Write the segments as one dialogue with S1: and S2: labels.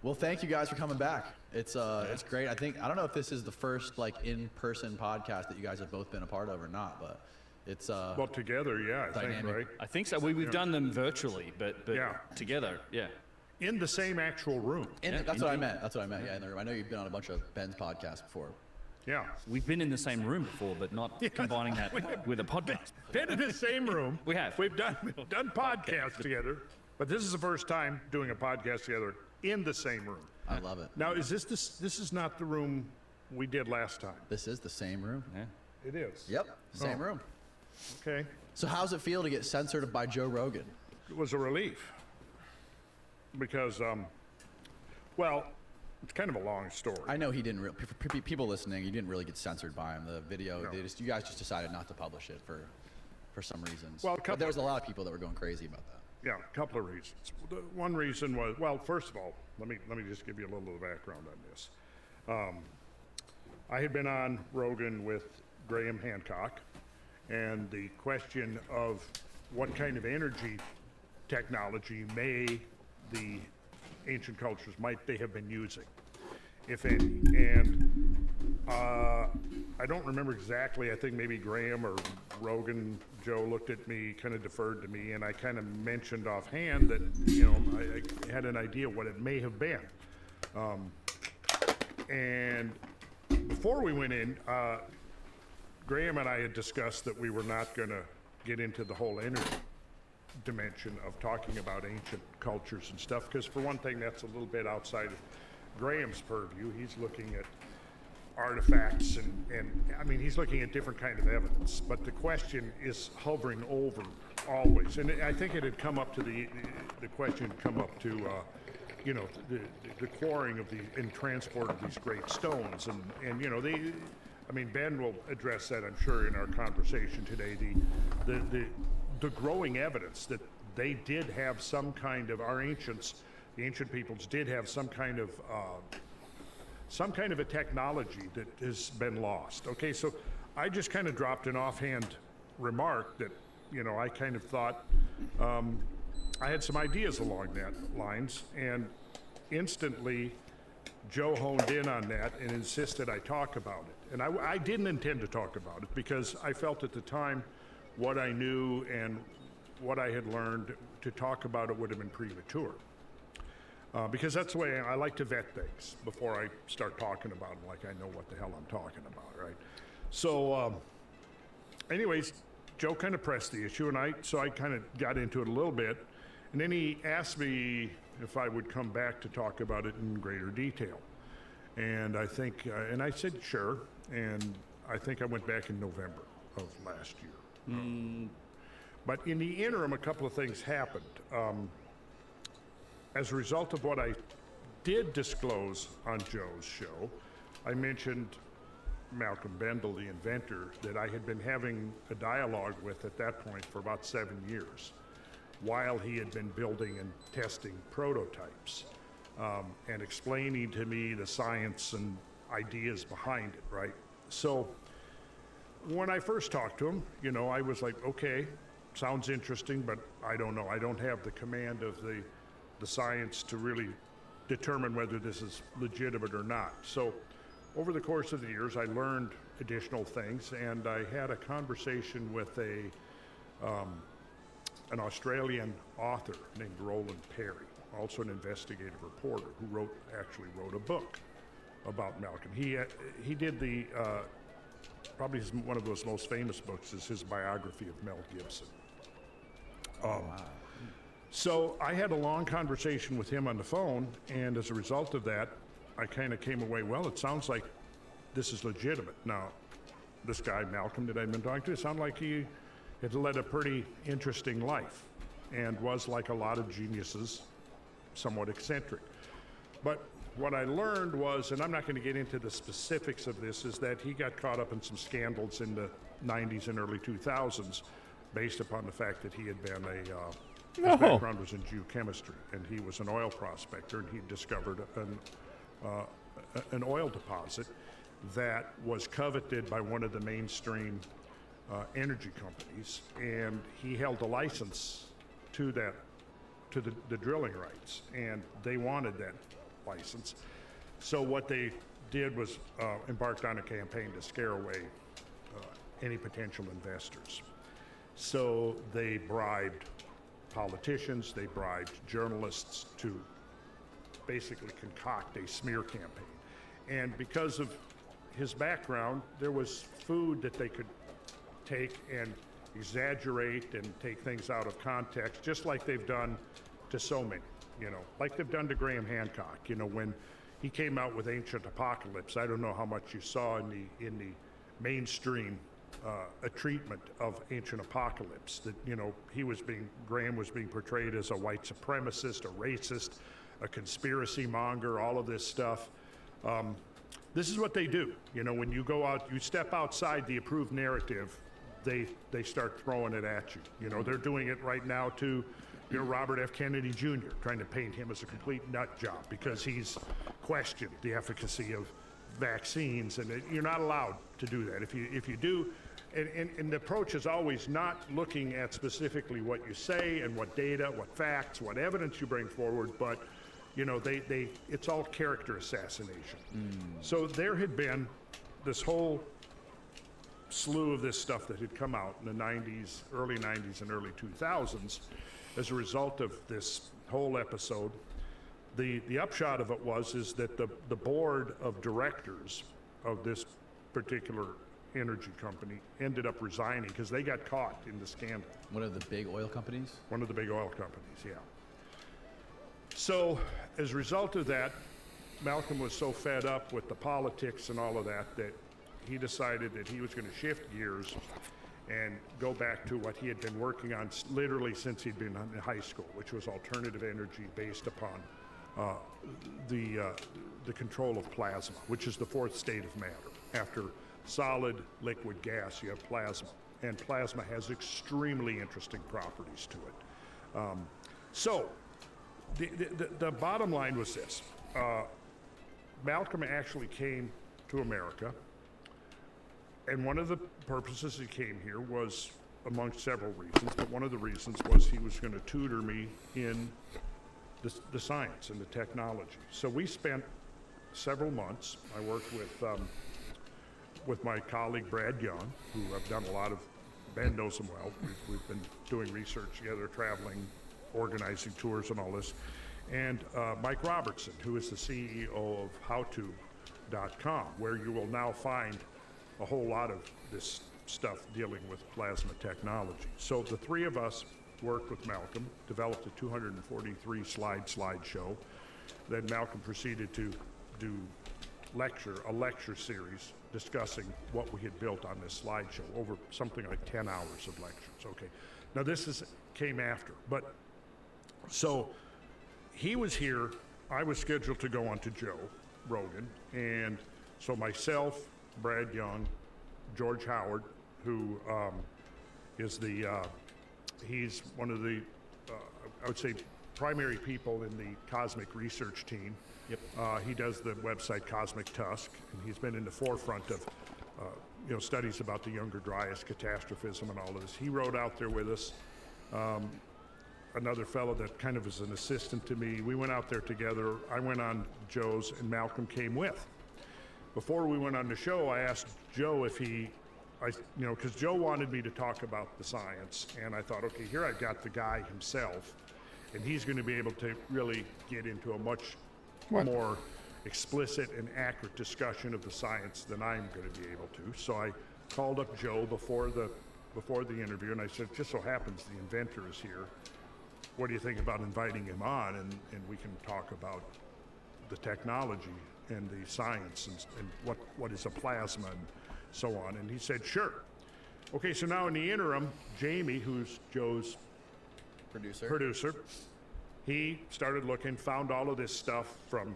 S1: Well, thank you guys for coming back. It's great. I don't know if this is the first like in-person podcast that you guys have both been a part of or not, but it's
S2: well, together, yeah, I think, right?
S3: I think so. We've done them virtually, but together, yeah.
S2: In the same actual room.
S1: That's what I meant. Yeah, in the room. I know you've been on a bunch of Ben's podcasts before.
S2: Yeah.
S3: We've been in the same room before, but not combining that with a podcast.
S2: Been in the same room.
S3: We have.
S2: We've done podcasts together, but this is the first time doing a podcast together in the same room.
S1: I love it.
S2: Now, is this is not the room we did last time?
S1: This is the same room.
S3: Yeah.
S2: It is.
S1: Yep, same room.
S2: Okay.
S1: So how's it feel to get censored by Joe Rogan?
S2: It was a relief because, well, it's kind of a long story.
S1: I know he didn't really, for people listening, you didn't really get censored by him. The video,
S2: No.
S1: you guys just decided not to publish it for some reasons.
S2: Well,
S1: but there was a lot of people that were going crazy about that.
S2: Yeah, a couple of reasons. The one reason was, well, first of all, let me just give you a little of the background on this. I had been on Rogan with Graham Hancock, and the question of what kind of energy technology may the ancient cultures might they have been using, if any. And I don't remember exactly. I think maybe Graham or Rogan, Joe looked at me, kind of deferred to me, and I kind of mentioned offhand that, I had an idea what it may have been. And before we went in, Graham and I had discussed that we were not going to get into the whole energy dimension of talking about ancient cultures and stuff, because for one thing, that's a little bit outside of Graham's purview. He's looking at artifacts and I mean, he's looking at different kind of evidence, but the question is hovering over always. And I think it had come up to the question had come up to, the quarrying of and transport of these great stones. And Ben will address that, I'm sure, in our conversation today, the growing evidence that they did have some kind of, the ancient peoples did have some kind of a technology that has been lost. Okay, so I just kind of dropped an offhand remark that, I kind of thought I had some ideas along that lines, and instantly Joe honed in on that and insisted I talk about it. And I didn't intend to talk about it because I felt at the time what I knew and what I had learned, to talk about it would have been premature. Because that's the way I like to vet things before I start talking about them, like I know what the hell I'm talking about, right? So, anyways, Joe kind of pressed the issue, and so I kind of got into it a little bit, and then he asked me if I would come back to talk about it in greater detail. And I think, and I said sure, and I think I went back in November of last year. But in the interim, a couple of things happened. As a result of what I did disclose on Joe's show, I mentioned Malcolm Bendel, the inventor, that I had been having a dialogue with at that point for about 7 years, while he had been building and testing prototypes, and explaining to me the science and ideas behind it, right? So when I first talked to him, I was like, okay, sounds interesting, but I don't know. I don't have the command of the science to really determine whether this is legitimate or not. So over the course of the years, I learned additional things, and I had a conversation with an Australian author named Roland Perry, also an investigative reporter who actually wrote a book about Malcolm. He did probably one of those most famous books is his biography of Mel Gibson.
S1: Wow.
S2: So I had a long conversation with him on the phone, and as a result of that, I kind of came away, well, it sounds like this is legitimate. Now, this guy, Malcolm, that I'd been talking to, it sounded like he had led a pretty interesting life and was, like a lot of geniuses, somewhat eccentric. But what I learned was, and I'm not going to get into the specifics of this, is that he got caught up in some scandals in the 90s and early 2000s based upon the fact that he had been his background was in geochemistry, and he was an oil prospector, and he discovered an oil deposit that was coveted by one of the mainstream energy companies, and he held a license to the drilling rights, and they wanted that license. So what they did was embarked on a campaign to scare away any potential investors. So they bribed politicians, they bribed journalists to basically concoct a smear campaign. And because of his background, there was food that they could take and exaggerate and take things out of context, just like they've done to so many, like they've done to Graham Hancock. When he came out with Ancient Apocalypse, I don't know how much you saw in the mainstream a treatment of Ancient Apocalypse, that Graham was being portrayed as a white supremacist, a racist, a conspiracy monger, all of this stuff. This is what they do. When you go out, you step outside the approved narrative, they start throwing it at you. They're doing it right now to Robert F. Kennedy Jr., trying to paint him as a complete nut job because he's questioned the efficacy of vaccines, and you're not allowed to do that. If you do, and the approach is always not looking at specifically what you say and what data, what facts, what evidence you bring forward, but it's all character assassination. So there had been this whole slew of this stuff that had come out in the 90s, early 90s and early 2000s as a result of this whole episode. The upshot of it is that the board of directors of this particular energy company ended up resigning because they got caught in the scandal.
S1: One of the big oil companies?
S2: One of the big oil companies, yeah. So as a result of that, Malcolm was so fed up with the politics and all of that he decided that he was going to shift gears and go back to what he had been working on literally since he'd been in high school, which was alternative energy based upon the control of plasma, which is the fourth state of matter. After solid, liquid, gas, you have plasma, and plasma has extremely interesting properties to it. So the bottom line was this. Malcolm actually came to America, and one of the purposes he came here was, amongst several reasons, but one of the reasons was he was going to tutor me in the science and the technology. So we spent several months. I worked with my colleague Brad Young, who I've done a lot of, Ben knows him well. We've been doing research together, traveling, organizing tours and all this. And Mike Robertson, who is the CEO of howto.com, where you will now find a whole lot of this stuff dealing with plasma technology. So the three of us worked with Malcolm, developed a 243 slideshow. Then Malcolm proceeded to do a lecture series discussing what we had built on this slideshow over something like 10 hours of lectures. Okay, now this came after, but so he was here. I was scheduled to go on to Joe Rogan, and so myself, Brad Young, George Howard, who is he's one of the, I would say, primary people in the cosmic research team. Yep. He does the website Cosmic Tusk, and he's been in the forefront of studies about the Younger Dryas, catastrophism, and all of this. He rode out there with us. Another fellow that kind of is an assistant to me. We went out there together. I went on Joe's, and Malcolm came with. Before we went on the show, I asked Joe if because Joe wanted me to talk about the science, and I thought, okay, here I've got the guy himself, and he's going to be able to really get into a much more explicit and accurate discussion of the science than I'm going to be able to. So I called up Joe before the interview, and I said, just so happens the inventor is here. What do you think about inviting him on, and we can talk about the technology and the science and what is a plasma and so on. And he said, sure. Okay, so now in the interim, Jamie, who's Joe's producer, he started looking, found all of this stuff from,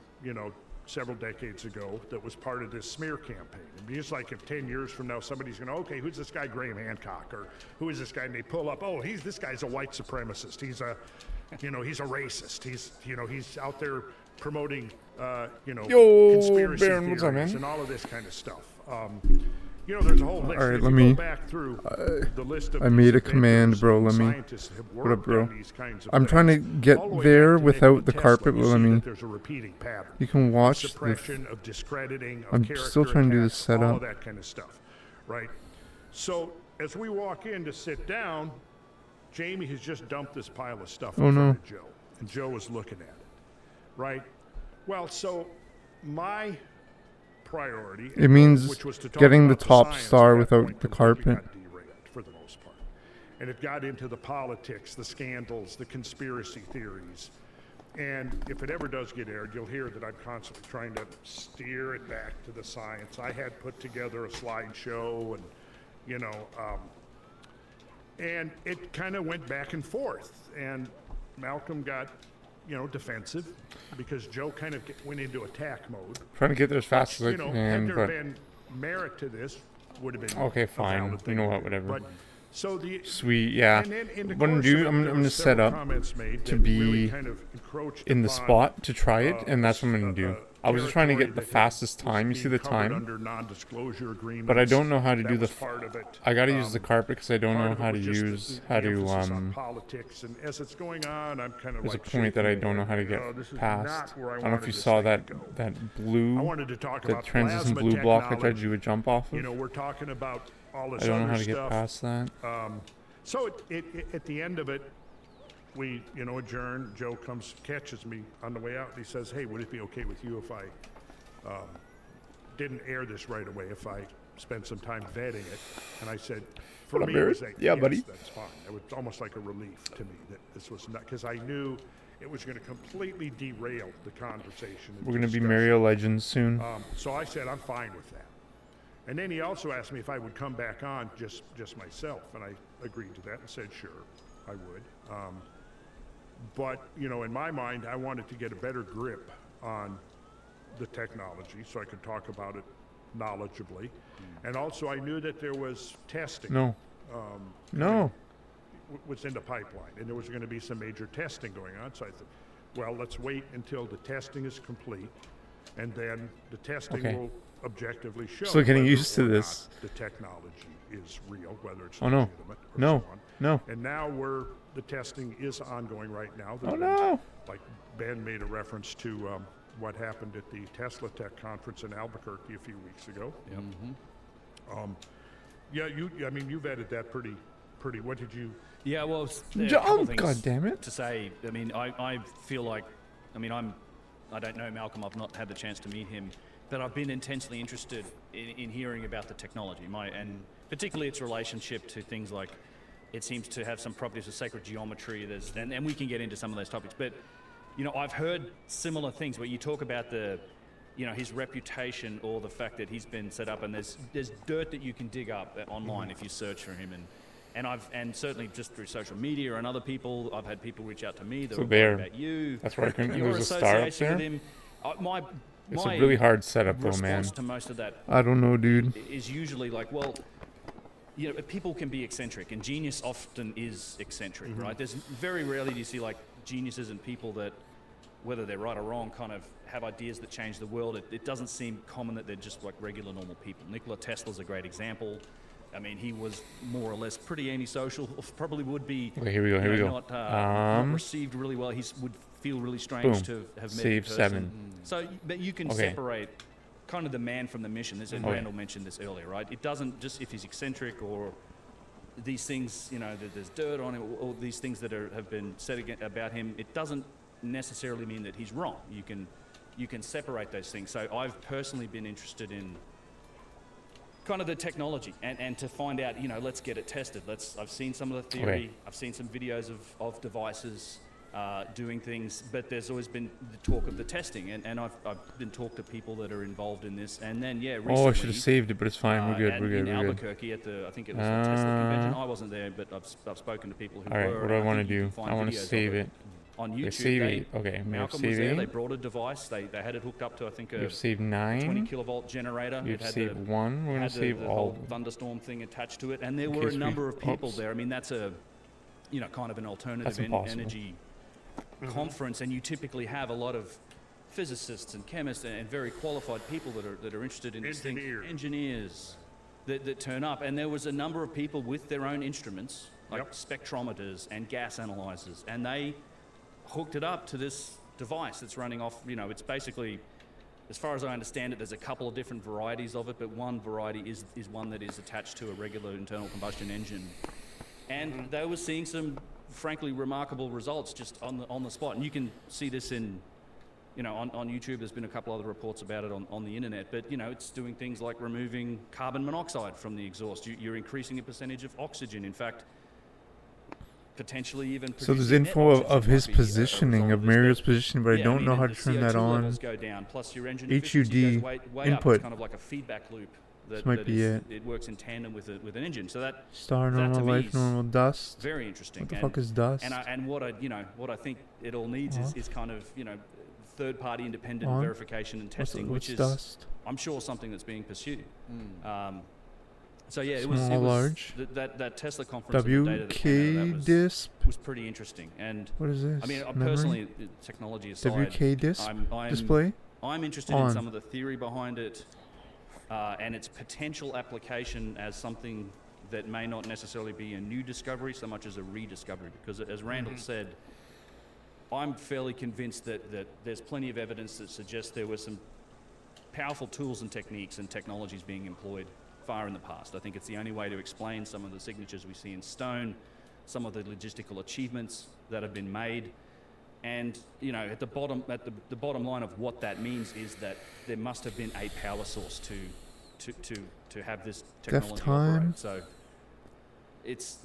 S2: several decades ago that was part of this smear campaign. And just like if 10 years from now somebody's going, okay, who's this guy Graham Hancock, or who is this guy? And they pull up, oh, this guy's a white supremacist. He's a racist. He's out there promoting, conspiracy theories and all of this kind of stuff. You know, there's a whole list.
S4: All right,
S2: If
S4: let
S2: you
S4: me-
S2: go back through the list of
S4: I
S2: these
S4: made a
S2: inventors
S4: command, bro.
S2: and
S4: Let me.
S2: scientists have
S4: What up,
S2: worked
S4: bro?
S2: on these kinds of
S4: I'm trying to
S2: things,
S4: get
S2: all the way
S4: there
S2: back to
S4: without
S2: Nikola
S4: the
S2: Tesla,
S4: carpet.
S2: you
S4: Let
S2: see
S4: me.
S2: that there's a repeating pattern.
S4: You can watch the.
S2: Suppression of discrediting of
S4: I'm
S2: character
S4: still trying to do the
S2: attacks, all
S4: setup.
S2: of that kind of stuff, right? So as we walk in to sit down, Jamie has just dumped this pile of stuff in
S4: Oh, no.
S2: front of Joe, and Joe is looking at it, right? Well, so my priority,
S4: It means
S2: which was to talk
S4: getting the
S2: about
S4: top
S2: science
S4: star
S2: at that
S4: without
S2: point,
S4: the
S2: completely
S4: carpet.
S2: got derailed for the most part. And it got into the politics, the scandals, the conspiracy theories. And if it ever does get aired, you'll hear that I'm constantly trying to steer it back to the science. I had put together a slideshow and, you know, and it kind of went back and forth. And Malcolm got, you know, defensive because Joe kind of went into attack mode.
S4: Trying to get there as fast as I
S2: You know, had
S4: can,
S2: there
S4: but
S2: been merit to this, would have been
S4: okay,
S2: a
S4: fine.
S2: valid
S4: You
S2: thing
S4: know
S2: to
S4: what?
S2: do.
S4: Whatever.
S2: But so the
S4: Sweet, yeah.
S2: and then in the
S4: What I'm
S2: course
S4: do,
S2: of it,
S4: I'm
S2: there
S4: gonna
S2: was
S4: set
S2: several
S4: up
S2: comments made
S4: to
S2: that really
S4: be
S2: kind of encroached
S4: in the
S2: upon,
S4: spot to try it, and that's what I'm gonna do. I was just trying to get the
S2: territory that
S4: fastest
S2: was
S4: time. You see
S2: being
S4: the
S2: covered
S4: time?
S2: under non-disclosure agreements.
S4: But I don't know how to
S2: That
S4: do the.
S2: was part of it.
S4: I gotta use the carpet because I don't
S2: Part
S4: know
S2: of it
S4: how to
S2: was just
S4: use
S2: the
S4: how to
S2: emphasis on politics, and as it's going on, I'm kind of
S4: There's a
S2: like
S4: point that I
S2: shaking
S4: don't know
S2: my
S4: how to
S2: head,
S4: get
S2: "Oh, this is
S4: past.
S2: not where
S4: I don't know if
S2: wanted
S4: you
S2: this
S4: saw
S2: thing
S4: that
S2: to go."
S4: that
S2: I
S4: blue,
S2: wanted to talk
S4: that
S2: about
S4: translucent
S2: plasma
S4: blue block I tried to
S2: technology.
S4: do a jump off of.
S2: You know, we're talking about all this
S4: I don't know
S2: other
S4: how to get
S2: stuff.
S4: past that.
S2: So at the end of it, we, you know, adjourn. Joe comes, catches me on the way out, and he says, "Hey, would it be okay with you if I didn't air this right away, if I spent some time vetting it?" And I said, for
S4: What up,
S2: me, it was
S4: Barrett?
S2: like,
S4: Yeah,
S2: yes,
S4: buddy.
S2: that's fine. It was almost like a relief to me that this was not, because I knew it was going to completely derail the conversation. and
S4: We're gonna be
S2: discussion.
S4: Mario Legends soon.
S2: So I said, I'm fine with that. And then he also asked me if I would come back on just myself, and I agreed to that and said, sure, I would. But, you know, in my mind, I wanted to get a better grip on the technology so I could talk about it knowledgeably. And also I knew that there was testing.
S4: No. No.
S2: Was in the pipeline, and there was going to be some major testing going on. So I thought, well, let's wait until the testing is complete, and then the testing
S4: Okay.
S2: will objectively show.
S4: Still getting
S2: whether
S4: used to
S2: or not
S4: this.
S2: the technology is real, whether it's
S4: Oh, no.
S2: legitimate or
S4: No.
S2: so on.
S4: No.
S2: And now the testing is ongoing right now.
S4: Oh
S2: There's been,
S4: no.
S2: like Ben made a reference to what happened at the Tesla Tech conference in Albuquerque a few weeks ago. Yeah, I mean, you vetted that pretty. What did you?
S3: Yeah, well, there are a couple
S4: Jump!
S3: things
S4: God damn it!
S3: to say. I mean, I feel like, I mean, I don't know Malcolm. I've not had the chance to meet him, but I've been intensely interested in hearing about the technology, and particularly its relationship to things like, it seems to have some properties of sacred geometry. And we can get into some of those topics, but you know, I've heard similar things where you talk about his reputation or the fact that he's been set up, and there's dirt that you can dig up online if you search for him, and certainly just through social media and other people, I've had people reach out to me that
S4: So
S3: were
S4: there.
S3: about you.
S4: That's where I can.
S3: Your
S4: There's a star up
S3: association with
S4: there.
S3: him.
S4: It's a
S3: My
S4: really hard setup, though, man.
S3: response to most of that
S4: I don't know, dude.
S3: is usually like, well, you know, people can be eccentric, and genius often is eccentric, right? There's very rarely do you see like geniuses and people that, whether they're right or wrong, kind of have ideas that change the world. It doesn't seem common that they're just like regular, normal people. Nikola Tesla's a great example. I mean, he was more or less pretty antisocial, or probably would be.
S4: Okay, here we go. Here we go.
S3: Not received really well. He would feel really strange
S4: Boom.
S3: to have met
S4: Save
S3: in person.
S4: 7.
S3: So, but you can
S4: Okay.
S3: separate kind of the man from the mission. This, and Randall mentioned this earlier, right? It doesn't just if he's eccentric or these things, you know, that there's dirt on him, or these things that have been said about him. It doesn't necessarily mean that he's wrong. You can separate those things. So I've personally been interested in kind of the technology and to find out, you know, let's get it tested. I've seen some of the theory.
S4: Okay.
S3: I've seen some videos of devices doing things, but there's always been the talk of the testing, and I've been talked to people that are involved in this, and then recently,
S4: Oh, I should have saved it, but it's fine. We're good.
S3: and
S4: We're good.
S3: in
S4: We're good.
S3: Albuquerque at I think it was the Tesla convention. I wasn't there, but I've spoken to people who
S4: All right.
S3: were.
S4: What do I
S3: and
S4: want to
S3: think you
S4: do?
S3: can find
S4: I want to
S3: videos of
S4: save it.
S3: on
S4: Okay,
S3: YouTube.
S4: save it. Okay, we have
S3: Malcolm was there. They
S4: saving.
S3: brought a device. They had it hooked up to I think
S4: We
S3: a
S4: have saved
S3: 20
S4: 9.
S3: kilovolt generator.
S4: We
S3: It
S4: have
S3: had
S4: saved
S3: the,
S4: 1. We're gonna
S3: had
S4: save
S3: the
S4: all.
S3: whole thunderstorm thing attached to it, and there were a
S4: case we-
S3: number of people
S4: oops.
S3: there. I mean, that's a kind of an alternative
S4: That's impossible.
S3: energy conference, and you typically have a lot of physicists and chemists and very qualified people that are interested in these things.
S2: Engineers.
S3: Engineers. that turn up. And there was a number of people with their own instruments, like
S2: Yep.
S3: spectrometers and gas analyzers, and they hooked it up to this device that's running off, it's basically, as far as I understand it, there's a couple of different varieties of it, but one variety is one that is attached to a regular internal combustion engine. And they were seeing some, frankly, remarkable results just on the spot. And you can see this in, on YouTube. There's been a couple other reports about it on the internet. But, it's doing things like removing carbon monoxide from the exhaust. You're increasing the percentage of oxygen. In fact, potentially even
S4: So there's
S3: producing net
S4: info
S3: oxygen
S4: of
S3: might
S4: his
S3: be a
S4: positioning,
S3: result
S4: of
S3: this. But
S4: Mario's position, but I don't know how to
S3: the
S4: turn that
S3: CO2
S4: on.
S3: levels go down, plus your engine
S4: HUD
S3: efficiency goes way up.
S4: input.
S3: It's kind of like a feedback loop.
S4: This might be it.
S3: It works in tandem with an engine. So that
S4: Star,
S3: that to
S4: normal
S3: me
S4: life,
S3: is
S4: normal dust.
S3: very interesting.
S4: What the fuck is dust?
S3: And what I think it all needs is kind of third-party independent
S4: On.
S3: verification and testing,
S4: what's
S3: which is
S4: dust?
S3: I'm sure something that's being pursued. So yeah,
S4: Small,
S3: it was
S2: large.
S3: that Tesla conference and the data that came out of that
S4: WK-DISP?
S3: was pretty interesting. And
S4: What is this?
S3: I mean,
S4: Memory?
S3: personally, technology aside,
S4: WK-DISP
S3: I'm
S4: display?
S3: I'm interested
S4: On.
S3: in some of the theory behind it and its potential application as something that may not necessarily be a new discovery so much as a rediscovery. Because as Randall said, I'm fairly convinced that there's plenty of evidence that suggests there were some powerful tools and techniques and technologies being employed far in the past. I think it's the only way to explain some of the signatures we see in stone, some of the logistical achievements that have been made. And at the bottom line of what that means is that there must have been a power source to have this technology
S4: Time.
S3: operate. So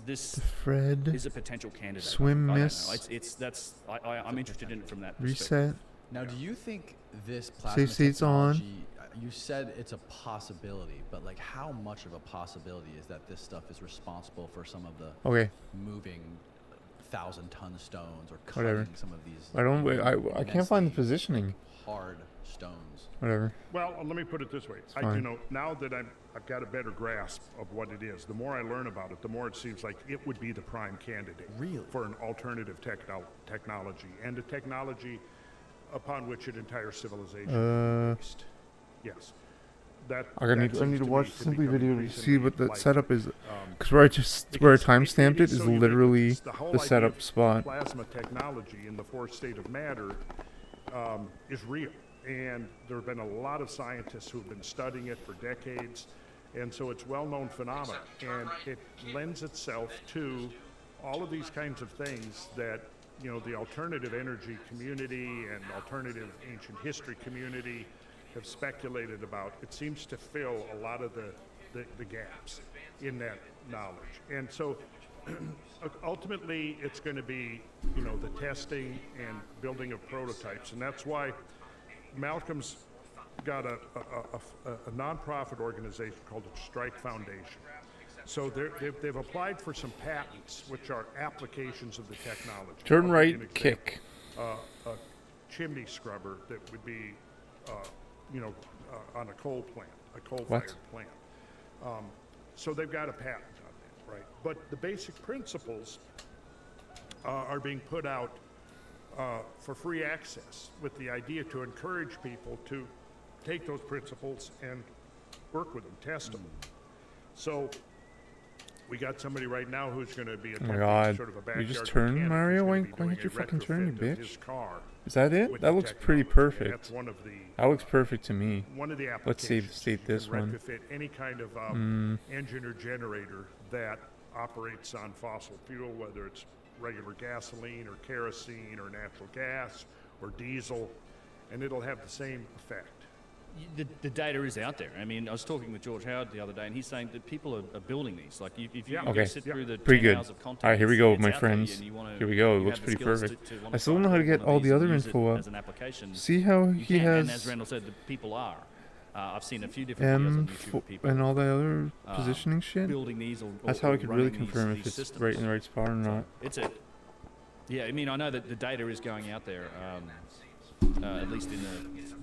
S3: this
S4: Fred.
S3: is a potential candidate.
S4: Swim
S3: I don't
S4: miss.
S3: know. I'm interested in it from that perspective.
S4: Reset.
S1: Now, do you think this plasma
S4: states on.
S1: technology, you said it's a possibility, but like how much of a possibility is that this stuff is responsible for some of the
S4: Okay.
S1: moving 1,000-ton stones or cutting
S4: Whatever.
S1: some of these?
S4: I can't find the
S1: immensely
S4: positioning.
S1: hard stones.
S4: Whatever.
S2: Well, let me put it this way.
S4: fine.
S2: Now that I've got a better grasp of what it is, the more I learn about it, the more it seems like it would be the prime candidate
S1: Really?
S2: for an alternative technology and a technology upon which an entire civilization is based. Yes.
S4: I need to watch the Simply video to see what the
S2: likely.
S4: setup is. Because where I time stamped it is
S2: so
S4: literally
S2: ubiquitous. The whole
S4: the
S2: idea
S4: setup
S2: of
S4: spot.
S2: Plasma technology in the fourth state of matter is real. And there have been a lot of scientists who have been studying it for decades. And so it's well-known phenomena. And it lends itself to all of these kinds of things that, the alternative energy community and alternative ancient history community have speculated about. It seems to fill a lot of the gaps in that knowledge. And so ultimately it's going to be, the testing and building of prototypes. And that's why Malcolm's got a nonprofit organization called the Strike Foundation. So they've applied for some patents, which are applications of the technology.
S4: Turn
S2: I'll give you
S4: right,
S2: an example.
S4: kick.
S2: A chimney scrubber that would be, on a coal-fired plant. So they've got a patent on that, right? But the basic principles are being put out for free access with the idea to encourage people to take those principles and work with them, test them. So we got somebody right now who's going to be
S4: Oh my
S2: attempting
S4: God.
S2: sort of a
S4: You
S2: backyard
S4: just turned,
S2: mechanic
S4: Mario?
S2: who's
S4: Why
S2: gonna be
S4: can't
S2: doing
S4: you
S2: a
S4: fucking turn, you
S2: retrofit of
S4: bitch?
S2: his car
S4: Is that it?
S2: with
S4: That
S2: the
S4: looks pretty
S2: technology. And
S4: perfect.
S2: That's one of the
S4: That looks perfect to me.
S2: one of the applications.
S4: Let's state
S2: You
S4: this
S2: can
S4: one.
S2: retrofit any kind of engine or generator that operates on fossil fuel, whether it's regular gasoline or kerosene or natural gas or diesel, and it'll have the same effect.
S3: The data is out there. I mean, I was talking with George Howard the other day, and he's saying that people are building these. Like, if you
S4: Okay.
S3: sit through the
S4: Pretty
S3: 10
S4: good.
S3: hours of content,
S4: All right, here we go,
S3: it's
S4: my
S3: out there,
S4: friends.
S3: and you wanna-
S4: Here we go. It
S3: you
S4: looks
S3: have the
S4: pretty
S3: skills
S4: perfect.
S3: to wanna
S4: I still don't know
S3: find
S4: how to get
S3: one of
S4: all
S3: these
S4: the
S3: and
S4: other
S3: use it
S4: info up.
S3: as an application.
S4: See how
S3: You
S4: he
S3: can, and as
S4: has
S3: Randall said, the people are. I've seen a few different videos on
S4: M
S3: YouTube of people
S4: and all the other positioning shit?
S3: building these or
S4: That's how I could really
S3: running these-
S4: confirm if
S3: these
S4: it's
S3: systems.
S4: right in the right spot or not.
S3: Yeah, I mean, I know that the data is going out there, at least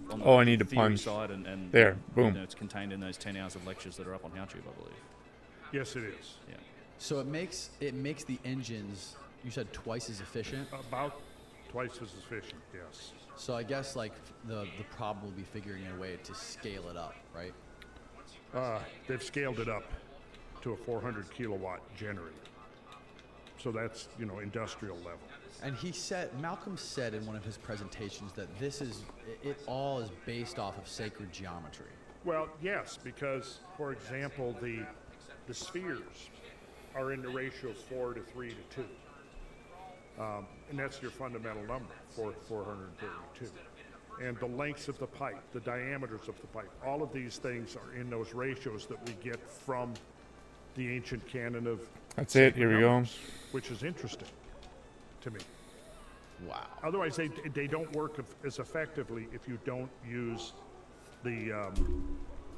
S3: on the
S4: Oh, I need to
S3: theory
S4: punch.
S3: side, and
S4: There, boom.
S3: it's contained in those 10 hours of lectures that are up on YouTube, I believe.
S2: Yes, it is.
S3: Yeah.
S1: So it makes the engines, you said, twice as efficient.
S2: About twice as efficient, yes.
S1: So I guess like the problem will be figuring a way to scale it up, right?
S2: they've scaled it up to a 400 kilowatt generator. So that's, industrial level.
S1: And Malcolm said in one of his presentations that it all is based off of sacred geometry.
S2: Well, yes, because, for example, the spheres are in the ratio of 4 to 3 to 2. And that's your fundamental number, 432. And the lengths of the pipe, the diameters of the pipe, all of these things are in those ratios that we get from the ancient canon of
S4: That's it. Here we go.
S2: which is interesting to me.
S1: Wow.
S2: Otherwise, they don't work as effectively if you don't use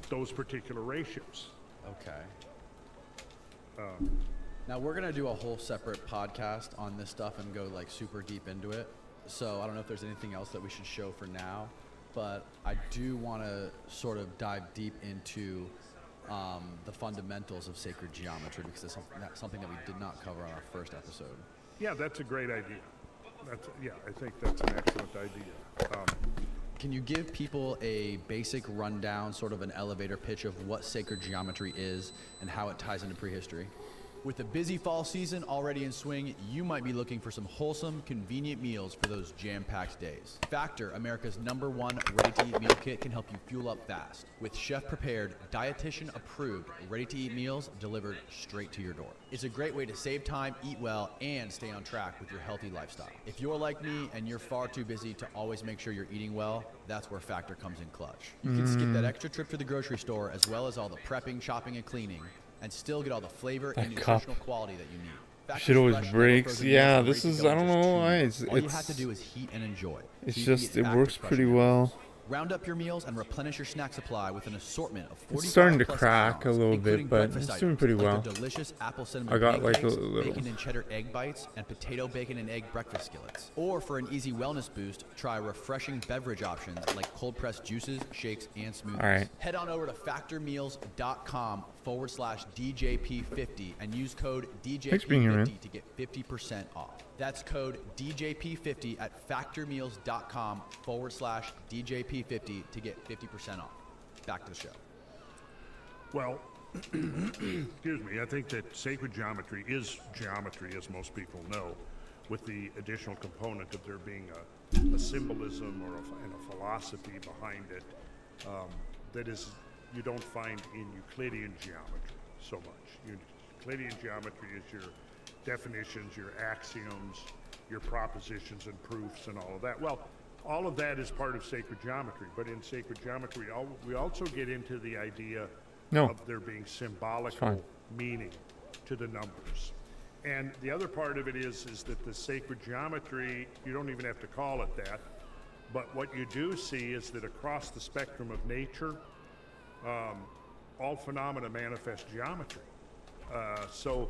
S2: those particular ratios.
S1: Okay. Now we're gonna do a whole separate podcast on this stuff and go like super deep into it. So I don't know if there's anything else that we should show for now, but I do want to sort of dive deep into the fundamentals of sacred geometry, because that's something that we did not cover on our first episode.
S2: Yeah, that's a great idea. I think that's an excellent idea.
S1: Can you give people a basic rundown, sort of an elevator pitch of what sacred geometry is and how it ties into prehistory? With the busy fall season already in swing, you might be looking for some wholesome, convenient meals for those jam-packed days. Factor, America's #1 ready-to-eat meal kit, can help you fuel up fast. With chef-prepared, dietitian-approved, ready-to-eat meals delivered straight to your door. It's a great way to save time, eat well, and stay on track with your healthy lifestyle. If you're like me and you're far too busy to always make sure you're eating well, that's where Factor comes in clutch. You can skip that extra trip to the grocery store, as well as all the prepping, shopping, and cleaning, and still get all the flavor and nutritional quality that you need. Factor's
S4: Shit always
S1: fresh,
S4: breaks.
S1: frozen
S4: Yeah,
S1: meals
S4: this
S1: ready
S4: is,
S1: to go
S4: I
S1: in
S4: don't
S1: just
S4: know
S1: 2
S4: why.
S1: minutes. All you have to do is heat and enjoy.
S4: It's
S1: So you can
S4: just,
S1: get
S4: it
S1: Factor's
S4: works
S1: fresh
S4: pretty
S1: meals.
S4: well.
S1: Round up your meals and replenish your snack supply with an assortment of 45
S4: It's starting to
S1: plus
S4: crack a
S1: items,
S4: little
S1: including
S4: bit, but
S1: breakfast
S4: it's doing
S1: items
S4: pretty
S1: like
S4: well.
S1: the delicious apple cinnamon
S4: I got like a
S1: pancakes,
S4: little.
S1: bacon and cheddar egg bites, and potato bacon and egg breakfast skillets. Or for an easy wellness boost, try refreshing beverage options like cold pressed juices, shakes, and smoothies.
S4: All right.
S1: Head on over to factormeals.com/DJP50 and use code
S4: Thanks for being here, man.
S1: DJP50 to get 50% off. That's code DJP50 at factormeals.com/DJP50 to get 50% off. Back to the show.
S2: Well, excuse me, I think that sacred geometry is geometry, as most people know, with the additional component of there being a symbolism and a philosophy behind it that is you don't find in Euclidean geometry so much. Euclidean geometry is your definitions, your axioms, your propositions and proofs and all of that. Well, all of that is part of sacred geometry, but in sacred geometry, we also get into the idea of there being symbolical meaning to the numbers. And the other part of it is that the sacred geometry, you don't even have to call it that, but what you do see is that across the spectrum of nature, all phenomena manifest geometry. So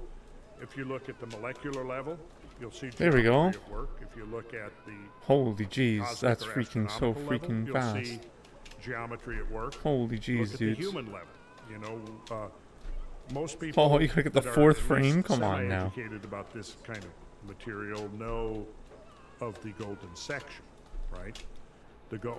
S2: if you look at the molecular level, you'll see geometry at work. If you look at the
S4: holy jeez, that's freaking so freaking
S2: level,
S4: fast.
S2: you'll see geometry at work.
S4: Holy jeez,
S2: look at
S4: dudes.
S2: the human level. Most people.
S4: Oh, you gotta get the
S2: that are
S4: 4th
S2: at
S4: frame.
S2: least
S4: Come on now.
S2: Educated about this kind of material know of the golden section, right?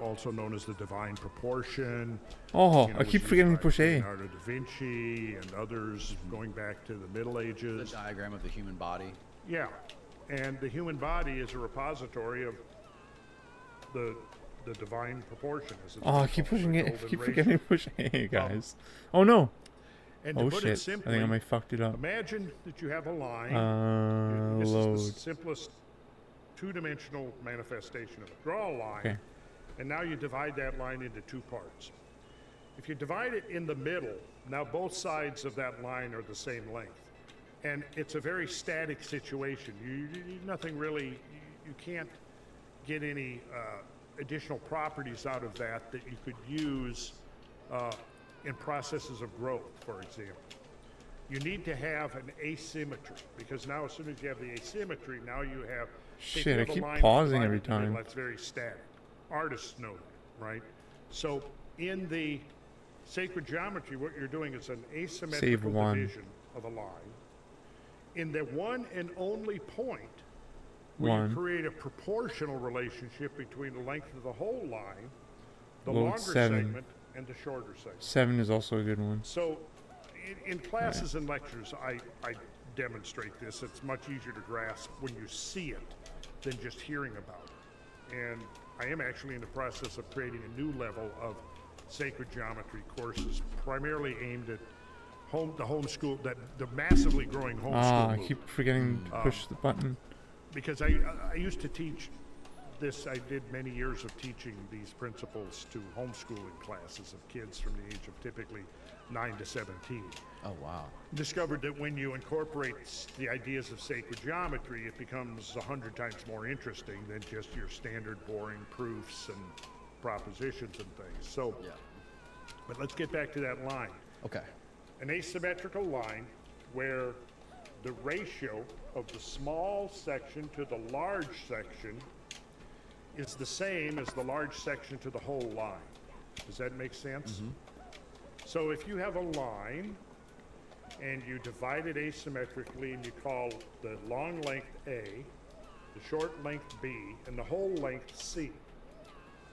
S2: Also known as the divine proportion.
S4: Oh, I
S2: was
S4: keep
S2: used
S4: forgetting
S2: by
S4: to push A.
S2: Leonardo da Vinci and others going back to the Middle Ages.
S1: The diagram of the human body.
S2: Yeah, and the human body is a repository of the divine proportion. As it's
S4: Oh, I
S2: called,
S4: keep pushing
S2: the
S4: it. I
S2: golden
S4: keep
S2: ratio.
S4: forgetting to push A, guys. Oh no.
S2: And to
S4: Oh
S2: put
S4: shit.
S2: it simply,
S4: I think I might fucked it up.
S2: imagine that you have a line. This
S4: Load.
S2: is the simplest two-dimensional manifestation of it. Draw a line,
S4: Okay.
S2: and now you divide that line into 2 parts. If you divide it in the middle, now both sides of that line are the same length. And it's a very static situation. Nothing really, you can't get any additional properties out of that you could use in processes of growth, for example. You need to have an asymmetry, because now as soon as you have the asymmetry, now you have...
S4: Shit, I keep pausing every time.
S2: That's very static. Artists know that, right? So in the sacred geometry, what you're doing is an asymmetrical division of a line. In the one and only point where you create a proportional relationship between the length of the whole line, the
S4: Load
S2: longer
S4: 7.
S2: segment and the shorter section.
S4: 7 is also a good one.
S2: So in classes and lectures, I demonstrate this. It's much easier to grasp when you see it than just hearing about it. And I am actually in the process of creating a new level of sacred geometry courses, primarily aimed at the homeschool, the massively growing homeschool
S4: I
S2: movement.
S4: keep forgetting to push the button.
S2: Because I used to teach this. I did many years of teaching these principles to homeschooling classes of kids from the age of typically 9 to 17.
S1: Oh, wow.
S2: Discovered that when you incorporate the ideas of sacred geometry, it becomes 100 times more interesting than just your standard boring proofs and propositions and things. So,
S1: Yeah.
S2: but let's get back to that line.
S1: Okay.
S2: An asymmetrical line where the ratio of the small section to the large section is the same as the large section to the whole line. Does that make sense? So if you have a line and you divide it asymmetrically and you call the long length A, the short length B, and the whole length C.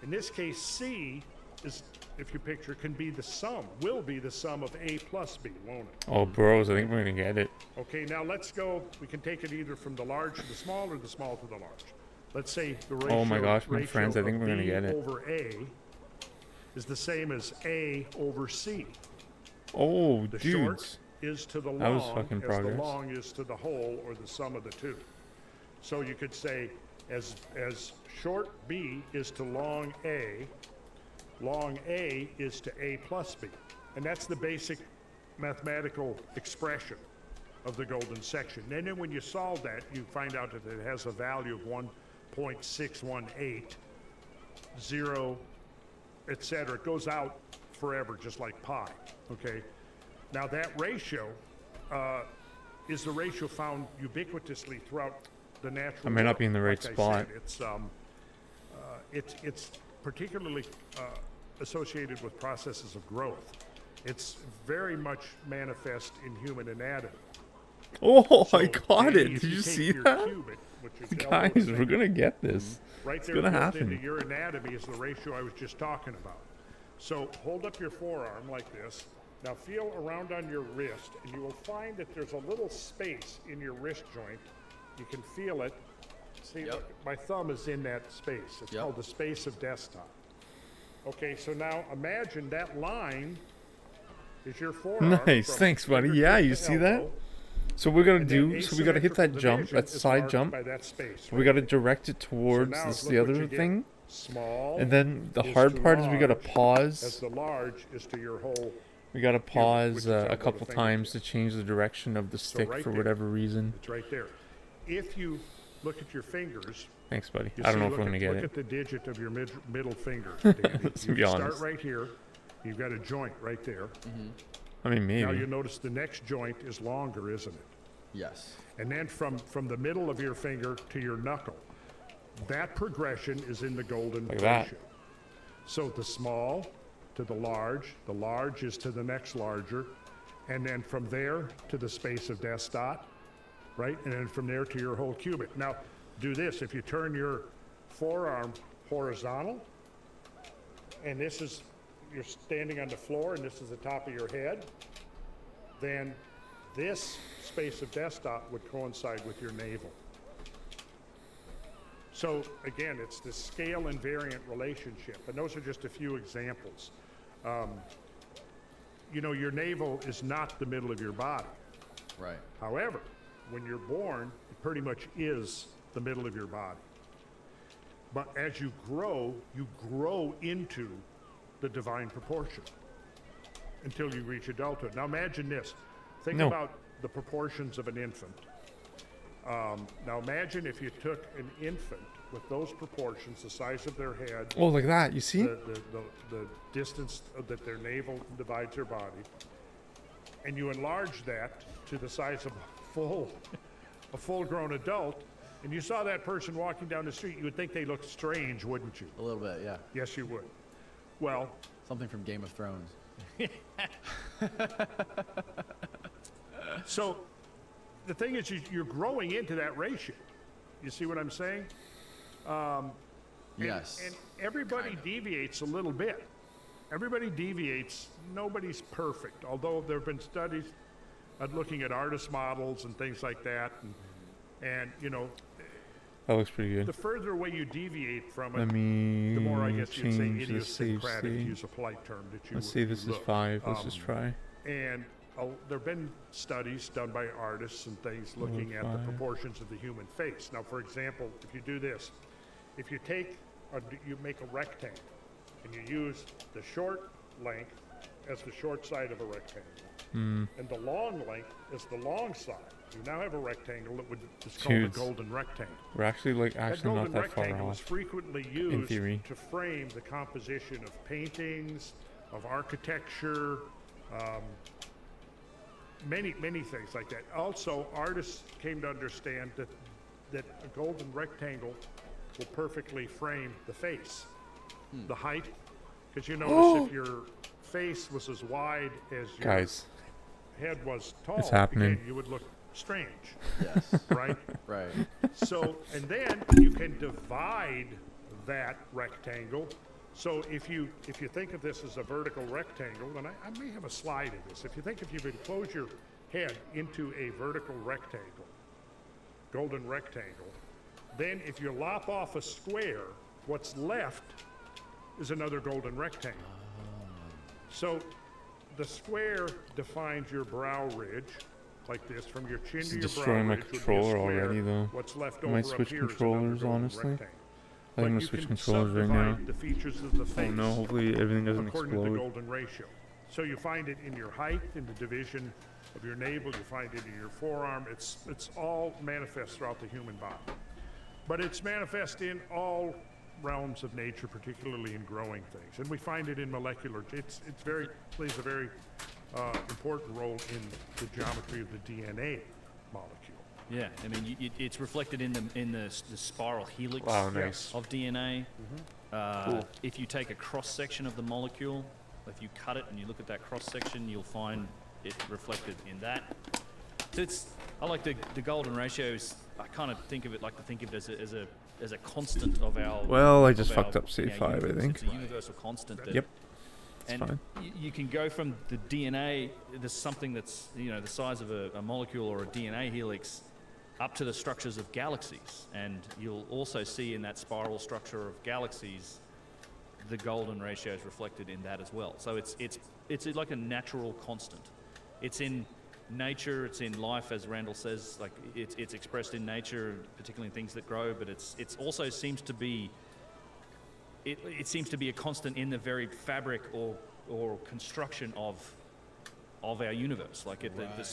S2: In this case, C is, if you picture, can be the sum, will be the sum of A plus B, won't it?
S4: Oh, bros, I think we're gonna get it.
S2: Okay, now let's go, we can take it either from the large to the small or the small to the large. Let's say the ratio,
S4: Oh my gosh, my friends, I think
S2: of
S4: we're gonna
S2: B
S4: get it.
S2: over A is the same as A over C.
S4: Oh,
S2: The
S4: dudes.
S2: short is to the long
S4: That was fucking
S2: as
S4: progress.
S2: the long is to the whole, or the sum of the two. So you could say as short B is to long A is to A plus B. And that's the basic mathematical expression of the golden section. And then when you solve that, you find out that it has a value of 1.618, 0, etc. It goes out forever, just like pi, okay? Now that ratio is the ratio found ubiquitously throughout the natural
S4: I may not
S2: world.
S4: be in the right
S2: Like I
S4: spot.
S2: said, it's particularly associated with processes of growth. It's very much manifest in human anatomy.
S4: Oh,
S2: So
S4: I got
S2: maybe
S4: it.
S2: if
S4: Did you
S2: take
S4: see
S2: your
S4: that?
S2: cubit, which is
S4: Guys,
S2: elbow
S4: we're gonna get this.
S2: right
S4: It's
S2: there
S4: gonna
S2: built
S4: happen.
S2: into your anatomy is the ratio I was just talking about. So hold up your forearm like this. Now feel around on your wrist, and you will find that there's a little space in your wrist joint. You can feel it. See,
S1: Yep.
S2: look, my thumb is in that space. It's
S1: Yep.
S2: called the space of desktop. Okay, so now imagine that line is your forearm.
S4: Nice,
S2: from
S4: thanks, buddy.
S2: fingertip
S4: Yeah,
S2: to
S4: you see that?
S2: elbow,
S4: So we're gonna
S2: and
S4: do.
S2: that
S4: So we gotta hit that
S2: asymmetrical
S4: jump,
S2: division
S4: that
S2: is
S4: side
S2: marked
S4: jump.
S2: by that space,
S4: We
S2: right?
S4: gotta direct it towards
S2: now
S4: this,
S2: look
S4: the
S2: what
S4: other
S2: you get.
S4: thing,
S2: Small
S4: and then the
S2: is
S4: hard
S2: to
S4: part is we gotta
S2: large, as
S4: pause.
S2: the large is to your whole.
S4: We gotta
S2: which
S4: pause
S2: is
S4: a
S2: elbow to
S4: couple
S2: fingertip.
S4: times to change the direction of the stick
S2: right
S4: for
S2: there.
S4: whatever reason.
S2: It's right there. If you look at your fingers,
S4: Thanks, buddy.
S2: you
S4: I don't
S2: see,
S4: know if
S2: look
S4: we're gonna
S2: at,
S4: get
S2: look
S4: it.
S2: at the digit of your middle finger. Danny.
S4: Let's
S2: You
S4: be
S2: start
S4: honest.
S2: right here. You've got a joint right there.
S4: I mean,
S2: Now
S4: maybe.
S2: you notice the next joint is longer, isn't it?
S1: Yes.
S2: And then from the middle of your finger to your knuckle, that progression is in the golden
S4: Like that.
S2: ratio. So the small to the large is to the next larger, and then from there to the space of desktop, right? And then from there to your whole cubit. Now, do this. If you turn your forearm horizontal, and this is, you're standing on the floor, and this is the top of your head, then this space of desktop would coincide with your navel. So again, it's the scale invariant relationship, and those are just a few examples. You know, your navel is not the middle of your body.
S1: Right.
S2: However, when you're born, it pretty much is the middle of your body. But as you grow into the divine proportion until you reach adulthood. Now imagine this. Think
S4: No.
S2: about the proportions of an infant. Now imagine if you took an infant with those proportions, the size of their head,
S4: Oh, like that. You see?
S2: the distance that their navel divides their body, and you enlarge that to the size of a full-grown adult, and you saw that person walking down the street, you would think they looked strange, wouldn't you?
S1: A little bit, yeah.
S2: Yes, you would. Well,
S1: Something from Game of Thrones.
S2: so the thing is, you're growing into that ratio. You see what I'm saying?
S1: Yes.
S2: And everybody deviates a little bit. everybody deviates. Nobody's perfect, although there have been studies at looking at artist models and things like that. And you know,
S4: That looks pretty
S2: the
S4: good.
S2: further away you deviate from it,
S4: Let me
S2: the more, I guess you'd say,
S4: change the save
S2: idiosyncratic, to
S4: state.
S2: use a polite term, that you
S4: Let's see, this is
S2: look.
S4: 5. Let's just try.
S2: And there have been studies done by artists and things looking at the
S4: 5.
S2: proportions of the human face. Now, for example, if you do this, if you take, you make a rectangle, and you use the short length as the short side of a rectangle, and the long length as the long side, you now have a rectangle that is called a
S4: Dudes.
S2: golden rectangle.
S4: We're actually
S2: That
S4: actually not
S2: golden
S4: that far
S2: rectangle is
S4: off.
S2: frequently used
S4: theory.
S2: to frame the composition of paintings, of architecture, many things like that. Also, artists came to understand that a golden rectangle will perfectly frame the face, the height, because you notice if your face was as wide as your
S4: Guys,
S2: head was tall,
S4: it's happening.
S2: again, you would look strange,
S1: Yes.
S2: right?
S1: Right.
S2: So, and then you can divide that rectangle. So if you think of this as a vertical rectangle, and I may have a slide of this. If you enclose your head into a vertical rectangle, golden rectangle, then if you lop off a square, what's left is another golden rectangle. So the square defines your brow ridge, like this, from your chin to your brow
S4: destroying my
S2: ridge would be a
S4: controller
S2: square.
S4: already, though.
S2: What's left
S4: I
S2: over
S4: might
S2: up
S4: switch
S2: here is another
S4: controllers,
S2: golden
S4: honestly.
S2: rectangle.
S4: I'm
S2: But
S4: gonna
S2: you
S4: switch
S2: can
S4: controllers right now.
S2: subdivide the features of the face
S4: Oh no, hopefully everything doesn't
S2: according to the
S4: explode.
S2: golden ratio. So you find it in your height, in the division of your navel, you find it in your forearm. It's all manifest throughout the human body. But it's manifest in all realms of nature, particularly in growing things. And we find it in molecular, plays a very important role in the geometry of the DNA molecule.
S3: Yeah, I mean, it's reflected in the spiral helix
S4: Wow, nice.
S3: of DNA.
S4: Cool.
S3: If you take a cross section of the molecule, if you cut it and you look at that cross section, you'll find it reflected in that. So I like the golden ratios. I kind of think of it as a constant of our.
S4: Well, I just
S3: of our,
S4: fucked up save 5, I
S3: universe.
S4: think.
S3: It's a universal constant. That,
S4: Yep.
S3: and
S4: fine.
S3: you can go from the DNA. There's something that's the size of a molecule or a DNA helix, up to the structures of galaxies, and you'll also see in that spiral structure of galaxies the golden ratio is reflected in that as well. So it's like a natural constant. It's in nature, it's in life, as Randall says. Like it's expressed in nature, particularly in things that grow. But it's also seems to be it seems to be a constant in the very fabric or construction of our universe, like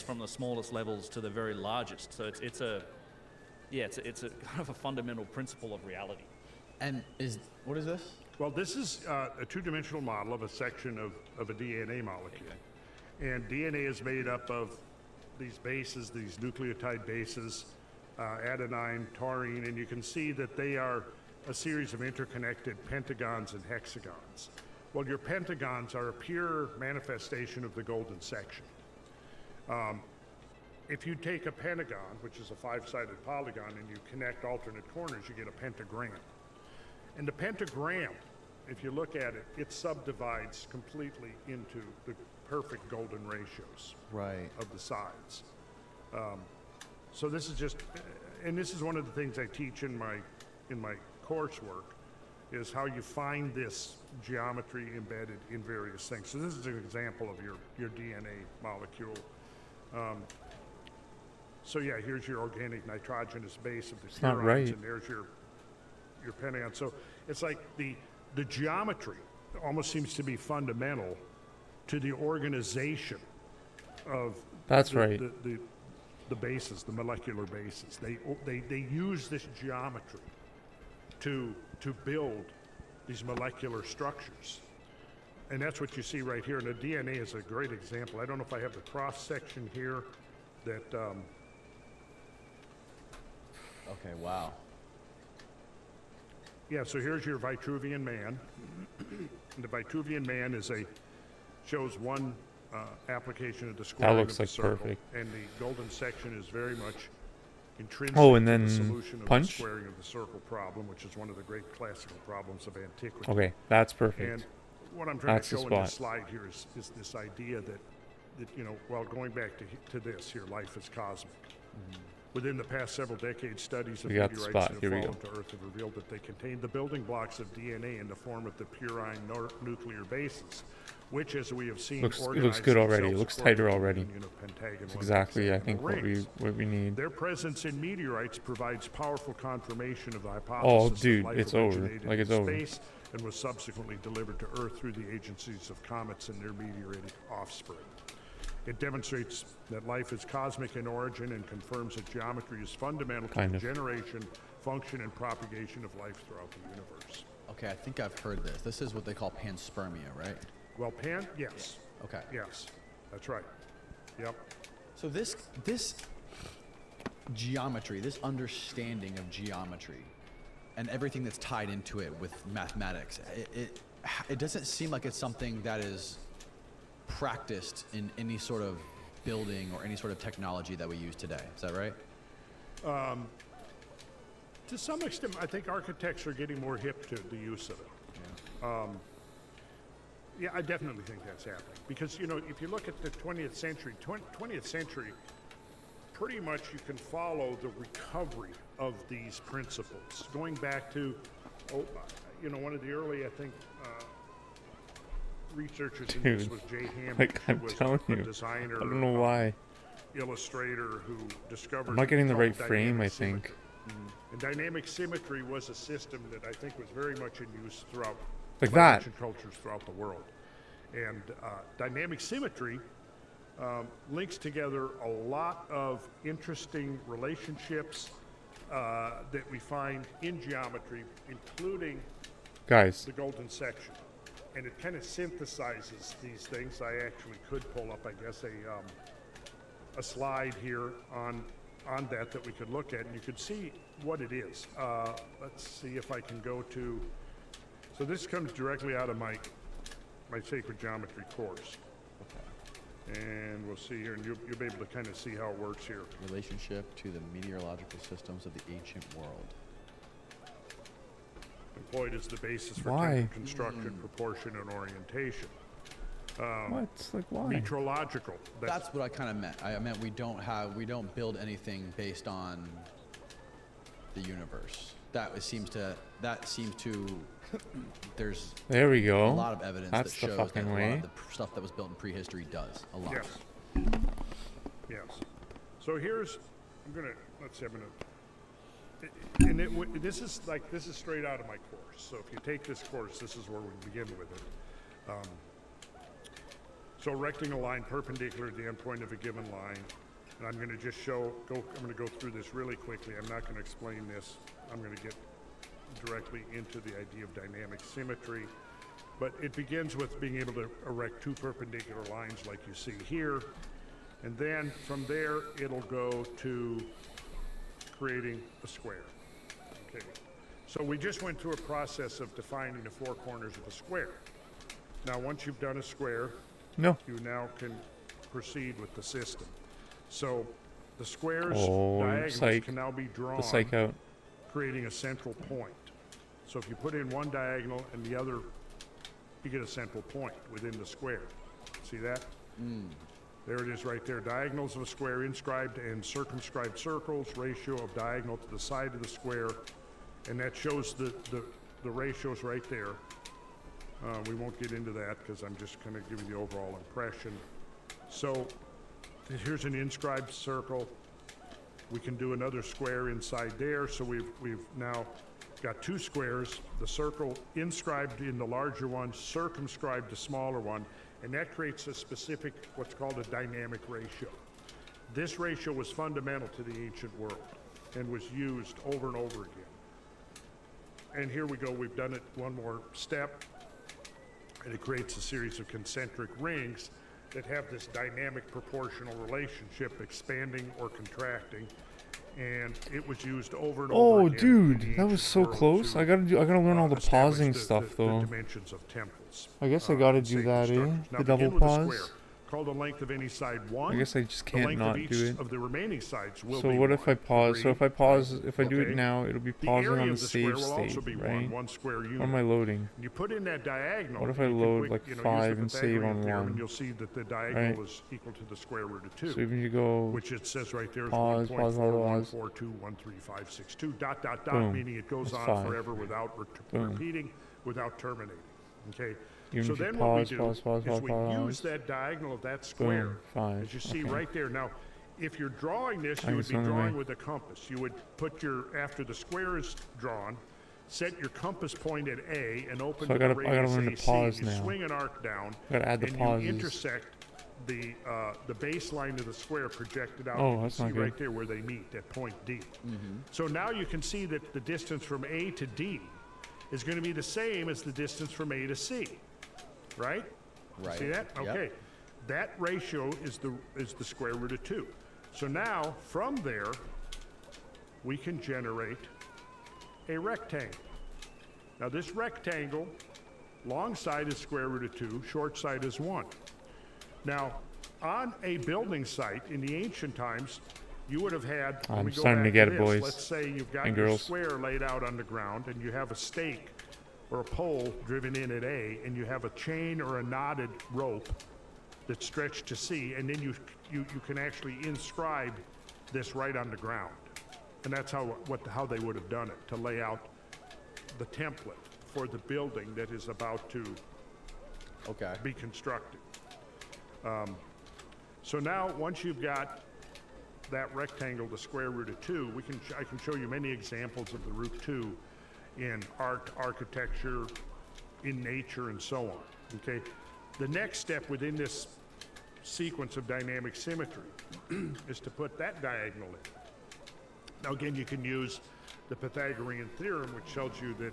S3: from the smallest levels to the very largest. So it's a kind of a fundamental principle of reality.
S1: And what is this?
S2: Well, this is a two-dimensional model of a section of a DNA molecule. And DNA is made up of these bases, these nucleotide bases, adenine, taurine, and you can see that they are a series of interconnected pentagons and hexagons. Well, your pentagons are a pure manifestation of the golden section. If you take a pentagon, which is a 5-sided polygon, and you connect alternate corners, you get a pentagram. And the pentagram, if you look at it, it subdivides completely into the perfect golden ratios
S1: Right.
S2: of the sides. So this is just, and this is one of the things I teach in my coursework, is how you find this geometry embedded in various things. So this is an example of your DNA molecule. So yeah, here's your organic nitrogenous base of the
S4: It's not
S2: purines,
S4: right.
S2: and there's your pentagon. So it's like the geometry almost seems to be fundamental to the organization of
S4: That's right.
S2: the bases, the molecular bases. They use this geometry to build these molecular structures. And that's what you see right here. And the DNA is a great example. I don't know if I have the cross section here that,
S1: Okay. Wow.
S2: yeah, so here's your Vitruvian man. And the Vitruvian man shows one application of the squaring
S4: looks
S2: of the
S4: like
S2: circle.
S4: perfect.
S2: And the golden section is very much intrinsic
S4: Oh, and
S2: to
S4: then
S2: the solution of
S4: punch?
S2: the squaring of the circle problem, which is one of the great classical problems of antiquity.
S4: Okay, that's perfect.
S2: And what I'm trying
S4: That's
S2: to
S4: the
S2: show in this
S4: spot.
S2: slide here is this idea that you know, well, going back to this here, life is cosmic. Within the past several decades, studies of
S4: We got the
S2: meteorites
S4: spot.
S2: that
S4: Here
S2: have
S4: we
S2: fallen to Earth have revealed that they contain the building blocks of DNA in the form of the purine nuclear bases, which, as we have seen,
S4: It looks
S2: organize
S4: good already. It
S2: themselves
S4: looks
S2: according
S4: tighter
S2: to the
S4: already.
S2: union of pentagonal
S4: It's
S2: and
S4: exactly, I
S2: hexagonal
S4: think,
S2: rings.
S4: what we need.
S2: Their presence in meteorites provides powerful confirmation of the hypothesis
S4: dude,
S2: that life
S4: it's over.
S2: originated
S4: Like, it's
S2: in
S4: over.
S2: space and was subsequently delivered to Earth through the agencies of comets and their meteoritic offspring. It demonstrates that life is cosmic in origin and confirms that geometry is fundamental to
S4: Kind
S2: the
S4: of.
S2: generation, function, and propagation of life throughout the universe.
S1: Okay, I think I've heard this. This is what they call panspermia, right?
S2: Well, yes,
S1: Okay.
S2: yes, that's right. Yep.
S1: So this geometry, this understanding of geometry, and everything that's tied into it with mathematics, it doesn't seem like it's something that is practiced in any sort of building or any sort of technology that we use today. Is that right?
S2: To some extent, I think architects are getting more hip to the use of it. Yeah, I definitely think that's happening. Because, you know, if you look at the 20th century, 20th century, pretty much you can follow the recovery of these principles. Going back to, you know, one of the early, I think, researchers in this
S4: Dude,
S2: was Jay Hammond,
S4: like,
S2: who
S4: I'm
S2: was
S4: telling
S2: a
S4: you,
S2: designer,
S4: I don't know why.
S2: illustrator who discovered.
S4: I'm not getting the
S2: called
S4: right frame,
S2: dynamic
S4: I think.
S2: symmetry. And dynamic symmetry was a system that I think was very much in use throughout
S4: Like
S2: by
S4: that.
S2: ancient cultures throughout the world. And dynamic symmetry links together a lot of interesting relationships that we find in geometry, including
S4: Guys,
S2: the golden section. And it kind of synthesizes these things. I actually could pull up, I guess, a slide here on that we could look at, and you could see what it is. Let's see if I can go to. So this comes directly out of my sacred geometry course, and we'll see here, and you'll be able to kind of see how it works here.
S1: Relationship to the meteorological systems of the ancient world.
S2: Employed as the basis for
S4: Why?
S2: template construction, proportion, and orientation.
S4: what? Like, why?
S2: Metrological.
S1: That's what I kind of meant. I meant we don't build anything based on the universe. That seems to there's
S4: There we
S1: a
S4: go.
S1: lot of evidence
S4: That's
S1: that
S4: the
S1: shows that a
S4: fucking
S1: lot
S4: way.
S1: of the stuff that was built in prehistory does a lot.
S2: Yes. Yes. So here's, let's see, this is straight out of my course. So if you take this course, this is where we begin with it. So erecting a line perpendicular to the endpoint of a given line. And I'm going to just I'm going to go through this really quickly. I'm not going to explain this. I'm going to get directly into the idea of dynamic symmetry. But it begins with being able to erect two perpendicular lines like you see here. And then from there, it'll go to creating a square. Okay. So we just went through a process of defining the four corners of a square. Now, once you've done a square,
S4: No.
S2: you now can proceed with the system. So the square's
S4: Oh,
S2: diagonals
S4: psych.
S2: can now be drawn,
S4: The psych out.
S2: creating a central point. So if you put in one diagonal and the other, you get a central point within the square. See that? There it is right there. Diagonals of a square, inscribed and circumscribed circles, ratio of diagonal to the side of the square, and that shows the ratios right there. We won't get into that because I'm just going to give you the overall impression. So here's an inscribed circle. We can do another square inside there. So we've now got two squares, the circle inscribed in the larger one, circumscribed the smaller one, and that creates a specific, what's called a dynamic ratio. This ratio was fundamental to the ancient world and was used over and over again. And here we go, we've done it one more step, and it creates a series of concentric rings that have this dynamic proportional relationship, expanding or contracting, and it was used over and over
S4: Oh,
S2: again.
S4: dude,
S2: in the
S4: that was
S2: ancient
S4: so
S2: world
S4: close.
S2: to,
S4: I gotta learn all the
S2: establish
S4: pausing stuff
S2: the
S4: though.
S2: dimensions of temples.
S4: I guess I gotta
S2: and
S4: do
S2: sacred
S4: that, eh?
S2: structures. Now
S4: The
S2: begin
S4: double
S2: with a
S4: pause.
S2: square. called the length of any side 1.
S4: I guess I just
S2: The
S4: can't
S2: length
S4: not
S2: of each
S4: do it.
S2: of the remaining sides will
S4: So
S2: be
S4: what if
S2: 1.
S4: I pause? So if I pause, if I do
S2: Okay.
S4: it now, it'll be
S2: The
S4: pausing
S2: area
S4: on the
S2: of the square
S4: save
S2: will
S4: state,
S2: also be
S4: right?
S2: one square unit.
S4: What am I loading?
S2: You put in that diagonal.
S4: What if I
S2: you can
S4: load,
S2: quick,
S4: like,
S2: use the
S4: 5 and save
S2: Pythagorean
S4: on
S2: theorem,
S4: 1?
S2: And you'll see that the diagonal
S4: Right.
S2: is equal to the square root of 2.
S4: So even if you go
S2: Which it says right there is
S4: pause, pause, pause, pause.
S2: 1.4142562 ...
S4: Boom.
S2: meaning it goes
S4: That's
S2: on
S4: 5.
S2: forever without
S4: Boom.
S2: repeating, without terminating. Okay.
S4: Even
S2: So
S4: if you
S2: then
S4: pause,
S2: what we do
S4: pause,
S2: is
S4: pause,
S2: we
S4: pause.
S2: use that diagonal of that square,
S4: Boom, 5.
S2: as you see
S4: Okay.
S2: right there. Now, if you're drawing this,
S4: I
S2: you would
S4: guess
S2: be
S4: on the
S2: drawing
S4: way.
S2: with a compass. You would put your, after the square is drawn, set your compass point at A and open
S4: So I
S2: the
S4: gotta
S2: radius
S4: learn to
S2: AC.
S4: pause
S2: You
S4: now.
S2: swing an arc down,
S4: I gotta add the
S2: and
S4: pauses.
S2: you intersect the baseline of the square projected out.
S4: Oh,
S2: You can
S4: that's
S2: see
S4: not good.
S2: right there where they meet at point D. So now you can see that the distance from A to D is going to be the same as the distance from A to C, right?
S1: Right.
S2: See that?
S1: Yep.
S2: Okay. That ratio is the square root of 2. So now, from there, we can generate a rectangle. Now this rectangle, long side is square root of 2, short side is 1. Now, on a building site in the ancient times, you would have had, when
S4: I'm
S2: we go
S4: starting to
S2: back
S4: get it,
S2: this,
S4: boys
S2: let's say you've got
S4: and
S2: your
S4: girls.
S2: square laid out on the ground and you have a stake or a pole driven in at A, and you have a chain or a knotted rope that's stretched to C, and then you can actually inscribe this right on the ground. And that's how they would have done it, to lay out the template for the building that is about to
S1: Okay.
S2: be constructed. So now, once you've got that rectangle, the square root of 2, I can show you many examples of the root 2 in art, architecture, in nature, and so on. Okay. The next step within this sequence of dynamic symmetry is to put that diagonal in. Now again, you can use the Pythagorean theorem, which tells you that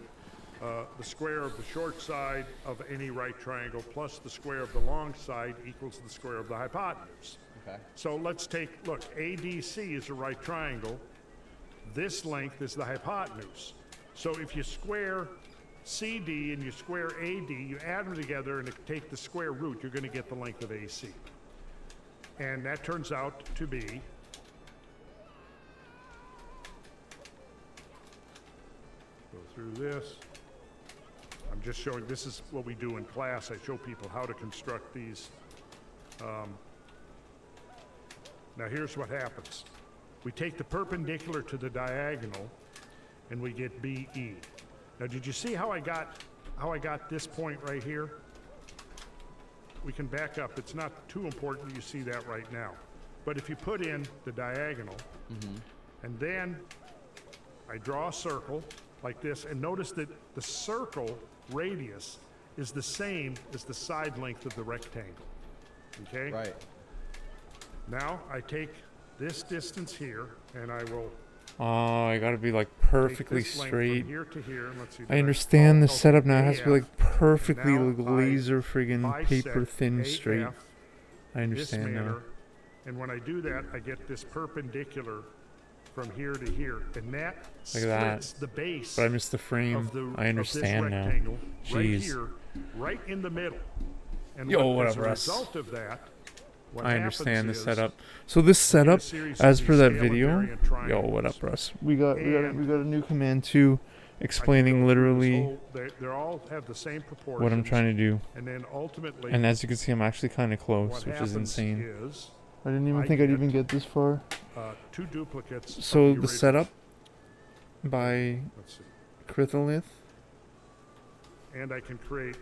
S2: the square of the short side of any right triangle plus the square of the long side equals the square of the hypotenuse.
S1: Okay.
S2: So let's look, ADC is a right triangle. This length is the hypotenuse. So if you square CD and you square AD, you add them together and take the square root, you're going to get the length of AC. And that turns out to be go through this. I'm just showing, this is what we do in class. I show people how to construct these. Now here's what happens. We take the perpendicular to the diagonal and we get BE. Now did you see how I got this point right here? We can back up. It's not too important you see that right now. But if you put in the diagonal, and then I draw a circle like this, and notice that the circle radius is the same as the side length of the rectangle. Okay?
S1: Right.
S2: Now I take this distance here, and I will
S4: Oh, I gotta be like
S2: take
S4: perfectly
S2: this length
S4: straight.
S2: from here to here, and let's see.
S4: I understand the setup now. It has to be
S2: AF.
S4: like perfectly
S2: Now
S4: like
S2: I
S4: laser friggin'
S2: bisect
S4: paper thin
S2: AF
S4: straight. I
S2: this
S4: understand now.
S2: manner, and when I do that, I get this perpendicular from here to here, and that
S4: Look at that.
S2: splits the base
S4: But I missed the frame.
S2: of the
S4: I understand
S2: of this
S4: now.
S2: rectangle right
S4: Jeez.
S2: here, right in the middle. And
S4: Yo,
S2: what,
S4: what
S2: as
S4: up,
S2: a
S4: Russ?
S2: result of that, what
S4: I understand the
S2: happens is
S4: setup. So this
S2: we get a
S4: setup,
S2: series
S4: as
S2: of
S4: per
S2: these
S4: that
S2: scale
S4: video,
S2: invariant
S4: yo,
S2: triangles.
S4: what up, Russ? We got a new command too,
S2: I can
S4: explaining
S2: go through this
S4: literally
S2: whole- they all have the same proportions.
S4: what I'm trying to do.
S2: And then ultimately,
S4: And as you can see, I'm actually kind of
S2: what
S4: close, which is
S2: happens
S4: insane.
S2: is
S4: I didn't even
S2: I
S4: think I'd
S2: get,
S4: even get this far.
S2: two duplicates. of
S4: So the
S2: original-
S4: setup by
S2: Let's see.
S4: Crytholith,
S2: And I can create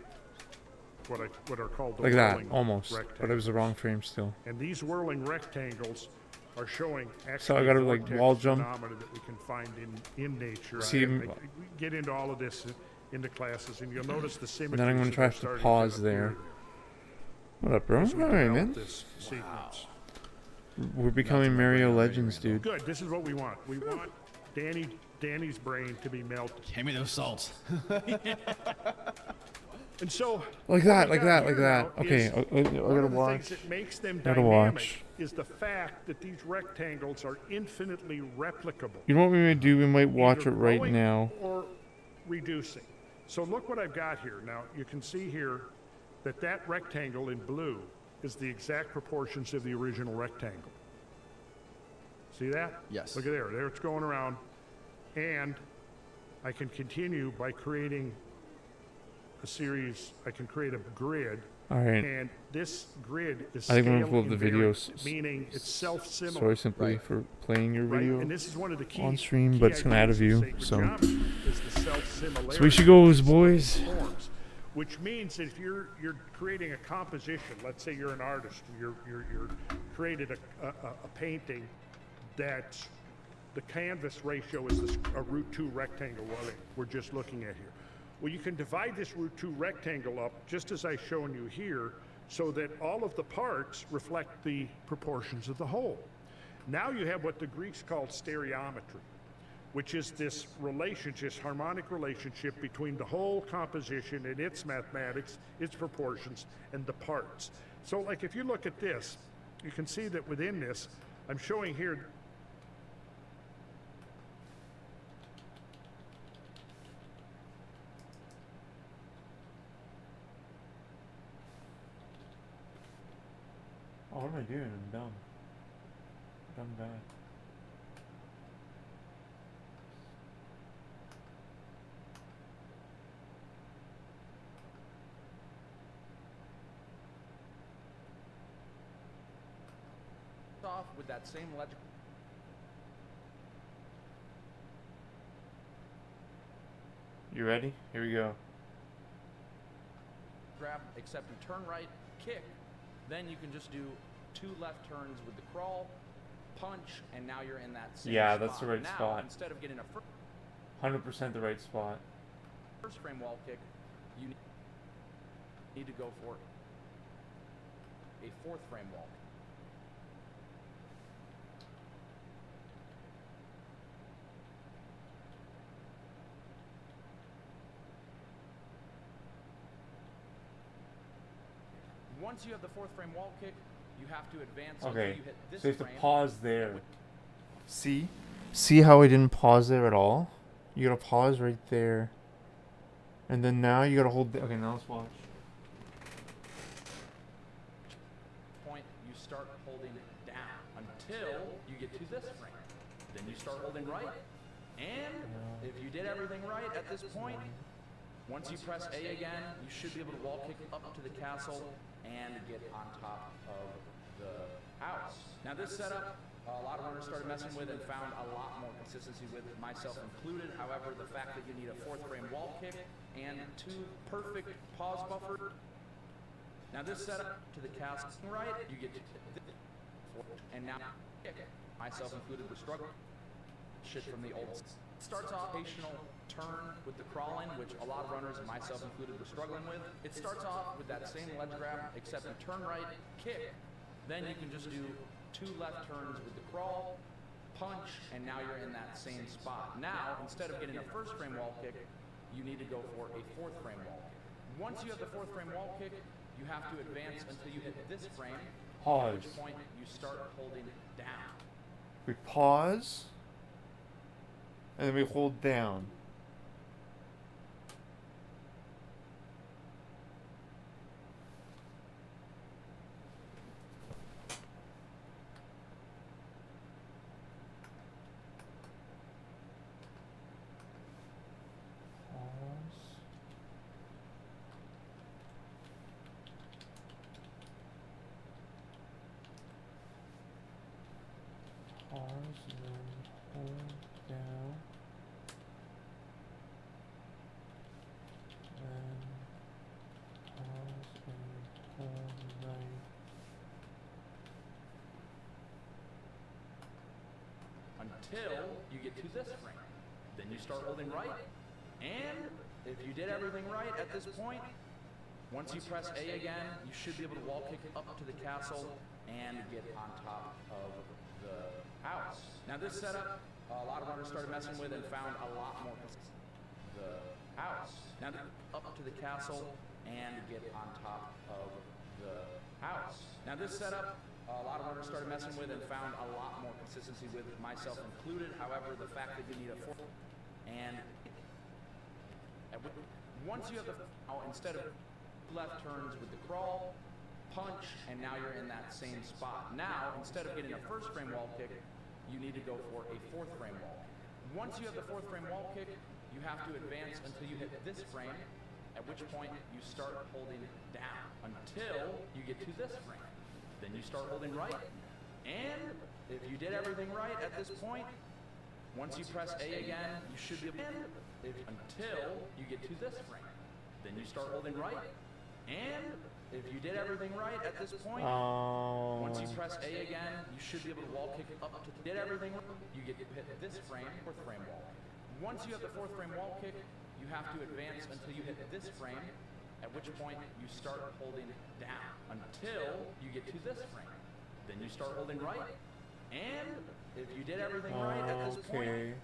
S2: what are called the
S4: like that,
S2: whirling
S4: almost. But it
S2: rectangles.
S4: was the wrong frame still.
S2: And these whirling rectangles are showing actually
S4: So I gotta, like,
S2: vortex
S4: wall jump?
S2: phenomena that we can find in nature.
S4: See,
S2: we get into all of this in the classes, and you'll notice the symmetry.
S4: then I'm gonna try to pause there. What up, bro? Alright, man.
S2: This sequence.
S4: We're becoming Mario Legends, dude.
S2: Good. This is what we want. We want Danny's brain to be melted.
S1: Hand me those salts.
S2: And so
S4: Like that,
S2: what we
S4: like
S2: got
S4: that,
S2: here
S4: like that.
S2: now
S4: Okay,
S2: is
S4: I
S2: one
S4: gotta
S2: of the things
S4: watch.
S2: that makes them
S4: Gotta
S2: dynamic
S4: watch.
S2: is the fact that these rectangles are infinitely replicable.
S4: You know what we might do? We might watch
S2: either
S4: it right
S2: growing
S4: now.
S2: or reducing. So look what I've got here. Now you can see here that rectangle in blue is the exact proportions of the original rectangle. See that?
S1: Yes.
S2: Look at there. There it's going around. And I can continue by creating a series. I can create a grid.
S4: All right.
S2: And this grid is
S4: I think I'm
S2: scale
S4: gonna pull up the video.
S2: invariant, meaning it's self-similar.
S4: Sorry, simply
S1: Right.
S4: for playing your
S2: Right?
S4: video
S2: And this is one of the key
S4: on stream,
S2: key
S4: but it's gonna add a
S2: ideas of
S4: view.
S2: sacred
S4: So,
S2: geometry is the self-similarity
S4: so we should go,
S2: of
S4: boys.
S2: forms, which means that if you're creating a composition, let's say you're an artist, you're created a painting that the canvas ratio is a root 2 rectangle what we're just looking at here. Well, you can divide this root 2 rectangle up just as I've shown you here, so that all of the parts reflect the proportions of the whole. Now you have what the Greeks called stereometry, which is this relationship, this harmonic relationship between the whole composition and its mathematics, its proportions, and the parts. So like if you look at this, you can see that within this, I'm showing here
S4: oh, what am I doing? I'm dumb. Dumb bad.
S5: Off with that same logic.
S4: You ready? Here we go.
S5: Grab, except you turn right, kick, then you can just do 2 left turns with the crawl, punch, and now you're in that same
S4: Yeah,
S5: spot.
S4: that's the right
S5: now,
S4: spot.
S5: Instead of getting a
S4: 100% the right spot.
S5: first frame wall kick, you need to go for a 4th frame wall kick. Once you have the 4th frame wall kick, you have to advance until
S4: Okay,
S5: you hit this
S4: so you have to
S5: frame.
S4: pause there. See? See how I didn't pause there at all? You gotta pause right there. And then now you gotta hold okay, now let's watch.
S5: Point, you start holding down until you get to this frame. Then you start holding right. And if you did everything right at this point, once you press A again, you should be able to wall kick up to the castle and get on top of the house. Now this setup, a lot of runners started messing with and found a lot more consistency with, myself included. However, the fact that you need a 4th frame wall kick and 2 perfect pause buffers. Now this setup to the castle right, you get to and now kick. Myself included were struggling. Shit from the old. Starts off rotational turn with the crawling, which a lot of runners, myself included, were struggling with. It starts off with that same ledge grab, except you turn right, kick. Then you can just do 2 left turns with the crawl, punch, and now you're in that same spot. Now, instead of getting a 1st frame wall kick, you need to go for a 4th frame wall kick. Once you have the 4th frame wall kick, you have to advance until you hit this frame.
S4: Pause.
S5: At which point you start holding down.
S4: We pause. And then we hold down. Pause and then hold down. Then pause and hold right.
S5: Until you get to this frame. Then you start holding right. And if you did everything right at this point, once you press A again, you should be able to wall kick up to the castle and get on top of the house. Now this setup, a lot of runners started messing with and found a lot more the house. Now up to the castle and get on top of the house. Now this setup, a lot of runners started messing with and found a lot more consistency with, myself included. However, the fact that you need a 4th and once you have the instead of left turns with the crawl, punch, and now you're in that same spot. Now, instead of getting a first frame wall kick, you need to go for a fourth frame wall. Once you have the fourth frame wall kick, you have to advance until you hit this frame, at which point you start holding down until you get to this frame. Then you start holding right, and if you did everything right at this point, once you press A again, you should be until you get to this frame. Then you start holding right, and if you did everything right at this point, once you press A again, you should be able to wall kick up to did everything. You get to hit this frame, fourth frame wall. Once you have the fourth frame wall kick, you have to advance until you hit this frame, at which point you start holding down until you get to this frame. Then you start holding right, and if you did everything right at this point,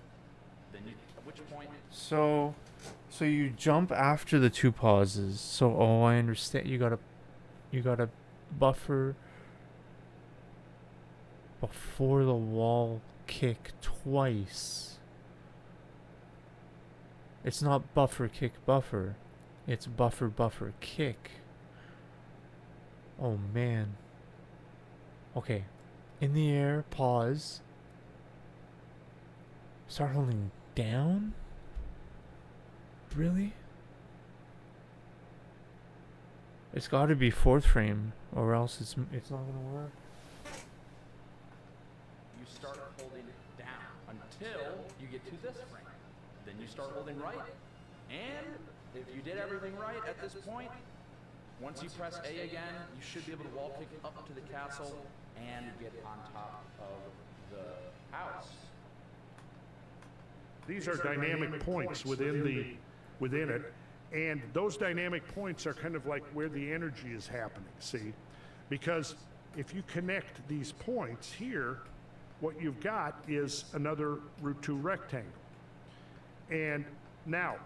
S5: then you at which point.
S4: So you jump after the 2 pauses. So I understand. You gotta buffer before the wall kick twice. It's not buffer kick buffer. It's buffer buffer kick. Oh man. Okay. In the air, pause. Start holding down? Really? It's got to be fourth frame, or else it's not gonna work.
S5: You start holding down until you get to this frame. Then you start holding right, and if you did everything right at this point, once you press A again, you should be able to wall kick up to the castle and get on top of the house.
S2: These are dynamic points within it, and those dynamic points are kind of like where the energy is happening, see? Because if you connect these points here, what you've got is another root 2 rectangle. And now,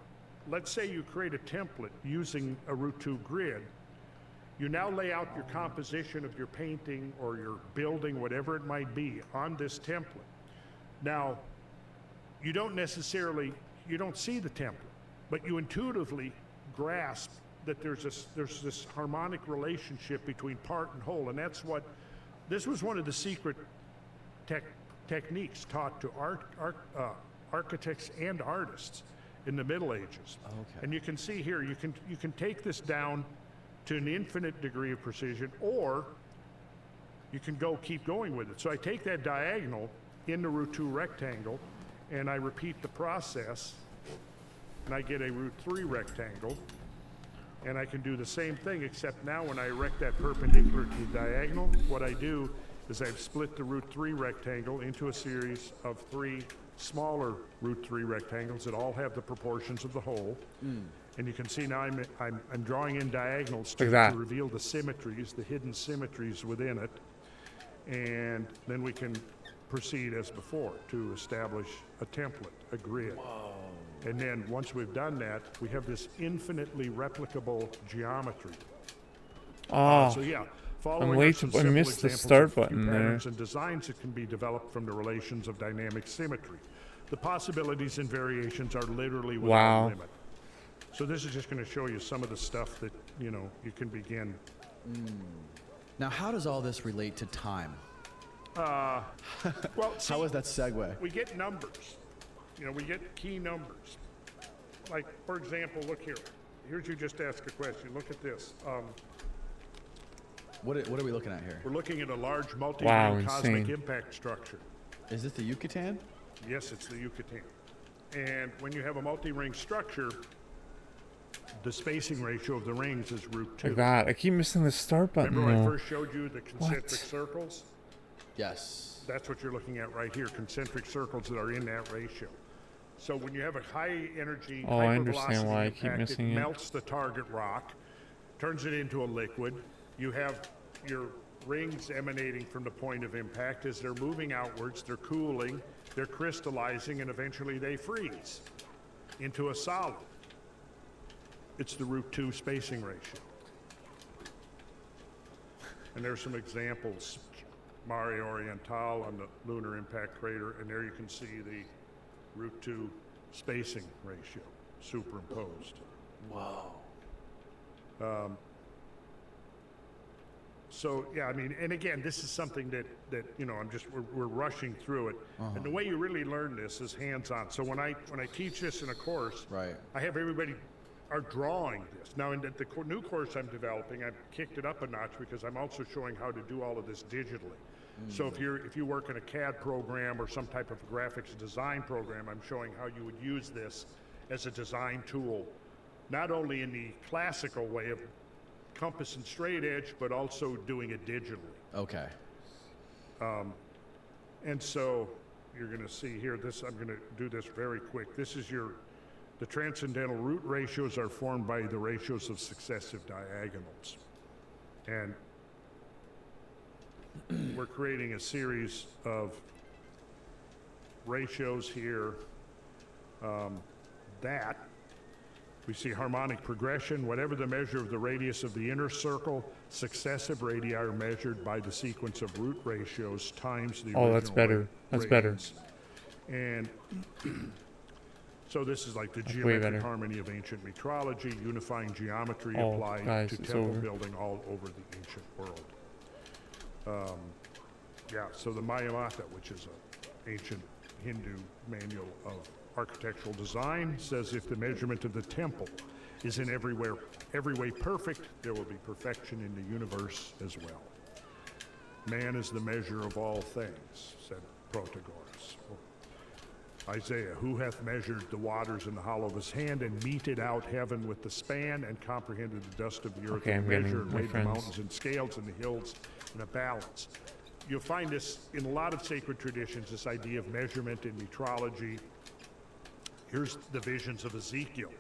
S2: let's say you create a template using a root 2 grid. You now lay out your composition of your painting or your building, whatever it might be, on this template. Now, you don't see the template, but you intuitively grasp that there's this harmonic relationship between part and whole, and this was one of the secret techniques taught to architects and artists in the Middle Ages.
S1: Okay.
S2: And you can see here, you can take this down to an infinite degree of precision, or you can keep going with it. So I take that diagonal in the root 2 rectangle, and I repeat the process, and I get a root 3 rectangle, and I can do the same thing, except now when I erect that perpendicular to the diagonal, what I do is I've split the root 3 rectangle into a series of 3 smaller root 3 rectangles that all have the proportions of the whole. And you can see now I'm drawing in diagonals to reveal the symmetries, the hidden symmetries within it. And then we can proceed as before to establish a template, a grid. Whoa. And then once we've done that, we have this infinitely replicable geometry. So yeah, following
S4: I missed the start button there.
S2: Patterns and designs that can be developed from the relations of dynamic symmetry. The possibilities and variations are literally without limit. So this is just going to show you some of the stuff that, you can begin.
S1: Now, how does all this relate to time?
S2: Well,
S1: How was that segue?
S2: we get numbers. We get key numbers. Like, for example, look here. Here's you just ask a question. Look at this.
S1: What are we looking at here?
S2: We're looking at a large multi-ring cosmic
S4: insane.
S2: impact structure.
S1: Is this the Yucatan?
S2: Yes, it's the Yucatan. And when you have a multi-ring structure, the spacing ratio of the rings is root 2.
S4: Like that. I keep missing the start button.
S2: Remember when I
S4: though.
S2: first showed you the concentric circles?
S1: Yes.
S2: That's what you're looking at right here, concentric circles that are in that ratio. So when you have a high energy,
S4: I understand
S2: hypervelocity
S4: why I keep
S2: impact,
S4: missing
S2: it
S4: it.
S2: melts the target rock, turns it into a liquid. You have your rings emanating from the point of impact. As they're moving outwards, they're cooling, they're crystallizing, and eventually they freeze into a solid. It's the root 2 spacing ratio. And there's some examples. Mare Orientale on the lunar impact crater, and there you can see the root 2 spacing ratio superimposed.
S1: Whoa.
S2: So yeah, I mean, and again, this is something that you know, we're rushing through it, and the way you really learn this is hands-on. So when I teach this in a course,
S1: Right.
S2: I have everybody are drawing this. Now in the new course I'm developing, I've kicked it up a notch because I'm also showing how to do all of this digitally. So if you work in a CAD program or some type of graphics design program, I'm showing how you would use this as a design tool, not only in the classical way of compass and straight edge, but also doing it digitally.
S1: Okay.
S2: And so you're going to see here, I'm going to do this very quick. This is the transcendental root ratios are formed by the ratios of successive diagonals. And we're creating a series of ratios here that we see harmonic progression. Whatever the measure of the radius of the inner circle, successive radii are measured by the sequence of root ratios times the original
S4: that's better. That's better.
S2: radians. And so this is like the
S4: way
S2: geometric
S4: better.
S2: harmony of ancient metrology, unifying geometry
S4: Oh,
S2: applied
S4: guys,
S2: to
S4: it's
S2: temple
S4: over.
S2: building all over the ancient world. Yeah, so the Mayamata, which is an ancient Hindu manual of architectural design, says if the measurement of the temple is in every way perfect, there will be perfection in the universe as well. Man is the measure of all things, said Protagoras. Isaiah, who hath measured the waters in the hollow of his hand and meted out heaven with the span and comprehended the dust of the earth
S4: Okay,
S2: in
S4: I'm
S2: measure
S4: getting
S2: and
S4: my
S2: weighed the
S4: friends.
S2: mountains in scales and the hills in a balance. You'll find this in a lot of sacred traditions, this idea of measurement in metrology. Here's the visions of Ezekiel.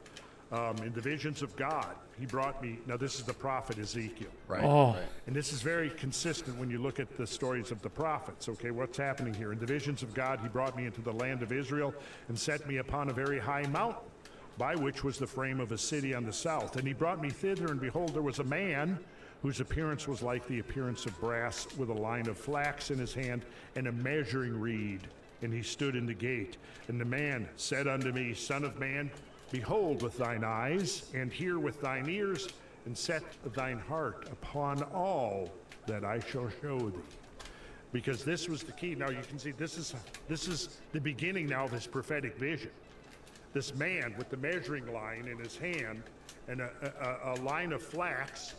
S2: In the visions of God, he brought me, now this is the prophet Ezekiel.
S1: Right.
S4: Oh.
S1: Right.
S2: And this is very consistent when you look at the stories of the prophets. Okay, what's happening here? In the visions of God, he brought me into the land of Israel and set me upon a very high mountain, by which was the frame of a city on the south. And he brought me thither, and behold, there was a man whose appearance was like the appearance of brass, with a line of flax in his hand and a measuring reed. And he stood in the gate. And the man said unto me, Son of man, behold with thine eyes, and hear with thine ears, and set thine heart upon all that I shall show thee. Because this was the key. Now you can see this is the beginning now of his prophetic vision. This man with the measuring line in his hand and a line of flax,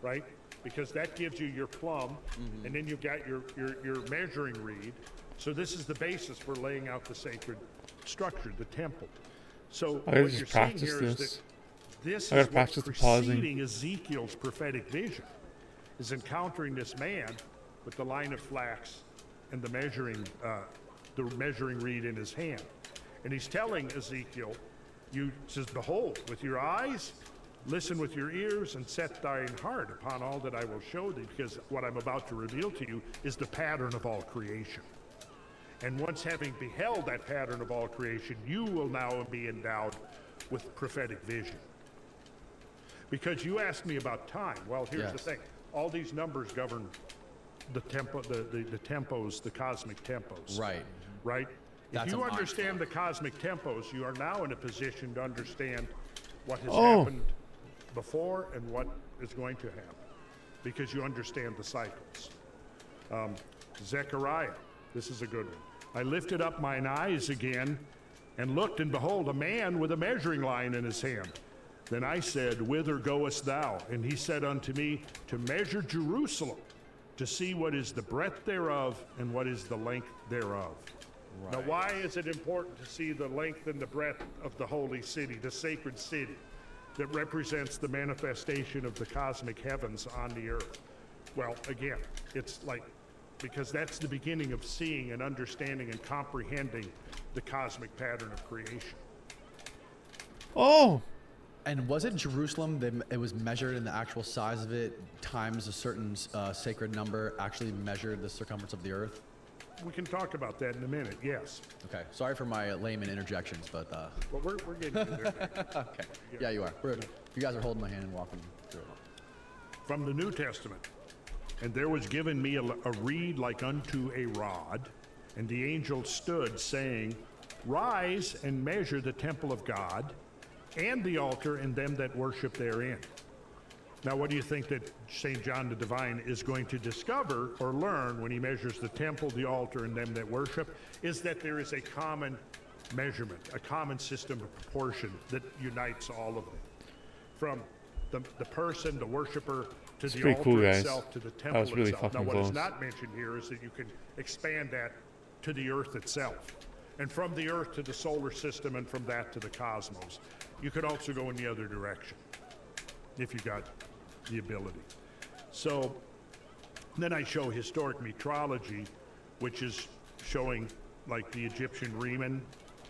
S2: right? Because that gives you your plumb, and then you've got your measuring reed. So this is the basis for laying out the sacred structure, the temple. So
S4: I gotta
S2: what
S4: just
S2: you're seeing
S4: practice
S2: here is
S4: this.
S2: that this
S4: I gotta
S2: is what's
S4: practice the pausing.
S2: preceding Ezekiel's prophetic vision, is encountering this man with the line of flax and the measuring reed in his hand. And he's telling Ezekiel, says, behold, with your eyes, listen with your ears, and set thine heart upon all that I will show thee, because what I'm about to reveal to you is the pattern of all creation. And once having beheld that pattern of all creation, you will now be endowed with prophetic vision. Because you asked me about time. Well, here's the
S1: Yes.
S2: thing. All these numbers govern the tempo, the tempos, the cosmic tempos.
S1: Right.
S2: Right?
S1: That's
S2: if you
S1: a mind
S2: understand the cosmic tempos, you are now in a position to understand what has
S4: Oh.
S2: happened before and what is going to happen. Because you understand the cycles. Zechariah, this is a good one. I lifted up mine eyes again and looked, and behold, a man with a measuring line in his hand. Then I said, Whither goest thou? And he said unto me, To measure Jerusalem, to see what is the breadth thereof and what is the length thereof. Now, why is it important to see the length and the breadth of the holy city, the sacred city, that represents the manifestation of the cosmic heavens on the earth? Well, again, it's like, because that's the beginning of seeing and understanding and comprehending the cosmic pattern of creation.
S4: Oh,
S1: And was it Jerusalem that it was measured in the actual size of it times a certain sacred number actually measured the circumference of the earth?
S2: We can talk about that in a minute, yes.
S1: Okay, sorry for my layman interjections, but
S2: But we're getting to there.
S1: okay. Yeah, you are. You guys are holding my hand and walking through it.
S2: From the New Testament. And there was given me a reed like unto a rod, and the angel stood, saying, Rise and measure the temple of God, and the altar and them that worship therein. Now, what do you think that St. John the Divine is going to discover or learn when he measures the temple, the altar, and them that worship? Is that there is a common measurement, a common system of proportion that unites all of them. From the person, the worshiper, to the
S4: pretty
S2: altar
S4: cool, guys.
S2: itself, to the temple
S4: was really
S2: itself. Now,
S4: fucking
S2: what is
S4: close.
S2: not mentioned here is that you can expand that to the earth itself. And from the earth to the solar system, and from that to the cosmos. You could also go in the other direction if you got the ability. So then I show historic metrology, which is showing like the Egyptian remen,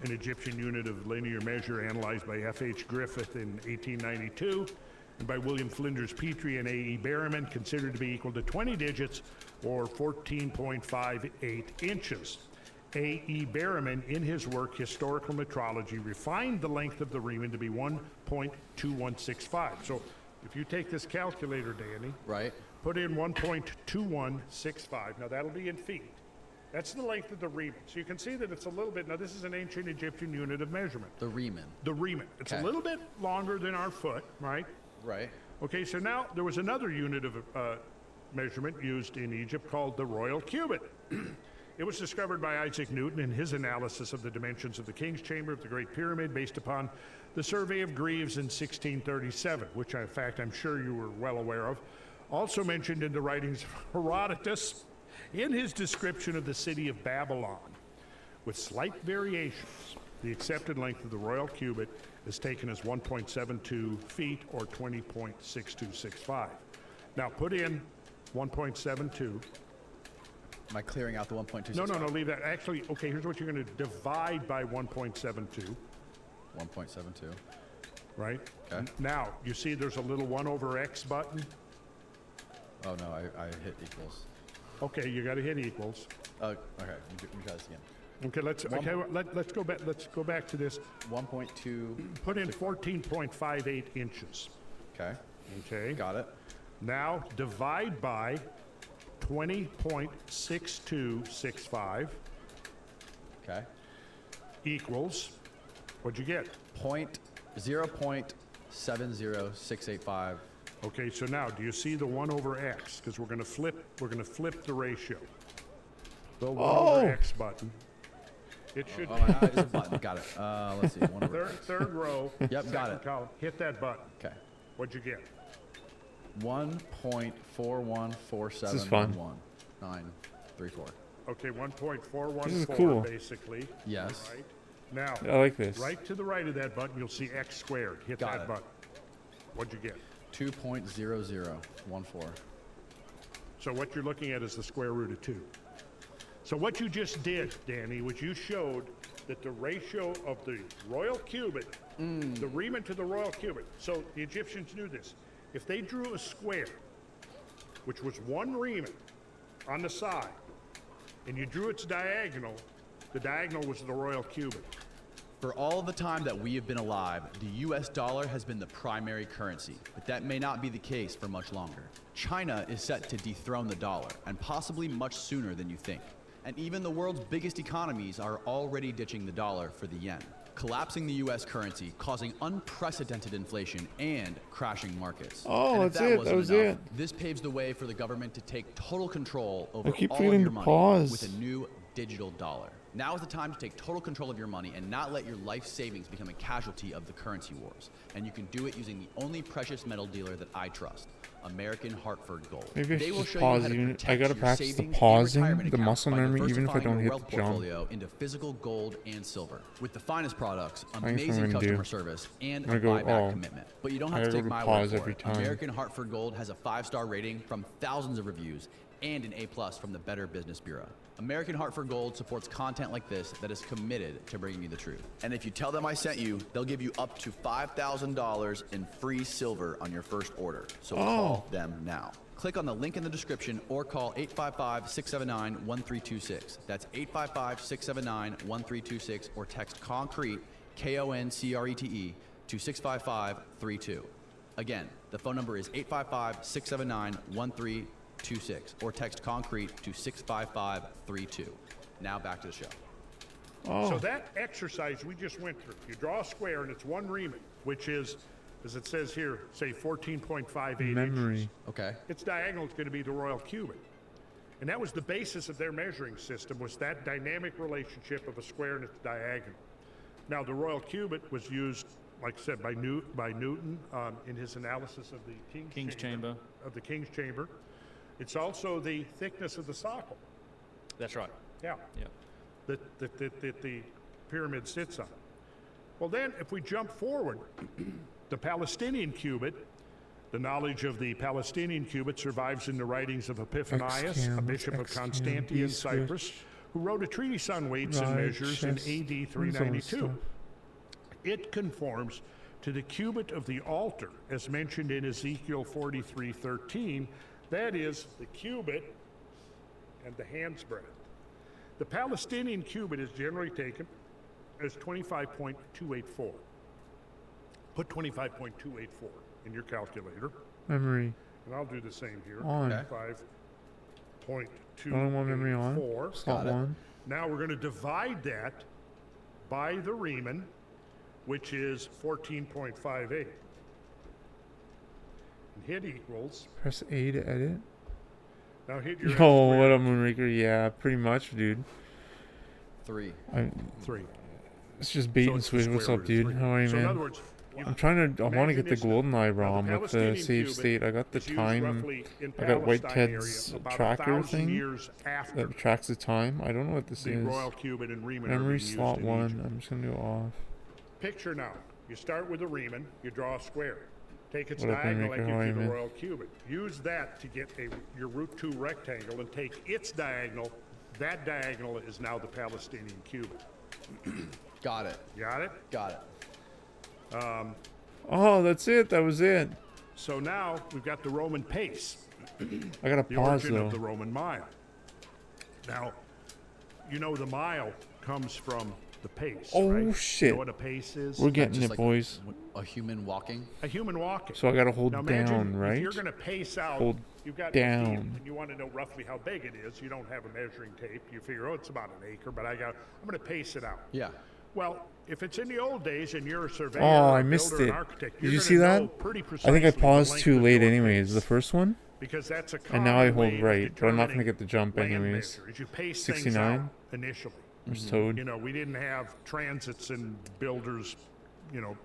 S2: an Egyptian unit of linear measure analyzed by F.H. Griffith in 1892, and by William Flinders Petrie and A.E. Berriman, considered to be equal to 20 digits or 14.58 inches. A.E. Berriman, in his work Historical Metrology, refined the length of the remen to be 1.2165. So if you take this calculator, Danny,
S1: Right.
S2: put in 1.2165, now that'll be in feet. That's the length of the remen. So you can see that it's a little bit, now this is an ancient Egyptian unit of measurement.
S1: The remen.
S2: The remen. It's a
S1: Okay.
S2: little bit longer than our foot, right?
S1: Right.
S2: Okay, so now there was another unit of measurement used in Egypt called the royal cubit. It was discovered by Isaac Newton in his analysis of the dimensions of the King's Chamber of the Great Pyramid based upon the survey of Greaves in 1637, which in fact I'm sure you were well aware of. Also mentioned in the writings of Herodotus in his description of the city of Babylon. With slight variations, the accepted length of the royal cubit is taken as 1.72 feet or 20.6265. Now put in 1.72.
S1: Am I clearing out the 1.26?
S2: No, leave that. Actually, okay, here's what you're going to divide by 1.72,
S1: 1.72.
S2: right?
S1: Okay.
S2: Now, you see there's a little 1 over x button?
S1: Oh no, I hit equals.
S2: Okay, you got to hit equals.
S1: Okay, you try this again.
S2: Okay, let's go back. Let's go back to this.
S1: 1.2.
S2: Put in 14.58 inches.
S1: Okay.
S2: Okay.
S1: Got it.
S2: Now divide by 20.6265
S1: Okay.
S2: equals, what'd you get?
S1: 0.70685.
S2: Okay, so now do you see the 1 over x? Because we're going to flip the ratio. The 1 over x button. It should
S1: Oh, it's a button. Got it. Let's see. 1 over.
S2: third row.
S1: Yep, got
S2: second
S1: it.
S2: column. Hit that button.
S1: Okay.
S2: What'd you get?
S1: 1.414711.934.
S2: Okay, 1.414
S4: This is cool.
S2: basically.
S1: Yes.
S2: Right. Now,
S4: I like this.
S2: right to the right of that button, you'll see x squared. Hit
S1: Got
S2: that
S1: it.
S2: button. What'd you get?
S1: 2.0014.
S2: So what you're looking at is the square root of 2. So what you just did, Danny, was you showed that the ratio of the royal cubit, the remen to the royal cubit, so the Egyptians knew this. If they drew a square, which was 1 remen on the side, and you drew its diagonal, the diagonal was the royal cubit.
S1: For all the time that we have been alive, the US dollar has been the primary currency, but that may not be the case for much longer. China is set to dethrone the dollar, and possibly much sooner than you think. And even the world's biggest economies are already ditching the dollar for the yen, collapsing the US currency, causing unprecedented inflation and crashing markets.
S4: Oh,
S1: And if
S4: that's it.
S1: wasn't
S4: That was
S1: enough,
S4: it.
S1: This paves the way for the government to take total control over
S4: keep
S1: all of
S4: forgetting
S1: your
S4: to
S1: money
S4: pause.
S1: with a new digital dollar. Now is the time to take total control of your money and not let your life savings become a casualty of the currency wars. And you can do it using the only precious metal dealer that I trust, American Hartford Gold.
S4: Maybe I
S1: They
S4: should
S1: will
S4: just
S1: show you how
S4: pause
S1: to
S4: even. I
S1: protect
S4: gotta
S1: your
S4: practice the
S1: savings and
S4: pausing,
S1: retirement
S4: the
S1: account
S4: muscle
S1: by
S4: memory, even if I
S1: diversifying
S4: don't
S1: your
S4: hit
S1: wealth
S4: the jump.
S1: portfolio into physical gold and silver with the finest products,
S4: what I'm
S1: amazing
S4: gonna
S1: customer
S4: do.
S1: service, and
S4: I'm
S1: a
S4: gonna go,
S1: buyback
S4: oh,
S1: commitment. But you don't
S4: I
S1: have to
S4: gotta
S1: take
S4: go to
S1: my
S4: pause
S1: word for
S4: every
S1: it.
S4: time.
S1: American Hartford Gold has a 5-star rating from thousands of reviews and an A+ from the Better Business Bureau. American Hartford Gold supports content like this that is committed to bringing you the truth. And if you tell them I sent you, they'll give you up to $5,000 in free silver on your first order. So call them now. Click on the link in the description or call 855-679-1326. That's 855-679-1326 or text CONCRETE, KONCRETE, to 65532. Again, the phone number is 855-679-1326 or text CONCRETE to 65532. Now back to the show.
S2: So that exercise we just went through, you draw a square and it's 1 remen, which is as it says here, say 14.58
S4: Memory.
S2: inches.
S1: Okay.
S2: Its diagonal is going to be the royal cubit. And that was the basis of their measuring system, was that dynamic relationship of a square and its diagonal. Now, the royal cubit was used, like I said, by Newton in his analysis of the
S3: King's Chamber.
S2: Of the King's Chamber. It's also the thickness of the socle.
S3: That's right.
S2: Yeah.
S3: Yeah.
S2: That the pyramid sits on. Well, then, if we jump forward, the Palestinian cubit, the knowledge of the Palestinian cubit survives in the writings of Epiphanius, a bishop of Constantine, Cyprus, who wrote a treatise on weights and measures in AD 392. It conforms to the cubit of the altar, as mentioned in Ezekiel 43:13. That is, the cubit and the hand's breadth. The Palestinian cubit is generally taken as 25.284. Put 25.284 in your calculator,
S4: Memory.
S2: and I'll do the same here.
S4: On.
S1: Okay.
S2: 5.284.
S4: Only one memory on. Slot
S1: Got it.
S4: 1.
S2: Now we're going to divide that by the Riemann, which is 14.58. And hit equals.
S4: Press A to edit.
S2: Now hit your
S4: Yo, what a Moonraker. Yeah, pretty much, dude.
S1: 3.
S2: three.
S4: It's just bait
S2: So
S4: and
S2: it's the
S4: switch. What's
S2: square
S4: up,
S2: root of
S4: dude?
S2: three.
S4: How are you,
S2: So in other
S4: man?
S2: words,
S4: I'm trying to. I want to get the
S2: imagine this.
S4: golden eye
S2: Now,
S4: ROM
S2: the
S4: with the
S2: Palestinian
S4: save
S2: cubit
S4: state. I got the
S2: is used
S4: time.
S2: roughly in
S4: I got White
S2: Palestine
S4: Ted's
S2: area about
S4: tracker
S2: 1,000
S4: thing
S2: years after
S4: that tracks the time. I don't know what this
S2: the
S4: is.
S2: royal cubit and Riemann are
S4: Memory
S2: being
S4: slot
S2: used in
S4: 1.
S2: Egypt.
S4: I'm just gonna go off.
S2: Picture now. You start with a Riemann, you draw a square. Take its
S4: What up,
S2: diagonal,
S4: Enrico?
S2: that
S4: How are
S2: gives
S4: you,
S2: you the
S4: man?
S2: royal cubit. Use that to get your root 2 rectangle and take its diagonal. That diagonal is now the Palestinian cubit.
S1: Got it.
S2: Got it?
S1: Got it.
S4: Oh, that's it. That was it.
S2: So now we've got the Roman pace,
S4: I gotta
S2: the
S4: pause
S2: origin
S4: though.
S2: of the Roman mile. Now, you know the mile comes from the pace,
S4: Oh,
S2: right? You
S4: shit.
S2: know what a pace is?
S4: We're getting
S1: Just
S4: it,
S1: like
S4: boys.
S1: a human walking.
S2: A human walking.
S4: So I gotta hold
S2: Now imagine
S4: down, right?
S2: if you're going to pace out,
S4: Hold
S2: you've got
S4: down.
S2: the field, and you want to know roughly how big it is. You don't have a measuring tape. You figure, oh, it's about an acre, but I'm going to pace it out.
S1: Yeah.
S2: Well, if it's in the old days and you're a surveyor,
S4: Oh,
S2: or
S4: I
S2: a
S4: missed
S2: builder,
S4: it.
S2: an architect,
S4: Did
S2: you're
S4: you
S2: gonna
S4: see that?
S2: know pretty
S4: I think
S2: precisely
S4: I
S2: the
S4: paused
S2: length
S4: too
S2: of
S4: late
S2: your
S4: anyways. The
S2: pace,
S4: first one?
S2: because that's a
S4: And now I
S2: common
S4: hold
S2: way of
S4: right, but I'm not gonna
S2: determining
S4: get the jump
S2: land
S4: anyways.
S2: measure, is you pace things
S4: 69?
S2: out initially.
S4: There's Toad.
S2: You know, we didn't have transits and builders,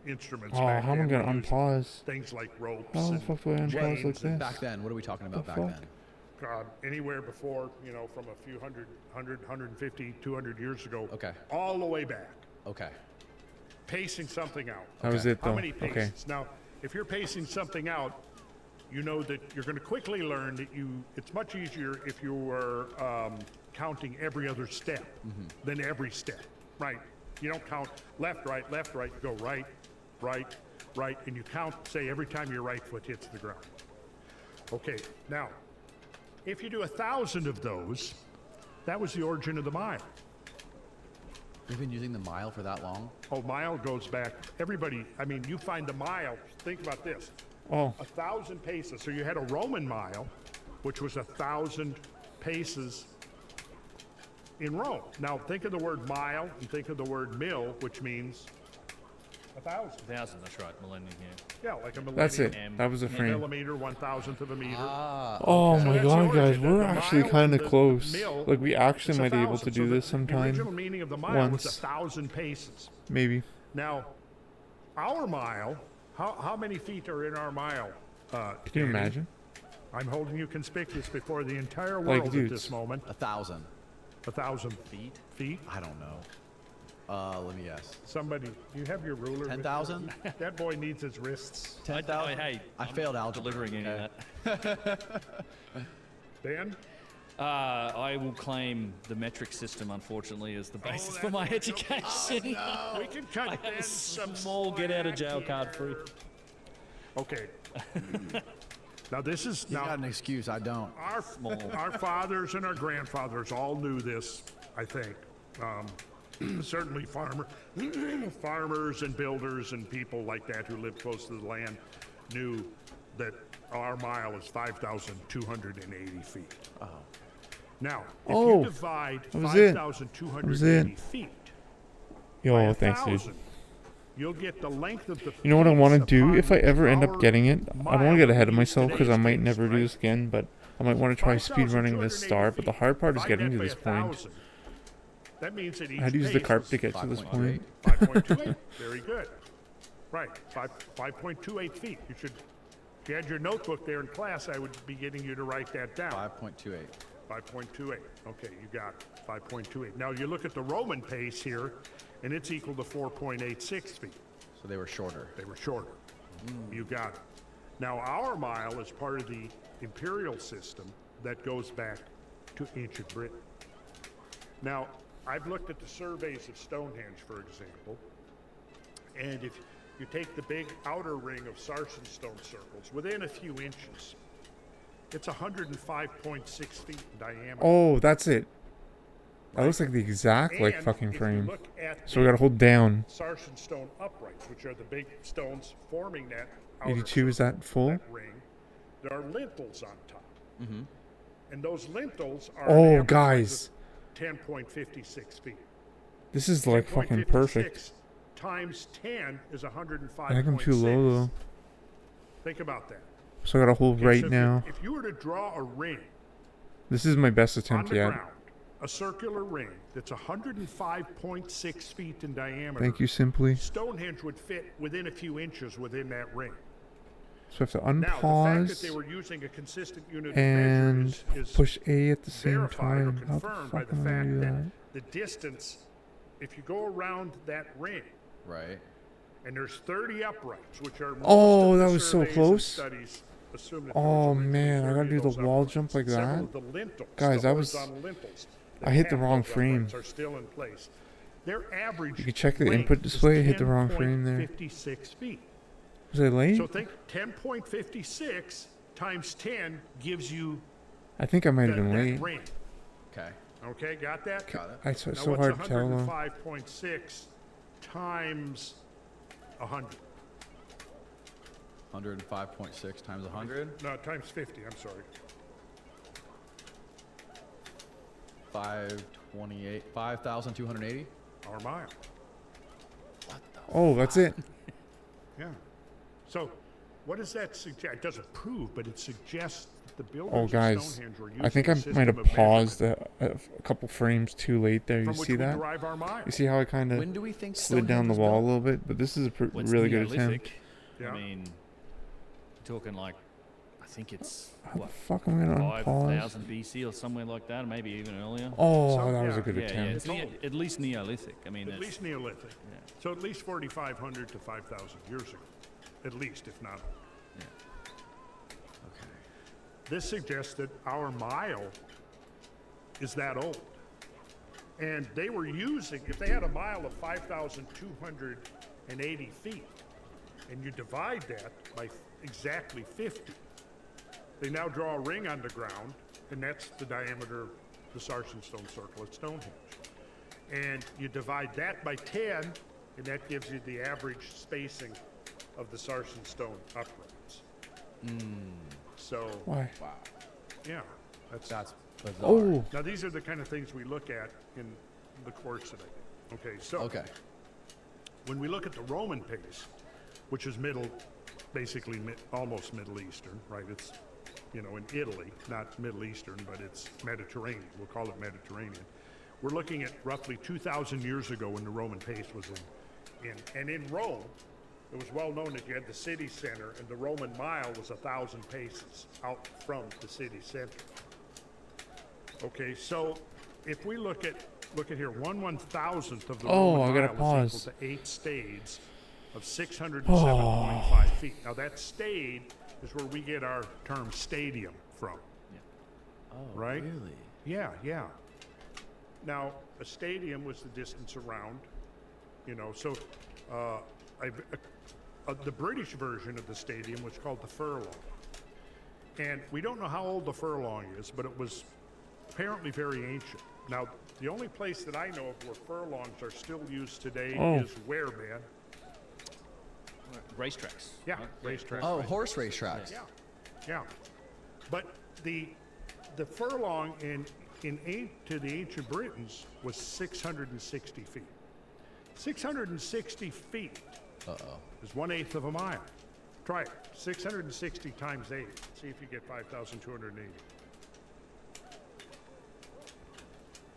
S2: instruments.
S4: Oh,
S2: back
S4: how am I
S2: then.
S4: gonna
S2: We used
S4: unpause?
S2: things like ropes
S4: How the
S2: and
S4: fuck do I unpause like
S2: chains and
S4: this?
S1: Back then, what are we talking about back
S4: fuck?
S1: then?
S2: anywhere before, from a few 150, 200 years ago.
S1: Okay.
S2: All the way back.
S1: Okay.
S2: Pacing something out.
S4: That was it,
S2: How
S4: though.
S2: many paces?
S4: Okay.
S2: Now, if you're pacing something out, you know that you're going to quickly learn that it's much easier if you were counting every other step than every step, right? You don't count left, right, you go right, right, right, and you count, say, every time your right foot hits the ground. Okay, now, if you do 1,000 of those, that was the origin of the mile.
S1: We've been using the mile for that long?
S2: Oh, mile goes back, you find the mile, think about this,
S4: Oh,
S2: 1,000 paces. So you had a Roman mile, which was 1,000 paces in Rome. Now think of the word mile and think of the word mill, which means 1,000.
S3: 1,000, that's right. Millennium here.
S2: Yeah, like a millennium.
S4: that's it.
S3: M-
S4: That was a
S3: M-
S4: frame.
S2: Millimeter, 1,000th of a meter.
S4: Oh
S2: So
S4: my
S2: that's the
S4: god, guys,
S2: origin.
S4: we're
S2: The
S4: actually
S2: mile
S4: kind
S2: and
S4: of
S2: the
S4: close.
S2: mill,
S4: Like, we actually
S2: it's
S4: might be able
S2: 1,000.
S4: to do
S2: So
S4: this
S2: the
S4: sometime.
S2: original meaning of the mile was
S4: Once.
S2: 1,000 paces.
S4: Maybe.
S2: Now, our mile, how many feet are in our mile?
S4: Can you
S2: Andy?
S4: imagine?
S2: I'm holding you conspicuous before the entire
S4: Like,
S2: world at
S4: dudes.
S2: this moment.
S1: 1,000.
S2: 1,000 feet?
S1: I don't know. Let me guess.
S2: Somebody, do you have your ruler? with you?
S1: 10,000?
S2: That boy needs his wrists.
S1: 10,000?
S3: Hey,
S1: I failed algebra.
S3: delivering any
S1: okay.
S3: of that.
S2: Dan?
S3: I will claim the metric system, unfortunately, as the basis for
S2: that's
S3: my
S2: right.
S3: education.
S2: We can cut
S3: I have
S2: Dan
S3: a
S2: some
S3: small get-out-of-jail
S2: slack
S3: card free.
S2: here. Okay. Now this is
S1: You got an excuse. I don't.
S2: our fathers and our grandfathers all knew this, I think. Certainly farmers and builders and people like that who lived close to the land knew that our mile is 5,280 feet.
S1: Oh.
S2: Now, if
S4: Oh,
S2: you divide
S4: that was it.
S2: 5,280 feet by
S4: Yo, thanks, dude.
S2: 1,000, you'll get the length of the
S4: You know what I
S2: piece
S4: want to do
S2: upon
S4: if I
S2: which
S4: ever end up
S2: our
S4: getting it? I don't want
S2: mile
S4: to get ahead
S2: that
S4: of
S2: we use
S4: myself because I
S2: today's
S4: might
S2: base,
S4: never do
S2: right?
S4: this again, but I might want to try speedrunning this star, but the hard part is getting to this point.
S2: That means that each
S4: I had to use the
S2: pace
S4: carp
S2: is
S4: to get to this
S1: 5.28.
S4: point.
S2: 5.28. Very good. Right, 5.28 feet. You should, if you had your notebook there in class, I would be getting you to write that down.
S1: 5.28.
S2: 5.28. Okay, you got it. 5.28. Now you look at the Roman pace here, and it's equal to 4.86 feet.
S1: So they were shorter.
S2: They were shorter. You got it. Now our mile is part of the imperial system that goes back to ancient Britain. Now, I've looked at the surveys of Stonehenge, for example, and if you take the big outer ring of sarsen stone circles, within a few inches, it's 105.6 feet in diameter.
S4: Oh, that's it. That looks like the exact like
S2: And
S4: fucking
S2: if you
S4: frame.
S2: look at
S4: So we gotta hold down.
S2: sarsen stone uprights, which are the big stones forming that outer
S4: 82, is
S2: circle,
S4: that full?
S2: that ring, there are lintels on top. And those lintels are
S4: Oh,
S2: an average
S4: guys.
S2: size of 10.56 feet.
S4: This is like fucking
S2: 10.56
S4: perfect.
S2: times 10 is 105.6.
S4: I think I'm too low though.
S2: Think about that.
S4: So I gotta hold
S2: Okay,
S4: right
S2: so
S4: now.
S2: If you were to draw a ring
S4: This is my best
S2: on
S4: attempt
S2: the
S4: yet.
S2: ground, a circular ring that's 105.6 feet in diameter,
S4: Thank you, Simply.
S2: Stonehenge would fit within a few inches within that ring.
S4: So I have to
S2: Now, the fact that they
S4: unpause
S2: were using a consistent unit
S4: and
S2: of measure is
S4: push A at the same
S2: verified or
S4: time. How the
S2: confirmed by
S4: fuck
S2: the
S4: am I gonna
S2: fact
S4: do
S2: that
S4: that?
S2: the distance, if you go around that ring,
S1: Right.
S2: and there's 30 uprights, which are most
S4: Oh,
S2: of the
S4: that was so
S2: surveys and
S4: close.
S2: studies assume that there
S4: Oh
S2: was a ring
S4: man, I
S2: within
S4: gotta
S2: 30
S4: do
S2: of
S4: the
S2: those
S4: wall
S2: uprights.
S4: jump like
S2: Several
S4: that.
S2: of the lintels,
S4: Guys,
S2: the
S4: that was-
S2: horizontal lintels
S4: I hit the
S2: that
S4: wrong
S2: have those
S4: frame.
S2: uprights are still in place. Their average
S4: You can check the
S2: length
S4: input
S2: is
S4: display, hit the wrong frame there.
S2: 10.56 feet.
S4: Was I late?
S2: So think 10.56 times 10 gives you
S4: I think I might
S2: that,
S4: have been
S2: that
S4: late.
S2: ring.
S1: Okay.
S2: Okay, got that?
S1: Got it.
S4: It's
S2: Now
S4: so
S2: what's
S4: hard to tell though.
S2: 105.6 times 100?
S1: 105.6 times 100.
S2: No, times 50, I'm sorry.
S1: 528. 5,280.
S2: Our mile.
S4: Oh, that's it.
S2: Yeah. So, what does that suggest? It doesn't prove, but it suggests that the builders
S4: Oh,
S2: of
S4: guys,
S2: Stonehenge were using
S4: I think
S2: a
S4: I
S2: system
S4: might have
S2: of
S4: paused
S2: measurement
S4: a couple frames too late there. You
S2: from which
S4: see
S2: we
S4: that?
S2: derive our mile.
S4: You see how I kind
S1: When
S4: of
S1: do we think
S4: slid down the
S1: Stonehenge was
S4: wall a
S1: built?
S4: little bit? But this is a
S3: Well, it's
S4: really good
S3: Neolithic.
S4: attempt.
S2: Yeah.
S3: I mean, talking like, I think it's
S4: How the
S3: what,
S4: fuck am I gonna unpause?
S3: 5,000 BC or somewhere like that, maybe even earlier.
S4: Oh,
S2: So,
S4: that was a
S2: yeah.
S4: good
S3: yeah, yeah,
S4: attempt.
S3: it's at least Neolithic. I mean,
S2: At least Neolithic.
S3: Yeah.
S2: So at least 4,500 to 5,000 years ago. At least, if not.
S1: Okay.
S2: This suggests that our mile is that old. And they were using, if they had a mile of 5,280 feet, and you divide that by exactly 50, they now draw a ring on the ground, and that's the diameter of the sarsen stone circle at Stonehenge. And you divide that by 10, and that gives you the average spacing of the sarsen stone uprights. So,
S4: Why?
S1: Wow.
S2: yeah, that's
S1: That's bizarre.
S4: Oh,
S2: now, these are the kind of things we look at in the course today. Okay, so
S1: Okay.
S2: when we look at the Roman pace, which is basically almost Middle Eastern, right? It's, in Italy, not Middle Eastern, but it's Mediterranean. We'll call it Mediterranean. We're looking at roughly 2,000 years ago when the Roman pace was in. And in Rome, it was well known that you had the city center, and the Roman mile was 1,000 paces out from the city center. Okay, so if we look at here, 1/1000th of the
S4: Oh,
S2: Roman
S4: I gotta
S2: mile
S4: pause.
S2: is equal to 8 stades of 607.5 feet. Now that stade is where we get our term stadium from.
S1: Oh,
S2: Right?
S1: Really?
S2: Yeah, yeah. Now, a stadium was the distance around, so the British version of the stadium was called the furlong. And we don't know how old the furlong is, but it was apparently very ancient. Now, the only place that I know of where furlongs are still used today
S4: Oh.
S2: is where, man?
S3: racetracks.
S2: Yeah, racetrack.
S1: Oh, horse race tracks.
S2: Yeah, yeah. But the furlong to the ancient Britons was 660 feet. 660 feet is 1/8 of a mile. Try it. 660 times 8. See if you get 5,280.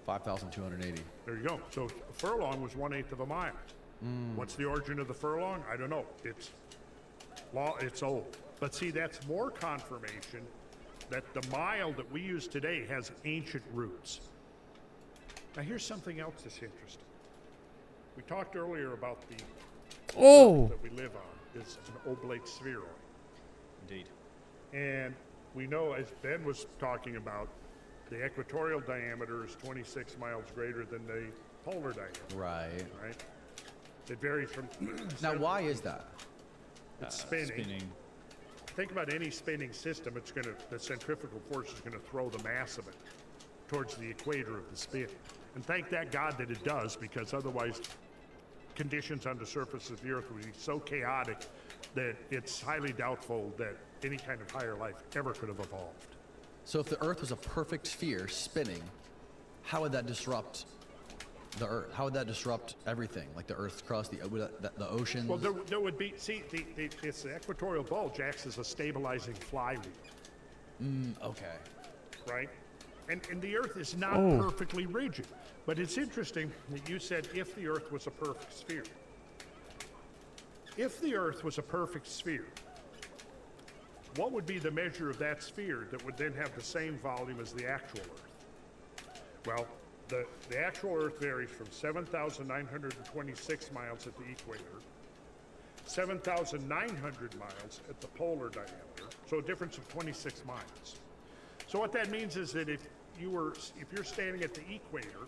S1: 5,280.
S2: There you go. So a furlong was 1/8 of a mile. What's the origin of the furlong? I don't know. It's old. But see, that's more confirmation that the mile that we use today has ancient roots. Now here's something else that's interesting. We talked earlier about the
S4: Oh!
S2: that we live on is an oblate spheroid.
S3: Indeed.
S2: And we know, as Ben was talking about, the equatorial diameter is 26 miles greater than the polar diameter,
S1: Right.
S2: right? It varies from
S1: Now, why is that?
S2: it's spinning. Think about any spinning system, the centrifugal force is gonna throw the mass of it towards the equator of the spin. And thank that God that it does, because otherwise conditions on the surface of the earth would be so chaotic that it's highly doubtful that any kind of higher life ever could have evolved.
S1: So if the Earth was a perfect sphere spinning, how would that disrupt the Earth? How would that disrupt everything? Like the Earth's crust, the oceans?
S2: Well, there would be, see, it's the equatorial bulge acts as a stabilizing flywheel,
S1: Okay.
S2: right? And the Earth is not perfectly rigid. But it's interesting that you said if the Earth was a perfect sphere. If the Earth was a perfect sphere, what would be the measure of that sphere that would then have the same volume as the actual Earth? Well, the actual Earth varies from 7,926 miles at the equator, 7,900 miles at the polar diameter, so a difference of 26 miles. So what that means is that if you're standing at the equator,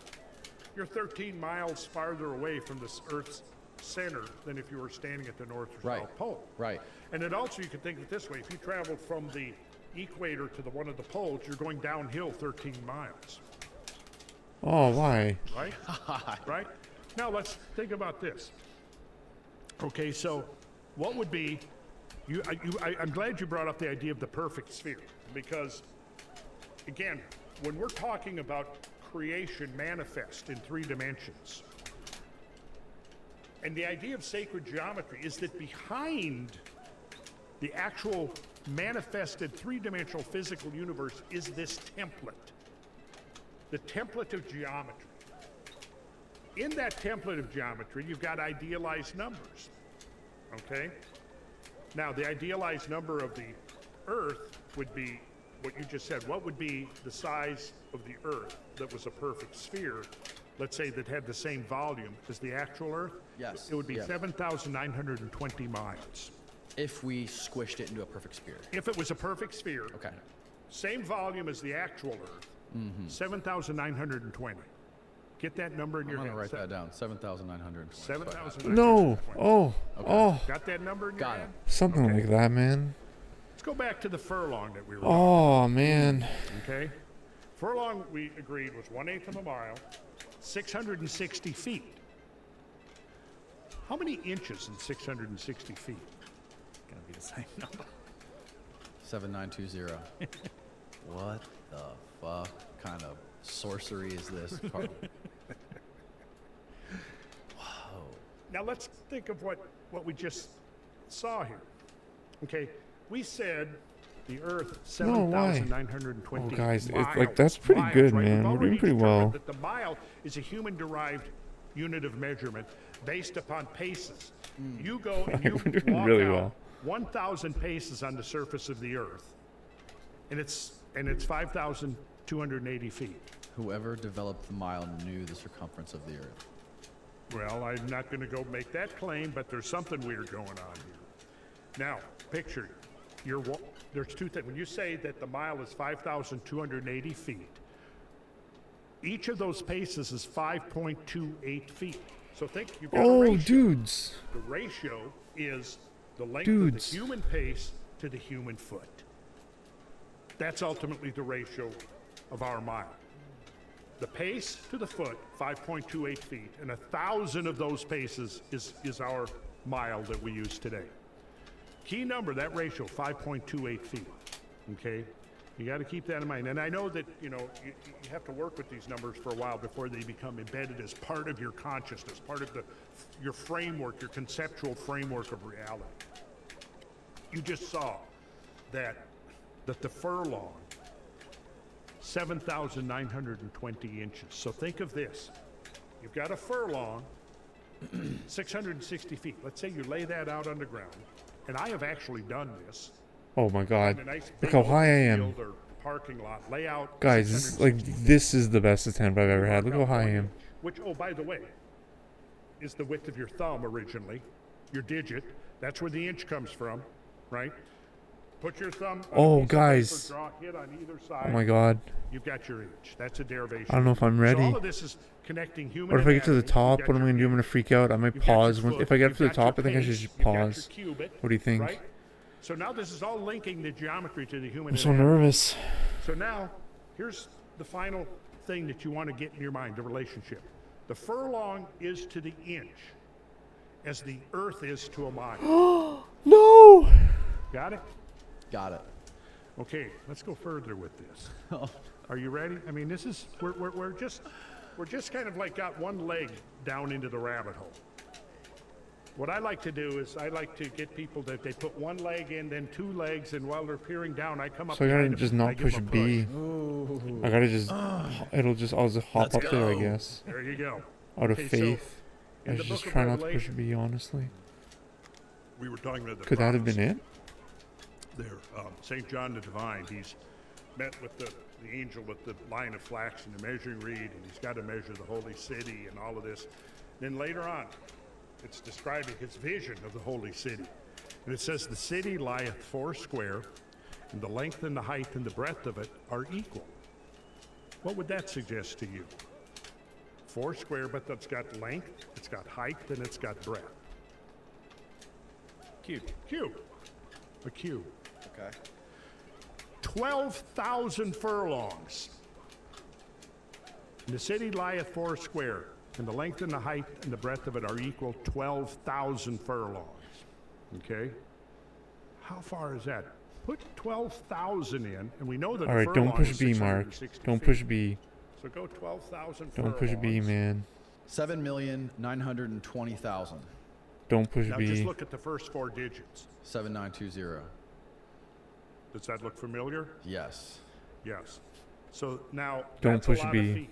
S2: you're 13 miles farther away from this Earth's center than if you were standing at the North or
S1: Right.
S2: South Pole.
S1: Right.
S2: And then also you can think of it this way: if you travel from the equator to one of the poles, you're going downhill 13 miles,
S4: Oh, why?
S2: right? Right? Now let's think about this. Okay, so what would be? I'm glad you brought up the idea of the perfect sphere, because again, when we're talking about creation manifest in 3 dimensions, and the idea of sacred geometry is that behind the actual manifested 3-dimensional physical universe is this template, the template of geometry. In that template of geometry, you've got idealized numbers, okay? Now, the idealized number of the Earth would be what you just said. What would be the size of the Earth that was a perfect sphere, let's say, that had the same volume as the actual Earth?
S1: Yes.
S2: It would be
S1: Yeah.
S2: 7,920 miles.
S1: If we squished it into a perfect sphere.
S2: If it was a perfect sphere,
S1: Okay.
S2: same volume as the actual Earth, 7,920. Get that number in
S1: I'm
S2: your
S1: gonna
S2: head.
S1: write that down. 7,920.
S2: 7,920.
S4: No! Oh! Oh!
S2: Got that number in your
S1: Got
S2: head?
S1: it.
S4: Something
S2: Okay.
S4: like that, man.
S2: Let's go back to the furlong that we were
S4: Oh, man.
S2: okay? Furlong, we agreed, was 1/8 of a mile, 660 feet. How many inches in 660 feet?
S3: Gonna be the same number.
S1: 7920. What the fuck kind of sorcery is this?
S2: Now let's think of what we just saw here. Okay, we said the Earth,
S4: No, why?
S2: 7,920
S4: Oh, guys, it's
S2: miles.
S4: like, that's pretty
S2: Miles,
S4: good,
S2: right?
S4: man.
S2: We've
S4: We're doing
S2: already
S4: pretty
S2: determined
S4: well.
S2: that the mile is a human-derived unit of measurement based upon paces. You go and you
S4: We're doing
S2: walk
S4: really
S2: out
S4: well.
S2: 1,000 paces on the surface of the Earth, and it's 5,280 feet.
S1: Whoever developed the mile knew the circumference of the Earth.
S2: Well, I'm not going to go make that claim, but there's something weird going on here. Now, picture, there's 2 things. When you say that the mile is 5,280 feet, each of those paces is 5.28 feet. So think you've got a
S4: Oh,
S2: ratio.
S4: dudes.
S2: The ratio is the length
S4: Dudes.
S2: of the human pace to the human foot. That's ultimately the ratio of our mile. The pace to the foot, 5.28 feet, and 1,000 of those paces is our mile that we use today. Key number, that ratio, 5.28 feet, okay? You got to keep that in mind. And I know that, you have to work with these numbers for a while before they become embedded as part of your consciousness, part of your framework, your conceptual framework of reality. You just saw that the furlong, 7,920 inches. So think of this. You've got a furlong, 660 feet. Let's say you lay that out underground. And I have actually done this.
S4: Oh my God!
S2: In a nice
S4: Look how high I am,
S2: field or parking lot layout.
S4: guys. This is the best attempt I've ever had. Look how high I am.
S2: Which, oh, by the way, is the width of your thumb originally, your digit. That's where the inch comes from, right? Put your thumb. On
S4: Oh,
S2: a piece of
S4: guys.
S2: paper, draw a hit on either side.
S4: Oh my God!
S2: You've got your inch. That's a derivation.
S4: I don't know if I'm ready.
S2: So all of this is connecting human.
S4: What if I get to the
S2: anatomy.
S4: top?
S2: You've
S4: What
S2: got
S4: am I
S2: your
S4: gonna do? I'm gonna freak out. I might
S2: You've got your
S4: pause.
S2: foot,
S4: If I get up
S2: you've
S4: to the
S2: got your
S4: top, I think I should
S2: pace,
S4: just
S2: you've got your
S4: pause.
S2: cubit,
S4: What do you think?
S2: right? So now this is all linking the geometry to the human
S4: I'm so
S2: anatomy.
S4: nervous.
S2: So now, here's the final thing that you want to get in your mind, the relationship. The furlong is to the inch as the earth is to a mile.
S4: No!
S2: Got it?
S1: Got it.
S2: Okay, let's go further with this. Are you ready? I mean, this is, we're just kind of like got one leg down into the rabbit hole. What I like to do is I like to get people that they put one leg in, then two legs, and while they're peering down, I come up
S4: So I gotta
S2: behind them
S4: just
S2: and I
S4: not
S2: give
S4: push
S2: them a
S4: B. I gotta just. I'll just hop up there, I guess.
S2: There you go.
S4: Out of
S2: Okay, so
S4: faith. I
S2: in the
S4: should just
S2: book of
S4: try not to push
S2: Revelation,
S4: B, honestly.
S2: We were talking about the
S4: Could that have
S2: prophets.
S4: been it?
S2: There, St. John the Divine, he's met with the angel with the line of flax and the measuring reed, and he's got to measure the holy city and all of this. Then later on, it's describing his vision of the holy city. And it says, the city lieth foursquare, and the length and the height and the breadth of it are equal. What would that suggest to you? Foursquare, but that's got length, it's got height, and it's got breadth.
S3: Cube.
S2: Cube. A cube.
S1: Okay.
S2: 12,000 furlongs. And the city lieth foursquare, and the length and the height and the breadth of it are equal 12,000 furlongs. Okay? How far is that? Put 12,000 in, and we know that
S4: All
S2: a
S4: right, don't
S2: furlong
S4: push
S2: is
S4: B, Mark.
S2: 660
S4: Don't
S2: feet.
S4: push B.
S2: So go 12,000
S4: Don't push B, man.
S1: 7,920,000.
S4: Don't push
S2: Now
S4: B.
S2: just look at the first four digits.
S1: 7920.
S2: Does that look familiar?
S1: Yes.
S2: Yes. So now
S4: Don't
S2: that's
S4: push
S2: a lot
S4: B.
S2: of feet.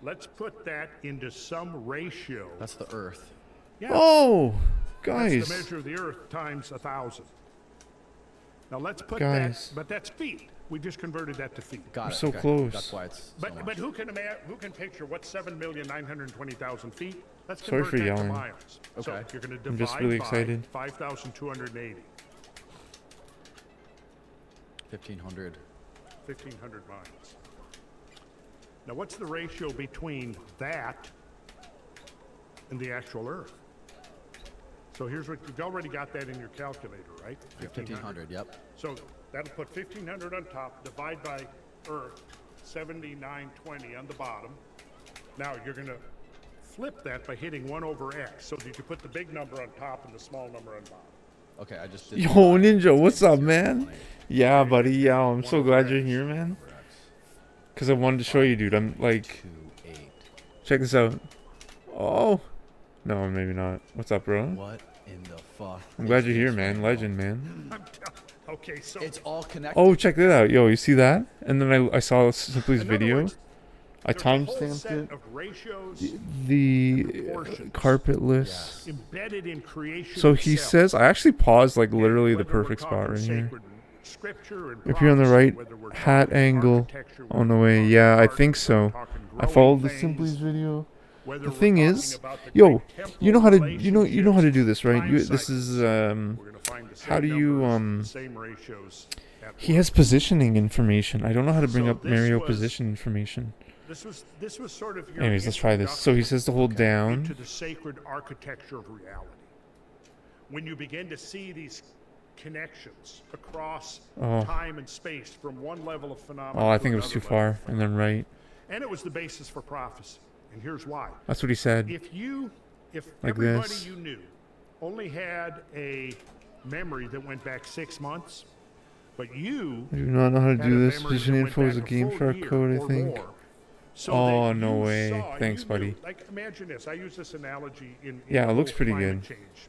S2: Let's put that into some ratio.
S1: That's the Earth.
S2: Yeah.
S4: Oh,
S2: That's
S4: guys.
S2: the measure of the earth times 1,000. Now let's put
S4: Guys.
S2: that, but that's feet. We just converted that to feet.
S1: Got
S4: We're
S1: it.
S4: so
S1: okay.
S4: close.
S1: That's why it's so
S2: But
S1: much.
S2: who can picture what's 7,920,000 feet? Let's
S4: Sorry
S2: convert
S4: for
S2: that
S4: yelling.
S2: to miles. So
S1: Okay.
S2: you're going to divide
S4: I'm just really
S2: by
S4: excited.
S2: 5,280,
S1: 1,500.
S2: 1,500 miles. Now what's the ratio between that and the actual earth? So here's what, you've already got that in your calculator, right?
S1: 1,500, yep.
S2: So that'll put 1,500 on top, divide by Earth, 7920 on the bottom. Now you're going to flip that by hitting 1 over X, so that you put the big number on top and the small number on bottom.
S1: Okay, I just did.
S4: Yo, Ninja, what's up, man? Yeah, buddy. Yeah, I'm so glad you're here, man. Because I wanted to show you, dude. I'm like,
S1: 2,8.
S4: check this out. Oh. No, maybe not. What's up, bro?
S1: What in the fuck?
S4: I'm glad
S1: is
S4: you're here,
S1: this
S4: man.
S1: right
S4: Legend, man.
S2: Okay, so
S1: now? It's all connected.
S4: Oh, check that out. Yo, you see that? And then I saw Simply's
S2: in other
S4: video.
S2: words,
S4: I
S2: there's a whole
S4: timestamped
S2: set
S4: it.
S2: of ratios
S4: The
S2: proportions.
S4: carpetless.
S2: embedded in creation.
S4: So he
S2: itself.
S4: says, I actually paused like literally the
S2: Whether we're
S4: perfect spot
S2: talking
S4: right here.
S2: sacred scripture and
S4: If you're on the
S2: prophecy,
S4: right
S2: whether we're
S4: hat
S2: talking
S4: angle
S2: architecture,
S4: on the
S2: whether we're
S4: way,
S2: talking
S4: yeah, I
S2: art,
S4: think
S2: whether we're
S4: so.
S2: talking
S4: I
S2: growing
S4: followed the
S2: things,
S4: Simply's video.
S2: whether
S4: The
S2: we're
S4: thing
S2: talking
S4: is,
S2: about the
S4: yo,
S2: great temporal
S4: you know how to do this, right?
S2: time
S4: You, this
S2: cycles.
S4: is
S2: We're gonna find the
S4: how
S2: same
S4: do you,
S2: numbers, the same ratios at
S4: he
S2: work.
S4: has positioning information. I don't know how to bring
S2: So
S4: up
S2: this
S4: Mario
S2: was-
S4: position information.
S2: This was sort of your
S4: Anyways, let's try this. So he says to hold down.
S2: into the sacred architecture of reality. When you begin to see these connections across
S4: Oh.
S2: time and space from one level of phenomena
S4: Oh, I
S2: to
S4: think it was
S2: another
S4: too
S2: level.
S4: far. And then right.
S2: And it was the basis for prophecy. And here's why.
S4: That's what he said.
S2: If
S4: Like
S2: everybody
S4: this.
S2: you knew only had a memory that went back 6 months, But you
S4: I do not know how to
S2: had a
S4: do this.
S2: memory
S4: Position
S2: that went
S4: info is a
S2: back
S4: Game
S2: full
S4: Shark
S2: year
S4: code, I
S2: or
S4: think.
S2: more, so
S4: Oh,
S2: that
S4: no
S2: you
S4: way.
S2: saw-
S4: Thanks,
S2: you
S4: buddy.
S2: knew- like, imagine this. I use this analogy in
S4: Yeah,
S2: the
S4: it looks
S2: whole
S4: pretty
S2: climate
S4: good.
S2: change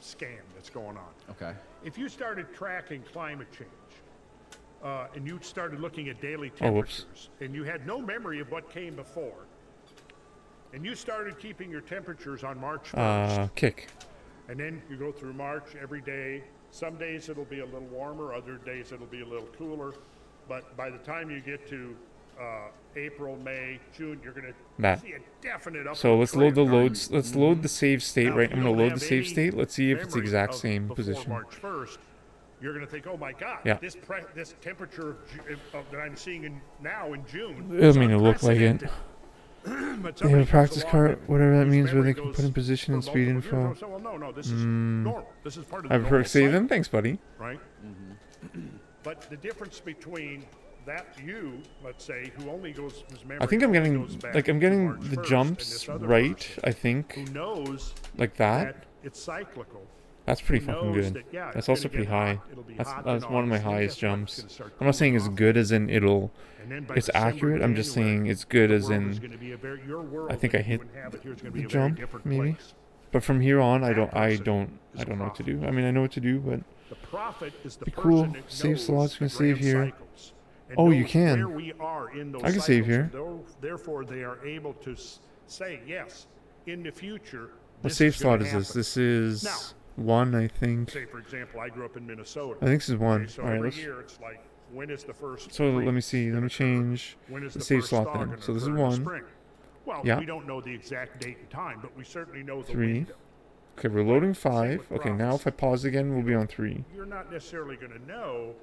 S2: scam that's going on.
S1: Okay.
S2: If you started tracking climate change, and you started looking at daily
S4: Oh, whoops.
S2: temperatures, and you had no memory of what came before, and you started keeping your temperatures on March 1st,
S4: Kick.
S2: and then you go through March every day. Some days it'll be a little warmer, other days it'll be a little cooler, but by the time you get to April, May, June, you're going to
S4: Matt.
S2: see a definite upward
S4: So let's load the
S2: trend.
S4: loads. Let's load the save state,
S2: Now,
S4: right?
S2: if
S4: I'm
S2: you
S4: gonna
S2: don't
S4: load the
S2: have
S4: save
S2: any
S4: state. Let's see if it's the
S2: memory
S4: exact
S2: of
S4: same
S2: before
S4: position.
S2: March 1st, you're going to think, oh my God,
S4: Yeah.
S2: this temperature that I'm seeing now in June.
S4: I
S2: is
S4: mean, it looked like it.
S2: unprecedented. But
S4: They have
S2: somebody
S4: a practice
S2: comes along
S4: cart,
S2: and
S4: whatever that
S2: whose
S4: means, where they
S2: memory
S4: can
S2: goes
S4: put in position
S2: for
S4: and speed
S2: multiple years,
S4: info.
S2: they'll say, well, no, this is normal. This is part of the
S4: I prefer
S2: normal
S4: to save
S2: cycle,
S4: them. Thanks, buddy.
S2: right? But the difference between that let's say, who only goes, whose memory
S4: I think I'm
S2: only
S4: getting
S2: goes back
S4: like I'm
S2: to
S4: getting
S2: March
S4: the
S2: 1st, and
S4: jumps
S2: this other
S4: right.
S2: person
S4: I think
S2: who knows
S4: like that.
S2: that it's cyclical.
S4: That's pretty
S2: who
S4: fucking
S2: knows
S4: good.
S2: that, yeah,
S4: That's
S2: it's
S4: also
S2: gonna
S4: pretty
S2: get
S4: high.
S2: hot, it'll be
S4: That's
S2: hot
S4: that's
S2: in
S4: one of my
S2: August, and
S4: highest
S2: guess what? It's
S4: jumps.
S2: gonna start
S4: I'm not saying
S2: cooling
S4: it's
S2: off.
S4: good as in it'll.
S2: And then by
S4: It's
S2: December,
S4: accurate. I'm just
S2: January,
S4: saying it's good
S2: the
S4: as
S2: world is
S4: in.
S2: gonna be your world
S4: I think
S2: that
S4: I
S2: you
S4: hit
S2: inhabit here is gonna
S4: the
S2: be a very
S4: jump,
S2: different
S4: maybe.
S2: place.
S4: But from here on, I
S2: That
S4: don't
S2: person is
S4: know what to
S2: profit.
S4: do. I mean, I know what to do, but
S2: The prophet is the
S4: Be
S2: person
S4: cool.
S2: that
S4: Save
S2: knows
S4: slots, you can
S2: the
S4: save
S2: grand
S4: here.
S2: cycles and
S4: Oh, you
S2: knows
S4: can.
S2: Where we are in those
S4: I can save
S2: cycles,
S4: here.
S2: and therefore, they are able to say, yes, in the future.
S4: what
S2: this
S4: save
S2: is gonna
S4: slot is this?
S2: happen.
S4: This is
S2: Now,
S4: 1, I think.
S2: Say, for example, I grew up in Minnesota.
S4: I think this is 1.
S2: So
S4: All right,
S2: every
S4: let's.
S2: year it's like, when is the first
S4: So let me
S2: freeze
S4: see. Let
S2: gonna
S4: me
S2: occur?
S4: change
S2: When is
S4: the
S2: the
S4: save
S2: first
S4: slot
S2: thaw
S4: then.
S2: gonna
S4: So this is
S2: occur in the
S4: 1.
S2: spring? Well,
S4: Yeah.
S2: we don't know the exact date and time, but we certainly know the
S4: 3.
S2: window.
S4: Okay, we're loading
S2: Same
S4: 5.
S2: with
S4: Okay, now if I pause again, we'll be on 3.
S2: You're not necessarily going to know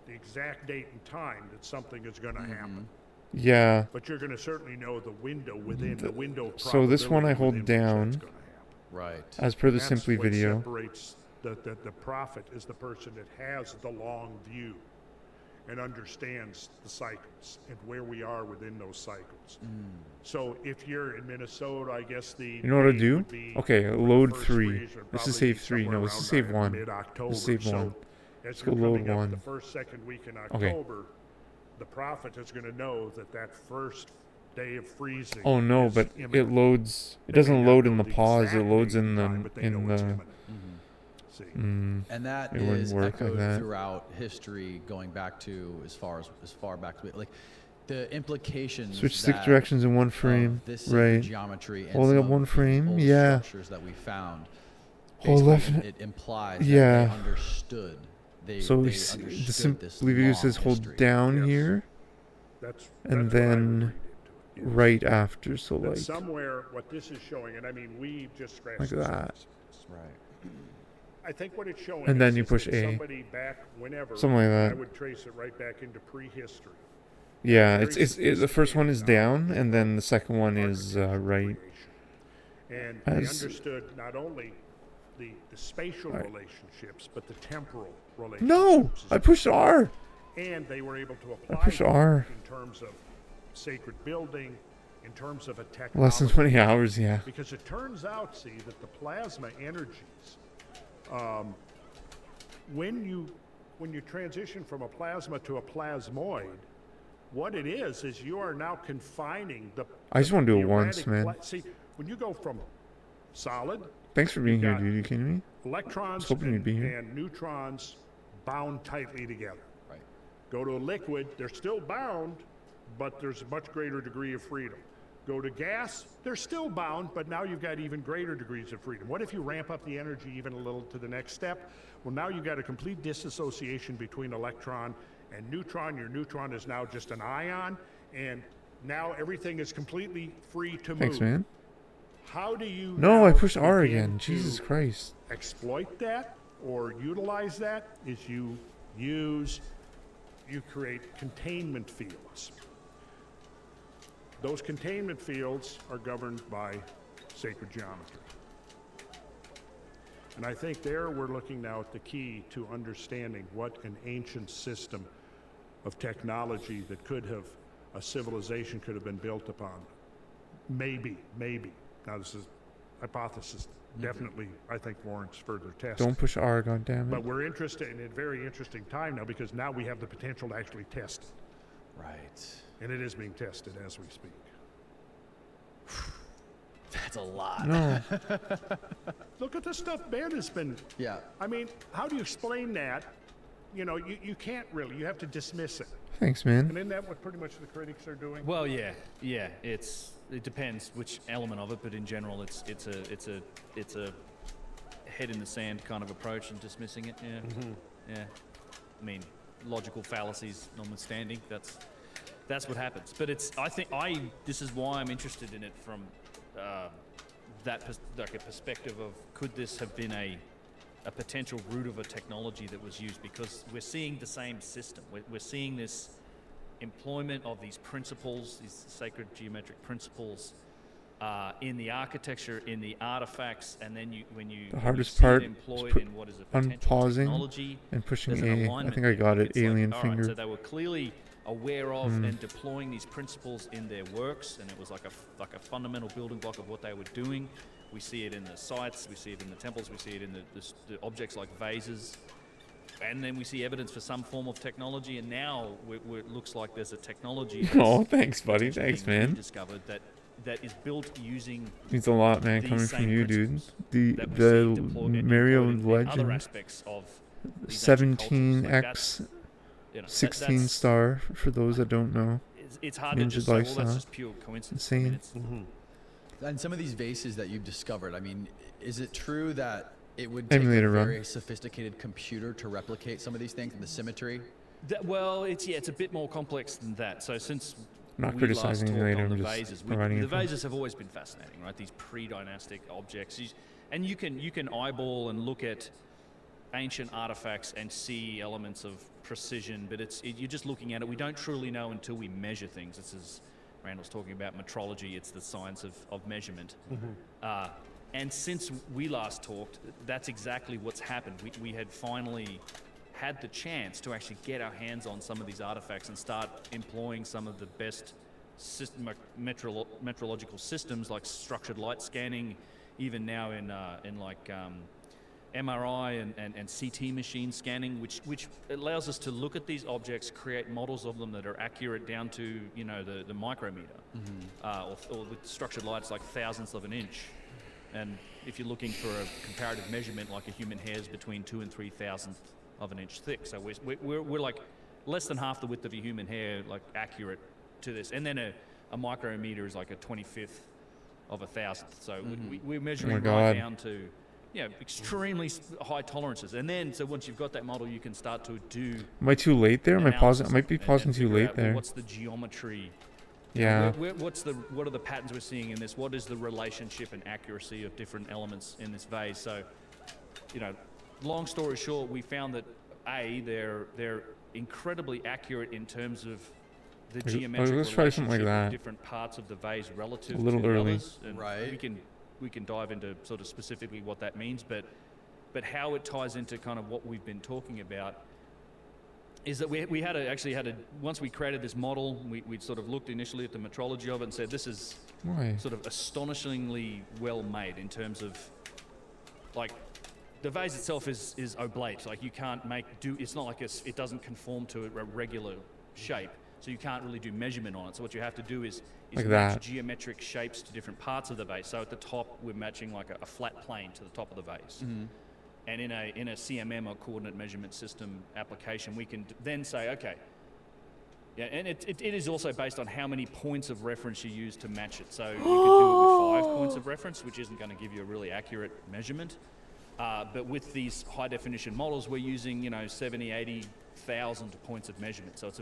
S2: the exact date and time that something is going to happen,
S4: Yeah.
S2: but you're going to certainly know the window within the window of
S4: So this one I
S2: probability
S4: hold
S2: within which that's
S4: down.
S2: gonna happen.
S1: Right.
S4: As per the
S2: That's
S4: Simply
S2: what
S4: video.
S2: separates the prophet is the person that has the long view and understands the cycles and where we are within those cycles. So if you're in Minnesota, I guess the
S4: You know what to
S2: date
S4: do?
S2: would be
S4: Okay,
S2: when the
S4: load
S2: first
S4: 3.
S2: freeze would
S4: This is
S2: probably be
S4: save 3.
S2: somewhere
S4: No, this is
S2: around
S4: save 1.
S2: mid-October.
S4: This is save
S2: So
S4: 1.
S2: as
S4: Let's
S2: you're
S4: go load
S2: coming up
S4: 1.
S2: the first, second week in
S4: Okay.
S2: October, the prophet is going to know that first day of freezing.
S4: Oh no,
S2: is
S4: but it
S2: imminent.
S4: lows. It
S2: They may
S4: doesn't
S2: not
S4: load in
S2: know
S4: the pause. It
S2: exact
S4: loads
S2: date
S4: in
S2: and
S4: the
S2: time, but they know it's imminent. See,
S1: And that
S4: It wouldn't
S1: is
S4: work like
S1: echoed
S4: that.
S1: throughout history, going back to as far back to like the implications.
S4: Switch stick
S1: that
S4: directions in 1
S1: of
S4: frame.
S1: this
S4: Right.
S1: geometry and
S4: Holding
S1: some
S4: up
S1: of
S4: 1
S1: the
S4: frame.
S1: old
S4: Yeah.
S1: structures that we found.
S4: Hold
S1: Basically,
S4: left.
S1: it implies
S4: Yeah.
S1: that they understood.
S4: So
S1: they
S4: the
S1: understood this
S4: Simply video
S1: long
S4: says hold
S1: history.
S4: down
S2: Yes.
S4: here
S2: that's
S4: and
S2: that's what I would
S4: then
S2: read into it.
S4: right after. So
S2: That
S4: like
S2: somewhere, what this is showing, and I mean, we just scratched
S4: like
S2: the
S4: that.
S2: surface.
S1: Right.
S2: I think what it's showing
S4: And then
S2: is
S4: you
S2: that
S4: push A.
S2: somebody back whenever,
S4: Something like that.
S2: I would trace it right back into prehistory.
S4: Yeah,
S2: Very
S4: it's the first one is
S2: sophisticated
S4: down and then the second one is
S2: architectural
S4: right.
S2: creation. And they
S4: As-
S2: understood not only the spatial
S4: Right.
S2: relationships, but the temporal relationships.
S4: No,
S2: as
S4: I pushed R.
S2: and they were able to apply
S4: pushed
S2: them
S4: R.
S2: in terms of sacred building, in terms of a technology.
S4: Less than 20 hours. Yeah.
S2: Because it turns out, see, that the plasma energies, when you transition from a plasma to a plasmoid, what it is you are now confining the.
S4: I just wanna do it
S2: the
S4: once,
S2: erratic
S4: man.
S2: see, when you go from solid,
S4: Thanks for being here,
S2: got-
S4: dude. You kidding me?
S2: electrons
S4: hoping you'd be here.
S2: and neutrons bound tightly together.
S1: Right.
S2: Go to a liquid, they're still bound, but there's a much greater degree of freedom. Go to gas, they're still bound, but now you've got even greater degrees of freedom. What if you ramp up the energy even a little to the next step? Well, now you've got a complete disassociation between electron and neutron. Your neutron is now just an ion, and now everything is completely free to move.
S4: Thanks, man.
S2: How do you
S4: No, I
S2: now
S4: pushed R
S2: begin
S4: again.
S2: to
S4: Jesus Christ.
S2: exploit that or utilize that is you create containment fields. Those containment fields are governed by sacred geometry. And I think there we're looking now at the key to understanding what an ancient system of technology that a civilization could have been built upon. Maybe. Now this is hypothesis definitely, I think, warrants further testing.
S4: Don't push R, goddammit.
S2: But we're interested in a very interesting time now because now we have the potential to actually test it.
S1: Right.
S2: And it is being tested as we speak.
S1: That's a lot.
S4: No.
S2: Look at the stuff Ben has been.
S1: Yeah.
S2: I mean, how do you explain that? You know, you can't really. You have to dismiss it.
S4: Thanks, man.
S2: And isn't that what pretty much the critics are doing?
S3: Well, yeah. It depends which element of it, but in general, it's a head in the sand kind of approach and dismissing it. Yeah. Yeah. I mean, logical fallacies notwithstanding, that's what happens. But this is why I'm interested in it from like a perspective of could this have been a potential root of a technology that was used, because we're seeing the same system. We're seeing this employment of these principles, these sacred geometric principles, in the architecture, in the artifacts, and then when you
S4: hardest
S3: see
S4: part
S3: it employed
S4: is
S3: in what is a potential
S4: unpausing
S3: technology
S4: and pushing
S3: there's an
S4: A. I
S3: alignment
S4: think I
S3: there.
S4: got it.
S3: It's like,
S4: Alien
S3: all
S4: finger.
S3: right, so they were clearly aware of and deploying these principles in their works, and it was like a fundamental building block of what they were doing. We see it in the sites, we see it in the temples, we see it in the objects like vases, and then we see evidence for some form of technology. And now it looks like there's a technology.
S4: Oh, thanks, buddy. Thanks, man.
S3: Discovered that is built using
S4: Means a lot, man,
S3: these
S4: coming
S3: same
S4: from you, dude.
S3: principles that we see
S4: The
S3: deployed and
S4: Mario
S3: employed in other
S4: Legend
S3: aspects of these ancient cultures. Like
S4: 17X
S3: you know,
S4: 16
S3: that's-
S4: star, for those that don't know.
S3: It's hard to
S4: Ninja
S3: just say, well,
S4: lifestyle.
S3: that's just pure coincidence.
S4: Insane.
S3: it's,
S1: And some of these vases that you've discovered, I mean, is it true that it would take
S4: Emulator
S1: a
S4: run.
S1: very sophisticated computer to replicate some of these things and the symmetry?
S3: well, it's a bit more complex than that. So since
S4: Not
S3: we
S4: criticizing
S3: last
S4: you
S3: talked
S4: later,
S3: on
S4: I'm
S3: the
S4: just
S3: vases,
S4: providing
S3: the
S4: info.
S3: vases have always been fascinating, right? These pre-dynastic objects, and you can eyeball and look at ancient artifacts and see elements of precision, but you're just looking at it. We don't truly know until we measure things. This is Randall's talking about metrology. It's the science of measurement. And since we last talked, that's exactly what's happened. We had finally had the chance to actually get our hands on some of these artifacts and start employing some of the best metrological systems like structured light scanning, even now in like MRI and CT machine scanning, which allows us to look at these objects, create models of them that are accurate down to the micrometer, or with structured lights like thousandths of an inch. And if you're looking for a comparative measurement, like a human hair is between 2 and 3 thousandths of an inch thick. So we're like less than half the width of a human hair, like accurate to this. And then a micrometer is like a 25th of a thousandth. So we're measuring right
S4: God.
S3: down to extremely high tolerances. And then so once you've got that model, you can start to do.
S4: Am I too late there? Am I pausing? I might be pausing too late there.
S3: What's the geometry?
S4: Yeah.
S3: What are the patterns we're seeing in this? What is the relationship and accuracy of different elements in this vase? So, long story short, we found that they're incredibly accurate in terms of the geometric
S4: let's try something like
S3: relationship
S4: that.
S3: of different parts of the vase relative
S4: A little
S3: to the
S4: early.
S3: others. And
S1: Right.
S3: we can dive into sort of specifically what that means, but how it ties into kind of what we've been talking about is that we had once we created this model, we'd sort of looked initially at the metrology of it and said this is
S4: Why?
S3: sort of astonishingly well made in terms of, like, the vase itself is oblate. Like, you can't it's not like it doesn't conform to a regular shape, so you can't really do measurement on it. So what you have to do is
S4: Like
S3: match
S4: that.
S3: geometric shapes to different parts of the vase. So at the top, we're matching like a flat plane to the top of the vase. And in a CMM or coordinate measurement system application, we can then say, okay, and it is also based on how many points of reference you use to match it. So you could do it with 5 points of reference, which isn't going to give you a really accurate measurement. But with these high definition models, we're using 70, 80,000 points of measurement. So it's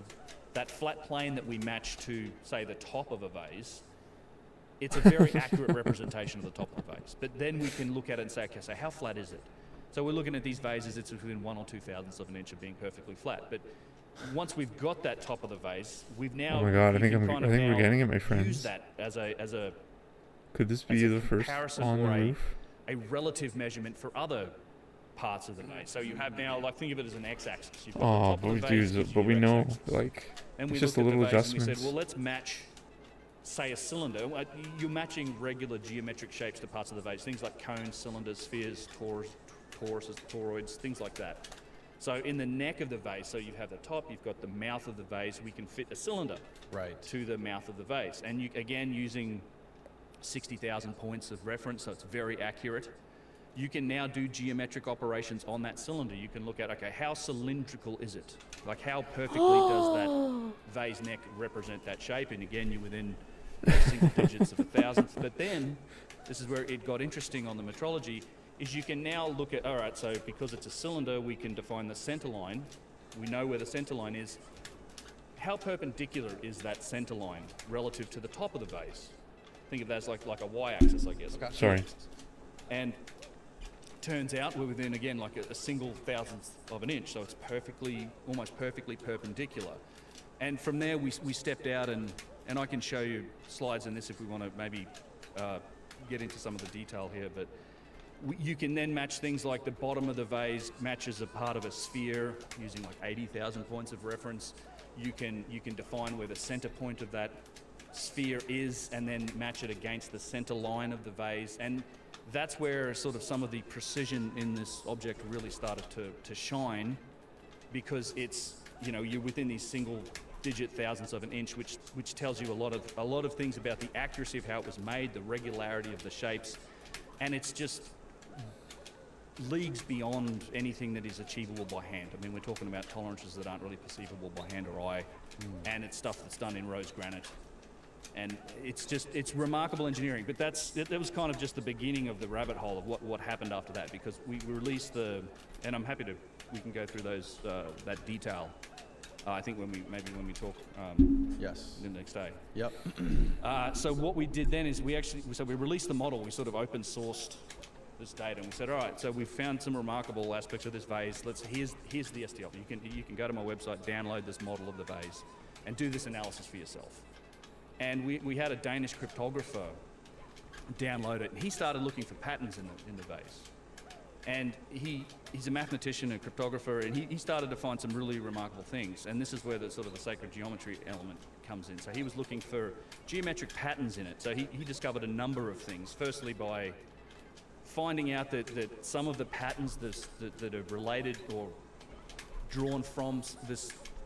S3: that flat plane that we match to, say, the top of a vase. It's a very accurate representation of the top of the vase. But then we can look at it and say, okay, so how flat is it? So we're looking at these vases, it's within 1 or 2 thousandths of an inch of being perfectly flat. But once we've got that top of the vase, we've now.
S4: Oh my God, I think
S3: we're
S4: getting it, my friends.
S3: Use that as a
S4: Could this
S3: as
S4: be
S3: a
S4: the first
S3: comparison
S4: on the
S3: or
S4: roof?
S3: a relative measurement for other parts of the vase. So you have now, like, think of it as an x-axis. You've got the
S4: Oh,
S3: top
S4: but
S3: of
S4: we
S3: the vase,
S4: do,
S3: gives
S4: but
S3: you
S4: we
S3: your
S4: know,
S3: x-axis.
S4: like,
S3: And
S4: it's
S3: we
S4: just
S3: looked
S4: a
S3: at the
S4: little
S3: vase and we
S4: adjustments.
S3: said, well, let's match say a cylinder, you're matching regular geometric shapes to parts of the vase, things like cones, cylinders, spheres, toruses, toroids, things like that. So in the neck of the vase, so you have the top, you've got the mouth of the vase, we can fit a cylinder to the mouth of the vase. And you, again, using 60,000 points of reference, so it's very accurate. You can now do geometric operations on that cylinder. You can look at, okay, how cylindrical is it? Like how perfectly does that vase neck represent that shape? And again, you're within single digits of a thousandth. But then, this is where it got interesting on the metrology, is you can now look at, all right, so because it's a cylinder, we can define the center line. We know where the center line is. How perpendicular is that center line relative to the top of the vase? Think of that as like a y-axis, I guess.
S1: Okay.
S4: Sorry.
S3: And turns out we're within, again, like a single thousandth of an inch, so it's almost perfectly perpendicular. And from there, we stepped out, and I can show you slides in this if we want to maybe get into some of the detail here, but you can then match things like the bottom of the vase matches a part of a sphere using like 80,000 points of reference. You can define where the center point of that sphere is and then match it against the center line of the vase. And that's where sort of some of the precision in this object really started to shine, because it's, you know, you're within these single digit thousandths of an inch, which tells you a lot of things about the accuracy of how it was made, the regularity of the shapes, and it's just leagues beyond anything that is achievable by hand. I mean, we're talking about tolerances that aren't really perceivable by hand or eye, and it's stuff that's done in rose granite. And it's remarkable engineering, but that was kind of just the beginning of the rabbit hole of what happened after that, because we released and I'm happy we can go through those, that detail, I think when we talk
S1: Yes.
S3: the next day.
S1: Yep.
S3: So what we did then is we released the model, we sort of open sourced this data, and we said, all right, so we've found some remarkable aspects of this vase. Here's the STL. You can go to my website, download this model of the vase, and do this analysis for yourself. And we had a Danish cryptographer download it, and he started looking for patterns in the vase. And he's a mathematician and cryptographer, and he started to find some really remarkable things. And this is where the sort of the sacred geometry element comes in. So he was looking for geometric patterns in it. So he discovered a number of things. Firstly, by finding out that some of the patterns that are related or drawn from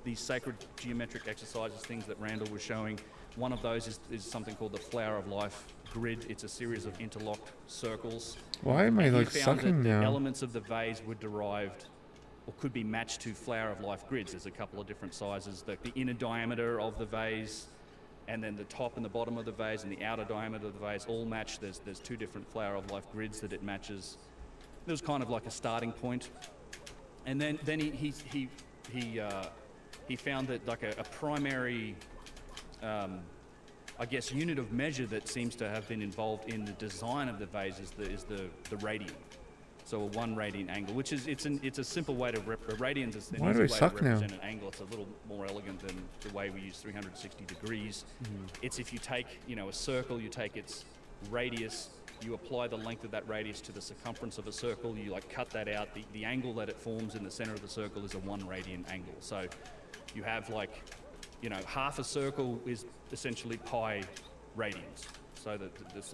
S3: these sacred geometric exercises, things that Randall was showing. One of those is something called the Flower of Life grid. It's a series of interlocked circles.
S4: Why am I
S3: And he
S4: like
S3: found
S4: sucking
S3: that the
S4: now?
S3: elements of the vase were derived or could be matched to Flower of Life grids. There's a couple of different sizes. The inner diameter of the vase, and then the top and the bottom of the vase, and the outer diameter of the vase all match. There's two different Flower of Life grids that it matches. It was kind of like a starting point. And then he found that like a primary I guess unit of measure that seems to have been involved in the design of the vase is the radian. So a 1 radian angle, which is it's a simple way to radians is an
S4: Why
S3: easy
S4: do I
S3: way to
S4: suck now?
S3: represent an angle. It's a little more elegant than the way we use 360 degrees. It's if you take a circle, you take its radius, you apply the length of that radius to the circumference of a circle, you like cut that out. The angle that it forms in the center of the circle is a 1 radian angle. So you have like, half a circle is essentially pi radians. So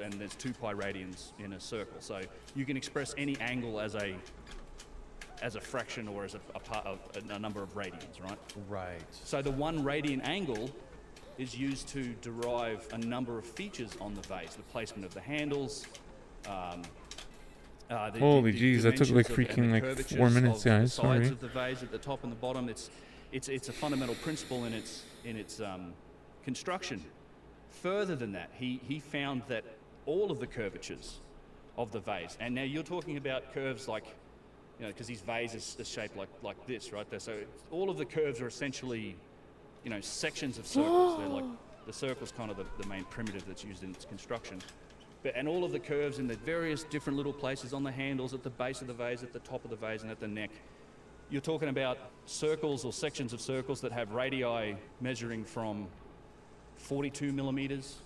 S3: and there's 2 pi radians in a circle. So you can express any angle as a fraction or as a part of a number of radians, right?
S1: Right.
S3: So the 1 radian angle is used to derive a number of features on the vase, the placement of the handles.
S4: Holy jeez, that took like
S3: dimensions of and
S4: freaking
S3: the
S4: like
S3: curvatures
S4: 4 minutes,
S3: of
S4: guys.
S3: the sides
S4: Sorry.
S3: of the vase at the top and the bottom. It's a fundamental principle in its construction. Further than that, he found that all of the curvatures of the vase, and now you're talking about curves like, because these vases are shaped like this, right? So all of the curves are essentially, sections of circles. They're like the circle's kind of the main primitive that's used in its construction. And all of the curves in the various different little places on the handles, at the base of the vase, at the top of the vase, and at the neck. You're talking about circles or sections of circles that have radii measuring from 42 millimeters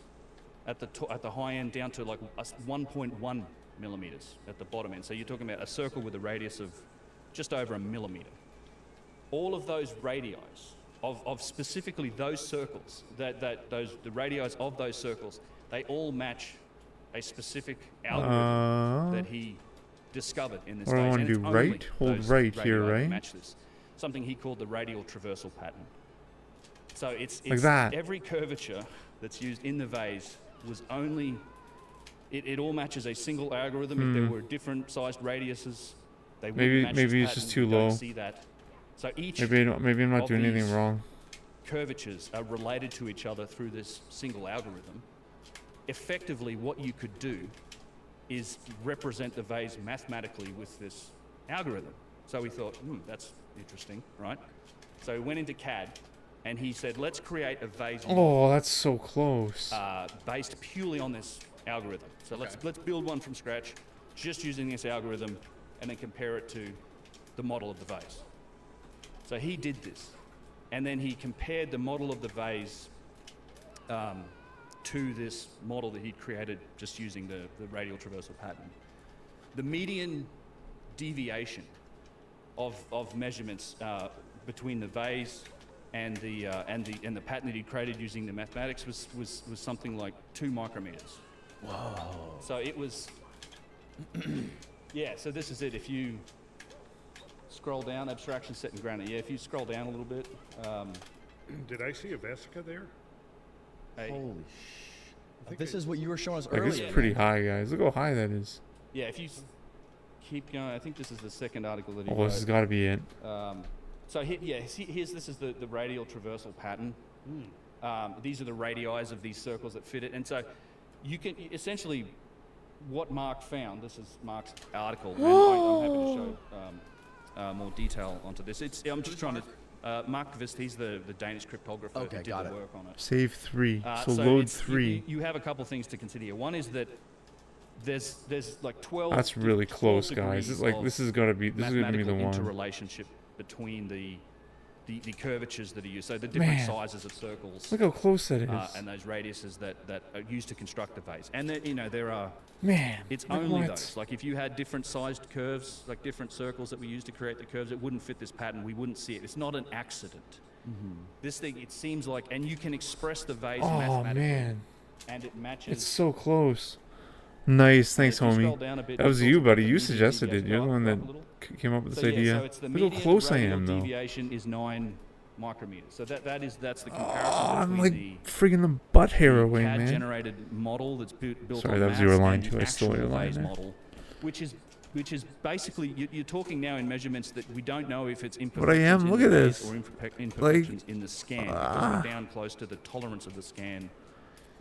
S3: at the high end down to like 1.1 millimeters at the bottom end. So you're talking about a circle with a radius of just over a millimeter. All of those radii of specifically those circles, the radii of those circles, they all match a specific algorithm that he discovered in this
S4: What do I
S3: phase.
S4: wanna
S3: And it's
S4: do,
S3: only
S4: right? Hold
S3: those
S4: right
S3: radii
S4: here,
S3: that
S4: right?
S3: match this. Something he called the radial traversal pattern. So it's
S4: Like that.
S3: every curvature that's used in the vase was only, it all matches a single algorithm. If there were different sized radiuses, they wouldn't match this
S4: maybe it's
S3: pattern.
S4: just too
S3: You don't
S4: low.
S3: see that. So each
S4: Maybe I'm not
S3: of
S4: doing anything
S3: these
S4: wrong.
S3: curvatures are related to each other through this single algorithm. Effectively, what you could do is represent the vase mathematically with this algorithm. So we thought, that's interesting, right? So we went into CAD, and he said, let's create a vase
S4: Oh, that's so close.
S3: based purely on this algorithm. So let's build one from scratch, just using this algorithm, and then compare it to the model of the vase. So he did this, and then he compared the model of the vase to this model that he'd created just using the radial traversal pattern. The median deviation of measurements between the vase and the pattern that he created using the mathematics was something like 2 micrometers.
S1: Whoa.
S3: So it was, yeah. So this is it. If you scroll down, abstraction set in granite. Yeah, if you scroll down a little bit.
S2: Did I see a vesica there?
S1: Holy This is what you were showing us
S4: Like,
S1: earlier.
S4: it's pretty high, guys. Look how high that is.
S3: Yeah, if you keep going, I think this is the second article that he
S4: Oh,
S3: wrote.
S4: this has got to be it.
S3: So this is the radial traversal pattern. These are the radii of these circles that fit it, and so you can essentially what Mark found. This is Mark's article, and I'm happy to show more detail onto this. I'm just trying to. Mark Kvist, he's the Danish cryptographer who did the work on it.
S4: Save 3. So load 3.
S3: You have a couple things to consider here. One is that there's like 12.
S4: That's really
S3: 12
S4: close, guys.
S3: degrees
S4: It's like
S3: of
S4: this is gonna be the
S3: mathematical
S4: one.
S3: interrelationship between the curvatures that are used. So the different
S4: Man.
S3: sizes of circles.
S4: Look how close that is.
S3: And those radiuses that are used to construct the vase. And there are.
S4: Man,
S3: It's
S4: like
S3: only
S4: what?
S3: those. Like if you had different sized curves, like different circles that we used to create the curves, it wouldn't fit this pattern. We wouldn't see it. It's not an accident. This thing, it seems like, and you can express the vase
S4: Oh
S3: mathematically,
S4: man,
S3: and it matches.
S4: it's so close. Nice, thanks,
S3: If you scroll
S4: homie.
S3: down a bit,
S4: That was
S3: it
S4: you,
S3: talks about
S4: buddy.
S3: the
S4: You
S3: median
S4: suggested it.
S3: deviation.
S4: You're the one
S3: Go
S4: that
S3: up a little.
S4: came up with this
S3: So,
S4: idea.
S3: so it's the
S4: Look how
S3: median
S4: close I
S3: radial
S4: am, though.
S3: deviation is 9 micrometers. So that's the comparison
S4: Oh, I'm
S3: between
S4: like
S3: the
S4: friggin' the butt hair away, man.
S3: CAD-generated model that's built
S4: Sorry,
S3: on
S4: that was your
S3: mass
S4: line
S3: and
S4: too.
S3: the
S4: I stole your
S3: actual
S4: line
S3: vase
S4: there.
S3: model, which is basically you're talking now in measurements that we don't know if it's imperfections
S4: But I am.
S3: in
S4: Look
S3: the
S4: at
S3: vase
S4: this.
S3: or imperfections
S4: Like,
S3: in the scan because we're down close to the tolerance of the scan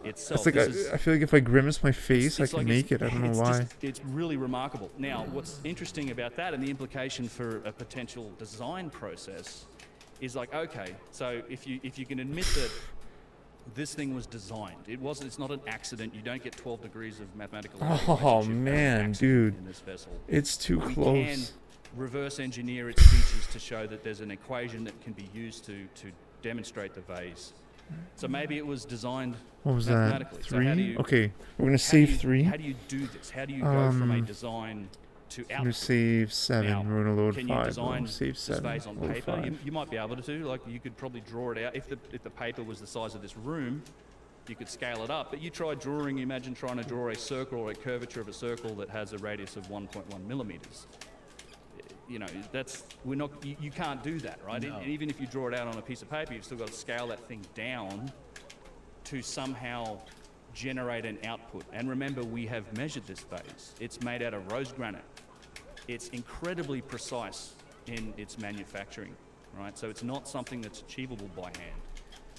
S3: itself.
S4: It's like I feel like if I grimace my face, I
S3: it's
S4: can
S3: like
S4: make it. I don't know why.
S3: It's really remarkable. Now, what's interesting about that and the implication for a potential design process is like, okay, so if you can admit that this thing was designed, it's not an accident. You don't get 12 degrees of mathematical
S4: Oh
S3: relationship
S4: man,
S3: accident
S4: dude,
S3: in this vessel.
S4: it's too
S3: We can
S4: close.
S3: reverse engineer its features to show that there's an equation that can be used to demonstrate the vase. So maybe it was designed
S4: What was that?
S3: mathematically. So how do
S4: 3?
S3: you-
S4: Okay, we're gonna
S3: how do
S4: save
S3: you-
S4: 3.
S3: How do you do this? How do you go from a
S4: Um,
S3: design to
S4: I'm gonna
S3: output?
S4: save 7.
S3: Now,
S4: we're gonna load
S3: can
S4: 5.
S3: you design
S4: We'll save
S3: this
S4: 7.
S3: vase on
S4: Load
S3: paper?
S4: 5.
S3: You might be able to. Like you could probably draw it out. If the paper was the size of this room, you could scale it up. But you try drawing. Imagine trying to draw a circle or a curvature of a circle that has a radius of 1.1 millimeters. You can't do that, right?
S1: No.
S3: And even if you draw it out on a piece of paper, you've still got to scale that thing down to somehow generate an output. And remember, we have measured this vase. It's made out of rose granite. It's incredibly precise in its manufacturing, right? So it's not something that's achievable by hand.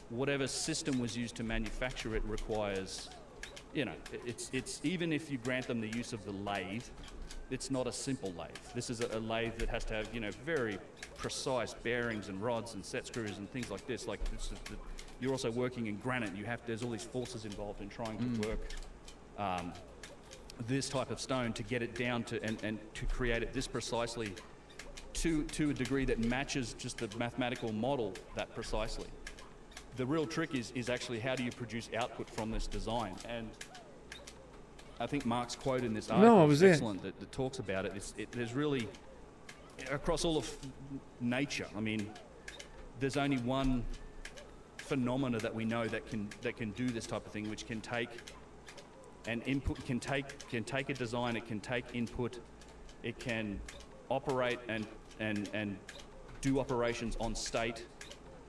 S3: Whatever system was used to manufacture it requires, it's even if you grant them the use of the lathe, it's not a simple lathe. This is a lathe that has to have, very precise bearings and rods and set screws and things like this. You're also working in granite. There's all these forces involved in trying to work this type of stone to get it down to and to create it this precisely to a degree that matches just the mathematical model that precisely. The real trick is actually how do you produce output from this design? And I think Mark's quote in this article is excellent that talks about it. There's really, across all of nature, I mean, there's only one phenomena that we know that can do this type of thing, which can take an input, can take a design, it can take input, it can operate and do operations on state,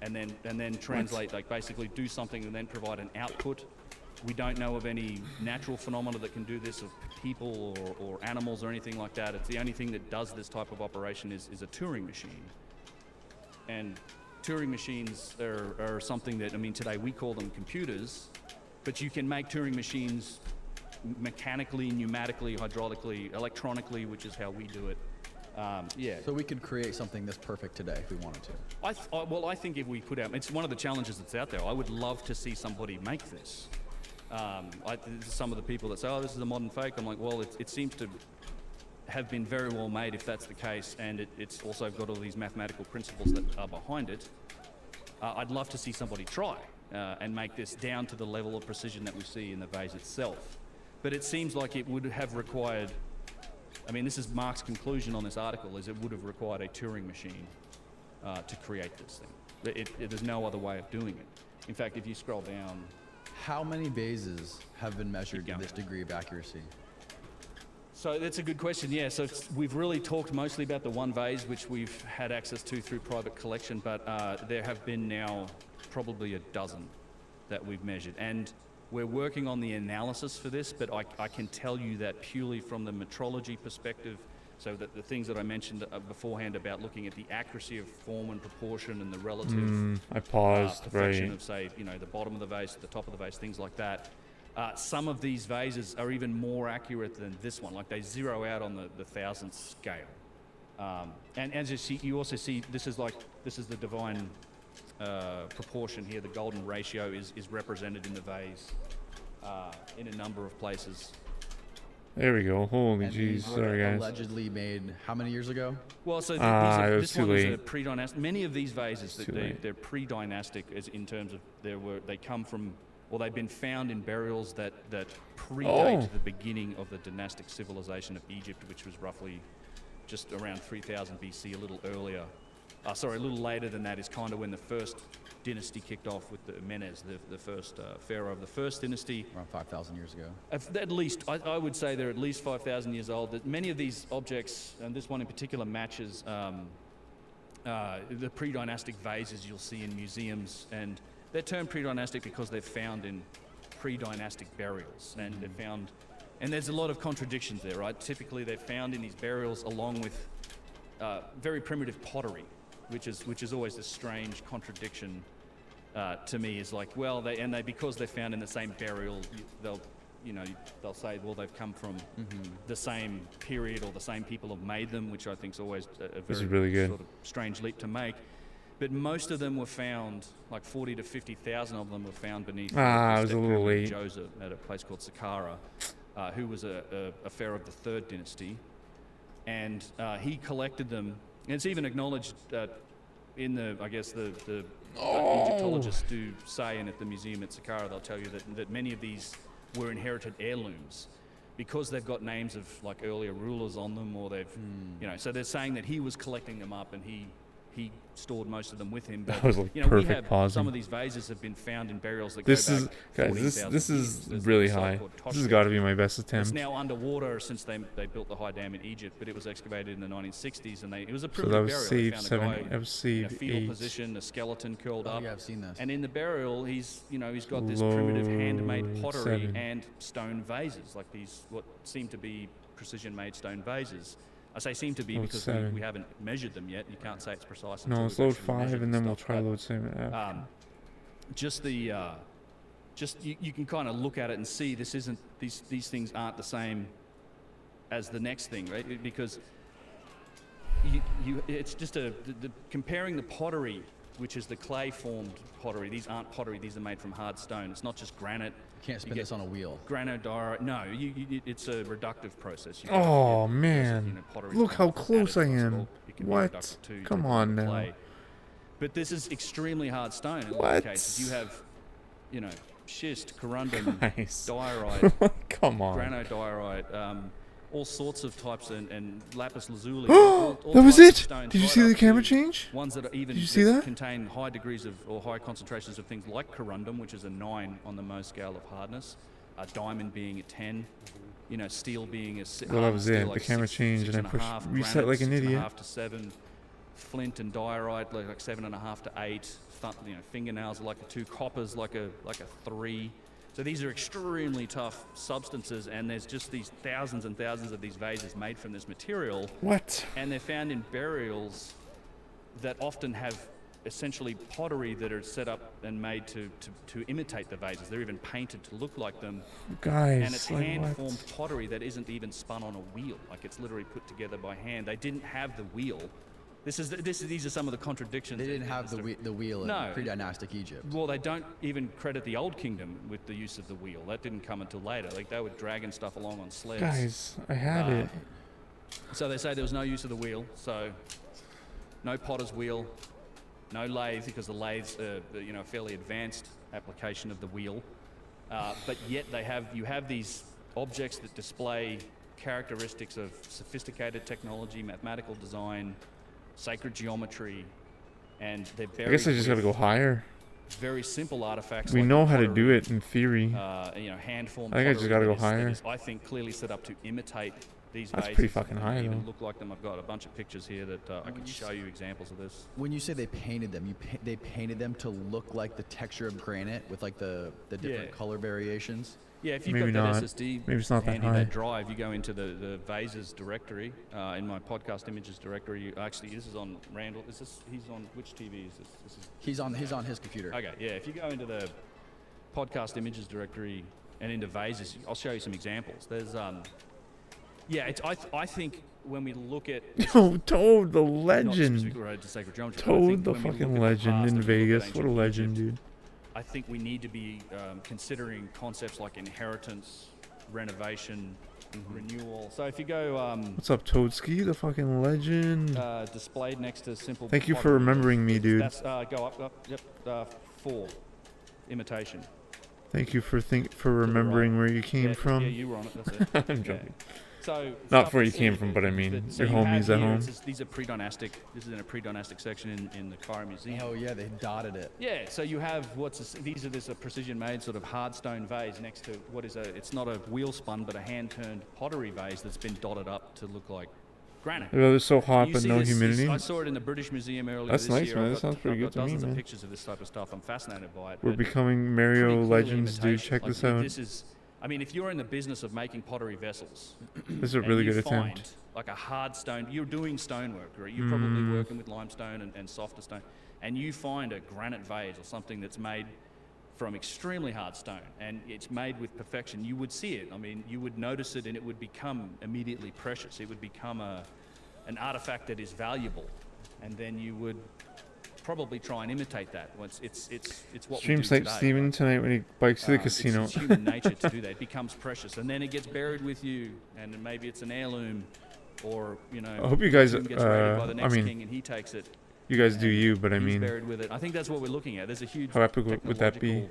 S3: and then translate, like basically do something and then provide an output. We don't know of any natural phenomena that can do this of people or animals or anything like that. It's the only thing that does this type of operation is a Turing machine. And Turing machines are something that, I mean, today we call them computers, but you can make Turing machines mechanically, pneumatically, hydraulically, electronically, which is how we do it. Yeah.
S1: So we could create something this perfect today if we wanted to.
S3: I think if we put out, it's one of the challenges that's out there. I would love to see somebody make this. Some of the people that say, oh, this is a modern fake, I'm like, well, it seems to have been very well made if that's the case, and it's also got all these mathematical principles that are behind it. I'd love to see somebody try and make this down to the level of precision that we see in the vase itself. But it seems like it would have required, I mean, this is Mark's conclusion on this article, is it would have required a Turing machine to create this thing. There's no other way of doing it. In fact, if you scroll down,
S1: How many vases have been measured to this degree of accuracy?
S3: so that's a good question. Yeah, so we've really talked mostly about the one vase, which we've had access to through private collection, but there have been now probably a dozen that we've measured. And we're working on the analysis for this, but I can tell you that purely from the metrology perspective, so that the things that I mentioned beforehand about looking at the accuracy of form and proportion and the relative
S4: I paused,
S3: perfection
S4: right.
S3: of, say, the bottom of the vase, the top of the vase, things like that. Some of these vases are even more accurate than this one. Like they zero out on the thousandth scale. And as you also see, this is the divine proportion here. The golden ratio is represented in the vase in a number of places.
S4: There we go. Holy
S1: And
S4: jeez.
S1: these were
S4: Sorry, guys.
S1: allegedly made how many years ago?
S3: Well, so
S4: it was
S3: this
S4: too
S3: one was
S4: late.
S3: a pre-dynastic. Many of these vases,
S4: Too late.
S3: they're pre-dynastic as in terms of they come from, well, they've been found in burials that predate the beginning of the dynastic civilization of Egypt, which was roughly just around 3000 BC, a little earlier. A little later than that is kind of when the first dynasty kicked off with the Menes, the first pharaoh of the first dynasty.
S1: Around 5,000 years ago.
S3: At least, I would say they're at least 5,000 years old. Many of these objects, and this one in particular matches the pre-dynastic vases you'll see in museums, and they're termed pre-dynastic because they're found in pre-dynastic burials, and they're found, and there's a lot of contradictions there, right? Typically, they're found in these burials along with very primitive pottery, which is always a strange contradiction to me. Is like, well, because they're found in the same burial, they'll say, well, they've come from the same period, or the same people have made them, which I think is always a very
S4: really good.
S3: sort of strange leap to make. But most of them were found, like 40 to 50,000 of them were found beneath
S4: I was a
S3: step
S4: little
S3: pyramid of
S4: late.
S3: Joseph at a place called Saqqara, who was a pharaoh of the third dynasty, and he collected them. And it's even acknowledged in the Egyptologists do say, and at the museum at Saqqara, they'll tell you that many of these were inherited heirlooms because they've got names of like earlier rulers on them, or they've, so they're saying that he was collecting them up and he stored most of them with him. But,
S4: That was like
S3: we
S4: perfect
S3: have
S4: pausing.
S3: some of these vases have been found in burials that
S4: This
S3: go
S4: is,
S3: back
S4: guys,
S3: 14,000
S4: this
S3: years.
S4: is
S3: There's
S4: really
S3: a site
S4: high.
S3: called
S4: This has
S3: Toshri.
S4: got to be my best attempt.
S3: It's now underwater since they built the high dam in Egypt, but it was excavated in the 1960s, and it was a
S4: So
S3: primitive
S4: that was
S3: burial.
S4: save
S3: They found
S4: 7.
S3: a guy
S4: That was
S3: in a
S4: save
S3: fetal
S4: 8.
S3: position, a skeleton curled
S1: Oh
S3: up.
S1: yeah, I've seen this.
S3: And in the burial, he's got this primitive handmade
S4: Load
S3: pottery
S4: 7.
S3: and stone vases, like these what seem to be precision-made stone vases. I say seem to be
S4: Load
S3: because
S4: 7.
S3: we haven't measured them yet. You can't say it's precise.
S4: No,
S3: until
S4: it's
S3: we've
S4: load
S3: actually
S4: 5,
S3: measured
S4: and then we'll
S3: stuff.
S4: try
S3: But,
S4: load 7 after.
S3: you can kind of look at it and see these things aren't the same as the next thing, right? Because it's just comparing the pottery, which is the clay formed pottery. These aren't pottery, these are made from hard stone. It's not just granite.
S1: You can't spin
S3: get
S1: this on a wheel.
S3: Granodiorite. No, it's a reductive process.
S4: Oh, man. Look how close I am. What? Come on now.
S3: Clay. But this is extremely hard stone in
S4: What?
S3: many cases. You have, schist, corundum,
S4: Guys.
S3: diorite,
S4: Come on.
S3: granodiorite, all sorts of types and lapis lazuli. all
S4: That was
S3: types of
S4: it.
S3: stones,
S4: Did you
S3: right
S4: see the
S3: up
S4: camera
S3: to
S4: change?
S3: Ones that are even
S4: Did you see that?
S3: contain high degrees of or high concentrations of things like corundum, which is a 9 on the Mohs scale of hardness. Diamond being a 10. You know, steel being a
S4: Well, that was
S3: steel
S4: it.
S3: like
S4: The camera
S3: 6,
S4: changed, and I
S3: 6.5,
S4: pushed reset
S3: granite
S4: like an idiot.
S3: 6.5 to 7. Flint and diorite like 7.5 to 8. You know, fingernails are like a 2. Copper's like a 3. So these are extremely tough substances, and there's just these thousands and thousands of these vases made from this material.
S4: What?
S3: And they're found in burials that often have essentially pottery that are set up and made to imitate the vases. They're even painted to look like them.
S4: Guys,
S3: And it's
S4: like
S3: hand-formed
S4: what?
S3: pottery that isn't even spun on a wheel. Like it's literally put together by hand. They didn't have the wheel. These are some of the contradictions.
S1: They didn't have the wheel in
S3: No.
S1: pre-dynastic Egypt.
S3: Well, they don't even credit the Old Kingdom with the use of the wheel. That didn't come until later. Like they were dragging stuff along on sleds.
S4: Guys, I had it.
S3: So they say there was no use of the wheel. So no potter's wheel, no lathe, because the lathe's a fairly advanced application of the wheel. But yet you have these objects that display characteristics of sophisticated technology, mathematical design, sacred geometry, and they're
S4: I
S3: buried
S4: guess I just gotta
S3: with
S4: go higher.
S3: very simple artifacts.
S4: We
S3: like
S4: know how to
S3: pottery,
S4: do it in theory.
S3: hand-formed.
S4: I think I just
S3: pottery
S4: gotta go
S3: that
S4: higher.
S3: is, I think, clearly set up to imitate these
S4: That's
S3: vases.
S4: pretty fucking
S3: and
S4: high,
S3: even
S4: though.
S3: look like them. I've got a bunch of pictures here that I can show you examples of this.
S1: When you say they painted them, they painted them to look like the texture of granite with like the different
S3: Yeah.
S1: color variations.
S3: Yeah, if you've
S4: Maybe
S3: got that
S4: not.
S3: SSD
S4: Maybe it's not that
S3: handy,
S4: high.
S3: that drive, you go into the vases directory in my podcast images directory. Actually, this is on Randall. He's on which TV is this? This is
S1: He's on his computer.
S3: okay. Yeah, if you go into the podcast images directory and into vases, I'll show you some examples. There's I think when we look at
S4: Yo, Toad, the
S3: not
S4: legend.
S3: specifically related to sacred geometry, but I think
S4: Toad, the
S3: when we look
S4: fucking
S3: at the
S4: legend
S3: past
S4: in
S3: and we look at
S4: Vegas. What a
S3: ancient
S4: legend,
S3: Egypt,
S4: dude.
S3: I think we need to be considering concepts like inheritance, renovation, renewal. So if you go
S4: What's up, Toadski, the fucking legend?
S3: displayed next to simple.
S4: Thank you for
S3: pottery,
S4: remembering me, dude.
S3: That's go up. Yep. 4. Imitation.
S4: Thank you for remembering where you came
S3: Yeah,
S4: from.
S3: Yeah, you were on it. That's it.
S4: I'm
S3: Yeah.
S4: joking.
S3: So
S4: Not
S3: stuff
S4: where
S3: to
S4: you
S3: see
S4: came from, but I mean,
S3: that-
S4: your
S3: you have
S4: homies at
S3: here,
S4: home.
S3: these are pre-dynastic. This is in a pre-dynastic section in the Cairo Museum.
S1: Oh yeah, they dotted it.
S3: Yeah, so you have there's a precision-made sort of hard stone vase next to it's not a wheel spun, but a hand-turned pottery vase that's been dotted up to look like granite.
S4: Oh, it's so hot,
S3: You
S4: but
S3: see
S4: no
S3: this-
S4: humidity.
S3: I saw it in the British Museum earlier
S4: That's
S3: this
S4: nice,
S3: year.
S4: man.
S3: I've
S4: That
S3: got-
S4: sounds pretty
S3: I've
S4: good
S3: got
S4: to me,
S3: dozens of
S4: man.
S3: pictures of this type of stuff. I'm fascinated by it.
S4: We're
S3: but
S4: becoming
S3: pretty
S4: Mario
S3: clearly
S4: legends, dude.
S3: imitation.
S4: Check
S3: Like,
S4: this out.
S3: This is, I mean, if you're in the business of making pottery vessels,
S4: This is a
S3: and
S4: really
S3: you
S4: good
S3: find
S4: attempt.
S3: like a hard stone, you're doing stonework, right? You're probably working with limestone and softer stone, and you find a granite vase or something that's made from extremely hard stone, and it's made with perfection. You would see it. I mean, you would notice it, and it would become immediately precious. It would become an artifact that is valuable, and then you would probably try and imitate that. Once it's what
S4: Stream
S3: we do
S4: snipe
S3: today.
S4: Steven tonight when he bikes to the casino.
S3: It's human nature to do that. It becomes precious, and then it gets buried with you, and then maybe it's an heirloom, or
S4: I hope you guys,
S3: tomb gets raided by the
S4: I
S3: next
S4: mean,
S3: king, and he takes it.
S4: You guys do
S3: and
S4: you, but I
S3: he's
S4: mean,
S3: buried with it. I think that's what we're looking at. There's a huge
S4: how epic would that be?
S3: technological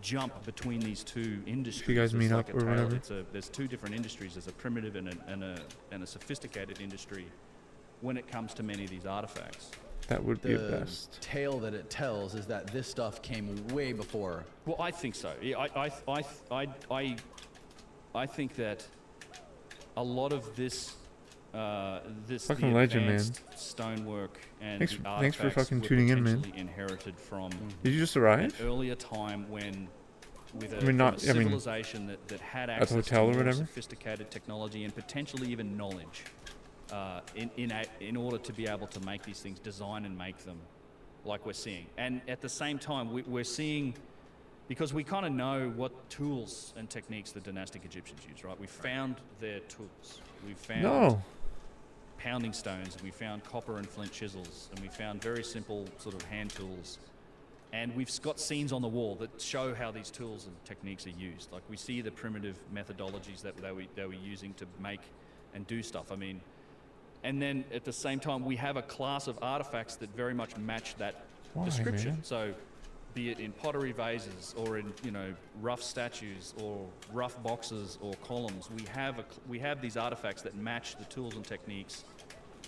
S3: jump between these two industries.
S4: guys
S3: There's
S4: meet
S3: like
S4: up
S3: a
S4: or
S3: tail-
S4: whatever?
S3: There's two different industries. There's a primitive and a sophisticated industry when it comes to many of these artifacts.
S4: That would be a
S1: The
S4: best.
S1: tale that it tells is that this stuff came way before.
S3: Well, I think so. Yeah, I think that a lot of this
S4: Fucking
S3: the
S4: legend, man.
S3: advanced stonework and
S4: Thanks-
S3: the
S4: thanks for
S3: artifacts
S4: fucking
S3: were
S4: tuning in, man.
S3: potentially inherited from
S4: Did you just
S3: an
S4: arrive?
S3: earlier time when with a,
S4: I mean, not-
S3: from a
S4: I mean,
S3: civilization that had
S4: at the
S3: access
S4: hotel or
S3: to more
S4: whatever?
S3: sophisticated technology and potentially even knowledge in order to be able to make these things, design and make them like we're seeing. And at the same time, we're seeing, because we kind of know what tools and techniques the dynastic Egyptians used, right? We found their tools. We found
S4: No.
S3: pounding stones, and we found copper and flint chisels, and we found very simple sort of hand tools. And we've got scenes on the wall that show how these tools and techniques are used. Like we see the primitive methodologies that they were using to make and do stuff. I mean, and then at the same time, we have a class of artifacts that very much match that
S4: Why,
S3: description.
S4: man?
S3: So be it in pottery vases or in rough statues or rough boxes or columns. We have these artifacts that match the tools and techniques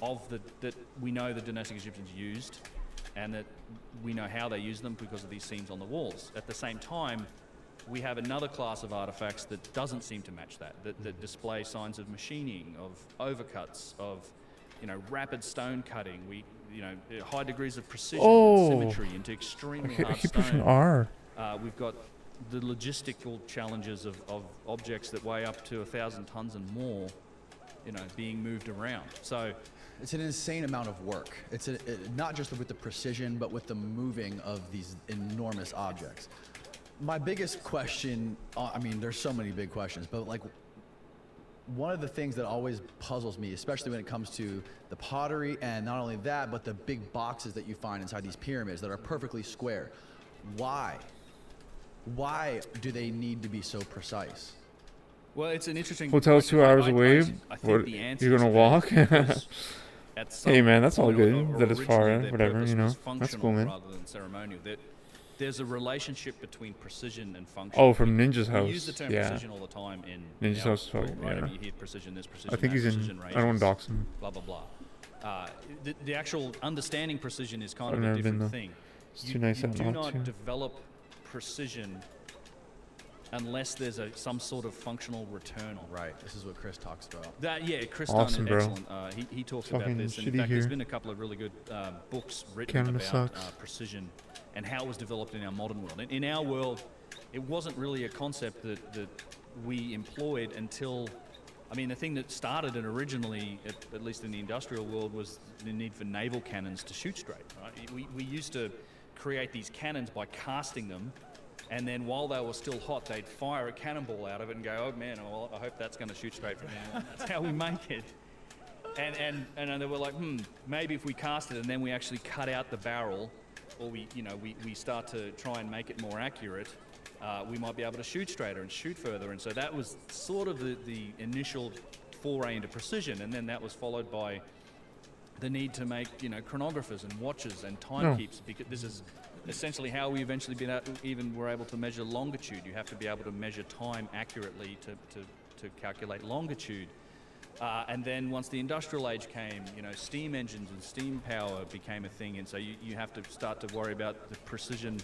S3: that we know the dynastic Egyptians used, and that we know how they use them because of these seams on the walls. At the same time, we have another class of artifacts that doesn't seem to match that display signs of machining, of overcuts, of rapid stone cutting. High degrees of precision and symmetry into extremely hard
S4: I keep pushing
S3: stone.
S4: R.
S3: We've got the logistical challenges of objects that weigh up to 1,000 tons and more, being moved around. So
S1: it's an insane amount of work. It's not just with the precision, but with the moving of these enormous objects. My biggest question, there's so many big questions, but one of the things that always puzzles me, especially when it comes to the pottery, and not only that, but the big boxes that you find inside these pyramids that are perfectly square. Why? Why do they need to be so precise?
S3: Well, it's an interesting
S4: Hotel's
S3: question.
S4: 2 hours
S3: I
S4: away.
S3: think
S4: What,
S3: the answer
S4: you're gonna
S3: is
S4: walk?
S3: hey
S4: man, that's all good. That is far,
S3: originally their
S4: whatever,
S3: purpose was
S4: That's cool, man.
S3: rather than ceremonial. There's a relationship between precision and function.
S4: Oh, from Ninja's house.
S3: We use the term precision all the time in
S4: Ninja's
S3: our
S4: house.
S3: sport, right?
S4: Yeah.
S3: You hear precision, there's precision.
S4: I think he's in. I don't want to dox him.
S3: Blah blah blah. The actual understanding precision is kind
S4: I've
S3: of a
S4: never been,
S3: different
S4: though.
S3: thing.
S4: It's too nice
S3: You
S4: out
S3: do
S4: not
S3: not
S4: to.
S3: develop precision unless there's some sort of functional return on.
S1: Right. This is what Chris talks about.
S3: Chris
S4: Awesome,
S3: done
S4: bro.
S3: it excellent. He talks about
S4: Fucking
S3: this, and in
S4: shitty
S3: fact, there's
S4: here.
S3: been a couple of really good books written
S4: Canada
S3: about
S4: sucks.
S3: precision and how it was developed in our modern world. In our world, it wasn't really a concept that we employed until, the thing that started it originally, at least in the industrial world, was the need for naval cannons to shoot straight. Right? We used to create these cannons by casting them, and then while they were still hot, they'd fire a cannonball out of it and go, oh man, well, I hope that's going to shoot straight from now on. That's how we make it. And they were like, maybe if we cast it and then we actually cut out the barrel, or we start to try and make it more accurate, we might be able to shoot straighter and shoot further. And so that was sort of the initial foray into precision, and then that was followed by the need to make chronographers and watches and timekeepers, because this is essentially how we eventually were able to measure longitude. You have to be able to measure time accurately to calculate longitude. And then once the industrial age came, steam engines and steam power became a thing, and so you have to start to worry about the precision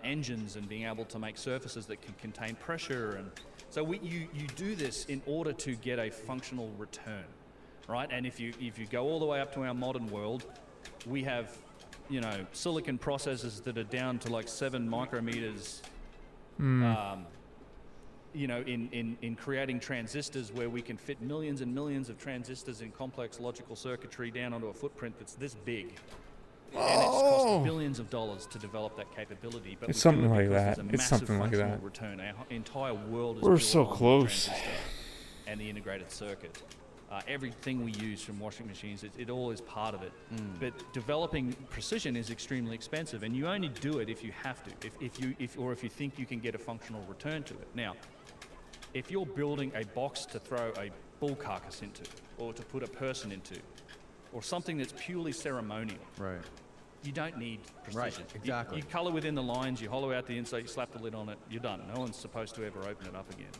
S3: engines and being able to make surfaces that can contain pressure. And so you do this in order to get a functional return, right? And if you go all the way up to our modern world, we have silicon processors that are down to like 7 micrometers. In creating transistors, where we can fit millions and millions of transistors in complex logical circuitry down onto a footprint that's this big. And it's cost billions of dollars to develop that capability. But
S4: It's
S3: we do
S4: something
S3: it
S4: like
S3: because
S4: that.
S3: there's a
S4: It's
S3: massive
S4: something like
S3: functional
S4: that.
S3: return. Our entire world is
S4: We're
S3: built
S4: so
S3: on the
S4: close.
S3: transistor and the integrated circuit. Everything we use, from washing machines, it all is part of it. But developing precision is extremely expensive, and you only do it if you have to, if you think you can get a functional return to it. Now, if you're building a box to throw a bull carcass into, or to put a person into, or something that's purely ceremonial,
S1: Right.
S3: you don't need precision.
S1: Right, exactly.
S3: You color within the lines, you hollow out the inside, you slap the lid on it, you're done. No one's supposed to ever open it up again.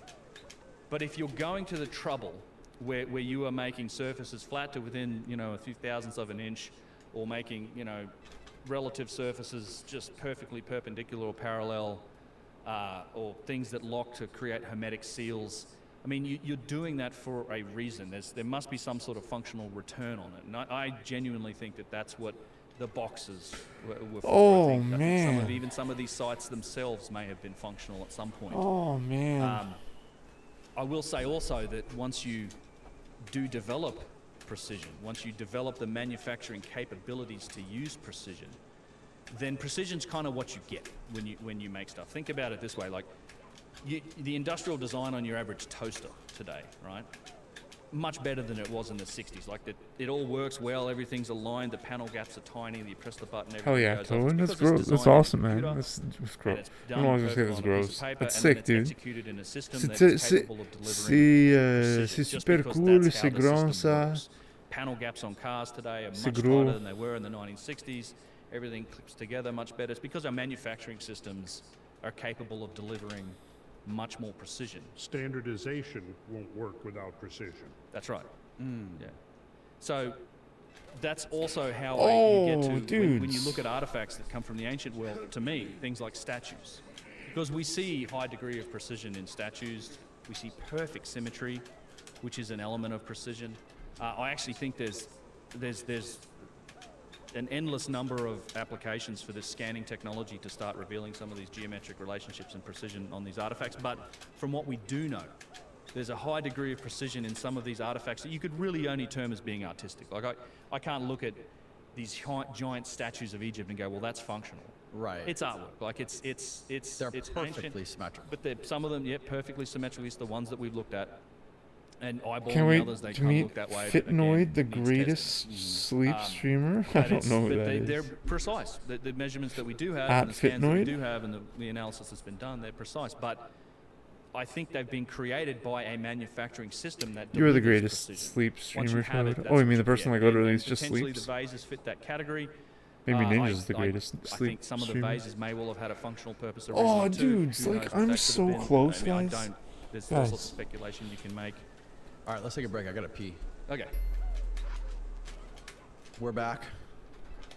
S3: But if you're going to the trouble where you are making surfaces flat to within, a few thousandths of an inch, or making, relative surfaces just perfectly perpendicular or parallel, or things that lock to create hermetic seals, you're doing that for a reason. There must be some sort of functional return on it. And I genuinely think that's what the boxes were for.
S4: Oh,
S3: I think
S4: man.
S3: even some of these sites themselves may have been functional at some point.
S4: Oh man.
S3: I will say also that once you do develop precision, once you develop the manufacturing capabilities to use precision, then precision's kind of what you get when you make stuff. Think about it this way, like the industrial design on your average toaster today, right? Much better than it was in the 60s. Like it all works well, everything's aligned, the panel gaps are tiny, you press the button, everything
S4: Hell yeah,
S3: goes off.
S4: Toad.
S3: It's
S4: That's
S3: because it's
S4: gross. That's
S3: designed on a
S4: awesome, man.
S3: computer,
S4: That's
S3: and
S4: gross.
S3: it's
S4: I
S3: done
S4: don't want to say
S3: perfect
S4: that's
S3: on a piece
S4: gross.
S3: of paper,
S4: That's
S3: and
S4: sick,
S3: then it's
S4: dude.
S3: executed in a system that's capable of delivering
S4: C'est
S3: precision,
S4: super
S3: just because
S4: cool,
S3: that's how
S4: c'est
S3: the
S4: grand
S3: system
S4: ça.
S3: works. Panel gaps on cars today are
S4: C'est
S3: much
S4: gros.
S3: tighter than they were in the 1960s. Everything clips together much better. It's because our manufacturing systems are capable of delivering much more precision.
S2: Standardization won't work without precision.
S3: That's right. Yeah. So that's also how
S4: Oh,
S3: you get to when you
S4: dudes.
S3: look at artifacts that come from the ancient world. To me, things like statues, because we see high degree of precision in statues. We see perfect symmetry, which is an element of precision. I actually think there's an endless number of applications for this scanning technology to start revealing some of these geometric relationships and precision on these artifacts. But from what we do know, there's a high degree of precision in some of these artifacts that you could really only term as being artistic. Like I can't look at these giant statues of Egypt and go, well, that's functional.
S1: Right.
S3: It's artwork. Like it's
S1: They're perfectly
S3: ancient,
S1: symmetrical.
S3: but some of them, yeah, perfectly symmetrical. It's the ones that we've looked at. And eyeballing
S4: Can we
S3: others, they
S4: to
S3: can't
S4: meet
S3: look that way. but
S4: Fitnoid,
S3: again,
S4: the
S3: needs
S4: greatest
S3: testing.
S4: sleep streamer? I
S3: But
S4: don't know who
S3: but
S4: that
S3: they're
S4: is.
S3: precise. The measurements that we do have,
S4: At
S3: and the scans that we
S4: Fitnoid?
S3: do have, and the analysis that's been done, they're precise. But I think they've been created by a manufacturing system that
S4: You're the
S3: delivers
S4: greatest
S3: precision.
S4: sleep
S3: Once
S4: streamer,
S3: you have it,
S4: Toad.
S3: that's
S4: Oh, you
S3: what
S4: mean the person
S3: get.
S4: that literally
S3: And
S4: just
S3: potentially
S4: sleeps?
S3: the vases fit that category.
S4: Maybe
S3: I-
S4: Ninja's the
S3: I-
S4: greatest
S3: I
S4: sleep
S3: think some of the
S4: streamer.
S3: vases may well have had a functional purpose
S4: Oh,
S3: originally too.
S4: dudes,
S3: Who
S4: like,
S3: knows what
S4: I'm
S3: that could
S4: so
S3: have been.
S4: close,
S3: I mean,
S4: guys.
S3: I don't. There's all
S4: Guys.
S3: sorts of speculation you can make.
S1: All right, let's take a break. I gotta pee.
S3: Okay.
S1: We're back.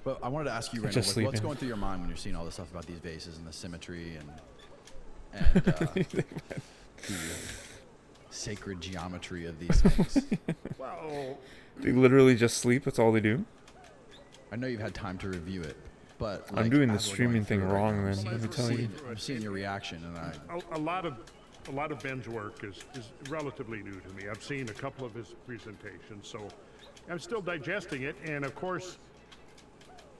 S1: But I wanted to ask you, Randall,
S4: Just
S1: like, what's
S4: sleeping.
S1: going through your mind when you're seeing all this stuff about these vases and the symmetry and the sacred geometry of these things?
S2: Well,
S4: They literally just sleep. That's all they do.
S1: I know you've had time to review it, but
S4: I'm
S1: like,
S4: doing the
S1: as we're
S4: streaming
S1: going
S4: thing
S1: through it right
S4: wrong,
S1: now,
S4: then. Let me tell you.
S1: I'm seeing your reaction, and I
S2: a lot of Ben's work is relatively new to me. I've seen a couple of his presentations, so I'm still digesting it. And of course,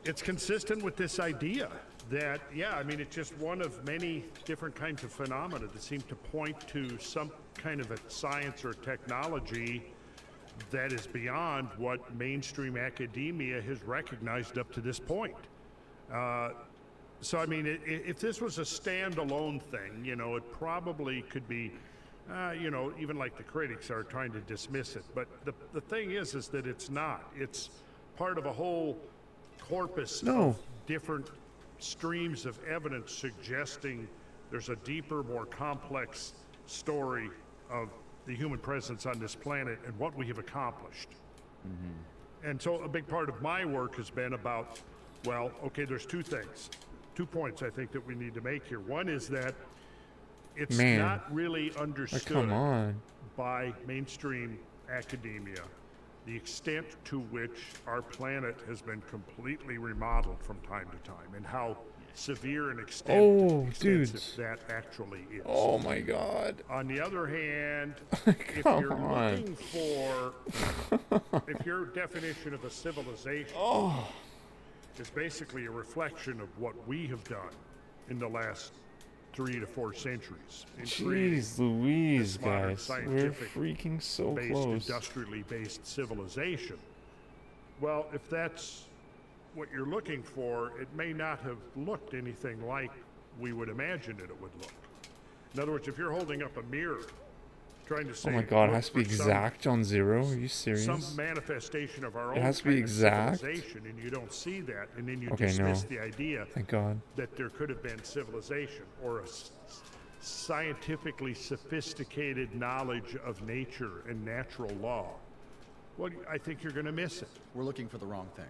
S2: it's consistent with this idea that, yeah, I mean, it's just one of many different kinds of phenomena that seem to point to some kind of a science or technology that is beyond what mainstream academia has recognized up to this point. So, I mean, if this was a standalone thing, you know, it probably could be, you know, even like the critics are trying to dismiss it. But the thing is that it's not. It's part of a whole corpus of different streams of evidence suggesting there's a deeper, more complex story of the human presence on this planet and what we have accomplished. And so a big part of my work has been about, well, okay, there's two points I think that we need to make here. One is that it's
S4: Man.
S2: not really
S4: Like,
S2: understood
S4: come on.
S2: by mainstream academia the extent to which our planet has been completely remodeled from time to time and how severe and extensive
S4: dudes.
S2: that actually is.
S4: Oh my god.
S2: On the other hand, if
S4: Come
S2: you're
S4: on.
S2: looking for, if your definition of a civilization is basically a reflection of what we have done in the last 3 to 4 centuries in creating
S4: Jeez Louise,
S2: this modern
S4: guys. We're
S2: scientific
S4: freaking so
S2: based,
S4: close.
S2: industrially based civilization. Well, if that's what you're looking for, it may not have looked anything like we would imagine it would look. In other words, if you're holding up a mirror, trying to say,
S4: Oh my god, it
S2: look
S4: has to be
S2: for some-
S4: exact on 0? Are you serious?
S2: some manifestation of our
S4: It
S2: own
S4: has to be
S2: kind of
S4: exact?
S2: civilization, and you don't see that, and then you
S4: Okay,
S2: dismiss
S4: no.
S2: the idea
S4: Thank god.
S2: that there could have been civilization or a scientifically sophisticated knowledge of nature and natural law. Well, I think you're going to miss it.
S1: we're looking for the wrong thing.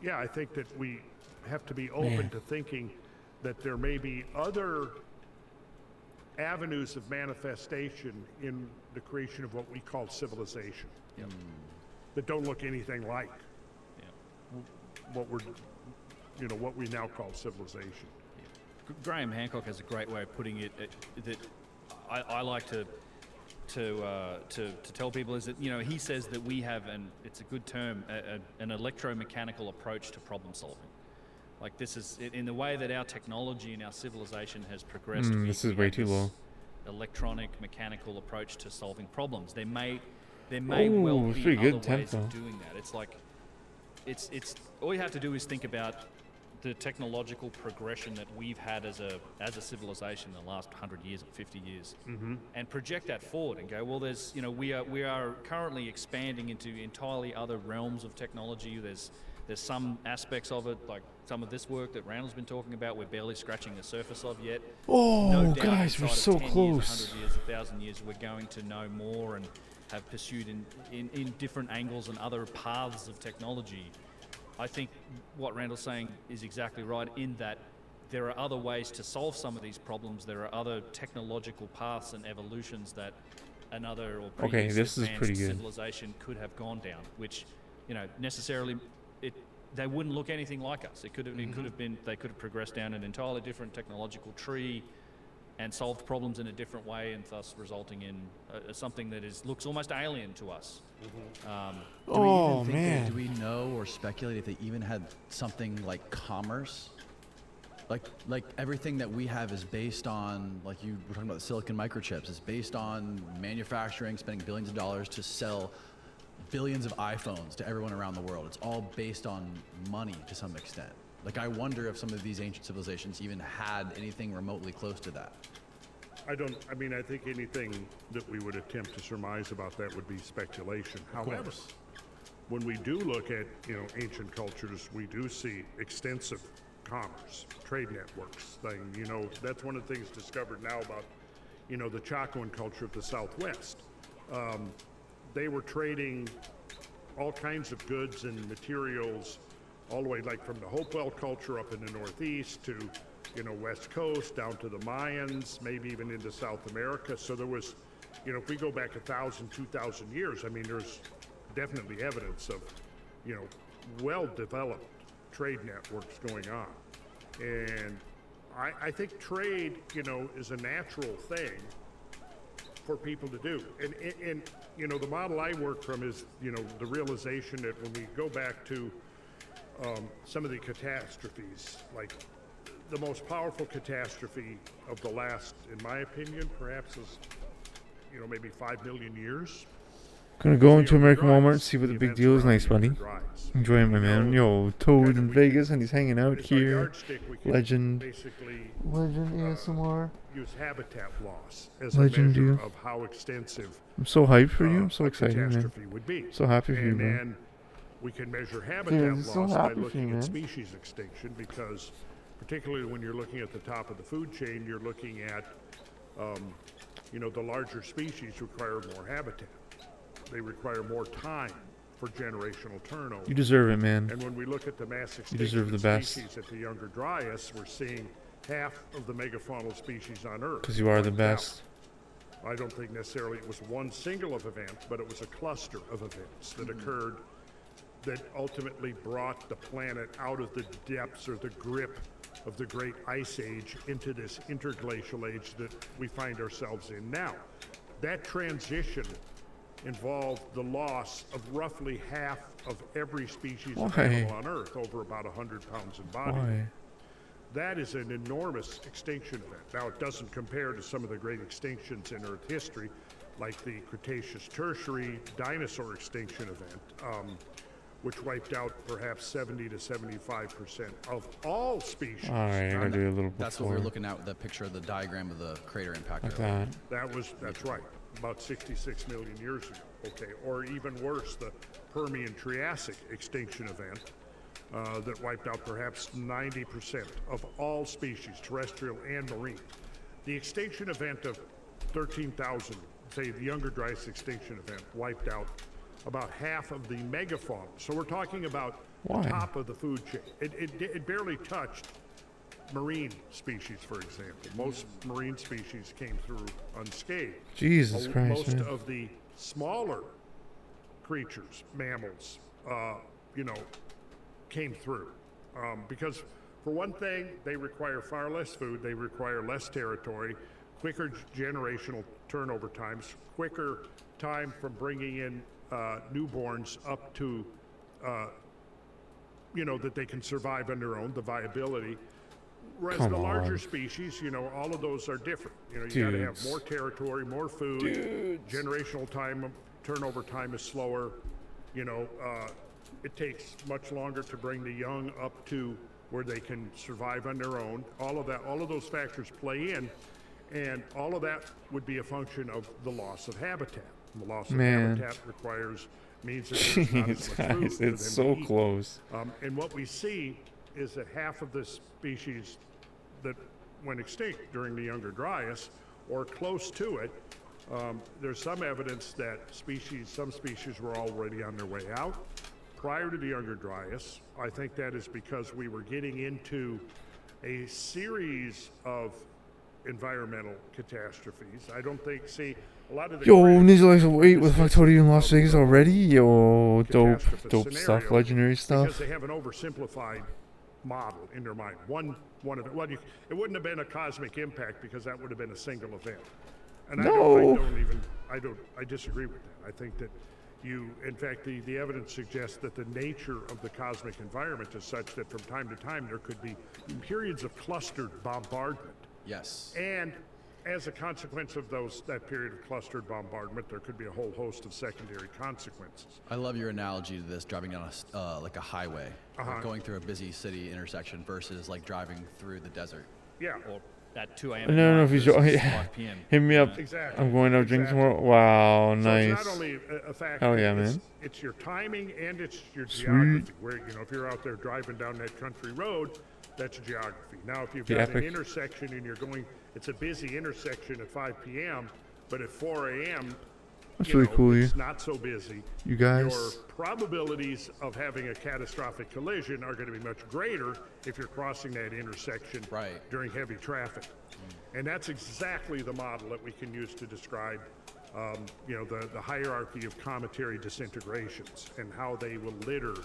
S2: Yeah, I think that we have to be open
S4: Man.
S2: to thinking that there may be other avenues of manifestation in the creation of what we call civilization that don't look anything like what we're, you know, what we now call civilization.
S3: Graham Hancock has a great way of putting it that I like to tell people is that, you know, he says that we have, and it's a good term, an electromechanical approach to problem solving. Like this is in the way that our technology and our civilization has progressed.
S4: This is
S3: we
S4: way
S3: have
S4: too
S3: this
S4: low.
S3: Electronic mechanical approach to solving problems. There may well
S4: Ooh,
S3: be
S4: pretty
S3: other
S4: good
S3: ways
S4: tempo.
S3: of doing that. It's like it's all you have to do is think about the technological progression that we've had as a civilization in the last 100 years or 50 years, and project that forward and go, well, there's, you know, we are currently expanding into entirely other realms of technology. There's There's some aspects of it, like some of this work that Randall's been talking about, we're barely scratching the surface of yet.
S4: Oh,
S3: No doubt
S4: guys, we're
S3: inside
S4: so
S3: of 10
S4: close.
S3: Years, 100 years, 1,000 years, we're going to know more and have pursued in different angles and other paths of technology. I think what Randall's saying is exactly right in that there are other ways to solve some of these problems. There are other technological paths and evolutions that another or previous
S4: this is
S3: advanced
S4: pretty good.
S3: civilization could have gone down, which, you know, necessarily they wouldn't look anything like us. It could have been they could have progressed down an entirely different technological tree and solved problems in a different way, and thus resulting in something that looks almost alien to us.
S1: Do we know or speculate if they even had something like commerce? Like everything that we have is based on, like you were talking about the silicon microchips, it's based on manufacturing, spending billions of dollars to sell billions of iPhones to everyone around the world. It's all based on money to some extent. Like, I wonder if some of these ancient civilizations even had anything remotely close to that.
S2: I think anything that we would attempt to surmise about that would be speculation. However, when we do look at, ancient cultures, we do see extensive commerce, trade networks thing. That's one of the things discovered now about, the Chacoan culture of the Southwest. They were trading all kinds of goods and materials all the way, like from the Hopewell culture up in the Northeast to, West Coast, down to the Mayans, maybe even into South America. So there was, if we go back 1,000, 2,000 years, there's definitely evidence of, well-developed trade networks going on. And I think trade, is a natural thing for people to do. And the model I work from is, the realization that when we go back to some of the catastrophes, like the most powerful catastrophe of the last, in my opinion, perhaps is, maybe 5 million years.
S4: Gonna go into American Walmart and see what the big deal is. Nice, buddy. Enjoying my man. Yo, Toad in Vegas, and he's hanging out here. Legend ASMR.
S2: Use habitat loss as
S4: Legend
S2: a measure
S4: you.
S2: of how extensive
S4: I'm so hyped for you. I'm so
S2: a
S4: excited, man.
S2: catastrophe would be.
S4: So happy for you,
S2: And
S4: man.
S2: then we can measure
S4: Dude,
S2: habitat
S4: I'm so
S2: loss by
S4: happy for you,
S2: looking
S4: man.
S2: at species extinction, because particularly when you're looking at the top of the food chain, you're looking at, the larger species require more habitat. They require more time for generational turnover.
S4: You deserve it, man.
S2: And when we look at the mass
S4: You
S2: extinction
S4: deserve the
S2: of
S4: best.
S2: species at the Younger Dryas, we're seeing half of the megafaunal species on Earth.
S4: Because you are the
S2: wiped
S4: best.
S2: out. I don't think necessarily it was one single event, but it was a cluster of events that occurred that ultimately brought the planet out of the depths or the grip of the Great Ice Age into this interglacial age that we find ourselves in now. That transition involved the loss of roughly half of every species of
S4: Why?
S2: animal on Earth, over about 100 pounds in body weight.
S4: Why?
S2: That is an enormous extinction event. Now, it doesn't compare to some of the great extinctions in Earth history, like the Cretaceous Tertiary dinosaur extinction event, which wiped out perhaps 70 to 75% of all species.
S4: All right, I gotta do a little before.
S1: That's what we were looking at with the picture of the diagram of the crater impact.
S4: Like
S1: earlier.
S4: that.
S2: That's right, about 66 million years ago. Okay, or even worse, the Permian-Triassic extinction event that wiped out perhaps 90% of all species, terrestrial and marine. The extinction event of 13,000, say the Younger Dryas extinction event, wiped out about half of the megafauna. So we're talking about
S4: Why?
S2: the top of the food chain. It barely touched marine species, for example. Most marine species came through unscathed.
S4: Jesus Christ,
S2: Most
S4: man.
S2: of the smaller creatures, mammals, came through. Because for one thing, they require far less food, they require less territory, quicker generational turnover times, quicker time from bringing in newborns up to, that they can survive on their own, the viability. Whereas
S4: Come
S2: the larger
S4: on.
S2: species, all of those are different. You gotta have
S4: Dudes.
S2: more territory, more food. Generational time, turnover time is slower. It takes much longer to bring the young up to where they can survive on their own. All of those factors play in, and all of that would be a function of the loss of habitat. And the loss of
S4: Man.
S2: habitat requires means that there's not as
S4: Jeez,
S2: much food
S4: guys,
S2: for them
S4: it's
S2: to
S4: so
S2: eat.
S4: close.
S2: And what we see is that half of the species that went extinct during the Younger Dryas, or close to it, there's some evidence that some species were already on their way out prior to the Younger Dryas. I think that is because we were getting into a series of environmental catastrophes. I don't think, see, a lot of the
S4: Yo,
S2: critics
S4: Ninja Likes
S2: of
S4: wait
S2: this
S4: with
S2: list
S4: Factorio in Las
S2: of,
S4: Vegas already? Yo, dope
S2: catastrophe
S4: stuff,
S2: scenario
S4: legendary
S2: because
S4: stuff.
S2: they have an oversimplified model in their mind. One of it. Well, it wouldn't have been a cosmic impact because that would have been a single event. And
S4: No.
S2: I disagree with that. I think that in fact, the evidence suggests that the nature of the cosmic environment is such that from time to time there could be periods of clustered bombardment.
S1: Yes.
S2: And as a consequence of that period of clustered bombardment, there could be a whole host of secondary consequences.
S1: I love your analogy to this, driving down like a highway, like going through a busy city intersection versus like driving through the desert.
S2: Yeah.
S3: Or at 2 a.m.
S4: I don't know if he's
S3: 5 p.m.
S4: hit me up.
S2: Exactly.
S4: I'm going out drinking
S2: Exactly.
S4: tomorrow. Wow,
S2: So
S4: nice.
S2: it's not only a fact.
S4: Hell yeah,
S2: it's,
S4: man.
S2: It's your timing and it's your geography. Where if you're out there driving down that country road, that's geography. Now, if you've
S4: The
S2: got an
S4: epic.
S2: intersection and it's a busy intersection at 5 p.m., but at 4 a.m.
S4: That's really cool,
S2: it's
S4: you
S2: not so busy.
S4: You guys.
S2: Your probabilities of having a catastrophic collision are going to be much greater if you're crossing that intersection during heavy traffic. And that's exactly the model that we can use to describe, the hierarchy of cometary disintegrations and how they will litter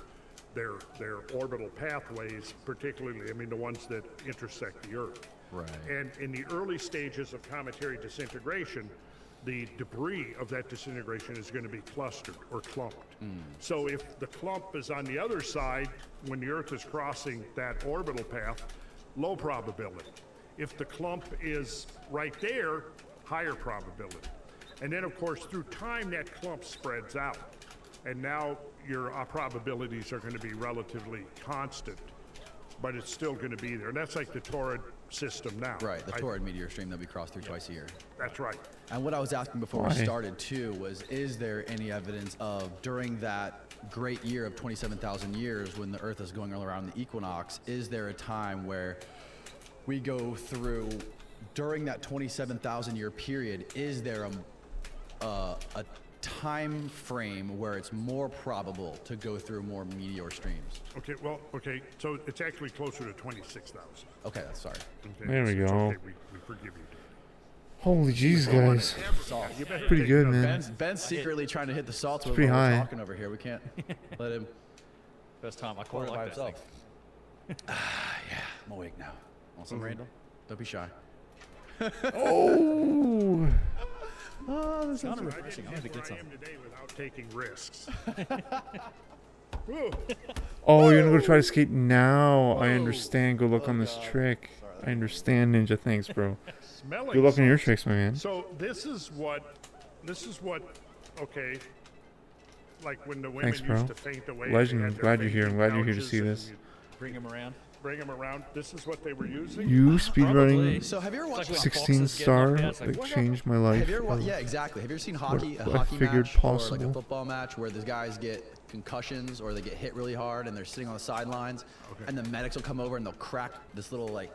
S2: their orbital pathways, particularly, the ones that intersect the Earth.
S1: Right.
S2: And in the early stages of cometary disintegration, the debris of that disintegration is going to be clustered or clumped. So if the clump is on the other side, when the Earth is crossing that orbital path, low probability. If the clump is right there, higher probability. And then, of course, through time, that clump spreads out. And now your probabilities are going to be relatively constant, but it's still going to be there. And that's like the torrid system now.
S1: Right, the torrid meteor stream that we cross through twice a year.
S2: That's right.
S1: And what I was asking before we started too was, is there any evidence of during that great year of 27,000 years when the Earth is going all around the equinox, is there a time where we go through, during that 27,000 year period, is there a time frame where it's more probable to go through more meteor streams?
S2: Okay, so it's actually closer to 26,000.
S1: Okay, sorry.
S2: Okay,
S4: There we
S2: so it's
S4: go.
S2: okay, we forgive you.
S4: Holy jeez, guys.
S2: You better
S4: Pretty
S2: take
S4: good,
S2: another-
S4: man.
S1: Ben's secretly trying to hit the salts while
S4: pretty
S1: we're
S4: high.
S1: talking over here. We can't let him
S3: First time I
S1: pour
S3: quite
S1: it by
S3: like that thing.
S1: himself. Yeah, I'm awake now. Want some, Randall? Don't be shy.
S4: Oh.
S3: It's kind of
S2: I
S3: refreshing.
S2: didn't
S3: I have to
S2: get
S3: get
S2: where I
S3: some.
S2: am today without taking risks. Whoa.
S4: Oh, you're gonna go try to skate now. I understand. Good luck on this trick. I understand, Ninja. Thanks, bro.
S2: Smelling
S4: Good luck on your
S2: salts.
S4: tricks, my man.
S2: So this is what, okay, like when the women
S4: Thanks, bro.
S2: used to faint away.
S4: Legend,
S2: they had
S4: I'm
S2: their
S4: glad you're here. I'm
S2: fainting
S4: glad you're here to
S2: couches
S4: see
S2: and
S4: this.
S2: you'd
S3: Bring them around.
S2: Bring them around. This is what they were using.
S4: You
S3: Probably.
S4: speedrunning
S1: So have you ever watched?
S3: Like when
S4: 16
S3: boxers get
S4: star
S3: knocked out, it's like,
S4: like changed my life.
S1: Have you ever?
S4: of-
S1: Yeah, exactly. Have you ever seen
S4: what
S1: a
S4: I
S1: hockey
S4: figured
S1: match or like
S4: possible.
S1: a football match where the guys get concussions or they get hit really hard and they're sitting on the sidelines, and the medics will come over and they'll crack this little like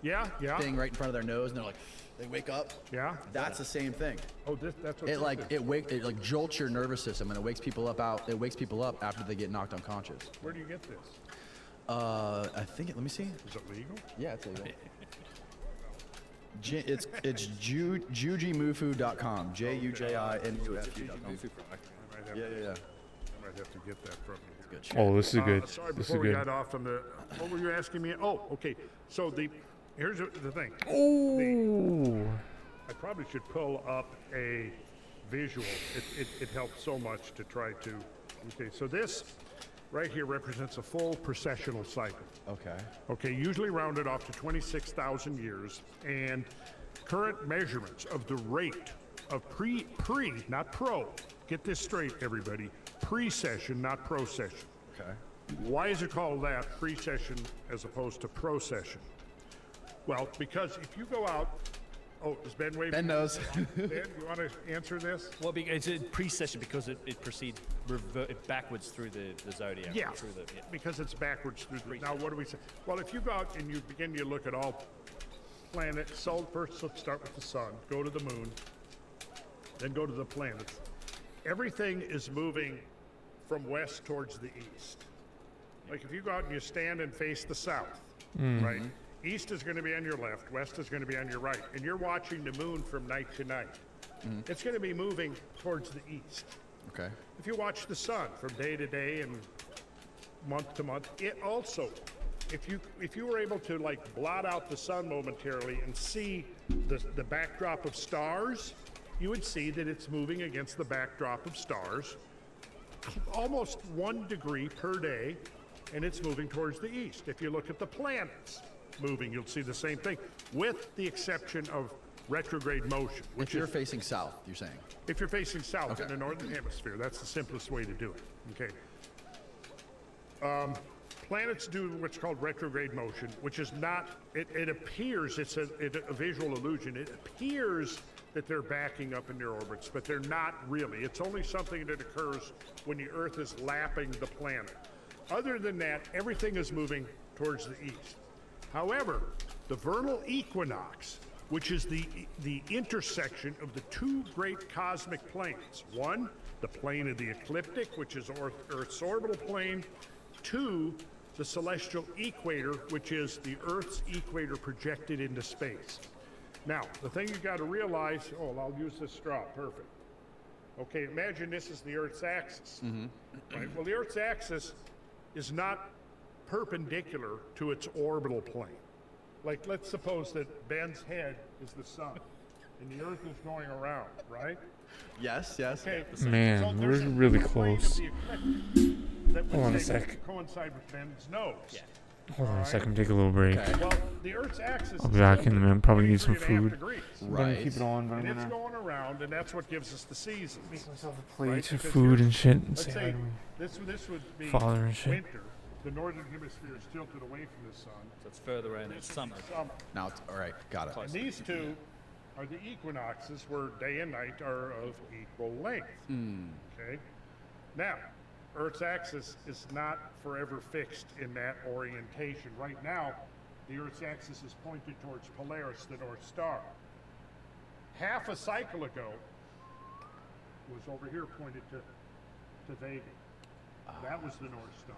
S2: Yeah.
S1: thing right in front of their nose, and they're like, they wake up.
S2: Yeah.
S1: That's the same thing.
S2: Oh, that's what
S1: It like it like jolts your nervous system and it wakes people up It wakes people up after they get knocked unconscious.
S2: Where do you get this?
S1: I think let me see.
S2: Is it legal?
S1: Yeah, it's legal. It's jujimufu.com. JUJIMUFU.com. Yeah.
S2: I might have to get that from you.
S1: Good shit.
S4: Oh, this is good.
S2: Sorry,
S4: This is
S2: before we
S4: good.
S2: got off on the, what were you asking me? Oh, okay. So here's the thing.
S4: Oh.
S2: I probably should pull up a visual. It helps so much to try to. Okay, so this right here represents a full precessional cycle. Okay, usually rounded off to 26,000 years, and current measurements of the rate of not pro. Get this straight, everybody. Precession, not procession.
S1: Okay.
S2: Why is it called that, precession, as opposed to procession? Well, because if you go out Oh, is Ben waving?
S1: Ben knows.
S2: Ben, you want to answer this?
S3: Well, it's a precession because it proceeds backwards through the zodiac.
S2: Yeah,
S3: Through the,
S2: because it's backwards through the... Now, what do we say? Well, if you go out and you begin to look at all planets, so first let's start with the sun, go to the moon, then go to the planets. Everything is moving from west towards the east. Like if you go out and you stand and face the south, right? East is going to be on your left, west is going to be on your right, and you're watching the moon from night to night. It's going to be moving towards the east.
S1: Okay.
S2: If you watch the sun from day to day and month to month, it also, if you were able to like blot out the sun momentarily and see the backdrop of stars, you would see that it's moving against the backdrop of stars almost 1 degree per day, and it's moving towards the east. If you look at the planets moving, you'll see the same thing, with the exception of retrograde motion.
S1: If you're facing south, you're saying.
S2: If you're facing south
S1: Okay.
S2: in the northern hemisphere, that's the simplest way to do it. Okay. Planets do what's called retrograde motion, which is not. It appears it's a visual illusion. It appears that they're backing up in their orbits, but they're not really. It's only something that occurs when the Earth is lapping the planet. Other than that, everything is moving towards the east. However, the vernal equinox, which is the intersection of the two great cosmic planes. One, the plane of the ecliptic, which is Earth's orbital plane. Two, the celestial equator, which is the Earth's equator projected into space. Now, the thing you got to realize, I'll use this straw, perfect. Okay, imagine this is the Earth's axis. Right? Well, the Earth's axis is not perpendicular to its orbital plane. Like, let's suppose that Ben's head is the sun, and the Earth is going around, right?
S1: Yes.
S2: Okay.
S4: Man,
S2: so
S4: we're
S2: there's a
S4: really
S2: plane of
S4: close.
S2: the ecliptic that
S4: Hold on a
S2: would
S4: sec.
S2: coincide with Ben's nose.
S3: Yeah.
S4: Hold on a second, take a little break.
S1: Okay.
S2: Well, the Earth's axis
S4: I'll
S2: is
S4: be back in a
S2: tilted
S4: minute, probably need some
S2: 23.5
S4: food.
S2: degrees.
S4: I'm gonna
S1: Right.
S4: keep it on, but I'm
S2: And it's
S4: gonna
S2: going around, and that's what gives us the seasons.
S4: make myself a plate
S2: Right,
S4: of
S2: because
S4: food
S2: here's-
S4: and shit and
S2: Let's
S4: say hi
S2: say
S4: to me.
S2: this would be
S4: Father and shit.
S2: winter. The northern hemisphere is tilted away from the sun.
S3: So it's further in. It's summer.
S2: Summer.
S1: Now it's all right. Got it.
S2: And these two are the equinoxes, where day and night are of equal length. Okay. Now, Earth's axis is not forever fixed in that orientation. Right now, the Earth's axis is pointed towards Polaris, the North Star. Half a cycle ago, it was over here pointed to Vega. That was the North Star,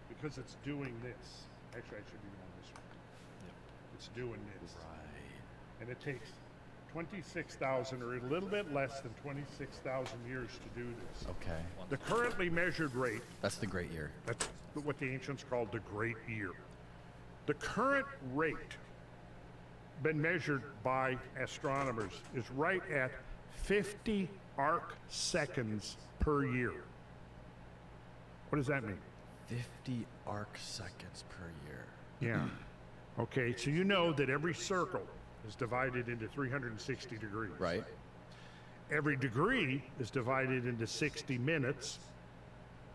S2: because it's doing this. Actually, I should be on this one. It's doing this.
S1: Right.
S2: And it takes 26,000 or a little bit less than 26,000 years to do this.
S1: Okay.
S2: The currently measured rate,
S1: That's the great year.
S2: that's what the ancients called the Great Year. The current rate, been measured by astronomers, is right at 50 arc seconds per year. What does that mean?
S1: 50 arc seconds per year.
S2: Yeah. Okay, so you know that every circle is divided into 360 degrees.
S1: Right.
S2: Every degree is divided into 60 minutes,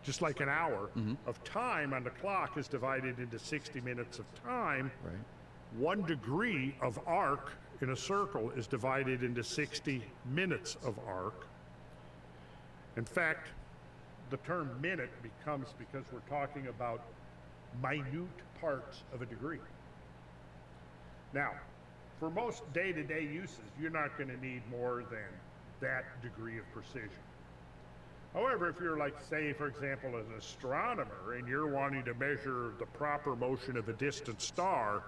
S2: just like an hour of time on the clock is divided into 60 minutes of time.
S1: Right.
S2: 1 degree of arc in a circle is divided into 60 minutes of arc. In fact, the term minute becomes because we're talking about minute parts of a degree. Now, for most day-to-day uses, you're not going to need more than that degree of precision. However, if you're like, say, for example, an astronomer, and you're wanting to measure the proper motion of a distant star,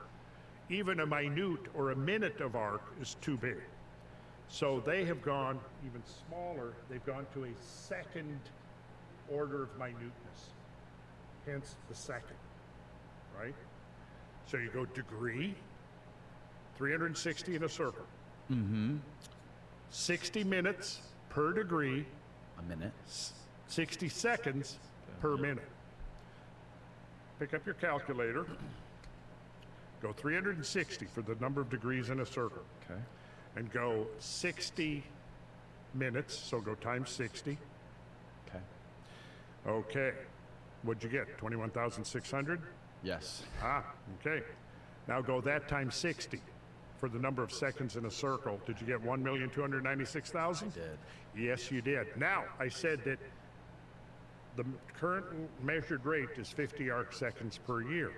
S2: even a minute or a minute of arc is too big. So they have gone even smaller. They've gone to a second order of minuteness, hence the second, right? So you go degree, 360 in a circle. 60 minutes per degree,
S1: A minute.
S2: 60 seconds per minute. Pick up your calculator, go 360 for the number of degrees in a circle,
S1: Okay.
S2: and go 60 minutes, so go times 60.
S1: Okay.
S2: Okay, what'd you get, 21,600?
S1: Yes.
S2: Ah, okay. Now go that times 60. for the number of seconds in a circle. Did you get 1,296,000?
S1: I did.
S2: Yes, you did. Now, I said that the current measured rate is 50 arc seconds per year.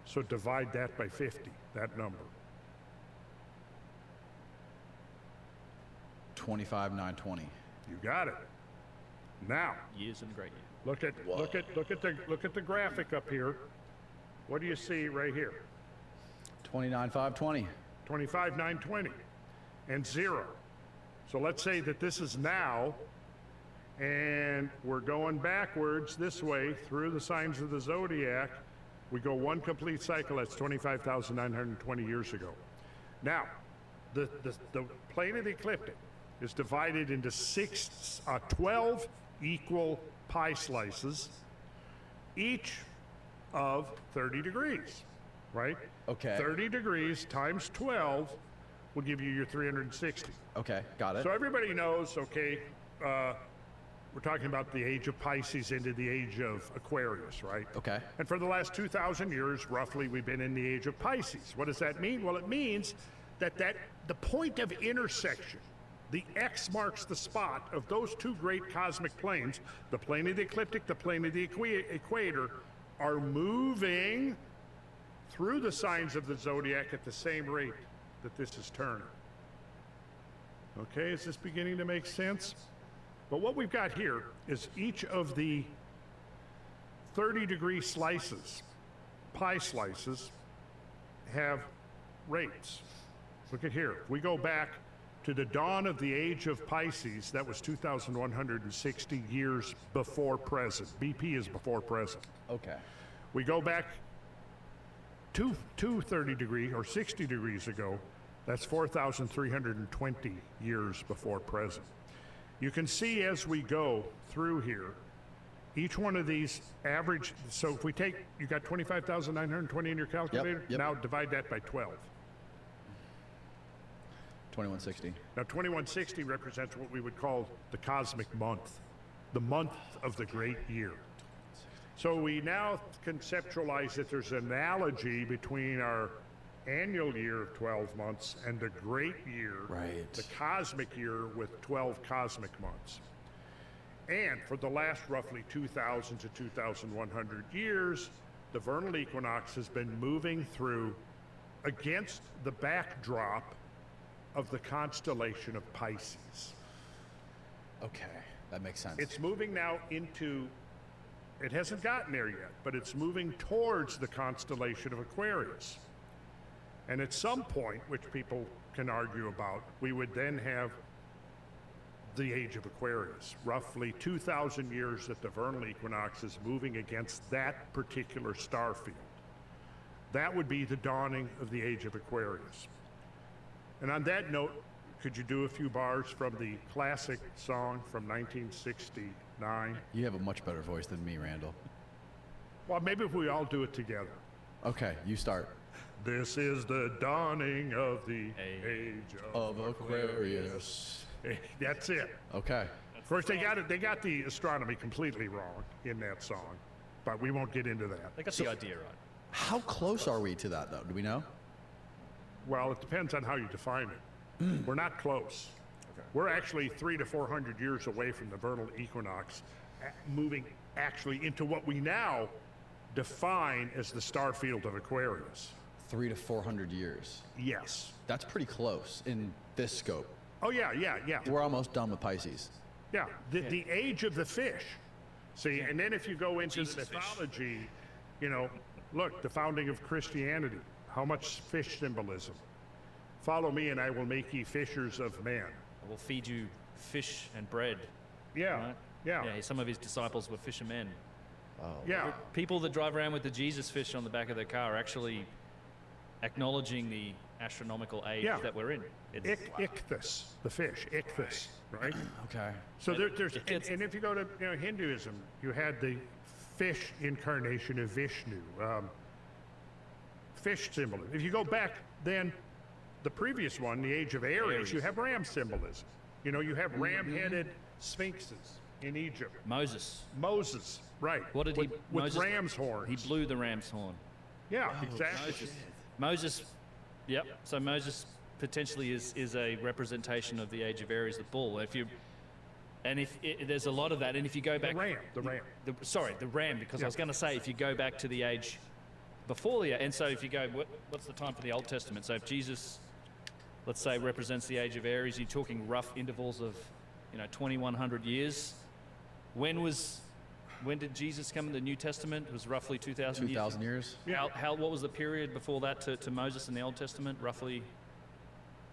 S2: So divide that by 50, that number.
S1: 25,920.
S2: You got it. Now,
S3: Years in the great year.
S2: look at the graphic up here. What do you see right here?
S1: 29,520.
S2: 25,920 and 0. So let's say that this is now, and we're going backwards this way through the signs of the zodiac. We go one complete cycle, that's 25,920 years ago. Now, the plane of the ecliptic is divided into 12 equal pie slices, each of 30 degrees, right?
S1: Okay.
S2: 30 degrees times 12 will give you your 360.
S1: Okay, got it.
S2: So everybody knows, okay, we're talking about the age of Pisces into the age of Aquarius, right?
S1: Okay.
S2: And for the last 2,000 years, roughly, we've been in the age of Pisces. What does that mean? Well, it means that the point of intersection, the X marks the spot of those two great cosmic planes, the plane of the ecliptic, the plane of the equator, are moving through the signs of the zodiac at the same rate that this is turning. Okay, is this beginning to make sense? But what we've got here is each of the 30-degree slices, pie slices, have rates. Look at here. If we go back to the dawn of the age of Pisces, that was 2,160 years before present. BP is before present.
S1: Okay.
S2: We go back to 30 degrees or 60 degrees ago, that's 4,320 years before present. You can see as we go through here, each one of these average, so if we take, you got 25,920 in your calculator?
S1: Yep.
S2: Now divide that by 12.
S1: 2160.
S2: Now 2160 represents what we would call the cosmic month, the month of the great year. So we now conceptualize that there's an analogy between our annual year of 12 months and the great year,
S1: Right.
S2: the cosmic year with 12 cosmic months. And for the last roughly 2,000 to 2,100 years, the vernal equinox has been moving through against the backdrop of the constellation of Pisces.
S1: Okay, that makes sense.
S2: It's moving now into, it hasn't gotten there yet, but it's moving towards the constellation of Aquarius. And at some point, which people can argue about, we would then have the age of Aquarius, roughly 2,000 years that the vernal equinox is moving against that particular star field. That would be the dawning of the age of Aquarius. And on that note, could you do a few bars from the classic song from 1969?
S1: You have a much better voice than me, Randall.
S2: Well, maybe if we all do it together.
S1: Okay, you start.
S2: This is the dawning of the age of
S1: Aquarius.
S2: That's it.
S1: Okay.
S2: Of course, they got the astronomy completely wrong in that song, but we won't get into that.
S3: They got the idea right.
S1: How close are we to that, though? Do we know?
S2: Well, it depends on how you define it. We're not close. We're actually 300 to 400 years away from the vernal equinox, moving actually into what we now define as the star field of Aquarius.
S1: 300 to 400 years.
S2: Yes.
S1: That's pretty close in this scope.
S2: Oh, yeah.
S1: We're almost done with Pisces.
S2: Yeah, the age of the fish. See, and then if you go into the mythology, look, the founding of Christianity, how much fish symbolism? Follow me and I will make ye fishers of men.
S3: I will feed you fish and bread.
S2: Yeah,
S3: Right?
S2: yeah,
S3: Yeah, some of his disciples were fishermen.
S2: yeah.
S3: People that drive around with the Jesus fish on the back of their car are actually acknowledging the astronomical age
S2: Yeah.
S3: that we're in. It's,
S2: Ichthus, the fish, ichthus, right?
S1: Okay.
S2: So there's,
S3: it's-
S2: and if you go to Hinduism, you had the fish incarnation of Vishnu, fish symbolism. If you go back then, the previous one, the age of Aries, you have ram symbolism. You have ram-headed sphinxes in Egypt.
S3: Moses.
S2: Moses, right?
S3: What did he?
S2: With
S3: Moses,
S2: ram's horns.
S3: He blew the ram's horn.
S2: Yeah, exactly.
S3: Moses Yep. So Moses potentially is a representation of the age of Aries, the bull. There's a lot of that, and if you go back,
S2: The ram.
S3: the ram, because I was going to say if you go back to the age before and so if you go, what's the time for the Old Testament? So if Jesus, let's say, represents the age of Aries, you're talking rough intervals of, 2,100 years. When did Jesus come in the New Testament? It was roughly 2,000 years.
S1: 2,000 years.
S3: What was the period before that to Moses in the Old Testament? Roughly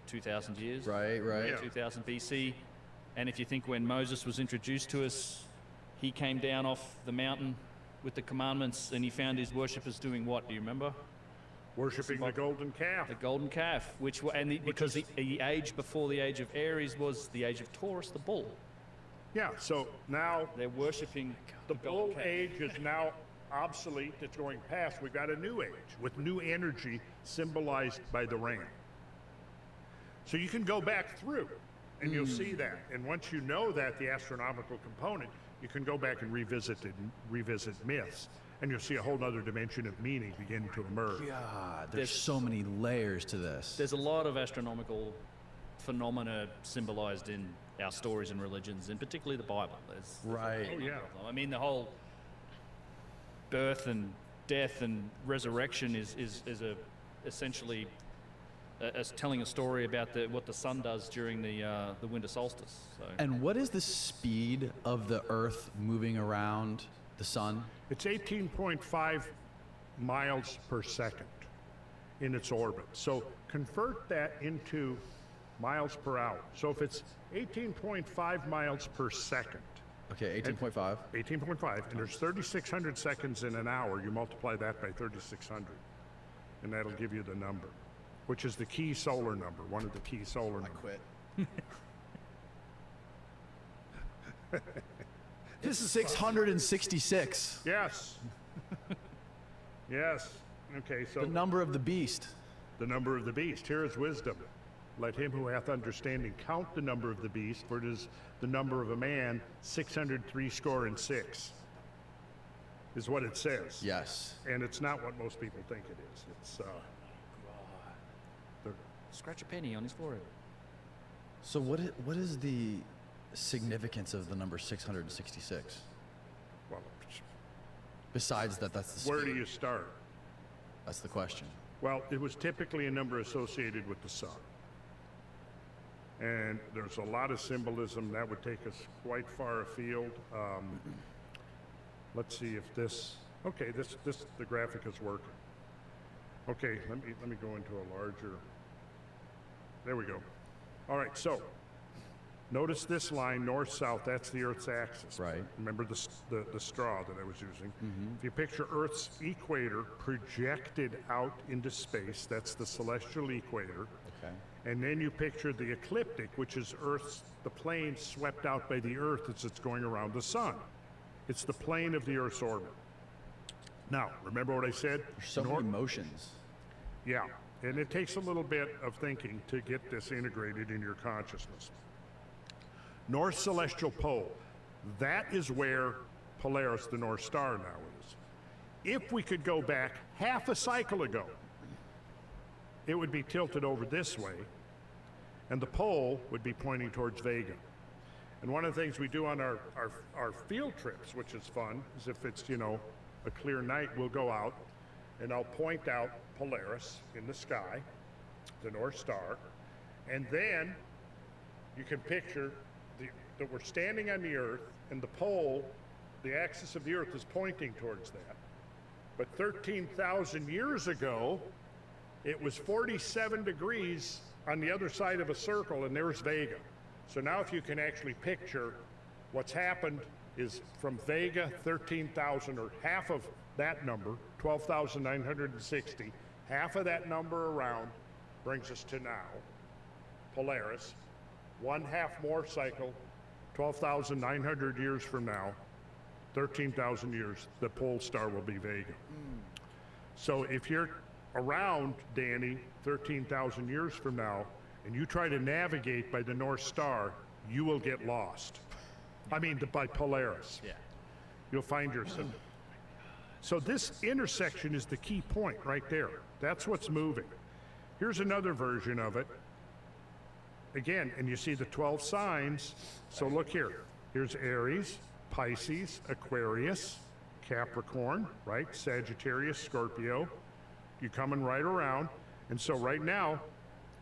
S3: 2,000 years.
S1: Right.
S3: 2000 BC. And if you think when Moses was introduced to us, he came down off the mountain with the commandments and he found his worshippers doing what? Do you remember?
S2: Worshipping the golden calf.
S3: The golden calf, because the age before the age of Aries was the age of Taurus, the bull.
S2: Yeah, so now
S3: They're worshipping
S2: the
S3: golden
S2: bull
S3: calf.
S2: age is now obsolete. It's going past. We've got a new age with new energy symbolized by the ram. So you can go back through and you'll see that. And once you know that, the astronomical component, you can go back and revisit myths. And you'll see a whole other dimension of meaning begin to emerge.
S1: God, there's so many layers to this.
S3: There's a lot of astronomical phenomena symbolized in our stories and religions, and particularly the Bible.
S1: Right.
S2: Oh, yeah.
S3: I mean, the whole birth and death and resurrection is essentially telling a story about what the sun does during the winter solstice. So.
S1: And what is the speed of the Earth moving around the sun?
S2: It's 18.5 miles per second in its orbit. So convert that into miles per hour. So if it's 18.5 miles per second,
S1: Okay, 18.5.
S2: 18.5, and there's 3,600 seconds in an hour, you multiply that by 3,600, and that'll give you the number, which is the key solar number, one of the key solar numbers.
S1: Quit. This is 666.
S2: Yes. Yes. Okay, so
S1: The number of the beast.
S2: the number of the beast. Here is wisdom. Let him who hath understanding count the number of the beast, for it is the number of a man, 666, is what it says.
S1: Yes.
S2: And it's not what most people think it is. It's,
S3: Scratch a penny on his forehead.
S1: So what is the significance of the number 666?
S2: well,
S1: Besides that's the speed.
S2: where do you start?
S1: That's the question.
S2: Well, it was typically a number associated with the sun. And there's a lot of symbolism that would take us quite far afield. Let's see if this, okay, the graphic is working. Okay, let me go into a larger, there we go. All right, so notice this line, north-south, that's the Earth's axis.
S1: Right.
S2: Remember the straw that I was using? If you picture Earth's equator projected out into space, that's the celestial equator.
S1: Okay.
S2: And then you picture the ecliptic, which is the plane swept out by the Earth as it's going around the sun. It's the plane of the Earth's orbit. Now, remember what I said?
S1: There's so many motions.
S2: Yeah, and it takes a little bit of thinking to get this integrated in your consciousness. North celestial pole, that is where Polaris, the North Star, now is. If we could go back half a cycle ago, it would be tilted over this way, and the pole would be pointing towards Vega. And one of the things we do on our field trips, which is fun, is if it's, a clear night, we'll go out, and I'll point out Polaris in the sky, the North Star, and then you can picture that we're standing on the Earth, and the pole, the axis of the Earth, is pointing towards that. But 13,000 years ago, it was 47 degrees on the other side of a circle, and there's Vega. So now if you can actually picture what's happened is from Vega, 13,000, or half of that number, 12,960, half of that number around brings us to now, Polaris. One half more cycle, 12,900 years from now, 13,000 years, the pole star will be Vega. So if you're around, Danny, 13,000 years from now, and you try to navigate by the North Star, you will get lost. I mean, by Polaris.
S3: Yeah.
S2: You'll find yourself. So this intersection is the key point right there. That's what's moving. Here's another version of it. Again, and you see the 12 signs. So look here. Here's Aries, Pisces, Aquarius, Capricorn, right? Sagittarius, Scorpio. You're coming right around. And so right now,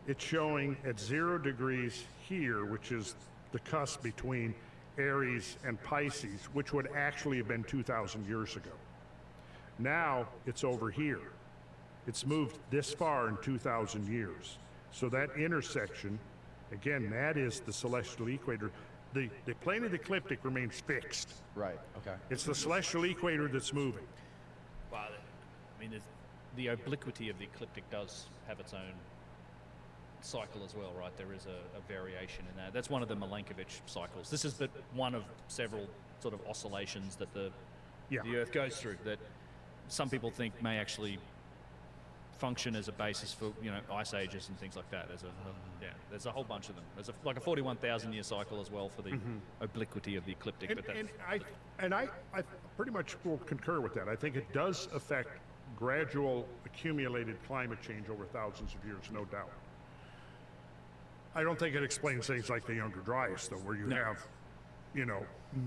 S2: it's showing at 0 degrees here, which is the cusp between Aries and Pisces, which would actually have been 2,000 years ago. Now it's over here. It's moved this far in 2,000 years. So that intersection, again, that is the celestial equator. The plane of the ecliptic remains fixed.
S1: Right. Okay.
S2: It's the celestial equator that's moving.
S3: Well, I mean, the obliquity of the ecliptic does have its own cycle as well, right? There is a variation in that. That's one of the Milankovitch cycles. This is but one of several sort of oscillations that the Earth goes through that some people think may actually function as a basis for, you know, ice ages and things like that. There's a whole bunch of them. There's like a 41,000 year cycle as well for the obliquity of the ecliptic.
S2: And I pretty much will concur with that. I think it does affect gradual accumulated climate change over thousands of years, no doubt. I don't think it explains things like the Younger Dryas, though, where you have, you know,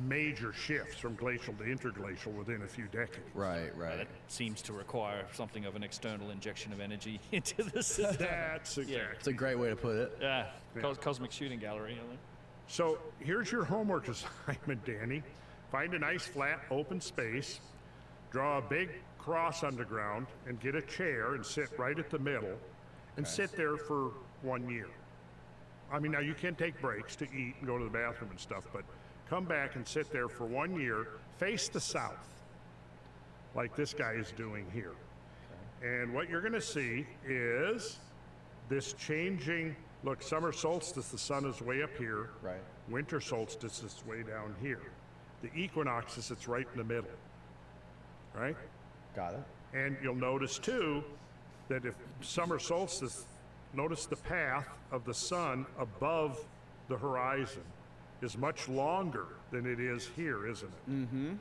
S2: major shifts from glacial to interglacial within a few decades.
S1: Right.
S3: It seems to require something of an external injection of energy into the system.
S2: That's exactly.
S1: It's a great way to put it.
S3: Yeah, cosmic shooting gallery. You know?
S2: So here's your homework assignment, Danny. Find a nice flat open space, draw a big cross underground, and get a chair and sit right at the middle, and sit there for 1 year. I mean, now you can take breaks to eat and go to the bathroom and stuff, but come back and sit there for 1 year, face the south, like this guy is doing here. And what you're going to see is this changing, look, summer solstice, the sun is way up here.
S1: Right.
S2: Winter solstice is way down here. The equinoxes, it's right in the middle, right?
S1: Got it.
S2: And you'll notice too that if summer solstice, notice the path of the sun above the horizon is much longer than it is here, isn't it? Mm-hmm.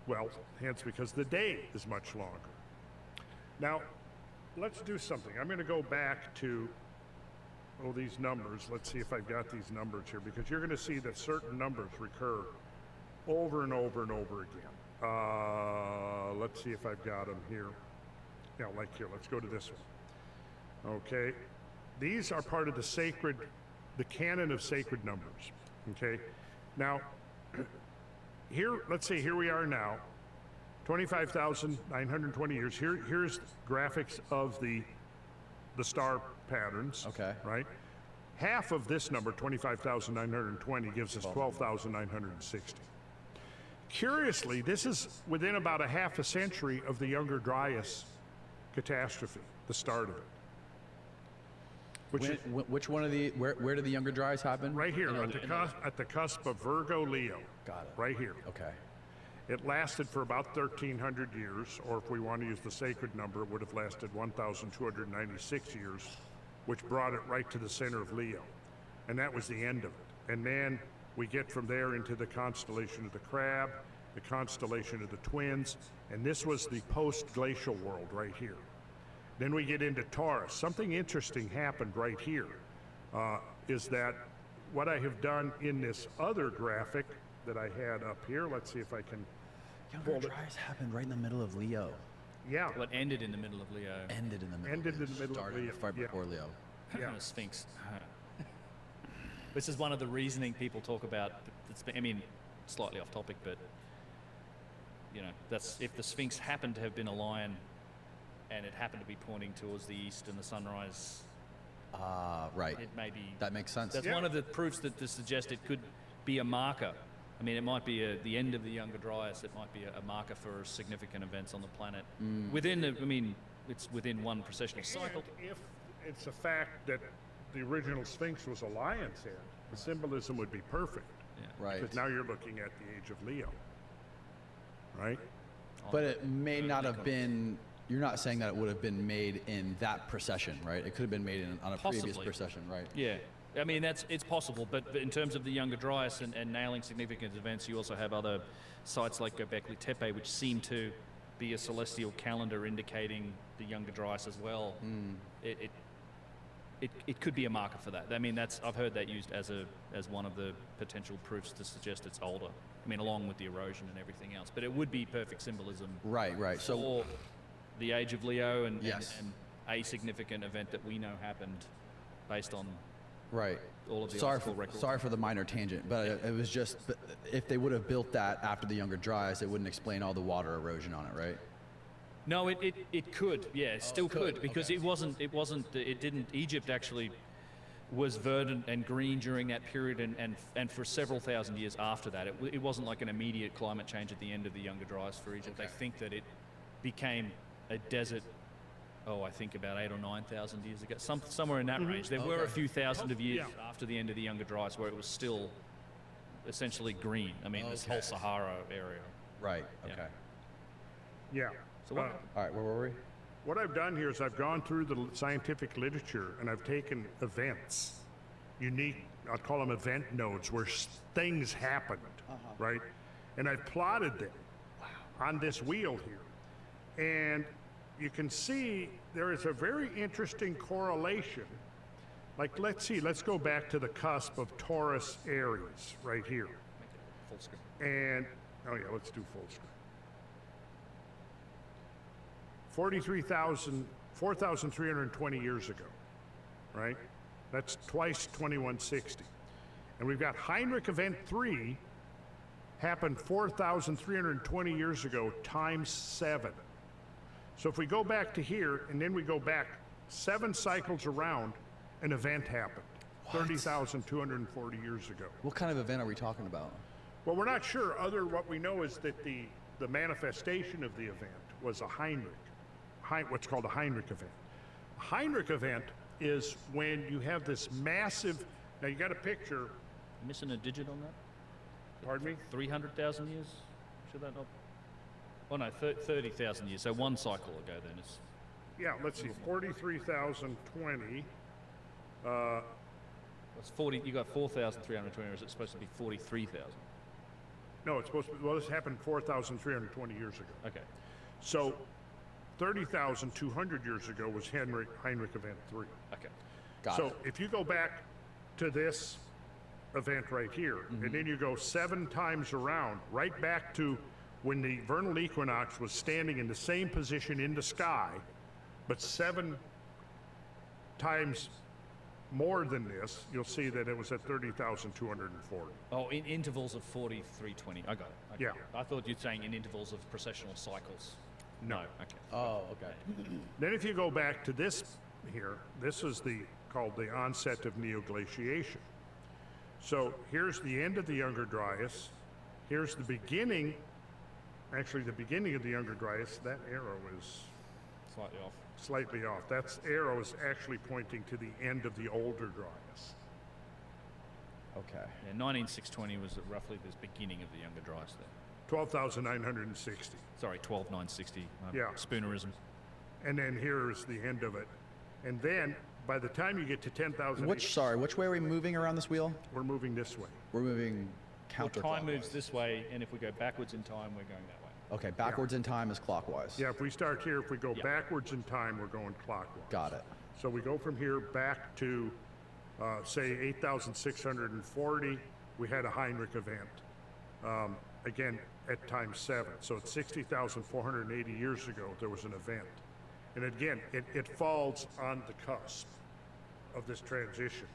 S2: Well, hence because the day is much longer. Now, let's do something. I'm going to go back to these numbers. Let's see if I've got these numbers here, because you're going to see that certain numbers recur over and over and over again. Let's see if I've got them here. Yeah, like here. Let's go to this one. Okay. These are part of the canon of sacred numbers. Okay. Now, here, let's say here we are now, 25,920 years. Here's graphics of the star patterns.
S1: Okay.
S2: Right? Half of this number, 25,920, gives us 12,960. Curiously, this is within about a half a century of the Younger Dryas catastrophe, the start of it.
S1: Which one of the, where did the Younger Dryas happen?
S2: Right here, at the cusp of Virgo, Leo.
S1: Got it.
S2: Right here.
S1: Okay.
S2: It lasted for about 1,300 years, or if we want to use the sacred number, it would have lasted 1,296 years, which brought it right to the center of Leo. And that was the end of it. And then we get from there into the constellation of the Crab, the constellation of the Twins, and this was the post-glacial world right here. Then we get into Taurus. Something interesting happened right here. Is that what I have done in this other graphic that I had up here. Let's see if I can
S1: Younger Dryas happened right in the middle of Leo.
S2: Yeah.
S3: Well, it ended in the middle of Leo.
S1: Ended in the middle.
S2: Ended in the middle of
S1: Started
S2: Leo.
S1: right
S2: Yeah.
S1: before Leo.
S2: Yeah.
S3: The Sphinx. This is one of the reasoning people talk about. I mean, slightly off topic, but you know, that's if the Sphinx happened to have been a lion, and it happened to be pointing towards the east and the sunrise.
S1: Right.
S3: It may be.
S1: That makes sense.
S3: That's one of the proofs that suggest it could be a marker. I mean, it might be the end of the Younger Dryas. It might be a marker for significant events on the planet. It's within one precessional cycle.
S2: And if it's a fact that the original Sphinx was a lion's head, the symbolism would be perfect.
S1: Right.
S2: Because now you're looking at the age of Leo. Right?
S1: But it may not have been. You're not saying that it would have been made in that procession, right? It could have been made on a previous
S3: Possibly.
S1: procession, right?
S3: Yeah. I mean, it's possible, but in terms of the Younger Dryas and nailing significant events, you also have other sites like Göbekli Tepe, which seem to be a celestial calendar indicating the Younger Dryas as well. it could be a marker for that. I mean, I've heard that used as one of the potential proofs to suggest it's older. I mean, along with the erosion and everything else. But it would be perfect symbolism.
S1: Right. So
S3: for the age of Leo and a significant event that we know happened based on
S1: right.
S3: all of the records.
S1: Sorry for the minor tangent, but it was just if they would have built that after the Younger Dryas, it wouldn't explain all the water erosion on it, right?
S3: No, it could. Yeah, it still could because it didn't. Egypt actually was verdant and green during that period and for several thousand years after that. It wasn't like an immediate climate change at the end of the Younger Dryas for Egypt. They think that it became a desert. I think about 8,000 or 9,000 years ago, somewhere in that range. There were a few thousand of years after the end of the Younger Dryas where it was still essentially green. I mean, this whole Sahara area.
S1: Right. Okay.
S2: Yeah.
S3: So what?
S1: All right. Where were we?
S2: What I've done here is I've gone through the scientific literature and I've taken events, unique, I'll call them event nodes, where things happened, right? And I've plotted them on this wheel here. And you can see there is a very interesting correlation. Like, let's go back to the cusp of Taurus Aries right here.
S3: Full screen.
S2: And, let's do full screen. 4,320 years ago, right? That's twice 2160. And we've got Heinrich Event 3 happened 4,320 years ago times 7. So if we go back to here and then we go back 7 cycles around, an event happened. 30,240 years ago.
S1: What kind of event are we talking about?
S2: Well, we're not sure. What we know is that the manifestation of the event was a what's called a Heinrich event. A Heinrich event is when you have this massive, now you got a picture.
S3: Missing a digit on that?
S2: Pardon me?
S3: 300,000 years? Should that not? Oh no, 30,000 years. So one cycle ago then.
S2: Yeah, let's see, 43,020.
S3: It's 40. You got 4,320, or is it supposed to be 43,000?
S2: No, it's supposed to be. Well, this happened 4,320 years ago.
S3: Okay.
S2: So, 30,200 years ago was Heinrich Event 3.
S3: Okay.
S1: Got
S2: So
S1: it.
S2: if you go back to this event right here, and then you go 7 times around, right back to when the vernal equinox was standing in the same position in the sky, but 7 times more than this, you'll see that it was at 30,240.
S3: Oh, in intervals of 4320. I got it.
S2: Yeah.
S3: I thought you'd saying in intervals of precessional cycles.
S2: No.
S3: Okay.
S1: Oh, okay.
S2: Then if you go back to this here, this is called the onset of neoglaciation. So here's the end of the Younger Dryas. Here's the beginning, actually the beginning of the Younger Dryas. That arrow is
S3: Slightly off.
S2: That arrow is actually pointing to the end of the older Dryas.
S1: Okay.
S3: Yeah, 19620 was roughly the beginning of the Younger Dryas there.
S2: 12,960.
S3: Sorry, 12960.
S2: Yeah.
S3: Spoonerism.
S2: And then here's the end of it. And then by the time you get to 10,000,
S1: Which way are we moving around this wheel?
S2: we're moving this way.
S1: We're moving
S3: Well,
S1: counterclockwise.
S3: time moves this way, and if we go backwards in time, we're going that way.
S1: Okay, backwards in time is clockwise.
S2: Yeah, if we start here, if we go backwards in time, we're going clockwise.
S1: Got it.
S2: So we go from here back to, say, 8,640. We had a Heinrich event, again, at times 7. So at 60,480 years ago, there was an event. And again, it falls on the cusp of this transition.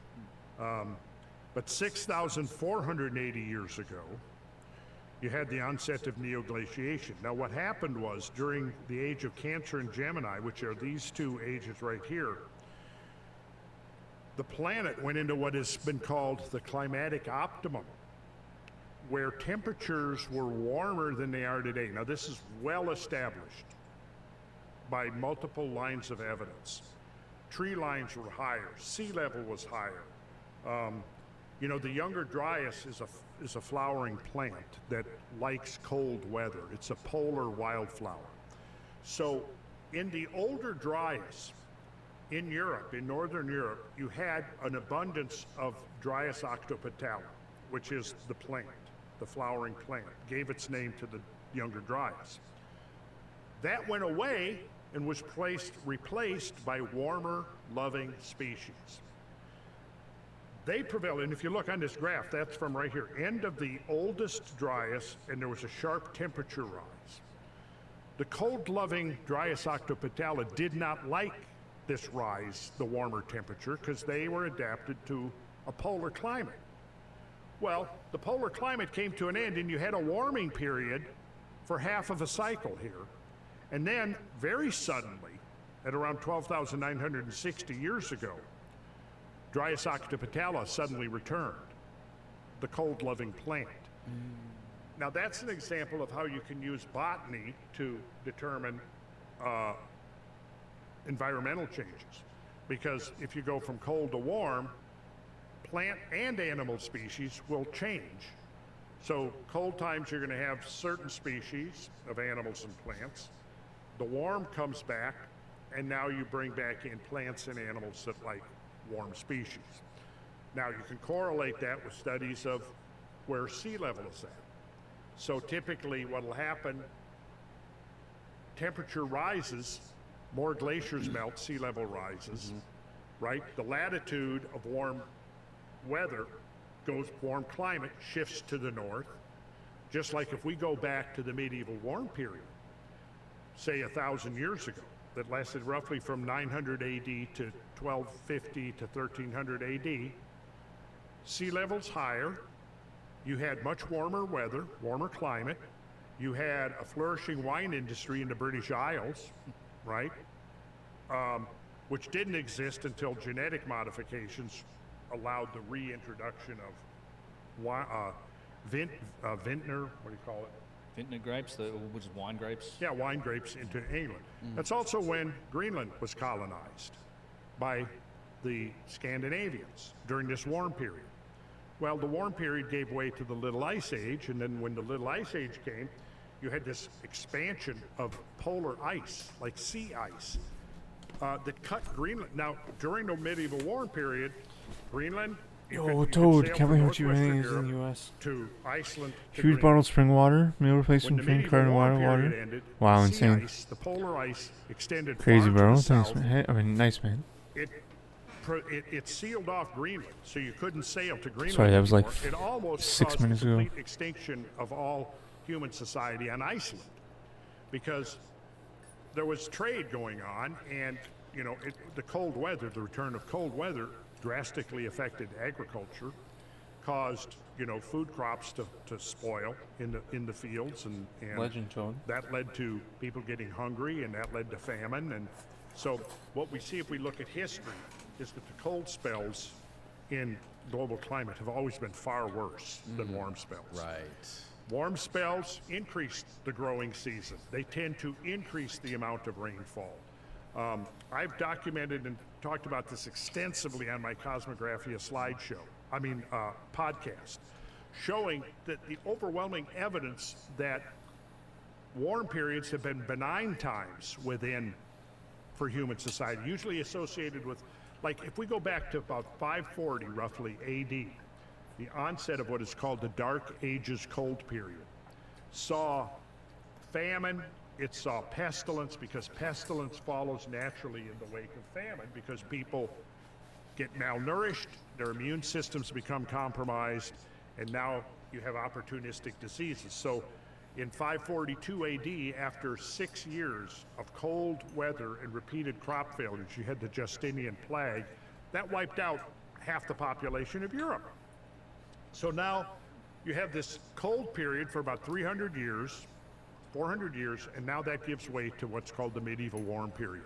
S2: But 6,480 years ago, you had the onset of neoglaciation. Now what happened was, during the age of Cancer and Gemini, which are these 2 ages right here, the planet went into what has been called the climatic optimum, where temperatures were warmer than they are today. Now this is well established by multiple lines of evidence. Tree lines were higher, sea level was higher. The Younger Dryas is a flowering plant that likes cold weather. It's a polar wildflower. So in the older Dryas, in Europe, in Northern Europe, you had an abundance of Dryas octopetala, which is the plant, the flowering plant, gave its name to the Younger Dryas. That went away, and was replaced by warmer-loving species. They prevailed, and if you look on this graph, that's from right here, end of the oldest, driest, and there was a sharp temperature rise. The cold-loving Dryas octopetala did not like this rise, the warmer temperature, because they were adapted to a polar climate. Well, the polar climate came to an end, and you had a warming period for half of a cycle here. And then, very suddenly, at around 12,960 years ago, Dryas octopetala suddenly returned, the cold-loving plant. Now, that's an example of how you can use botany to determine environmental changes. Because if you go from cold to warm, plant and animal species will change. So cold times, you're going to have certain species of animals and plants. The warm comes back, and now you bring back in plants and animals that like warm species. Now, you can correlate that with studies of where sea level is at. So typically what will happen, temperature rises, more glaciers melt, sea level rises, right? The latitude of warm weather warm climate shifts to the north, just like if we go back to the medieval warm period, say 1,000 years ago, that lasted roughly from 900 AD to 1250 to 1300 AD, sea levels higher, you had much warmer weather, warmer climate, you had a flourishing wine industry in the British Isles, right? Which didn't exist until genetic modifications allowed the reintroduction of vintner, what do you call it?
S3: Vintner grapes, which is wine grapes.
S2: Yeah, wine grapes into England. That's also when Greenland was colonized by the Scandinavians during this warm period. Well, the warm period gave way to the Little Ice Age, and then when the Little Ice Age came, you had this expansion of polar ice, like sea ice, that cut Greenland. Now, during the medieval warm period, Greenland,
S4: Yo, Toad, can't believe how cheap everything is in the US.
S2: To Iceland, to
S4: Huge
S2: Greenland.
S4: bottle of spring water, meal replacement
S2: When the
S4: drink, carton
S2: medieval
S4: water,
S2: warm period
S4: water.
S2: ended,
S4: Wow,
S2: sea
S4: insane.
S2: Ice, the polar ice extended
S4: Crazy,
S2: far
S4: bro.
S2: to the
S4: Thanks,
S2: south.
S4: man. Hey, I mean, nice, man.
S2: It sealed off Greenland, so you couldn't sail to Greenland.
S4: Sorry, that was like
S2: anymore. It almost
S4: 6
S2: caused
S4: minutes
S2: the
S4: ago.
S2: complete extinction of all human society on Iceland, because there was trade going on, and the cold weather, the return of cold weather, drastically affected agriculture, caused food crops to spoil in the fields, and
S4: Legend, Toad.
S2: that led to people getting hungry, and that led to famine. And so what we see if we look at history is that the cold spells in global climate have always been far worse than warm spells.
S1: Right.
S2: Warm spells increase the growing season. They tend to increase the amount of rainfall. I've documented and talked about this extensively on my Cosmographia slideshow, podcast, showing that the overwhelming evidence that warm periods have been benign times for human society, usually associated with, like if we go back to about 540 roughly AD, the onset of what is called the Dark Ages cold period saw famine, it saw pestilence, because pestilence follows naturally in the wake of famine, because people get malnourished, their immune systems become compromised, and now you have opportunistic diseases. So in 542 AD, after 6 years of cold weather and repeated crop failures, you had the Justinian plague. That wiped out half the population of Europe. So now you have this cold period for about 300 years, 400 years, and now that gives way to what's called the medieval warm period.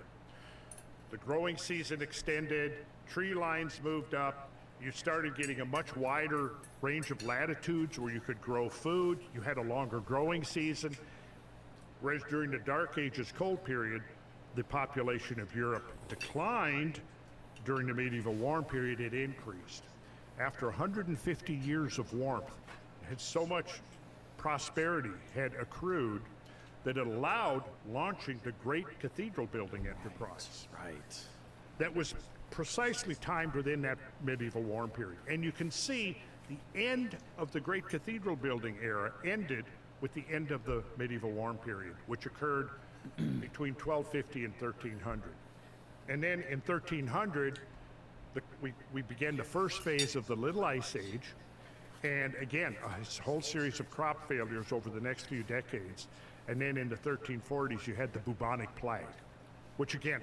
S2: The growing season extended, tree lines moved up, you started getting a much wider range of latitudes where you could grow food, you had a longer growing season, whereas during the Dark Ages cold period, the population of Europe declined. During the medieval warm period, it increased. After 150 years of warmth, had so much prosperity had accrued that it allowed launching the great cathedral building enterprise.
S1: Right.
S2: That was precisely timed within that medieval warm period. And you can see the end of the great cathedral building era ended with the end of the medieval warm period, which occurred between 1250 and 1300. And then in 1300, we began the first phase of the Little Ice Age. And again, a whole series of crop failures over the next few decades. And then in the 1340s, you had the bubonic plague, which again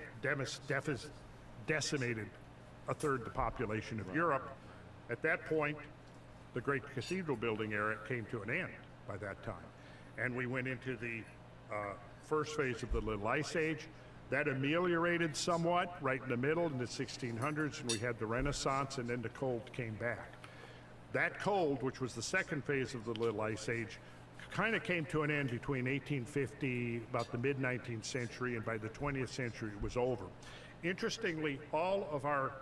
S2: decimated a third the population of Europe. At that point, the great cathedral building era came to an end by that time. And we went into the first phase of the Little Ice Age. That ameliorated somewhat right in the middle in the 1600s, and we had the Renaissance, and then the cold came back. That cold, which was the second phase of the Little Ice Age, kind of came to an end between 1850, about the mid-19th century, and by the 20th century it was over. Interestingly, all of our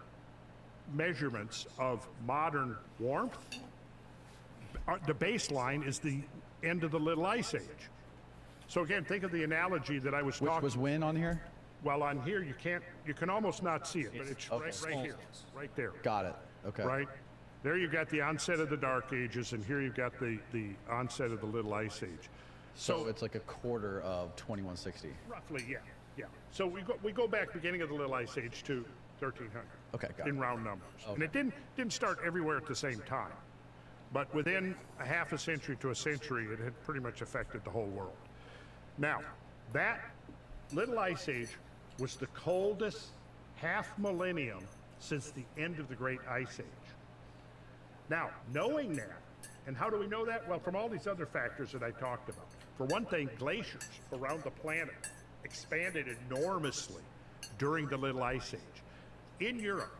S2: measurements of modern warmth, the baseline is the end of the Little Ice Age. So again, think of the analogy that I was talking.
S1: Which was when on here?
S2: Well, on here you can almost not see it, but it's right here, right there.
S1: Got it. Okay.
S2: Right? There you've got the onset of the Dark Ages, and here you've got the onset of the Little Ice Age.
S1: So it's like a quarter of 2160.
S2: Roughly, yeah. So we go back beginning of the Little Ice Age to 1300.
S1: Okay, got
S2: in
S1: it.
S2: round numbers.
S1: Okay.
S2: And it didn't start everywhere at the same time. But within a half a century to a century, it had pretty much affected the whole world. Now, that Little Ice Age was the coldest half millennium since the end of the Great Ice Age. Now, knowing that, and how do we know that? Well, from all these other factors that I talked about. For one thing, glaciers around the planet expanded enormously during the Little Ice Age. In Europe,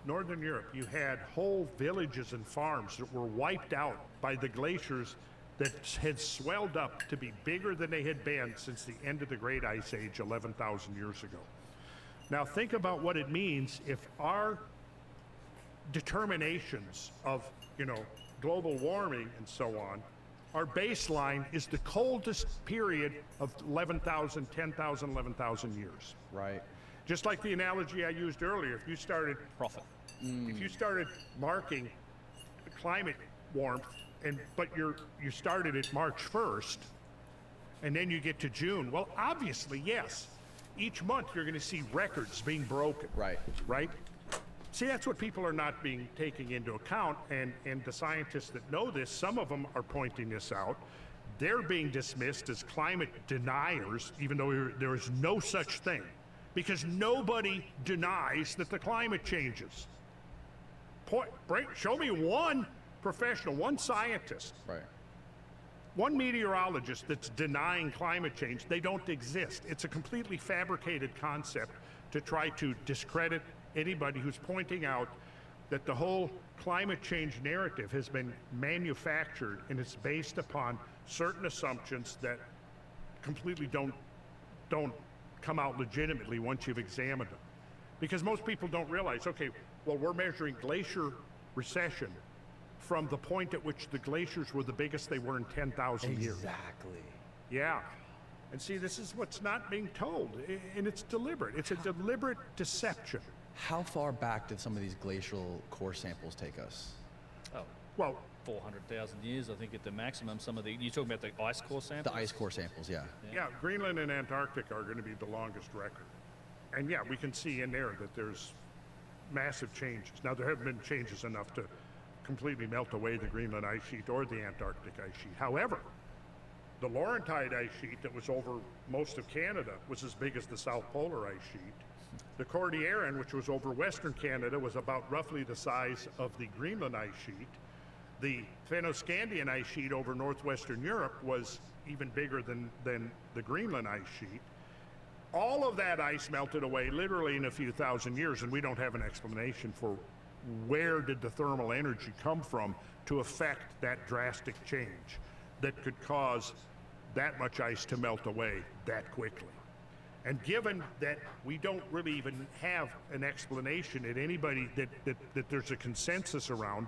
S2: Northern Europe, you had whole villages and farms that were wiped out by the glaciers that had swelled up to be bigger than they had been since the end of the Great Ice Age 11,000 years ago. Now think about what it means if our determinations of, global warming and so on, our baseline is the coldest period of 11,000, 10,000, 11,000 years.
S1: Right.
S2: Just like the analogy I used earlier, if you started marking climate warmth, but you started at March 1st, and then you get to June, well, obviously, yes, each month you're going to see records being broken.
S1: Right.
S2: Right? See, that's what people are not taking into account, and the scientists that know this, some of them are pointing this out. They're being dismissed as climate deniers, even though there is no such thing, because nobody denies that the climate changes. Show me one professional, one scientist,
S1: Right.
S2: one meteorologist that's denying climate change. They don't exist. It's a completely fabricated concept to try to discredit anybody who's pointing out that the whole climate change narrative has been manufactured, and it's based upon certain assumptions that completely don't come out legitimately once you've examined them. Because most people don't realize, okay, well, we're measuring glacier recession from the point at which the glaciers were the biggest they were in 10,000 years.
S1: Exactly.
S2: Yeah. And see, this is what's not being told, and it's deliberate. It's a deliberate deception.
S1: How far back did some of these glacial core samples take us?
S3: Oh,
S2: Well,
S3: 400,000 years, I think, at the maximum. You're talking about the ice core samples?
S1: The ice core samples, yeah.
S2: yeah, Greenland and Antarctica are going to be the longest record. And yeah, we can see in there that there's massive changes. Now, there haven't been changes enough to completely melt away the Greenland ice sheet or the Antarctic ice sheet. However, the Laurentide ice sheet that was over most of Canada was as big as the South Polar ice sheet. The Cordilleran, which was over Western Canada, was about roughly the size of the Greenland ice sheet. The Fennoscandian ice sheet over northwestern Europe was even bigger than the Greenland ice sheet. All of that ice melted away literally in a few thousand years, and we don't have an explanation for where did the thermal energy come from to affect that drastic change that could cause that much ice to melt away that quickly. And given that we don't really even have an explanation that anybody, that there's a consensus around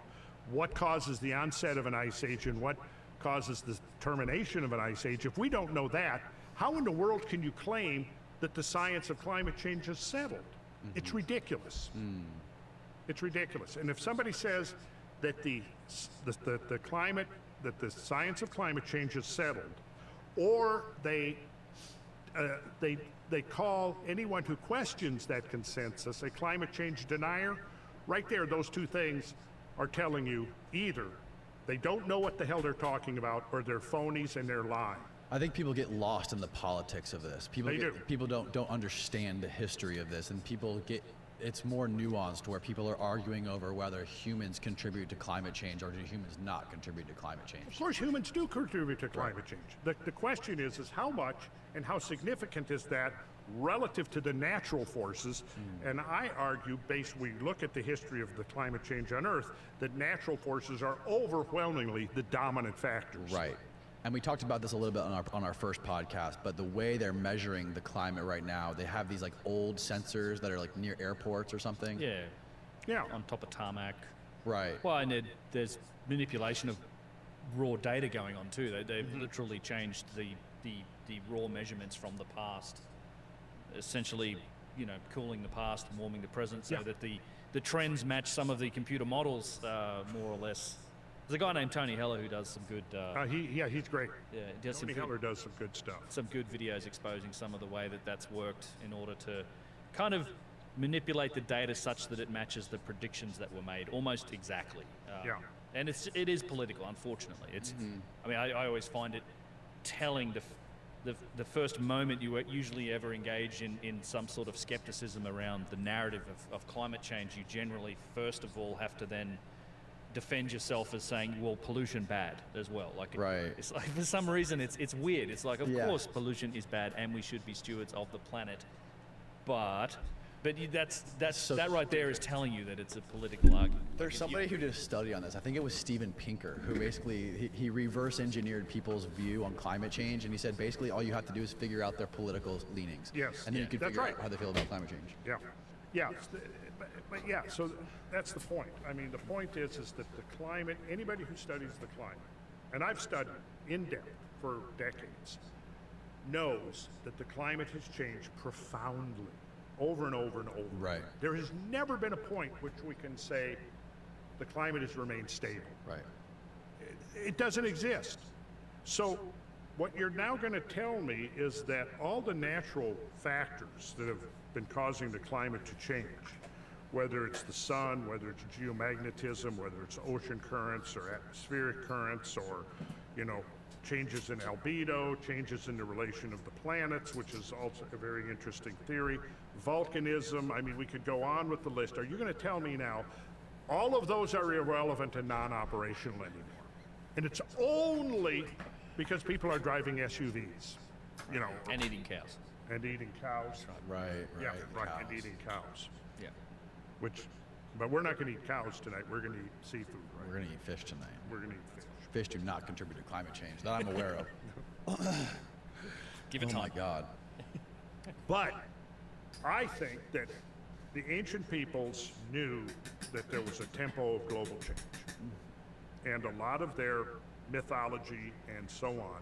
S2: what causes the onset of an ice age and what causes the termination of an ice age, if we don't know that, how in the world can you claim that the science of climate change is settled? Mm-hmm. It's ridiculous. It's ridiculous. And if somebody says that the science of climate change is settled, or they they call anyone who questions that consensus a climate change denier. Right there, those two things are telling you either they don't know what the hell they're talking about, or they're phonies and they're lying.
S1: I think people get lost in the politics of this. People don't understand the history of this, and it's more nuanced, where people are arguing over whether humans contribute to climate change or do humans not contribute to climate change.
S2: Of course, humans do contribute to climate change. The question is how much and how significant is that relative to the natural forces? And I argue, we look at the history of the climate change on Earth, that natural forces are overwhelmingly the dominant factors.
S1: Right. And we talked about this a little bit on our first podcast, but the way they're measuring the climate right now, they have these like old sensors that are like near airports or something.
S3: Yeah. On top of tarmac.
S1: Right.
S3: Well, and there's manipulation of raw data going on too. They've literally changed the raw measurements from the past, essentially, cooling the past and warming the present, so that the trends match some of the computer models, more or less. There's a guy named Tony Heller who does some good.
S2: He's great.
S3: Yeah, he does
S2: Tony Heller does some good stuff.
S3: Some good videos exposing some of the way that's worked in order to kind of manipulate the data such that it matches the predictions that were made almost exactly. And it is political, unfortunately. I mean, I always find it telling the first moment you usually ever engage in some sort of skepticism around the narrative of climate change. You generally, first of all, have to then defend yourself as saying, well, pollution bad as well. It's like, for some reason, it's weird. It's like, of course, pollution is bad, and we should be stewards of the planet. But that right there is telling you that it's a political argument.
S1: There's somebody who did a study on this. I think it was Steven Pinker, who basically he reverse engineered people's view on climate change, and he said basically all you have to do is figure out their political leanings.
S2: Yes.
S1: And then you can figure out how they feel about climate change.
S2: So that's the point. I mean, the point is that the climate, anybody who studies the climate, and I've studied in depth for decades, knows that the climate has changed profoundly over and over and over.
S1: Right.
S2: There has never been a point which we can say the climate has remained stable.
S1: Right.
S2: It doesn't exist. So what you're now going to tell me is that all the natural factors that have been causing the climate to change, whether it's the sun, whether it's geomagnetism, whether it's ocean currents or atmospheric currents, or, changes in albedo, changes in the relation of the planets, which is also a very interesting theory, volcanism, I mean, we could go on with the list. Are you going to tell me now all of those are irrelevant and non-operational anymore? And it's only because people are driving SUVs,
S3: And eating cows.
S2: And eating cows.
S1: Right.
S2: And eating cows.
S3: Yeah.
S2: But we're not going to eat cows tonight. We're going to eat seafood, right?
S1: We're going to eat fish tonight.
S2: We're going to eat fish.
S1: Fish do not contribute to climate change that I'm aware of.
S3: Give it time.
S1: Oh my God.
S2: But I think that the ancient peoples knew that there was a tempo of global change. And a lot of their mythology and so on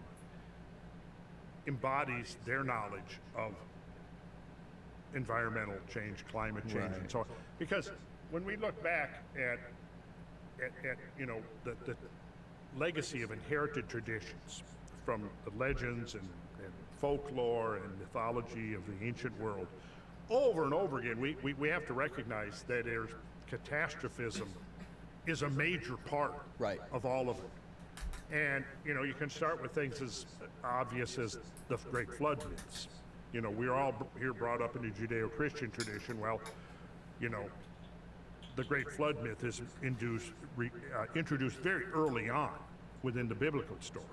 S2: embodies their knowledge of environmental change, climate change, and so on. Because when we look back at the legacy of inherited traditions from the legends and folklore and mythology of the ancient world, over and over again, we have to recognize that there's catastrophism is a major part of all of it. And, you can start with things as obvious as the Great Flood myths. We're all here brought up in the Judeo-Christian tradition. Well, the Great Flood myth is introduced very early on within the biblical story,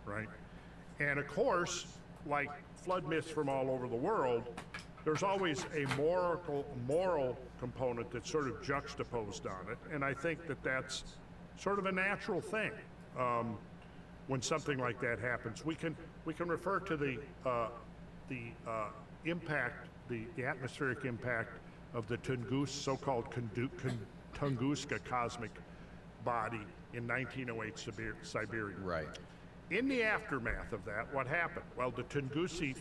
S2: right? And of course, like flood myths from all over the world, there's always a moral component that's sort of juxtaposed on it, and I think that that's sort of a natural thing. When something like that happens, we can refer to the impact, the atmospheric impact of the so-called Tunguska cosmic body in 1908 Siberia.
S1: Right.
S2: In the aftermath of that, what happened? Well, the Tungusi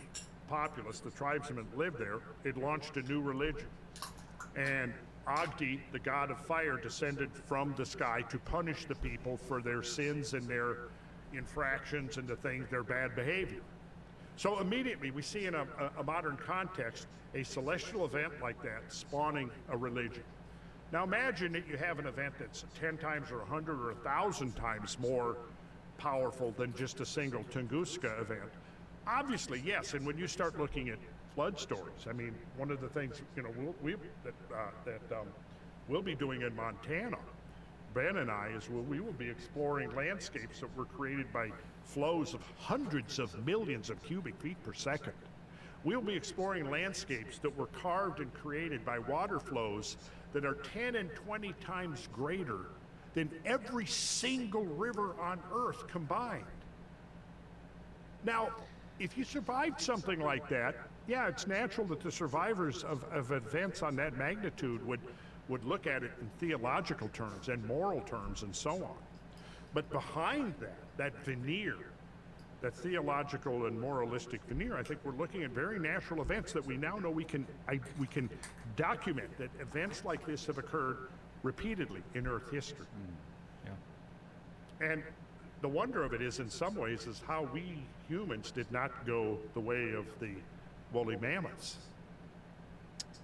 S2: populace, the tribesmen that lived there, it launched a new religion. And Agdi, the god of fire, descended from the sky to punish the people for their sins and their infractions and their bad behavior. So immediately we see in a modern context a celestial event like that spawning a religion. Now imagine that you have an event that's 10 times or 100 or 1,000 times more powerful than just a single Tunguska event. Obviously, yes, and when you start looking at flood stories, I mean, one of the things we'll be doing in Montana, Ben and I, is we will be exploring landscapes that were created by flows of hundreds of millions of cubic feet per second. We'll be exploring landscapes that were carved and created by water flows that are 10 and 20 times greater than every single river on Earth combined. Now, if you survived something like that, yeah, it's natural that the survivors of events on that magnitude would look at it in theological terms and moral terms and so on. But behind that veneer, that theological and moralistic veneer, I think we're looking at very natural events that we now know we can document, that events like this have occurred repeatedly in Earth history.
S3: Yeah.
S2: And the wonder of it is, in some ways, is how we humans did not go the way of the woolly mammoths.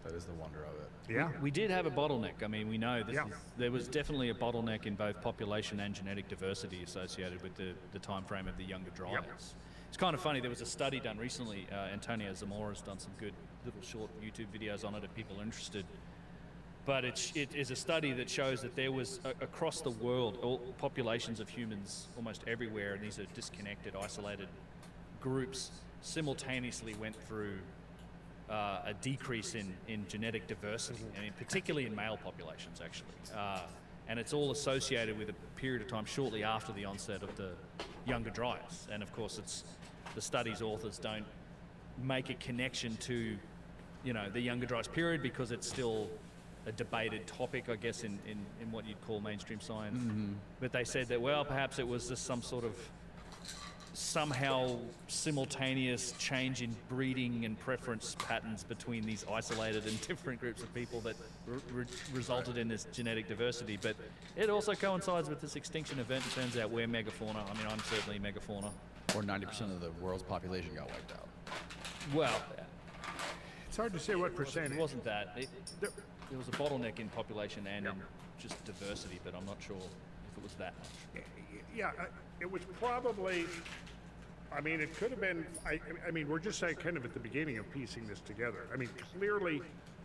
S1: That is the wonder of it.
S2: Yeah.
S3: We did have a bottleneck. I mean, we know
S2: Yeah.
S3: there was definitely a bottleneck in both population and genetic diversity associated with the time frame of the Younger Dryas. It's kind of funny. There was a study done recently. Antonio Zamora's done some good little short YouTube videos on it if people are interested. But it is a study that shows that there was, across the world, all populations of humans almost everywhere, and these are disconnected, isolated groups, simultaneously went through a decrease in genetic diversity, and particularly in male populations, actually. And it's all associated with a period of time shortly after the onset of the Younger Dryas. And of course, the study's authors don't make a connection to, the Younger Dryas period because it's still a debated topic, I guess, in what you'd call mainstream science. But they said that, well, perhaps it was just some sort of somehow simultaneous change in breeding and preference patterns between these isolated and different groups of people that resulted in this genetic diversity. But it also coincides with this extinction event. It turns out we're megafauna. I mean, I'm certainly megafauna.
S1: Or 90% of the world's population got wiped out.
S3: Well,
S2: It's hard to say what
S3: it
S2: percentage.
S3: wasn't that. There was a bottleneck in population and in just diversity, but I'm not sure if it was that much.
S2: Yeah, it was probably, I mean, it could have been, I mean, we're just saying kind of at the beginning of piecing this together. I mean, clearly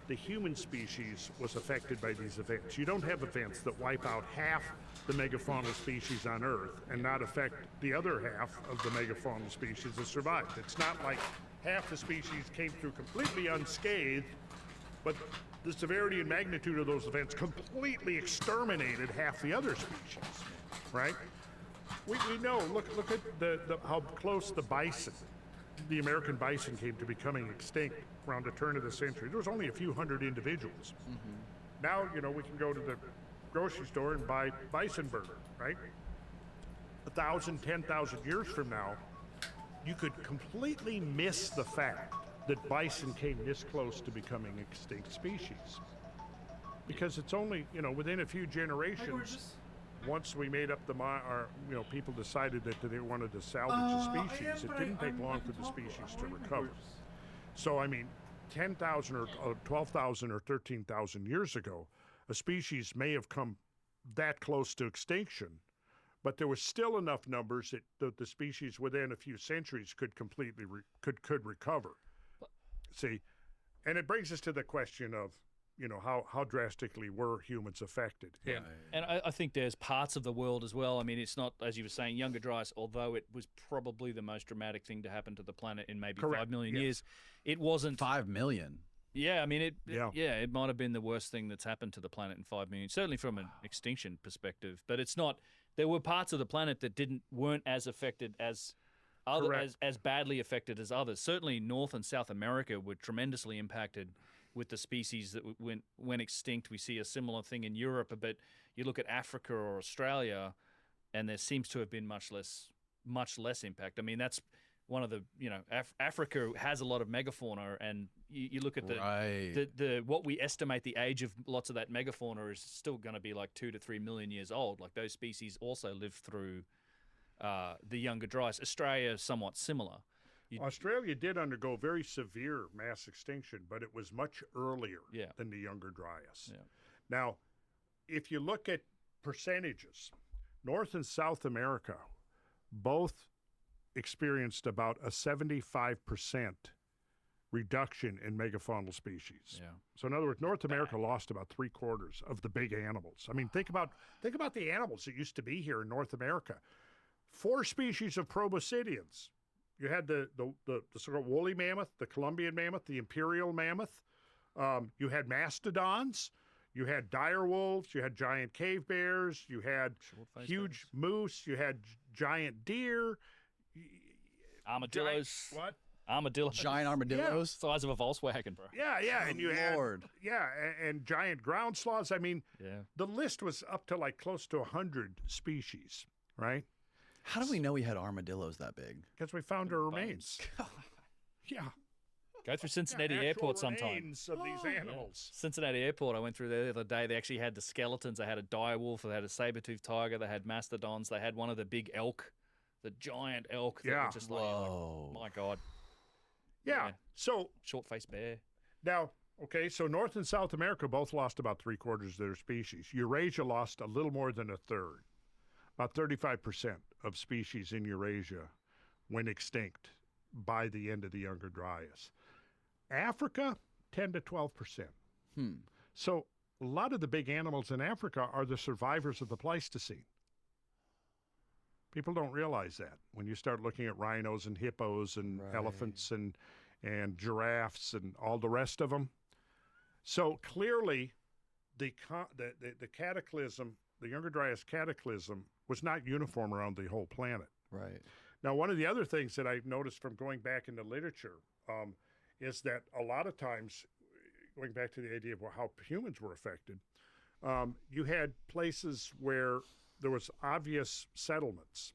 S2: the human species was affected by these events. You don't have events that wipe out half the megafaunal species on Earth and not affect the other half of the megafaunal species that survived. It's not like half the species came through completely unscathed, but the severity and magnitude of those events completely exterminated half the other species, right? We know, look at how close the bison, the American bison, came to becoming extinct around the turn of the century. There was only a few hundred individuals. Now, we can go to the grocery store and buy bison burger, right? 1,000, 10,000 years from now, you could completely miss the fact that bison came this close to becoming extinct species. Because it's only, within a few generations, once we made up people decided that they wanted to salvage the species, it didn't take long for the species to recover. So, I mean, 10,000 or 12,000 or 13,000 years ago, a species may have come that close to extinction, but there was still enough numbers that the species within a few centuries could completely could recover. See, and it brings us to the question of, how drastically were humans affected?
S3: Yeah, and I think there's parts of the world as well. I mean, it's not, as you were saying, Younger Dryas, although it was probably the most dramatic thing to happen to the planet in maybe 5 million years. It wasn't
S1: 5 million.
S3: Yeah, I mean, it might have been the worst thing that's happened to the planet in 5 million, certainly from an extinction perspective. But it's not. There were parts of the planet that weren't as affected as as badly affected as others. Certainly, North and South America were tremendously impacted with the species that went extinct. We see a similar thing in Europe, but you look at Africa or Australia, and there seems to have been much less impact. I mean, that's one of the Africa has a lot of megafauna, and you look at the what we estimate the age of lots of that megafauna is still going to be like 2 to 3 million years old. Like those species also lived through the Younger Dryas. Australia is somewhat similar.
S2: Australia did undergo very severe mass extinction, but it was much earlier
S3: Yeah.
S2: than the Younger Dryas.
S3: Yeah.
S2: Now, if you look at percentages, North and South America both experienced about a 75% reduction in megafaunal species.
S3: Yeah.
S2: So in other words, North America lost about 3/4 of the big animals. I mean, think about the animals that used to be here in North America. 4 species of proboscideans. You had the sort of woolly mammoth, the Columbian mammoth, the imperial mammoth. You had mastodons. You had dire wolves. You had giant cave bears. You had huge moose. You had giant deer.
S3: Armadillos.
S2: What?
S3: Armadillos.
S1: Giant armadillos.
S3: Size of a Volkswagen, bro.
S2: Yeah, and you
S1: Lord.
S2: had and giant ground sloths. I mean,
S3: Yeah.
S2: the list was up to like close to 100 species, right?
S1: How do we know we had armadillos that big?
S2: Because we found their remains. Yeah.
S3: Go through Cincinnati
S2: actual
S3: Airport sometime.
S2: remains of these animals.
S3: Cincinnati Airport, I went through there the other day. They actually had the skeletons. They had a dire wolf. They had a saber-toothed tiger. They had mastodons. They had one of the big elk, the giant elk. That
S2: Yeah.
S3: were just like,
S1: Whoa.
S3: my God,
S2: Yeah.
S3: Yeah.
S2: So
S3: short-faced bear.
S2: now, okay, so North and South America both lost about 3/4 of their species. Eurasia lost a little more than a third. About 35% of species in Eurasia went extinct by the end of the Younger Dryas. Africa, 10 to 12%. So a lot of the big animals in Africa are the survivors of the Pleistocene. People don't realize that when you start looking at rhinos and hippos and elephants and giraffes and all the rest of them. So clearly, the cataclysm, the Younger Dryas cataclysm, was not uniform around the whole planet.
S1: Right.
S2: Now, one of the other things that I've noticed from going back into literature is that a lot of times, going back to the idea of how humans were affected, you had places where there was obvious settlements,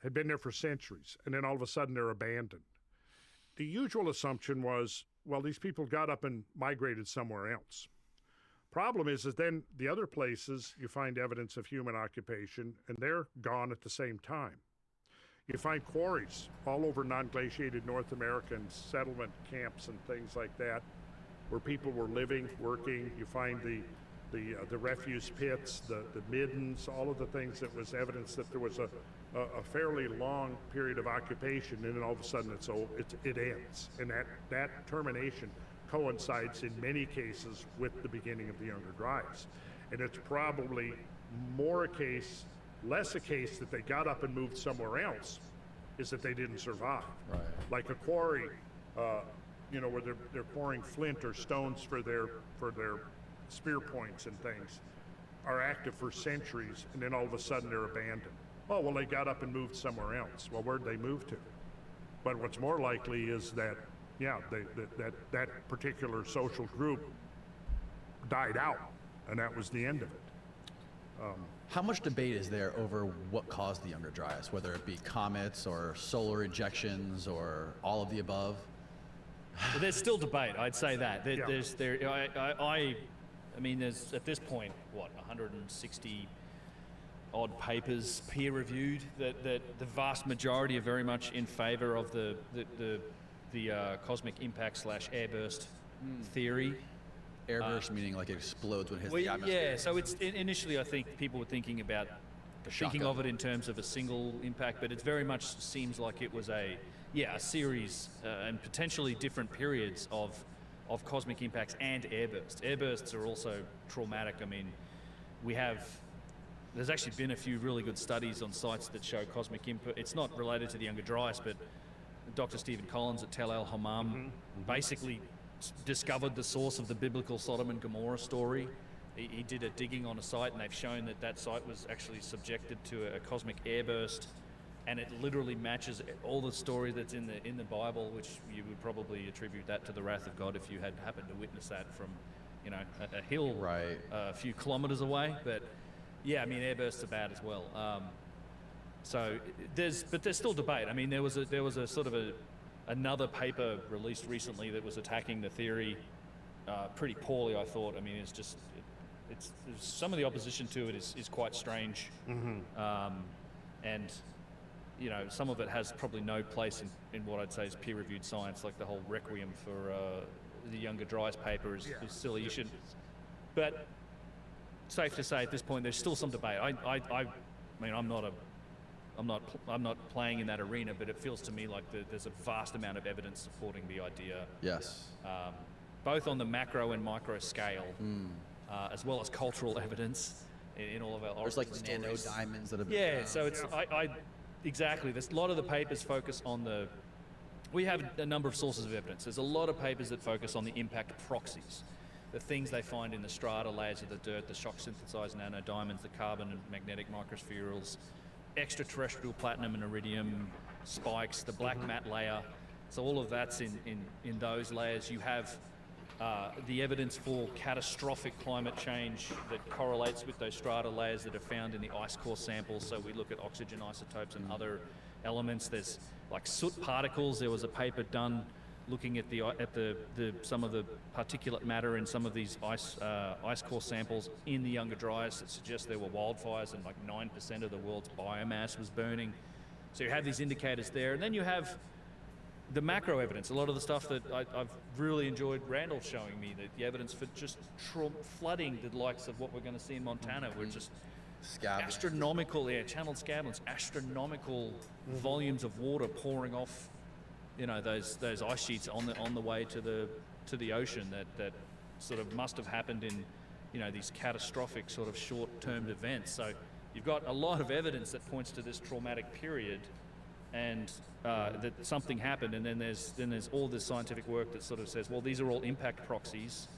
S2: had been there for centuries, and then all of a sudden they're abandoned. The usual assumption was, well, these people got up and migrated somewhere else. Problem is then the other places you find evidence of human occupation, and they're gone at the same time. You find quarries all over non-glaciated North American settlement camps and things like that, where people were living, working. You find the refuse pits, the middens, all of the things that was evidence that there was a fairly long period of occupation, and then all of a sudden it ends, and that termination coincides in many cases with the beginning of the Younger Dryas, and it's probably less a case that they got up and moved somewhere else, is that they didn't survive.
S1: Right.
S2: Like a quarry, where they're pouring flint or stones for their spear points and things, are active for centuries, and then all of a sudden they're abandoned. Oh, well, they got up and moved somewhere else. Well, where'd they move to? But what's more likely is that, that particular social group died out, and that was the end of it.
S1: How much debate is there over what caused the Younger Dryas, whether it be comets or solar ejections or all of the above?
S3: But there's still debate. I'd say that.
S2: Yeah.
S3: I mean, there's at this point 160 odd papers peer reviewed. That the vast majority are very much in favour of the cosmic impact / airburst theory.
S1: Airburst meaning like it explodes when it hits the atmosphere.
S3: Yeah, so it's initially I think people were thinking about thinking of it in terms of a single impact, but it very much seems like it was a series and potentially different periods of cosmic impacts and airbursts. Airbursts are also traumatic. I mean, there's actually been a few really good studies on sites that show cosmic impact. It's not related to the Younger Dryas, but Dr. Stephen Collins at Tel El Hammam basically discovered the source of the biblical Sodom and Gomorrah story. He did a digging on a site, and they've shown that site was actually subjected to a cosmic airburst, and it literally matches all the story that's in the Bible, which you would probably attribute that to the wrath of God if you had happened to witness that from, a hill a few kilometers away. But yeah, I mean, airbursts are bad as well. So there's still debate. I mean, there was a sort of another paper released recently that was attacking the theory pretty poorly, I thought. I mean, it's some of the opposition to it is quite strange. And some of it has probably no place in what I'd say is peer-reviewed science, like the whole requiem for the Younger Dryas paper is silly. You shouldn't. But safe to say at this point, there's still some debate. I mean, I'm not playing in that arena, but it feels to me like there's a vast amount of evidence supporting the idea.
S1: Yes.
S3: Both on the macro and micro scale, as well as cultural evidence in all of our
S1: There's like
S3: origin
S1: nano
S3: stories.
S1: diamonds that have been
S3: Yeah,
S1: found.
S3: so it's exactly. There's a lot of the papers focus on the. We have a number of sources of evidence. There's a lot of papers that focus on the impact proxies, the things they find in the strata layers of the dirt, the shock synthesized nano diamonds, the carbon and magnetic microspherules, extraterrestrial platinum and iridium spikes, the black matte layer. So all of that's in those layers. You have the evidence for catastrophic climate change that correlates with those strata layers that are found in the ice core samples. So we look at oxygen isotopes and other elements. There's like soot particles. There was a paper done looking at some of the particulate matter in some of these ice core samples in the Younger Dryas that suggest there were wildfires and like 9% of the world's biomass was burning. So you have these indicators there, and then you have the macro evidence, a lot of the stuff that I've really enjoyed Randall showing me, the evidence for just flooding the likes of what we're going to see in Montana, where just astronomical, channeled scablins, astronomical volumes of water pouring off, those ice sheets on the way to the ocean that sort of must have happened in, these catastrophic sort of short-term events. So you've got a lot of evidence that points to this traumatic period, and that something happened, and then there's all this scientific work that sort of says, well, these are all impact proxies.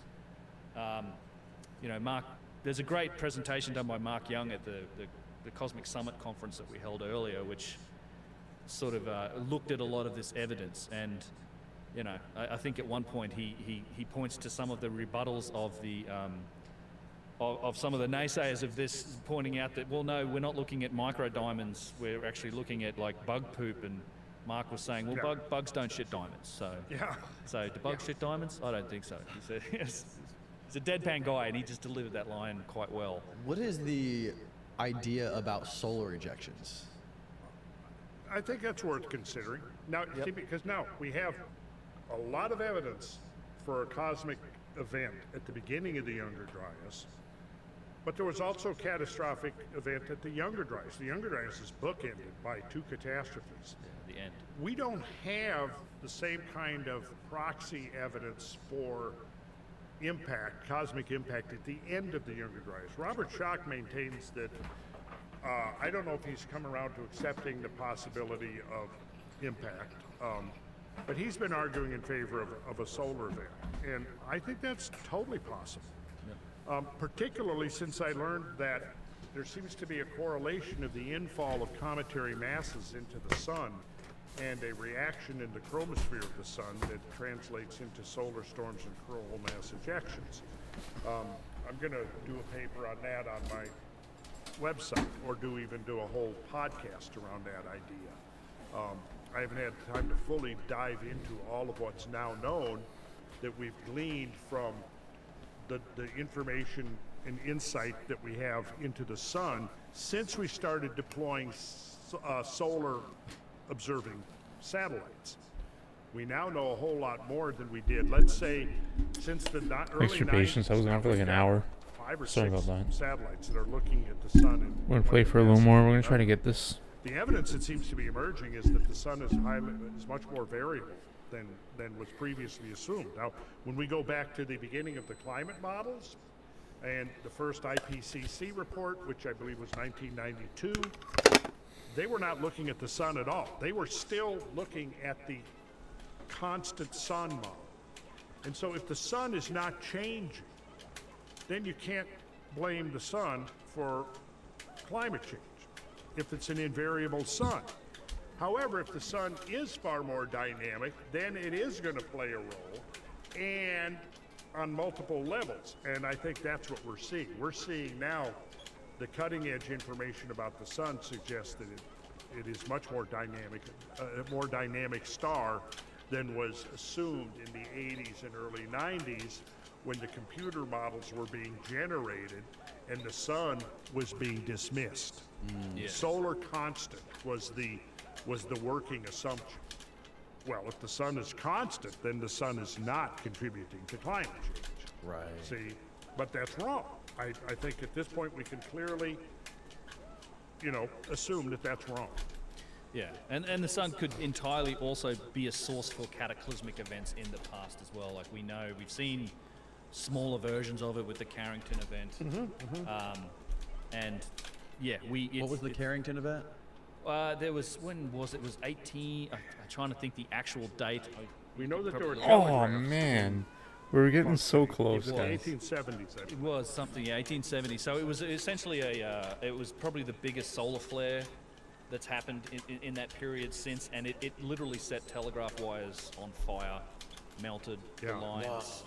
S3: Mark, there's a great presentation done by Mark Young at the Cosmic Summit conference that we held earlier, which sort of looked at a lot of this evidence, and I think at one point he points to some of the rebuttals of the of some of the naysayers of this, pointing out that, well, no, we're not looking at micro diamonds, we're actually looking at like bug poop, and Mark was saying, well, bugs don't shit diamonds, so so do bugs shit diamonds? I don't think so. He said, he's a deadpan guy, and he just delivered that line quite well.
S1: What is the idea about solar ejections?
S2: I think that's worth considering. Now, see, because now we have a lot of evidence for a cosmic event at the beginning of the Younger Dryas, but there was also a catastrophic event at the Younger Dryas. The Younger Dryas is bookended by two catastrophes.
S3: The end.
S2: We don't have the same kind of proxy evidence for impact, cosmic impact, at the end of the Younger Dryas. Robert Schoch maintains that, I don't know if he's come around to accepting the possibility of impact, but he's been arguing in favor of a solar event, and I think that's totally possible. Particularly since I learned that there seems to be a correlation of the infall of cometary masses into the sun and a reaction in the chromosphere of the sun that translates into solar storms and coronal mass ejections. I'm going to do a paper on that on my website, or do a whole podcast around that idea. I haven't had time to fully dive into all of what's now known that we've gleaned from the information and insight that we have into the sun since we started deploying solar observing satellites. We now know a whole lot more than we did, let's say, since the early
S4: Thanks for your
S2: 90s.
S4: patience. I was on for like an hour.
S2: 5 or
S4: Sorry
S2: 6
S4: about that.
S2: satellites that are looking at the sun. And
S4: We're gonna play for a little more. We're gonna try to get this.
S2: The evidence that seems to be emerging is that the sun is much more variable than was previously assumed. Now, when we go back to the beginning of the climate models and the first IPCC report, which I believe was 1992, they were not looking at the sun at all. They were still looking at the constant sun model. And so if the sun is not changing, then you can't blame the sun for climate change if it's an invariable sun. However, if the sun is far more dynamic, then it is going to play a role, and on multiple levels. And I think that's what we're seeing. We're seeing now the cutting edge information about the sun suggests that it is much more dynamic, a more dynamic star than was assumed in the 80s and early 90s when the computer models were being generated and the sun was being dismissed. Solar constant was the was the working assumption. Well, if the sun is constant, then the sun is not contributing to climate change.
S1: Right.
S2: See, but that's wrong. I think at this point we can clearly, assume that that's wrong.
S3: Yeah, and the sun could entirely also be a source for cataclysmic events in the past as well. Like we've seen smaller versions of it with the Carrington event. And yeah,
S1: What was the Carrington event?
S3: there was, when was it? It was 18, I'm trying to think the actual date.
S2: We know that there were
S4: Oh
S2: telegraphs.
S4: man, we're getting so close,
S2: It was
S4: guys.
S2: 1870s.
S3: It was something, yeah, 1870. So it was essentially it was probably the biggest solar flare that's happened in that period since, and it literally set telegraph wires on fire, melted the
S2: Yeah.
S3: lines.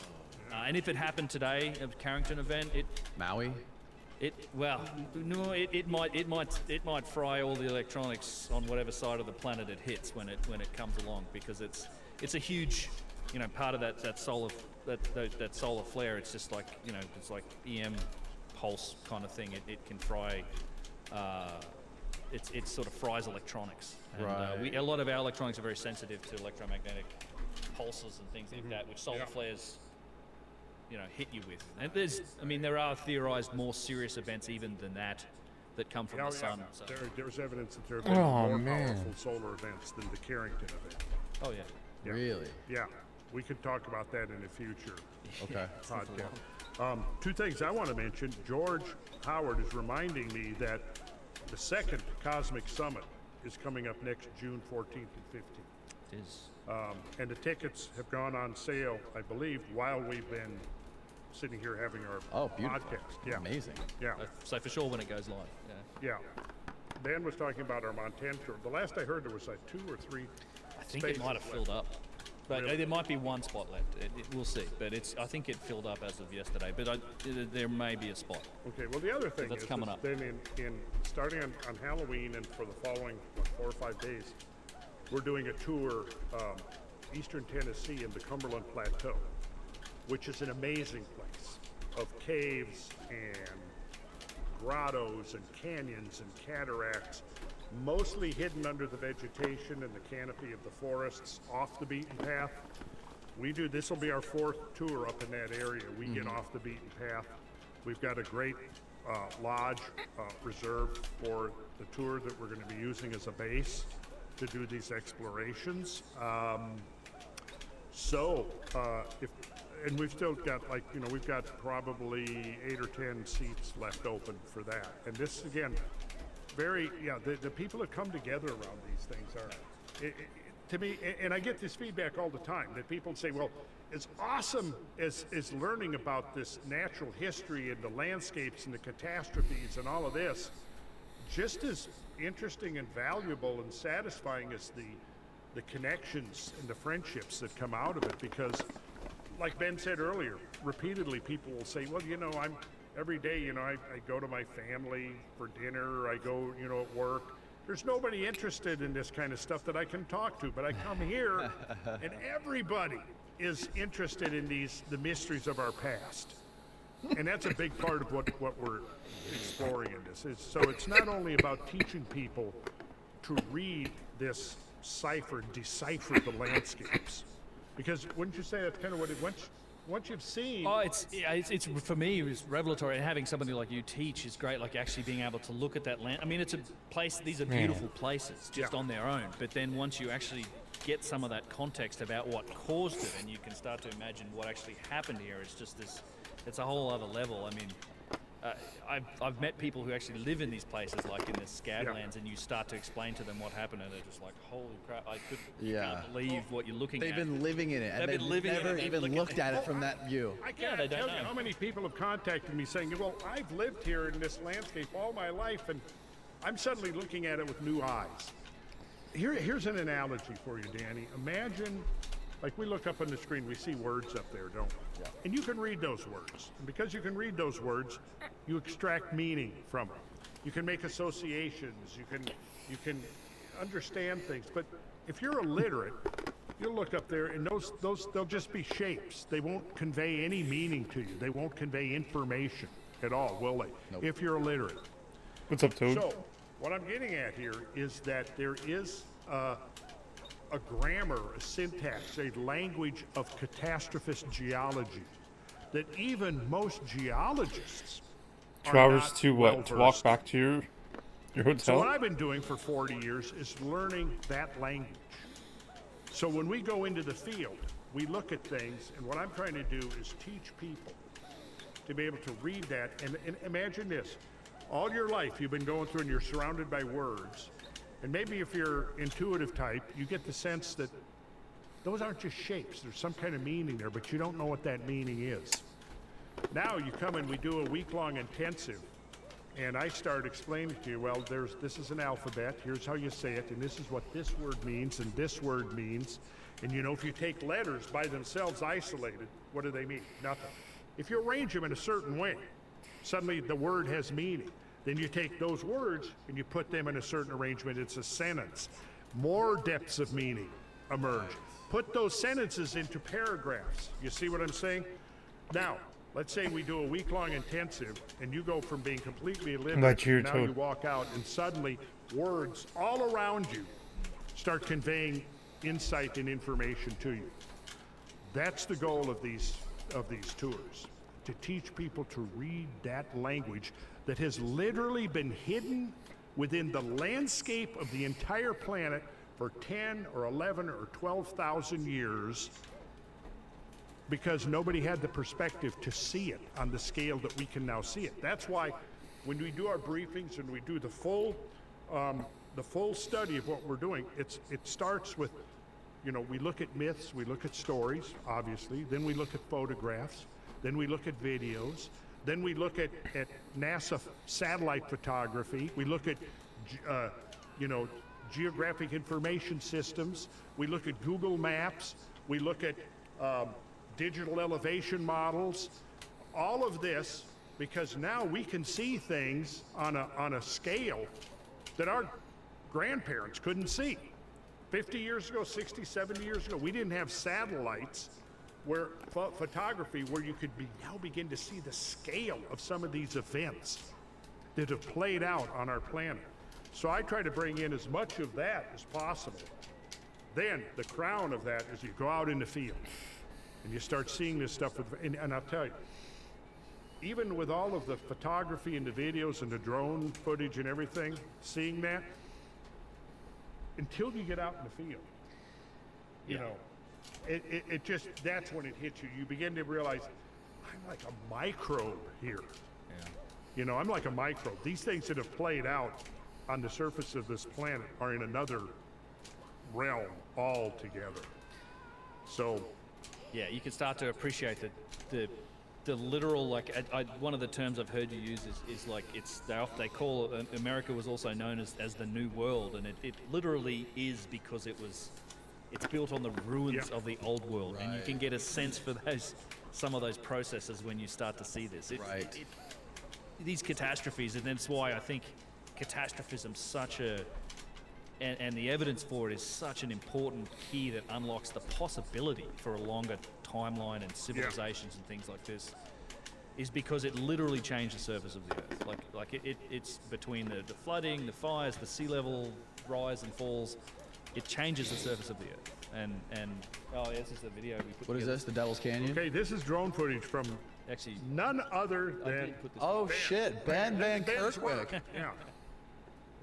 S3: And if it happened today, a Carrington event,
S1: Maui?
S3: it might fry all the electronics on whatever side of the planet it hits when it comes along, because it's a huge, part of that solar flare. It's just like, it's like EM pulse kind of thing. It can fry. It sort of fries electronics. And,
S1: Right.
S3: a lot of our electronics are very sensitive to electromagnetic pulses and things like that, which solar flares, hit you with. And there are theorized more serious events even than that come from the sun. So.
S2: There's evidence that there have been
S4: Oh,
S2: more
S4: man.
S2: powerful solar events than the Carrington event.
S3: Oh yeah.
S2: Yeah.
S1: Really?
S2: Yeah, we could talk about that in a future
S1: Okay.
S2: podcast. Two things I want to mention. George Howard is reminding me that the second Cosmic Summit is coming up next June 14th and 15th.
S3: It is.
S2: And the tickets have gone on sale, I believe, while we've been sitting here having our
S1: Oh, beautiful.
S2: podcast. Yeah.
S1: Amazing.
S2: Yeah.
S3: So for sure when it goes live. Yeah.
S2: Yeah. Dan was talking about our Montana tour. The last I heard, there was like 2 or 3
S3: I think it might have filled up. But
S2: Really?
S3: there might be one spot left. We'll see. But I think it filled up as of yesterday. But there may be a spot.
S2: Okay, well, the other thing
S3: that's
S2: is
S3: coming
S2: that
S3: up.
S2: then in starting on Halloween and for the following 4 or 5 days, we're doing a tour eastern Tennessee and the Cumberland Plateau, which is an amazing place of caves and grottos and canyons and cataracts, mostly hidden under the vegetation and the canopy of the forests, off the beaten path. This will be our 4th tour up in that area. We get off the beaten path. We've got a great lodge reserved for the tour that we're going to be using as a base to do these explorations. And we've still got we've got probably 8 or 10 seats left open for that. And this, again, the people that come together around these things are, to me, and I get this feedback all the time, that people say, well, as awesome as learning about this natural history and the landscapes and the catastrophes and all of this, just as interesting and valuable and satisfying as the connections and the friendships that come out of it. Because, like Ben said earlier, repeatedly people will say, well, every day, I go to my family for dinner, I go, at work. There's nobody interested in this kind of stuff that I can talk to, but I come here and everybody is interested in the mysteries of our past. And that's a big part of what we're exploring in this. So it's not only about teaching people to read this decipher the landscapes. Because wouldn't you say that's kind of what once you've seen...
S3: Oh, it's for me, it's revelatory, and having somebody like you teach is great, like actually being able to look at that land. I mean, it's a place, these are beautiful places just on their own, but then once you actually get some of that context about what caused it, and you can start to imagine what actually happened here, it's just it's a whole other level. I mean, I've met people who actually live in these places, like in the Scablands, and you start to explain to them what happened, and they're just like, "Holy crap! I can't believe what you're looking at."
S1: They've been living in it, and
S3: They've been living in
S1: never
S3: it,
S1: even looked at it from that view.
S2: I can't
S3: they don't
S2: tell you
S3: know.
S2: how many people have contacted me saying, well, I've lived here in this landscape all my life, and I'm suddenly looking at it with new eyes. Here's an analogy for you, Danny. Imagine, like we look up on the screen, we see words up there, don't we? Yeah. And you can read those words. And because you can read those words, you extract meaning from them. You can make associations. You can understand things. But if you're illiterate, you'll look up there, and they'll just be shapes. They won't convey any meaning to you. They won't convey information at all, will they?
S1: Nope.
S2: If you're illiterate.
S4: What's up, Toad?
S2: So, what I'm getting at here is that there is a grammar, a syntax, a language of catastrophist geology that even most geologists
S4: 2
S2: are
S4: hours
S2: not
S4: to what? To walk
S2: well-versed.
S4: back to your hotel?
S2: So what I've been doing for 40 years is learning that language. So when we go into the field, we look at things, and what I'm trying to do is teach people to be able to read that. And imagine this. All your life you've been going through and you're surrounded by words. And maybe if you're intuitive type, you get the sense that those aren't just shapes. There's some kind of meaning there, but you don't know what that meaning is. Now you come and we do a week-long intensive, and I start explaining to you, well, this is an alphabet, here's how you say it, and this is what this word means, and this word means. And you know, if you take letters by themselves isolated, what do they mean? Nothing. If you arrange them in a certain way, suddenly the word has meaning. Then you take those words and you put them in a certain arrangement, it's a sentence. More depths of meaning emerge. Put those sentences into paragraphs. You see what I'm saying? Now, let's say we do a week-long intensive, and you go from being completely illiterate,
S4: Like you're
S2: now
S4: told.
S2: you walk out, and suddenly words all around you start conveying insight and information to you. That's the goal of these tours, to teach people to read that language that has literally been hidden within the landscape of the entire planet for 10 or 11 or 12,000 years, because nobody had the perspective to see it on the scale that we can now see it. That's why when we do our briefings and we do the full study of what we're doing, it starts with, you know, we look at myths, we look at stories, obviously, then we look at photographs, then we look at videos, then we look at NASA satellite photography, we look at, geographic information systems, we look at Google Maps, we look at digital elevation models, all of this, because now we can see things on a scale that our grandparents couldn't see. 50 years ago, 60, 70 years ago, we didn't have satellites where photography where you could now begin to see the scale of some of these events that have played out on our planet. So I try to bring in as much of that as possible. Then the crown of that is you go out in the field and you start seeing this stuff, and I'll tell you, even with all of the photography and the videos and the drone footage and everything, seeing that, until you get out in the field, you know, it just, that's when it hits you. You begin to realize, I'm like a microbe here. Yeah. You know, I'm like a microbe. These things that have played out on the surface of this planet are in another realm altogether. So,
S3: yeah, you can start to appreciate the literal, like, one of the terms I've heard you use is like, they call America was also known as the New World, and it literally is because it's built on the ruins of the old world, and you can get a sense for some of those processes when you start to see this. These catastrophes, and that's why I think catastrophism's such and the evidence for it is such an important key that unlocks the possibility for a longer timeline and civilizations and things like this, is because it literally changed the surface of the earth. It's between the flooding, the fires, the sea level rise and falls, it changes the surface of the earth. And this is the video we put
S1: What is this, the Devil's Canyon?
S2: okay, this is drone footage from
S3: Actually,
S2: none other
S3: I
S2: than
S3: did put this
S1: Oh shit, Ben Van
S2: Ben's work.
S1: Kirkwick.
S2: Yeah.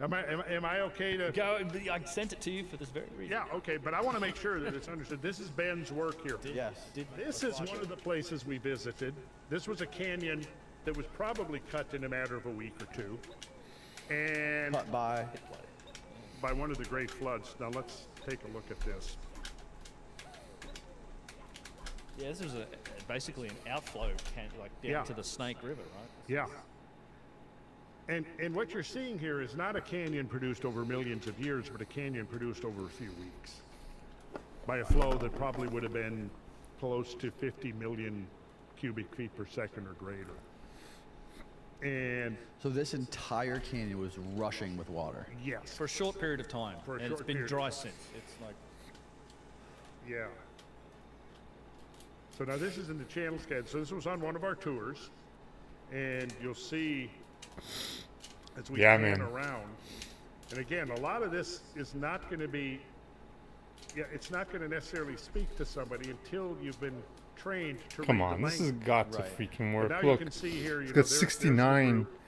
S2: Am I okay to?
S3: go. I sent it to you for this very reason.
S2: Yeah, okay, but I want to make sure that it's understood. This is Ben's work here.
S1: Yes.
S2: This is one of the places we visited. This was a canyon that was probably cut in a matter of a week or two, and
S1: Cut by.
S2: one of the great floods. Now let's take a look at this.
S3: Yeah, this was basically an outflow down to the Snake River, right?
S2: Yeah. And what you're seeing here is not a canyon produced over millions of years, but a canyon produced over a few weeks by a flow that probably would have been close to 50 million cubic feet per second or greater. And
S1: So this entire canyon was rushing with water.
S2: yes,
S3: For a short period of time,
S2: For a
S3: and it's
S2: short
S3: been
S2: period.
S3: dry since. It's like
S2: yeah. So now this is in the channel scan. So this was on one of our tours, and you'll see as we pan around And again, a lot of this is not going to be, it's not going to necessarily speak to somebody until you've been trained to
S4: Come
S2: read
S4: on,
S2: the
S4: this has
S2: language.
S4: got to
S1: Right.
S4: freaking
S2: But
S4: work.
S2: now
S4: Look,
S2: you can see here,
S4: it's
S2: you
S4: got
S2: know, there's a
S4: 69.
S2: group.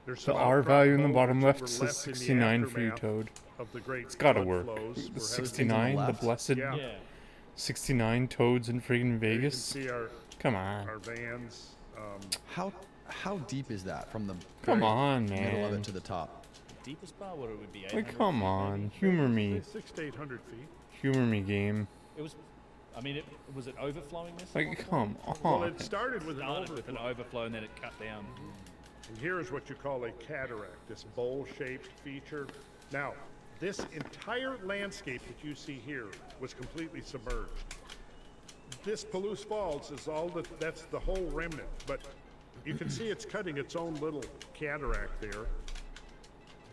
S2: There's
S4: The
S2: some
S4: R value in the
S2: outcrop
S4: bottom
S2: boulders
S4: left
S2: that were
S4: says
S2: left in the
S4: 69 for you,
S2: aftermath
S4: Toad.
S2: of the great
S4: It's gotta
S2: flood
S4: work.
S2: flows.
S4: The
S2: We're having-
S4: 69, the
S1: left?
S4: blessed
S2: Yeah.
S3: Yeah.
S4: 69 Toads in friggin'
S2: You can
S4: Vegas.
S2: see our
S4: Come on.
S2: vans.
S1: How deep is that from the
S4: Come
S1: very
S4: on,
S1: middle of
S4: man.
S1: it to the top?
S3: Deepest bar, what it would be?
S4: Like,
S3: 800
S4: come
S3: feet,
S4: on.
S3: maybe?
S4: Humor me.
S2: 600 to 800 feet.
S4: Humor me, game.
S3: It was. I mean, was it overflowing this? at
S4: Like,
S3: one point?
S4: come
S2: Well,
S4: on.
S2: it started with an
S3: Started with an
S2: overflow.
S3: overflow and then it cut down.
S2: And here is what you call a cataract, this bowl-shaped feature. Now, this entire landscape that you see here was completely submerged. This Palouse Falls is that's the whole remnant, but you can see it's cutting its own little cataract there.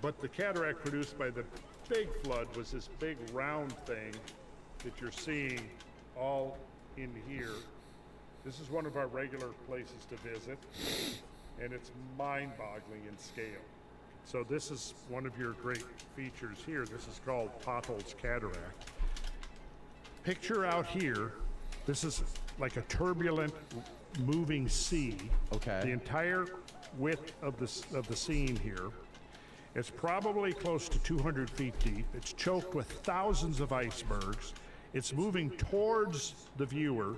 S2: But the cataract produced by the big flood was this big round thing that you're seeing all in here. This is one of our regular places to visit, and it's mind-boggling in scale. So this is one of your great features here. This is called Potholes Cataract. Picture out here, this is like a turbulent moving sea.
S1: Okay.
S2: The entire width of the scene here. It's probably close to 200 feet deep. It's choked with thousands of icebergs. It's moving towards the viewer.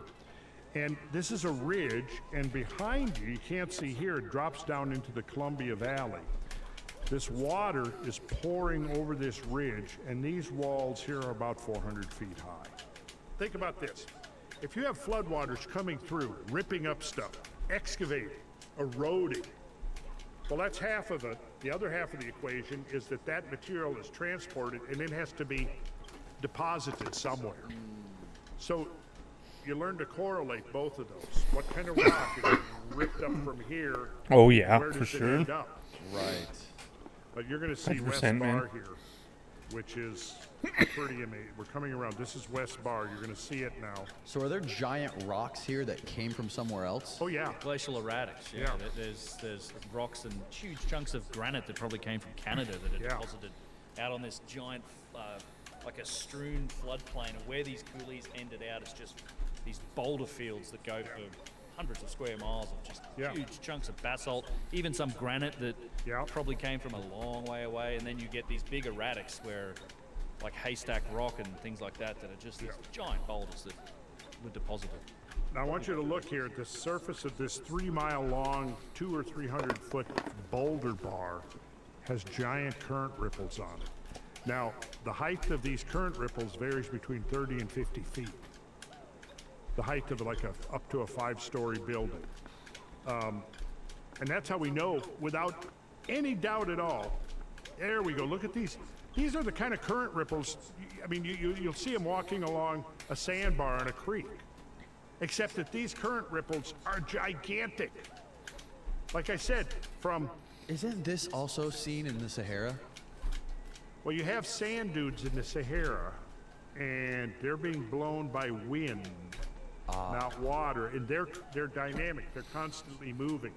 S2: And this is a ridge, and behind you, you can't see here, it drops down into the Columbia Valley. This water is pouring over this ridge, and these walls here are about 400 feet high. Think about this. If you have floodwaters coming through, ripping up stuff, excavating, eroding, well, that's half of it. The other half of the equation is that material is transported and it has to be deposited somewhere. So you learn to correlate both of those. What kind of rock is ripped up from here?
S4: Oh, yeah,
S2: Where
S4: for
S2: does it
S4: sure.
S2: end up?
S1: Right.
S2: But you're going to see West
S4: 100%,
S2: Bar
S4: man.
S2: here, which is pretty amazing. We're coming around. This is West Bar. You're going to see it now.
S1: So are there giant rocks here that came from somewhere else?
S2: Oh, yeah.
S3: Glacial erratics. Yeah. There's rocks and huge chunks of granite that probably came from Canada that had
S2: Yeah.
S3: deposited out on this giant, like a strewn floodplain. And where these coulees ended out is just these boulder fields that go for hundreds of square miles of just
S2: Yeah.
S3: huge chunks of basalt, even some granite that
S2: Yeah.
S3: probably came from a long way away. And then you get these big erratics where, like haystack rock and things like that, that are just these giant boulders that were deposited.
S2: Now I want you to look here at the surface of this 3 mile long, 200 or 300 foot boulder bar has giant current ripples on it. Now, the height of these current ripples varies between 30 and 50 feet. The height of like up to a 5-story building. And that's how we know without any doubt at all. There we go, look at these. These are the kind of current ripples, I mean, you'll see them walking along a sandbar in a creek. Except that these current ripples are gigantic. Like I said, from,
S1: Isn't this also seen in the Sahara?
S2: well, you have sand dunes in the Sahara, and they're being blown by wind, not water, and they're dynamic, they're constantly moving.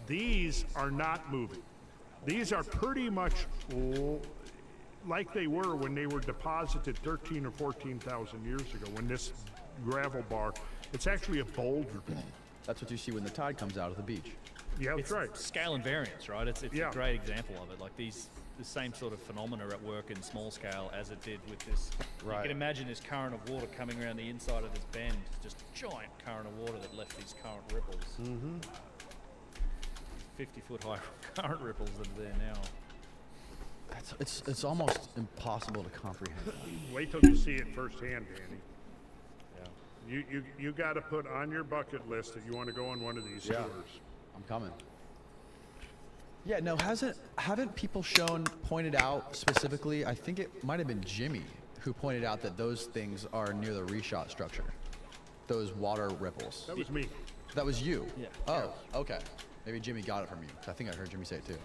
S2: These are not moving. These are pretty much like they were when they were deposited 13 or 14,000 years ago, when this gravel bar, it's actually a boulder.
S1: That's what you see when the tide comes out of the beach.
S2: Yeah, that's
S3: It's
S2: right.
S3: scale and variance, right? It's
S2: Yeah.
S3: a great example of it. Like the same sort of phenomena at work in small scale as it did with this. You
S1: Right.
S3: can imagine this current of water coming around the inside of this bend, just a giant current of water that left these current ripples. 50-foot high current ripples that are there now.
S1: It's almost impossible to comprehend.
S2: Wait till you see it firsthand, Danny.
S3: Yeah.
S2: You got to put on your bucket list that you want to go on one of these
S1: Yeah.
S2: tours.
S1: I'm coming. Yeah, no, haven't people pointed out specifically, I think it might have been Jimmy who pointed out that those things are near the reshot structure. Those water ripples.
S2: That was me.
S1: That was you?
S3: Yeah.
S1: Oh, okay. Maybe Jimmy got it from you. 'Cause I think I heard Jimmy say it too.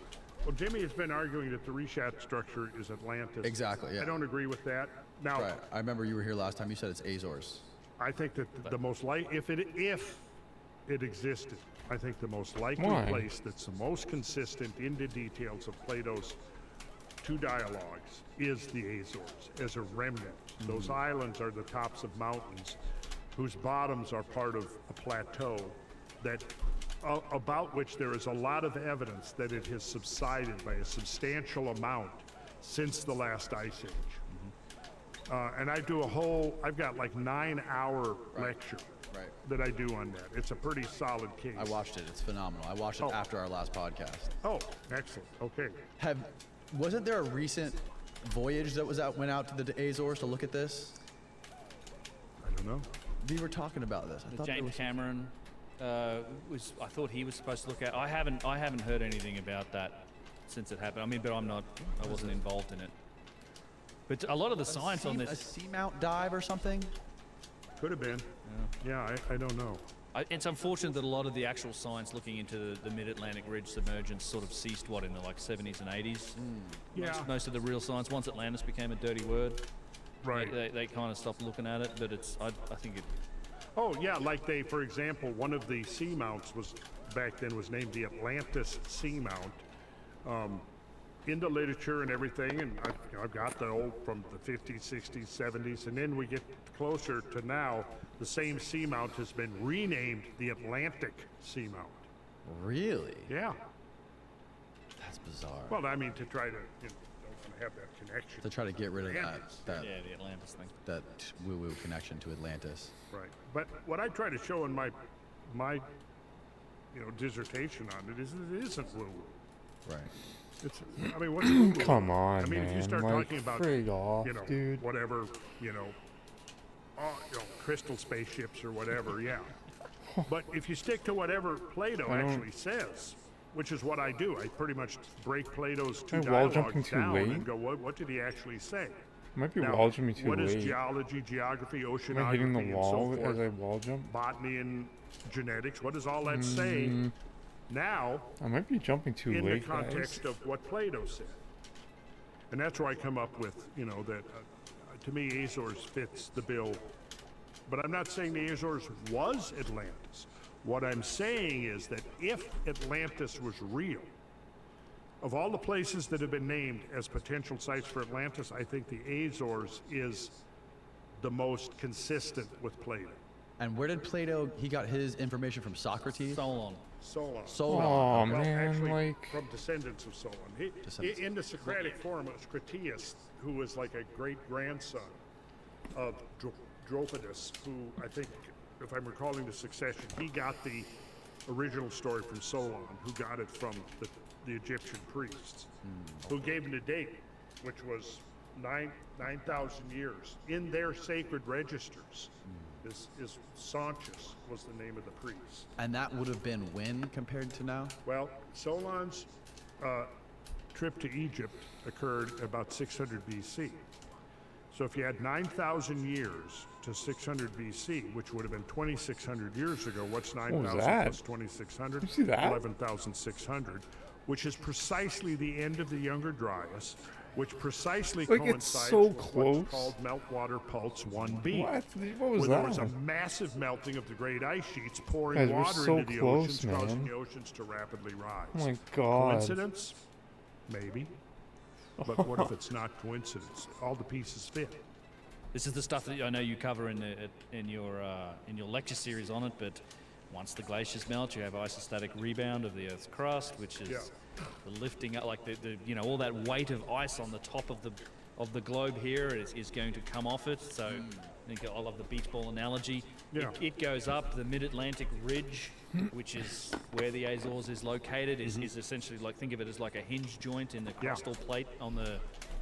S2: Well, Jimmy has been arguing that the reshat structure is Atlantis.
S1: Exactly, yeah.
S2: I don't agree with that. Now,
S1: Right. I remember you were here last time. You said it's Azores.
S2: I think that the most if it existed, I think the most likely
S4: Why?
S2: place that's the most consistent in the details of Plato's two dialogues is the Azores as a remnant. Those islands are the tops of mountains whose bottoms are part of a plateau that about which there is a lot of evidence that it has subsided by a substantial amount since the last ice age. And I've got like 9-hour lecture that I do on that. It's a pretty solid case.
S1: I watched it. It's phenomenal. I watched it after our last podcast.
S2: Oh, excellent. Okay.
S1: Wasn't there a recent voyage that went out to the Azores to look at this?
S2: I don't know.
S1: We were talking about this. I thought there
S3: James
S1: was...
S3: Cameron I thought he was supposed to look at. I haven't heard anything about that since it happened. I mean, but I wasn't involved in it. But a lot of the science on
S1: A
S3: this,
S1: seamount dive or something?
S2: Could have been. Yeah, I don't know.
S3: it's unfortunate that a lot of the actual science looking into the mid-Atlantic ridge submergence sort of ceased, in the like 70s and 80s?
S2: Yeah.
S3: Most of the real science, once Atlantis became a dirty word,
S2: Right.
S3: they kind of stopped looking at it, but I think it...
S2: Oh, yeah, like for example, one of the seamounts back then was named the Atlantis Seamount. In the literature and everything, and I've got the old from the 50s, 60s, 70s, and then we get closer to now, the same seamount has been renamed the Atlantic Seamount.
S1: Really?
S2: Yeah.
S1: That's bizarre.
S2: Well, I mean, to try to, don't want to have that connection.
S1: To try to get rid of
S2: Atlantis.
S3: Yeah, the Atlantis thing.
S1: that woo-woo connection to Atlantis.
S2: Right. But what I try to show in my dissertation on it is that it isn't woo-woo.
S1: Right.
S2: It's, I mean, what's woo-woo?
S4: Come on,
S2: I mean,
S4: man.
S2: if you start
S4: like,
S2: talking about,
S4: frig off, dude.
S2: whatever, crystal spaceships or whatever, yeah. But if you stick to whatever Plato actually says, which is what I do, I pretty much break Plato's two
S4: wall jumping
S2: dialogues
S4: too
S2: down
S4: late?
S2: and go, what did he actually say?
S4: Might be
S2: Now,
S4: wall jumping too
S2: what
S4: late.
S2: is geology, geography, oceanography,
S4: Am I hitting the
S2: and
S4: wall
S2: so forth,
S4: as I wall jump?
S2: botany and genetics? What does all that say now
S4: I might be jumping too
S2: in the
S4: late,
S2: context
S4: guys.
S2: of what Plato said? And that's where I come up with, that to me Azores fits the bill. But I'm not saying the Azores was Atlantis. What I'm saying is that if Atlantis was real, of all the places that have been named as potential sites for Atlantis, I think the Azores is the most consistent with Plato.
S1: And where did Plato, he got his information from Socrates?
S3: Solon.
S2: Solon.
S1: Solon.
S4: Oh,
S2: Well,
S4: man,
S2: actually,
S4: like...
S2: from descendants of Solon.
S1: Descendants.
S2: In the Socratic form, it was Critias, who was like a great-grandson of Dropidas, who I think, if I'm recalling the succession, he got the original story from Solon, who got it from the Egyptian priests, who gave him the date, which was 9,000 years. In their sacred registers, is Sauntius was the name of the priest.
S1: And that would have been when compared to now?
S2: Well, Solon's trip to Egypt occurred about 600 BC. So if you add 9,000 years to 600 BC, which would have been 2,600 years ago, what's 9,000
S4: that?
S2: plus 2,600?
S4: You see that?
S2: 11,600, which is precisely the end of the Younger Dryas, which precisely
S4: Like, it's
S2: coincides
S4: so
S2: with
S4: close.
S2: what's called meltwater pulse 1b.
S4: What was
S2: where
S4: that?
S2: there was a massive melting of the great ice sheets, pouring
S4: Guys, we're
S2: water
S4: so
S2: into the
S4: close,
S2: oceans, causing
S4: man.
S2: the oceans to rapidly rise.
S4: Oh my god.
S2: Coincidence? Maybe. But what if it's not coincidence? All the pieces fit.
S3: This is the stuff that I know you cover in your lecture series on it. But once the glaciers melt, you have isostatic rebound of the Earth's crust, which is the lifting up, like the all that weight of ice on the top of the globe here is going to come off it. So I think I love the beach ball analogy.
S2: Yeah.
S3: It goes up the mid-Atlantic ridge, which is where the Azores is located. Is essentially like, think of it as like a hinge joint in the crustal plate on the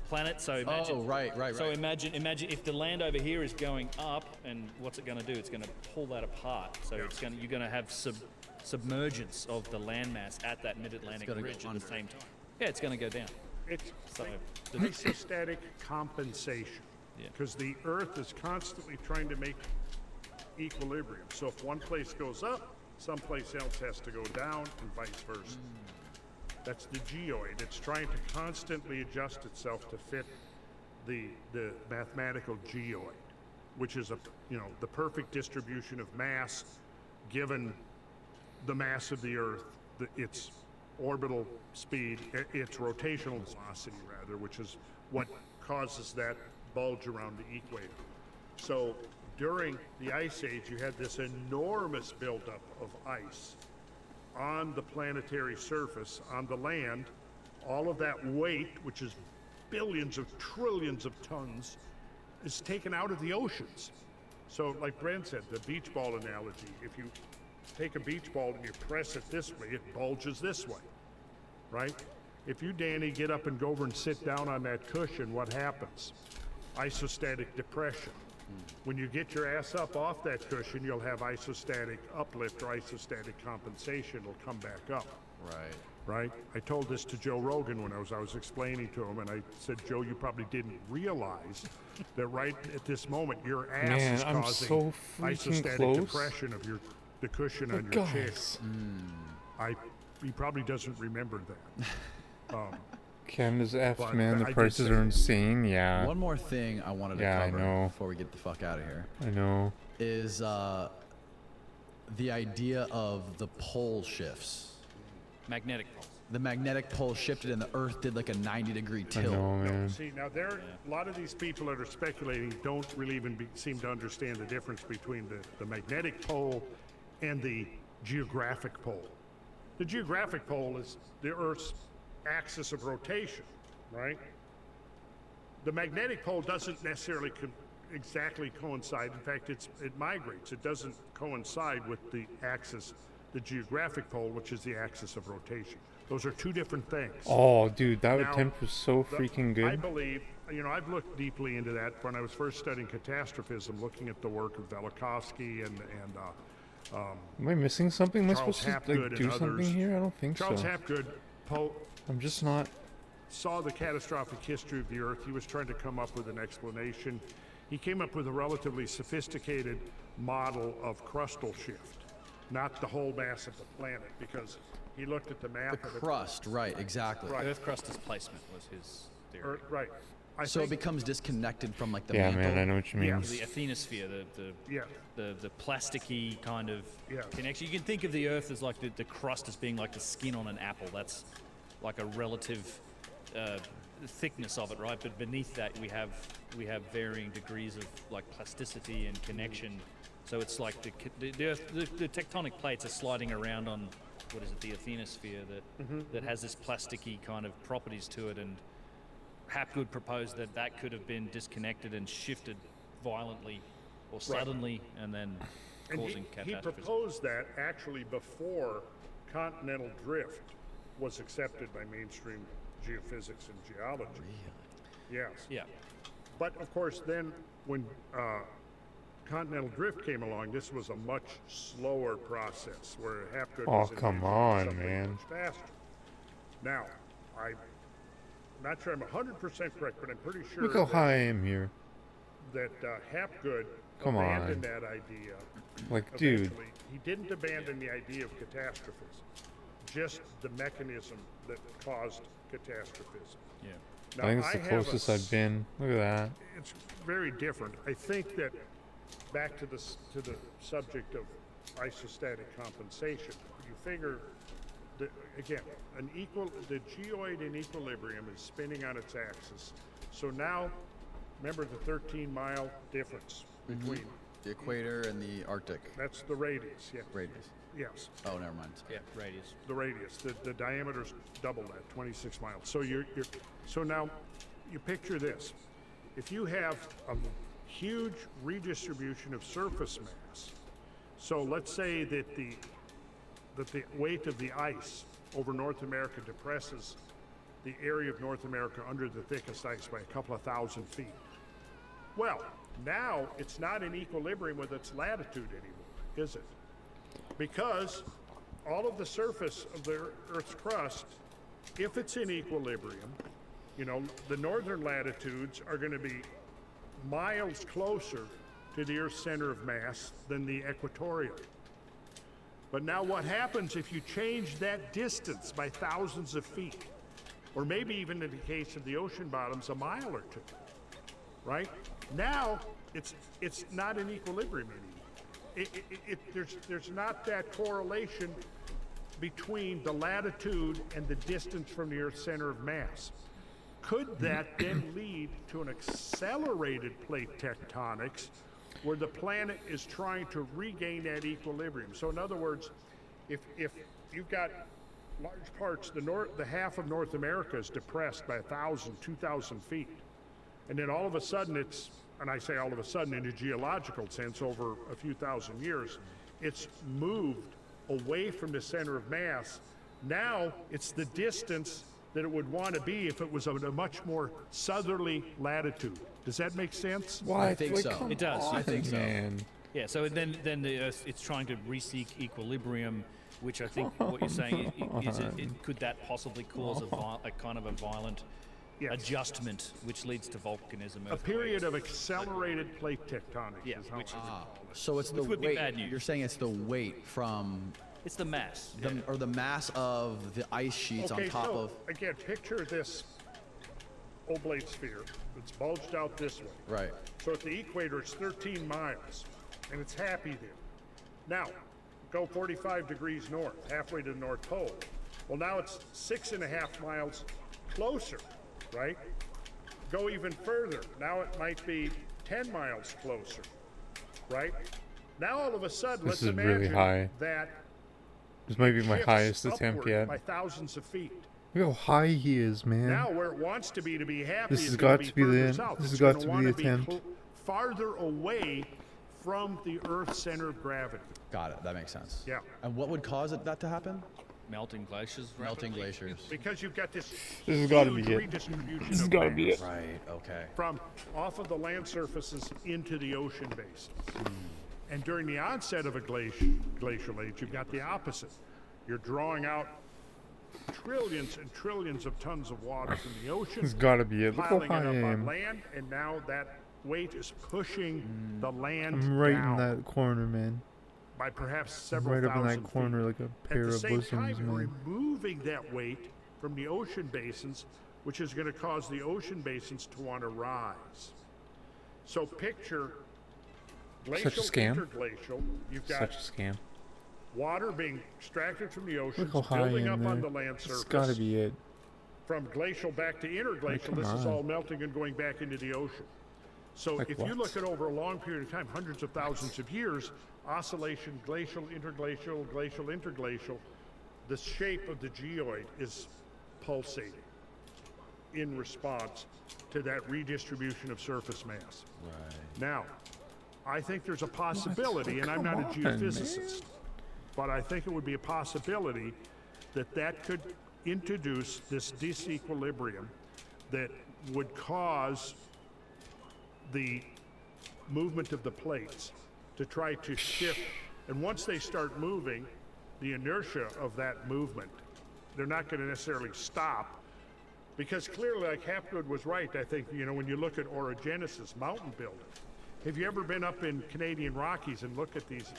S3: planet. So imagine,
S1: right.
S3: So imagine if the land over here is going up, and what's it going to do? It's going to pull that apart. So you're going to have submergence of the landmass at that mid-Atlantic
S1: gonna go
S3: ridge at
S1: under.
S3: the same time. Yeah, it's going to go down.
S2: It's
S3: So
S2: isostatic compensation.
S3: Yeah.
S2: Because the Earth is constantly trying to make equilibrium. So if one place goes up, someplace else has to go down, and vice versa. That's the geoid. It's trying to constantly adjust itself to fit the mathematical geoid, which is the perfect distribution of mass given the mass of the Earth, its orbital speed, its rotational velocity rather, which is what causes that bulge around the equator. So during the Ice Age, you had this enormous buildup of ice on the planetary surface, on the land. All of that weight, which is billions of trillions of tons, is taken out of the oceans. So like Brent said, the beach ball analogy, if you take a beach ball and you press it this way, it bulges this way, right? If you, Danny, get up and go over and sit down on that cushion, what happens? Isostatic depression. When you get your ass up off that cushion, you'll have isostatic uplift or isostatic compensation. It'll come back up. Right? I told this to Joe Rogan when I was explaining to him, and I said, Joe, you probably didn't realize that right at this moment, your ass is
S4: I'm
S2: causing
S4: so freaking
S2: isostatic
S4: close.
S2: depression of the cushion on your chair. He probably doesn't remember that.
S4: Canada's F,
S2: But
S4: man. The
S2: I did
S4: prices
S2: say
S4: are
S2: that.
S4: insane. Yeah.
S1: One more thing I wanted to
S4: Yeah, I
S1: cover
S4: know.
S1: before we get the fuck out of here
S4: I know.
S1: is the idea of the pole shifts.
S3: Magnetic pole.
S1: The magnetic pole shifted and the Earth did like a 90-degree
S4: I
S1: tilt.
S4: know, man.
S2: See, now a lot of these people that are speculating don't really even seem to understand the difference between the magnetic pole and the geographic pole. The geographic pole is the Earth's axis of rotation, right? The magnetic pole doesn't necessarily exactly coincide. In fact, it migrates. It doesn't coincide with the axis, the geographic pole, which is the axis of rotation. Those are two different things.
S4: Oh, dude, that
S2: Now,
S4: attempt was so freaking
S2: I
S4: good.
S2: believe, I've looked deeply into that when I was first studying catastrophism, looking at the work of Velikovsky and
S4: Am I missing something? Am I
S2: Charles
S4: supposed to
S2: Hapgood
S4: like
S2: and
S4: do something
S2: others.
S4: here? I don't think
S2: Charles
S4: so.
S2: Hapgood
S4: I'm just not.
S2: saw the catastrophic history of the Earth. He was trying to come up with an explanation. He came up with a relatively sophisticated model of crustal shift, not the whole mass of the planet, because he looked at the map
S1: The
S2: of it.
S1: crust, right, exactly.
S2: Right.
S3: Earth crust displacement was his theory.
S2: Right. I
S1: So it
S2: think,
S1: becomes disconnected from like the
S4: Yeah,
S1: mantle.
S4: man, I know what you mean.
S2: Yeah.
S3: The asthenosphere,
S2: yeah,
S3: the plasticky kind of
S2: Yeah.
S3: connection. You can think of the Earth as like the crust as being like the skin on an apple. That's like a relative thickness of it, right? But beneath that, we have varying degrees of like plasticity and connection. So it's like the Earth, the tectonic plates are sliding around on what is it, the asthenosphere that has this plasticky kind of properties to it. And Hapgood proposed that could have been disconnected and shifted violently or suddenly, and then
S2: and
S3: causing
S2: he
S3: catastrophes.
S2: proposed that actually before continental drift was accepted by mainstream geophysics and geology. Yes.
S3: Yeah.
S2: But of course, then when continental drift came along, this was a much slower process where Hapgood
S4: Oh,
S2: was
S4: come
S2: envisioning
S4: on,
S2: something
S4: man.
S2: much faster. Now, I'm not sure I'm 100% correct, but I'm pretty sure
S4: Look how
S2: that,
S4: high I am here.
S2: that Hapgood
S4: Come
S2: abandoned
S4: on.
S2: that idea.
S4: Like, dude.
S2: Eventually. He didn't abandon the idea of catastrophism, just the mechanism that caused catastrophism.
S3: Yeah.
S2: Now,
S4: I think it's the
S2: have
S4: closest I've been. Look at that.
S2: It's very different. I think that back to the subject of isostatic compensation, you figure that again, the geoid in equilibrium is spinning on its axis. So now, remember the 13-mile difference between
S1: The equator and the Arctic
S2: that's the radius. Yeah.
S1: radius.
S2: Yes.
S1: Oh, never mind.
S3: Yeah, radius.
S2: The radius, the diameter's double that, 26 miles. So so now you picture this. If you have a huge redistribution of surface mass, so let's say that the weight of the ice over North America depresses the area of North America under the thickest ice by a couple of thousand feet. Well, now it's not in equilibrium with its latitude anymore, is it? Because all of the surface of the Earth's crust, if it's in equilibrium, the northern latitudes are going to be miles closer to the Earth's center of mass than the equatorial. But now what happens if you change that distance by thousands of feet? Or maybe even in the case of the ocean bottoms, a mile or two, right? Now it's not in equilibrium anymore. There's not that correlation between the latitude and the distance from the Earth's center of mass. Could that then lead to an accelerated plate tectonics where the planet is trying to regain that equilibrium? So in other words, if you've got large parts, the half of North America is depressed by 1,000, 2,000 feet, and then all of a sudden it's, and I say all of a sudden in a geological sense over a few thousand years, it's moved away from the center of mass. Now it's the distance that it would want to be if it was at a much more southerly latitude. Does that make sense?
S4: What?
S1: I think so.
S4: come
S3: It does.
S4: on,
S3: I
S1: think so.
S4: Man.
S3: Yeah, so then the Earth, it's trying to re-seek equilibrium, which I think what you're saying is could that possibly cause a kind of a violent
S2: Yes.
S3: adjustment, which leads to volcanism?
S2: A period of accelerated plate tectonics.
S3: Yeah,
S2: is how
S3: which
S1: So it's the
S3: Which would be
S1: weight.
S3: bad news.
S1: You're saying it's the weight from
S3: it's the mass.
S1: or the mass of the ice sheets
S2: okay,
S1: on top
S2: so
S1: of.
S2: again, picture this oblate sphere. It's bulged out this way.
S1: Right.
S2: So at the equator, it's 13 miles, and it's happy there. Now, go 45 degrees north, halfway to the North Pole. Well, now it's 6.5 miles closer, right? Go even further. Now it might be 10 miles closer, right? Now all of a sudden,
S4: This
S2: let's
S4: is
S2: imagine
S4: really high.
S2: that
S4: This might be my
S2: shifts
S4: highest attempt
S2: upward
S4: yet.
S2: by thousands of feet.
S4: Look how high he is, man.
S2: Now, where it wants to be happy,
S4: This
S2: is
S4: has
S2: gonna
S4: got to be
S2: further
S4: the-
S2: south.
S4: this has
S2: It's
S4: got
S2: gonna
S4: to be
S2: wanna
S4: the attempt.
S2: Farther away from the Earth's center of gravity.
S1: Got it. That makes sense.
S2: Yeah.
S1: And what would cause that to happen?
S3: Melting glaciers.
S1: Melting
S3: rapidly.
S1: glaciers.
S2: Because you've got this
S4: This has gotta
S2: huge
S4: be it.
S2: redistribution
S4: This has
S2: of
S4: got to be
S2: mass
S4: it.
S1: Right. Okay.
S2: from off of the land surfaces into the ocean basins. And during the onset of a glacial age, you've got the opposite. You're drawing out trillions and trillions of tons of water from the ocean,
S4: This has got to be it. Look how
S2: piling
S4: high
S2: it
S4: I
S2: up on
S4: am.
S2: land, and now that weight is pushing the land
S4: I'm right
S2: down
S4: in that corner, man.
S2: by perhaps several
S4: Right up in
S2: thousand
S4: that corner
S2: feet.
S4: like a
S2: At
S4: pair
S2: the
S4: of
S2: same
S4: bosoms,
S2: time, you're
S4: man.
S2: removing that weight from the ocean basins, which is going to cause the ocean basins to want to rise. So picture glacial,
S4: Such a scam.
S2: interglacial. You've got
S4: Such a scam.
S2: water being extracted from the ocean,
S4: Look how high I
S2: building
S4: am
S2: up
S4: there.
S2: on the land
S4: It's
S2: surface.
S4: got to be it.
S2: From glacial back to interglacial,
S4: come
S2: this is
S4: on.
S2: all melting and going back into the ocean. So
S4: Like
S2: if you
S4: what?
S2: look at over a long period of time, hundreds of thousands of years, oscillation, glacial, interglacial, the shape of the geoid is pulsating in response to that redistribution of surface mass.
S1: Right.
S2: Now, I think there's a possibility, and I'm not a
S4: Come on,
S2: geophysicist, but I think it would be a possibility that that could introduce this disequilibrium that would cause the movement of the plates to try to shift. And once they start moving, the inertia of that movement, they're not going to necessarily stop. Because clearly, like Hapgood was right, I think, you know, when you look at orogenesis, mountain building. Have you ever been up in Canadian Rockies and look at these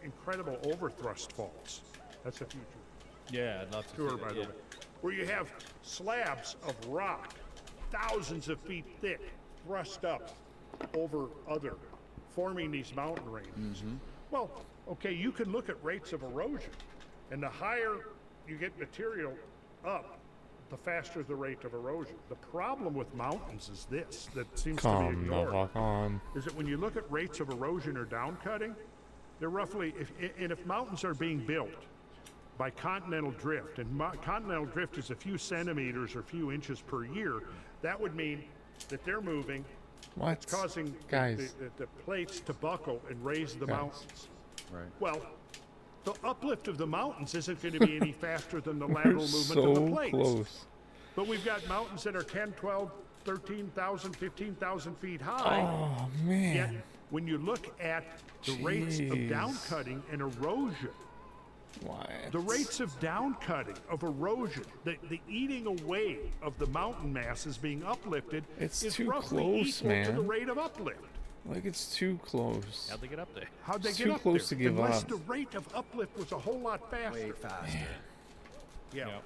S2: incredible overthrust faults? That's a future
S3: Yeah, I'd love to
S2: tour,
S3: see
S2: by
S3: that,
S2: the
S3: yeah.
S2: way, where you have slabs of rock, thousands of feet thick, thrust up over other, forming these mountain ranges. Well, okay, you can look at rates of erosion, and the higher you get material up, the faster the rate of erosion. The problem with mountains is this, that seems to be
S4: Come the
S2: ignored,
S4: fuck on.
S2: is that when you look at rates of erosion or downcutting, they're roughly, if mountains are being built by continental drift, and continental drift is a few centimeters or few inches per year, that would mean that they're moving,
S4: What?
S2: causing
S4: Guys.
S2: the plates to buckle and raise the
S4: Guys.
S2: mountains.
S1: Right.
S2: Well, the uplift of the mountains isn't going to be any faster than the lateral
S4: We're
S2: movement of the
S4: so
S2: plates.
S4: close.
S2: But we've got mountains that are 10, 12, 13,000, 15,000 feet high.
S4: Oh,
S2: Yet,
S4: man.
S2: when you look at the rates of
S4: Jeez.
S2: downcutting and erosion,
S4: What?
S2: the rates of downcutting, of erosion, the eating away of the mountain masses being uplifted
S4: It's
S2: is
S4: too
S2: roughly
S4: close,
S2: equal to the
S4: man.
S2: rate of uplift.
S4: Like, it's too close.
S3: How'd they get up there?
S2: How'd they
S4: It's
S2: get
S4: too
S2: up
S4: close
S2: there?
S4: to give
S2: Unless
S4: up.
S2: the rate of uplift was a whole lot faster.
S1: Way faster.
S2: Yeah.
S3: Yep.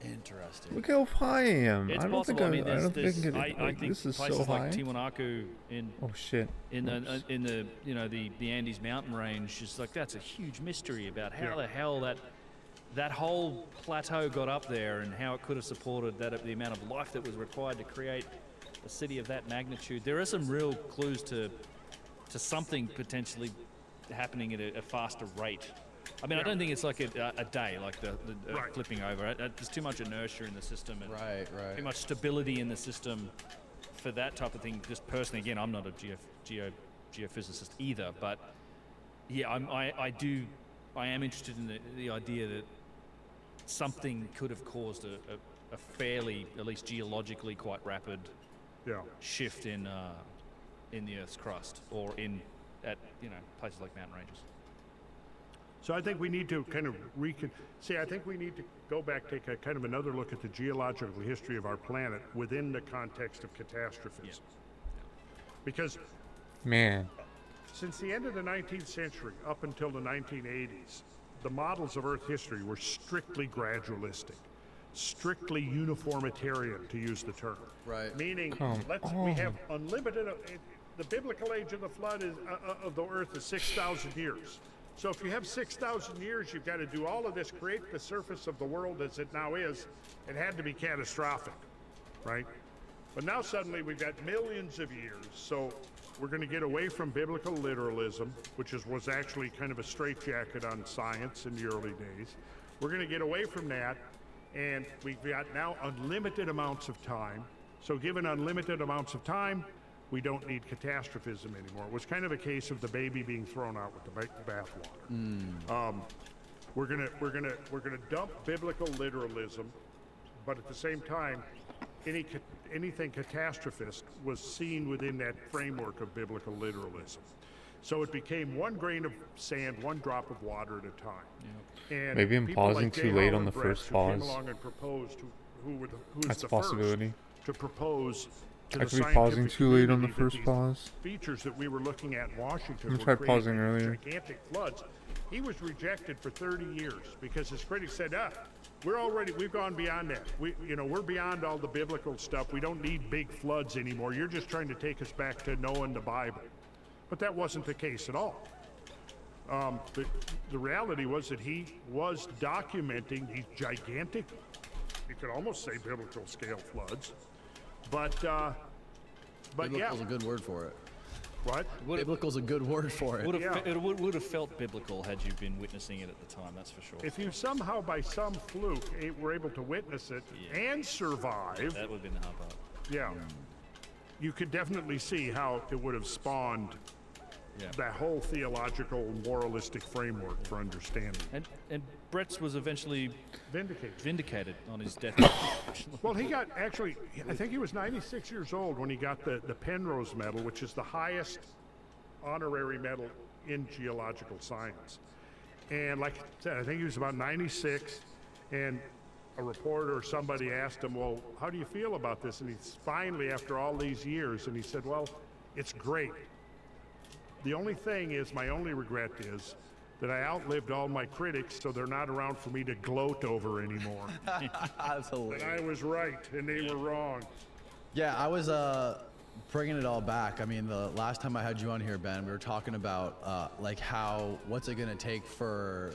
S1: Interesting.
S4: Look how high I am.
S3: It's
S4: I don't
S3: possible.
S4: think
S3: I mean,
S4: I don't
S3: there's,
S4: think I can get
S3: I
S4: like,
S3: think
S4: this is
S3: places
S4: so high.
S3: like Tiwanaku in
S4: Oh shit.
S3: in the you know the Andes mountain range is like that's a huge mystery about how
S2: Yeah.
S3: the hell that that whole plateau got up there and how it could have supported that the amount of life that was required to create a city of that magnitude. There are some real clues to something potentially happening at a faster rate. I mean, I don't think it's like a day, like the
S2: Right.
S3: flipping over. There's too much inertia in the system and
S1: Right.
S3: too much stability in the system for that type of thing. Just personally, again, I'm not a geophysicist either, but yeah, I am interested in the idea that something could have caused a fairly, at least geologically, quite rapid
S2: Yeah.
S3: shift in the Earth's crust, or at places like mountain ranges.
S2: So I think we need to kind of I think we need to go back, take a kind of another look at the geological history of our planet within the context of catastrophes. Because
S4: Man.
S2: since the end of the 19th century up until the 1980s, the models of Earth history were strictly gradualistic, strictly uniformitarian, to use the term.
S1: Right.
S2: Meaning, we have unlimited. The biblical age of the flood of the Earth is 6,000 years. So if you have 6,000 years, you've got to do all of this, create the surface of the world as it now is. It had to be catastrophic, right? But now suddenly we've got millions of years. So we're going to get away from biblical literalism, which was actually kind of a straitjacket on science in the early days. We're going to get away from that, and we've got now unlimited amounts of time. So given unlimited amounts of time, we don't need catastrophism anymore. It was kind of a case of the baby being thrown out with the bathwater. We're gonna dump biblical literalism, but at the same time, anything catastrophist was seen within that framework of biblical literalism. So it became one grain of sand, one drop of water at a time. And
S4: Maybe I'm
S2: people
S4: pausing
S2: like
S4: too
S2: J.
S4: late on
S2: Holland
S4: the
S2: Brett,
S4: first
S2: who came
S4: pause.
S2: along and proposed, who's
S4: That's
S2: the
S4: a possibility.
S2: first to propose to
S4: I
S2: the
S4: could be pausing
S2: scientific
S4: too late on the
S2: community that
S4: first
S2: these
S4: pause.
S2: features that we were looking at in Washington
S4: I'm
S2: were
S4: try
S2: creating
S4: pausing earlier.
S2: gigantic floods. He was rejected for 30 years because his critics said, we've gone beyond that. We're beyond all the biblical stuff. We don't need big floods anymore. You're just trying to take us back to Noah and the Bible. But that wasn't the case at all. The reality was that he was documenting these gigantic, you could almost say biblical scale floods. But yeah.
S1: Biblical's a good word for it.
S2: What?
S1: Biblical's a good word for it.
S3: It would have felt biblical had you been witnessing it at the time, that's for sure.
S2: If you somehow, by some fluke, were able to witness it and survive,
S3: That would have been the hard part.
S2: yeah, you could definitely see how it would have spawned that whole theological, moralistic framework for understanding.
S3: And Brett's was eventually
S2: Vindicated.
S3: on his death.
S2: Well, he got, actually, I think he was 96 years old when he got the Penrose Medal, which is the highest honorary medal in geological science. And like I said, I think he was about 96, and a reporter or somebody asked him, well, how do you feel about this? And he's finally, after all these years, and he said, well, it's great. The only thing is, my only regret is that I outlived all my critics, so they're not around for me to gloat over anymore.
S1: Absolutely.
S2: And I was right, and they were wrong.
S1: Yeah, I was bringing it all back. I mean, the last time I had you on here, Ben, we were talking about what's it going to take for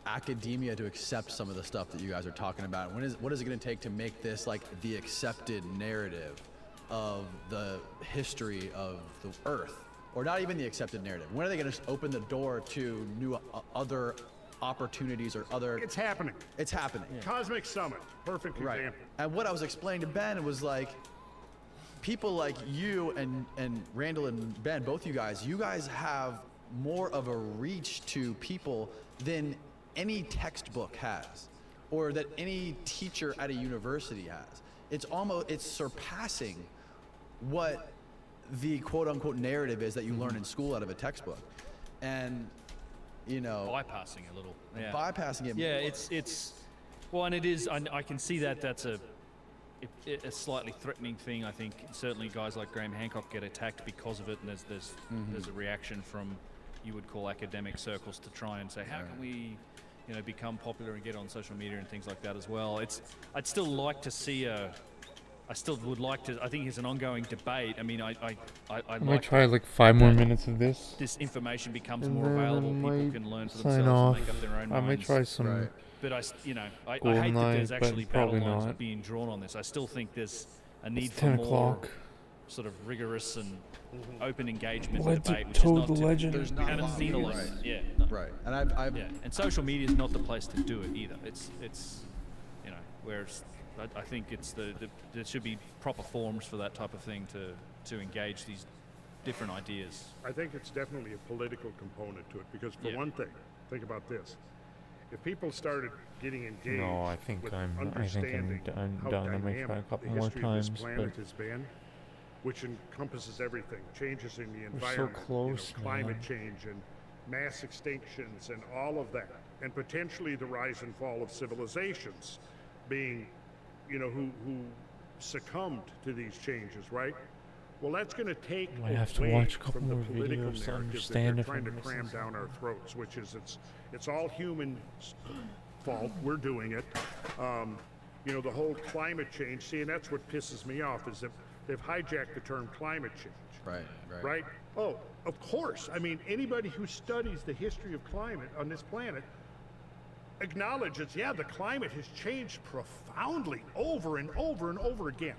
S1: academia to accept some of the stuff that you guys are talking about. What is it going to take to make this like the accepted narrative of the history of the Earth? Or not even the accepted narrative. When are they going to open the door to new other opportunities or other?
S2: It's happening.
S1: It's happening.
S2: Cosmic Summit, perfect
S1: Right.
S2: example.
S1: And what I was explaining to Ben was like, people like you and Randall and Ben, both you guys have more of a reach to people than any textbook has, or that any teacher at a university has. It's surpassing what the quote unquote narrative is that you learn in school out of a textbook. And
S3: Bypassing a little. Yeah.
S1: bypassing it.
S3: Yeah, it's well, and it is. I can see that that's a slightly threatening thing. I think certainly guys like Graham Hancock get attacked because of it, and there's a reaction from you would call academic circles to try and say how can we, become popular and get on social media and things like that as well. I'd still like to see I still would like to. I think it's an ongoing debate. I mean, I
S4: I might
S3: like
S4: try like 5 more minutes of this.
S3: this information becomes
S4: And
S3: more
S4: then I
S3: available. People
S4: might
S3: can learn for
S4: sign
S3: themselves
S4: off.
S3: and make up their own
S4: I might
S3: minds.
S4: try some.
S1: Right.
S3: But I hate that
S4: GoldenEye,
S3: there's
S4: but
S3: actually battle
S4: probably
S3: lines
S4: not.
S3: being drawn on this. I still think there's a need
S4: It's
S3: for
S4: 10
S3: more
S4: o'clock.
S3: sort of rigorous and open engagement
S4: Legend-
S3: debate, which is
S4: Toad
S3: not
S4: the
S3: typical.
S4: Legend.
S1: There's
S3: We
S1: not
S3: haven't
S1: a lot
S3: seen a
S1: of
S3: lot.
S1: right.
S3: Yeah. No.
S1: Right. And I've
S3: Yeah, and social media is not the place to do it either. It's you know, whereas I think it's there should be proper forums for that type of thing to engage these different ideas.
S2: I think it's definitely a political component to it because, for
S3: Yeah.
S2: one thing, think about this: if people started getting engaged,
S4: No, I think
S2: with
S4: I'm
S2: understanding how
S4: done. I might try a
S2: dynamic
S4: couple
S2: the
S4: more
S2: history
S4: times,
S2: of this planet
S4: but
S2: has been, which encompasses everything, changes in the
S4: We're so
S2: environment,
S4: close,
S2: climate
S4: man.
S2: change and mass extinctions and all of that, and potentially the rise and fall of civilizations being, who succumbed to these changes, right? Well, that's going to take
S4: I have to
S2: away
S4: watch a couple
S2: from the
S4: more
S2: political
S4: videos to
S2: narrative
S4: understand
S2: that
S4: if
S2: they're trying
S4: I'm
S2: to cram
S4: missing
S2: down our throats, which is it's all human fault. We're doing it. The whole climate change. See, and that's what pisses me off is that they've hijacked the term climate change. Right? Oh, of course. I mean, anybody who studies the history of climate on this planet acknowledges, yeah, the climate has changed profoundly over and over and over again.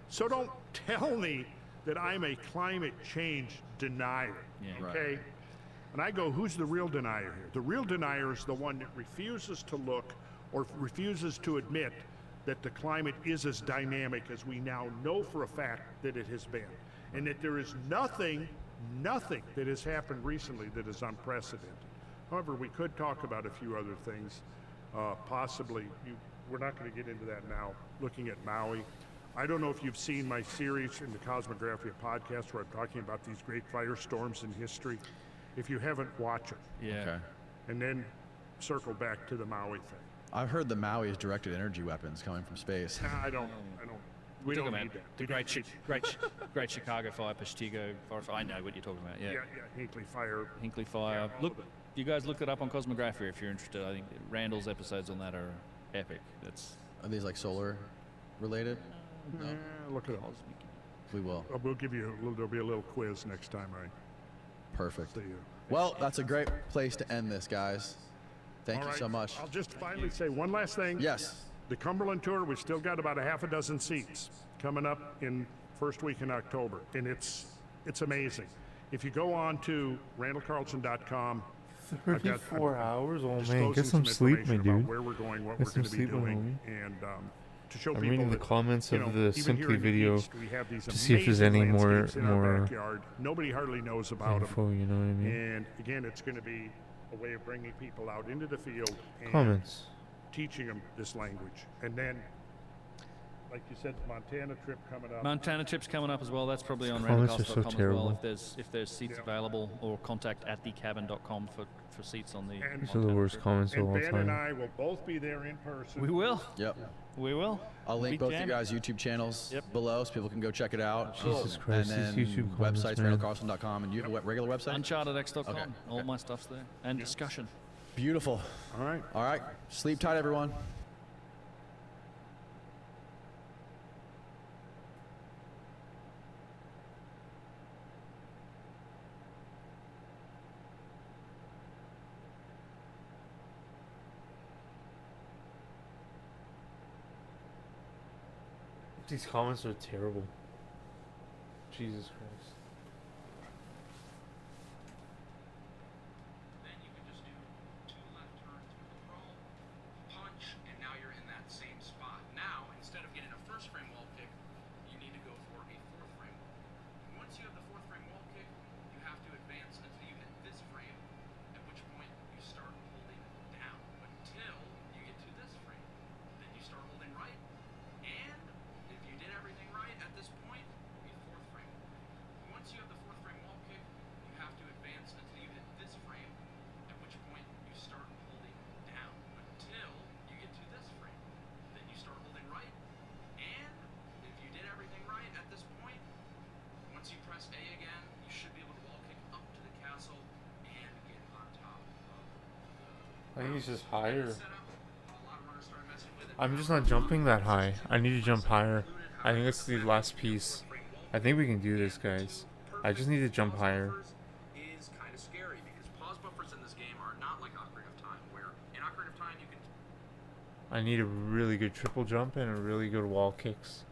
S2: So don't tell me that I'm a climate change denier,
S3: Yeah.
S2: okay? And I go, who's the real denier here? The real denier is the one that refuses to look or refuses to admit that the climate is as dynamic as we now know for a fact that it has been. And that there is nothing that has happened recently that is unprecedented. However, we could talk about a few other things. Possibly, we're not going to get into that now, looking at Maui. I don't know if you've seen my series in the Cosmographia podcast where I'm talking about these great firestorms in history. If you haven't, watch it.
S3: Yeah.
S1: Okay.
S2: And then circle back to the Maui thing.
S1: I've heard the Maui is directed energy weapons coming from space.
S2: I don't. We
S3: Talking
S2: don't
S3: about
S2: need that.
S3: the great Chicago fire, Peshtigo forest fire. I know what you're talking about. Yeah.
S2: Yeah, Hinkley Fire.
S3: Hinkley Fire.
S2: Yeah, all
S3: Look,
S2: of it.
S3: you guys look it up on Cosmographia if you're interested. I think Randall's episodes on that are epic. That's
S1: Are these like solar related? No.
S2: Look it up.
S3: cosmic.
S1: We will.
S2: We'll give you there'll be a little quiz next time I
S1: Perfect.
S2: see you.
S1: Well, that's a great place to end this, guys. Thank
S2: All
S1: you
S2: right,
S1: so much.
S2: I'll just finally say one last thing.
S1: Yes.
S2: The Cumberland Tour, we've still got about a half a dozen seats coming up in first week in October, and it's amazing. If you go on to randallcarlson.com, I've got-
S4: 34 hours? Oh man,
S2: disclosing
S4: get some sleep, my
S2: information about
S4: dude.
S2: where we're going, what
S4: Get
S2: we're going to
S4: some
S2: be
S4: sleep, my
S2: doing, and to show
S4: I'm
S2: people
S4: reading the
S2: that,
S4: comments of the
S2: even
S4: Simply
S2: here in the
S4: video
S2: East, we have these
S4: to see if there's
S2: amazing
S4: any more
S2: landscapes in our backyard. Nobody hardly knows about them.
S4: info, you know what I mean?
S2: And again, it's going to be a way of bringing people out into the field and
S4: Comments.
S2: teaching them this language. And then, like you said, Montana trip coming up.
S3: Montana trip's coming up as well. That's probably on
S4: Comments are so
S3: randallcast.com as well.
S4: terrible.
S3: If there's seats
S2: Yeah.
S3: available, or contact at thecabin.com for seats on the.
S2: And-
S4: These are the worst comments of
S2: And
S4: all
S2: Ben and
S4: time.
S2: I will both be there in person.
S3: We will.
S1: Yep.
S3: We will.
S1: I'll link
S3: Be
S1: both you
S3: jamming.
S1: guys' YouTube channels
S3: Yep.
S1: below so people can go check it out.
S4: Jesus Christ,
S1: and
S4: these
S1: then
S4: YouTube comments,
S1: websites,
S4: man.
S1: randallcarlson.com. And you have a regular website?
S3: Unchartedx.com.
S1: Okay.
S3: All my stuff's there. And discussion.
S1: Beautiful.
S2: All right.
S1: All right. Sleep tight, everyone.
S4: These comments are terrible. Jesus Christ.
S5: Then you can just do 2 left turns with the roll, punch, and now you're in that same spot. Now, instead of getting a first frame wall kick, you need to go for a 4th frame wall. And once you have the 4th frame wall kick, you have to advance until you hit this frame, at which point you start holding down until you get to this frame. Then you start holding right, and if you did everything right at this point, you get 4th frame. Once you have the 4th frame wall kick, you have to advance until you hit this frame, at which point you start holding down until you get to this frame. Then you start holding right, and if you did everything right at this point, once you press A again, you should be able to wall kick up to the castle and get on top of
S4: I think it's just higher.
S5: the setup. A lot of runners started messing with it.
S4: I'm just not jumping that high. I need to jump higher.
S5: Included
S4: I think it's the last piece. I think we can do this, guys. I just need to jump higher.
S5: Is kind of scary because pause buffers in this game are not like Ocarina of Time, where in Ocarina of Time you can.
S4: I need a really good triple jump and a really good wall kicks.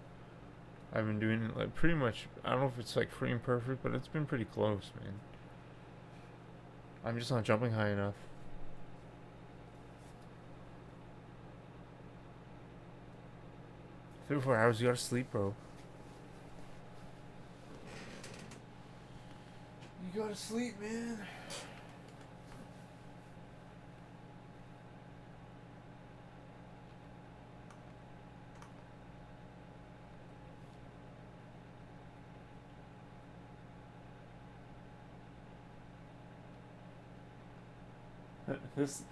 S4: I've been doing it like pretty much. I don't know if it's like frame perfect, but it's been pretty close, man. I'm just not jumping high enough. 3 or 4 hours, you gotta sleep, bro. You gotta sleep, man. This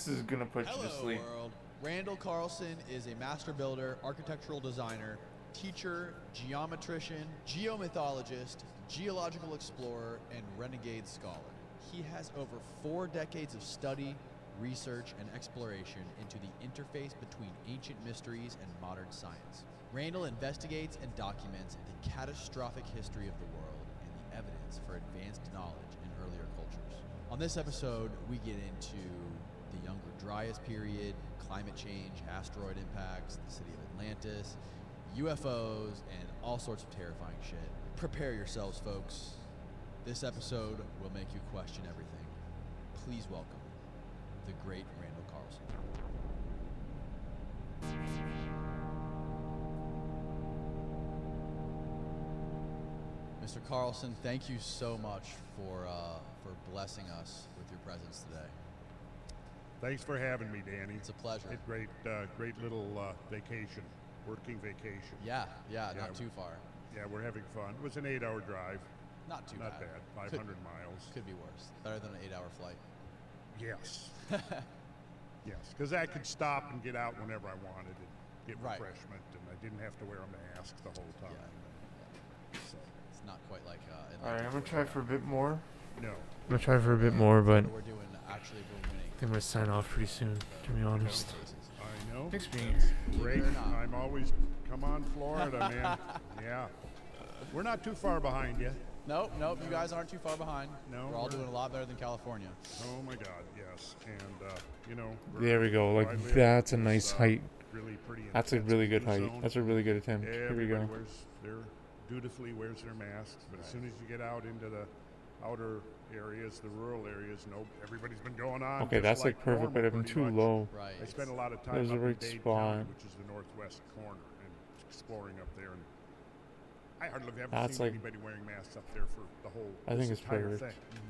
S4: is gonna put you to sleep.
S1: World. Randall Carlson is a master builder, architectural designer, teacher, geometrician, geomythologist, geological explorer, and renegade scholar. He has over 4 decades of study, research, and exploration into the interface between ancient mysteries and modern science. Randall investigates and documents the catastrophic history of the world and the evidence for advanced knowledge in earlier cultures. On this episode, we get into the Younger Dryas period, climate change, asteroid impacts, the city of Atlantis, UFOs, and all sorts of terrifying shit. Prepare yourselves, folks. This episode will make you question everything. Please welcome the great Randall Carlson. Mr. Carlson, thank you so much for blessing us with your presence today.
S2: Thanks for having me, Danny.
S1: It's a pleasure.
S2: Great little vacation, working vacation.
S1: Yeah, not too far.
S2: Yeah, we're having fun. It was an 8-hour drive.
S1: Not too
S2: Not
S1: bad.
S2: 500 miles.
S1: Could be worse. Better than an 8-hour flight.
S2: Yes. Yes, because I could stop and get out whenever I wanted and get
S1: Right.
S2: refreshment, and I didn't have to wear a mask the whole time. So,
S1: It's not quite like
S4: Alright, I'm gonna try for a bit more.
S2: no.
S4: I'm gonna try for a bit more, but
S1: we're doing actually we're winning.
S4: I think I'm gonna sign off pretty soon, to be honest.
S2: I know.
S4: Thanks for being
S2: That's
S4: here.
S2: great.
S1: Believe it or not.
S2: I'm always, come on, Florida, man. Yeah. We're not too far behind you.
S1: Nope, you guys aren't too far behind.
S2: No,
S1: We're all
S2: we're-
S1: doing a lot better than California.
S2: Oh my God, yes. And
S4: There we go. Like,
S2: where I live,
S4: that's a
S2: it's,
S4: nice height.
S2: Really pretty.
S4: That's a
S2: intense
S4: really good
S2: blue
S4: height.
S2: zone.
S4: That's a really good attempt. Here we
S2: Everybody
S4: go.
S2: dutifully wears their masks, but as soon as you get out into the outer areas, the rural areas, everybody's been going on.
S4: Okay,
S2: just
S4: that's like perfect,
S2: normal,
S4: but I've been
S2: pretty
S4: too
S2: much.
S4: low.
S1: Right.
S2: I spent a lot of time
S4: There's
S2: up
S4: a right
S2: in Dade
S4: spot.
S2: County, which is the northwest corner, and exploring up there. And I hardly have ever
S4: That's
S2: seen
S4: like-
S2: anybody wearing masks up there for the whole
S4: I think
S2: this
S4: it's
S2: entire
S4: perfect.
S2: thing.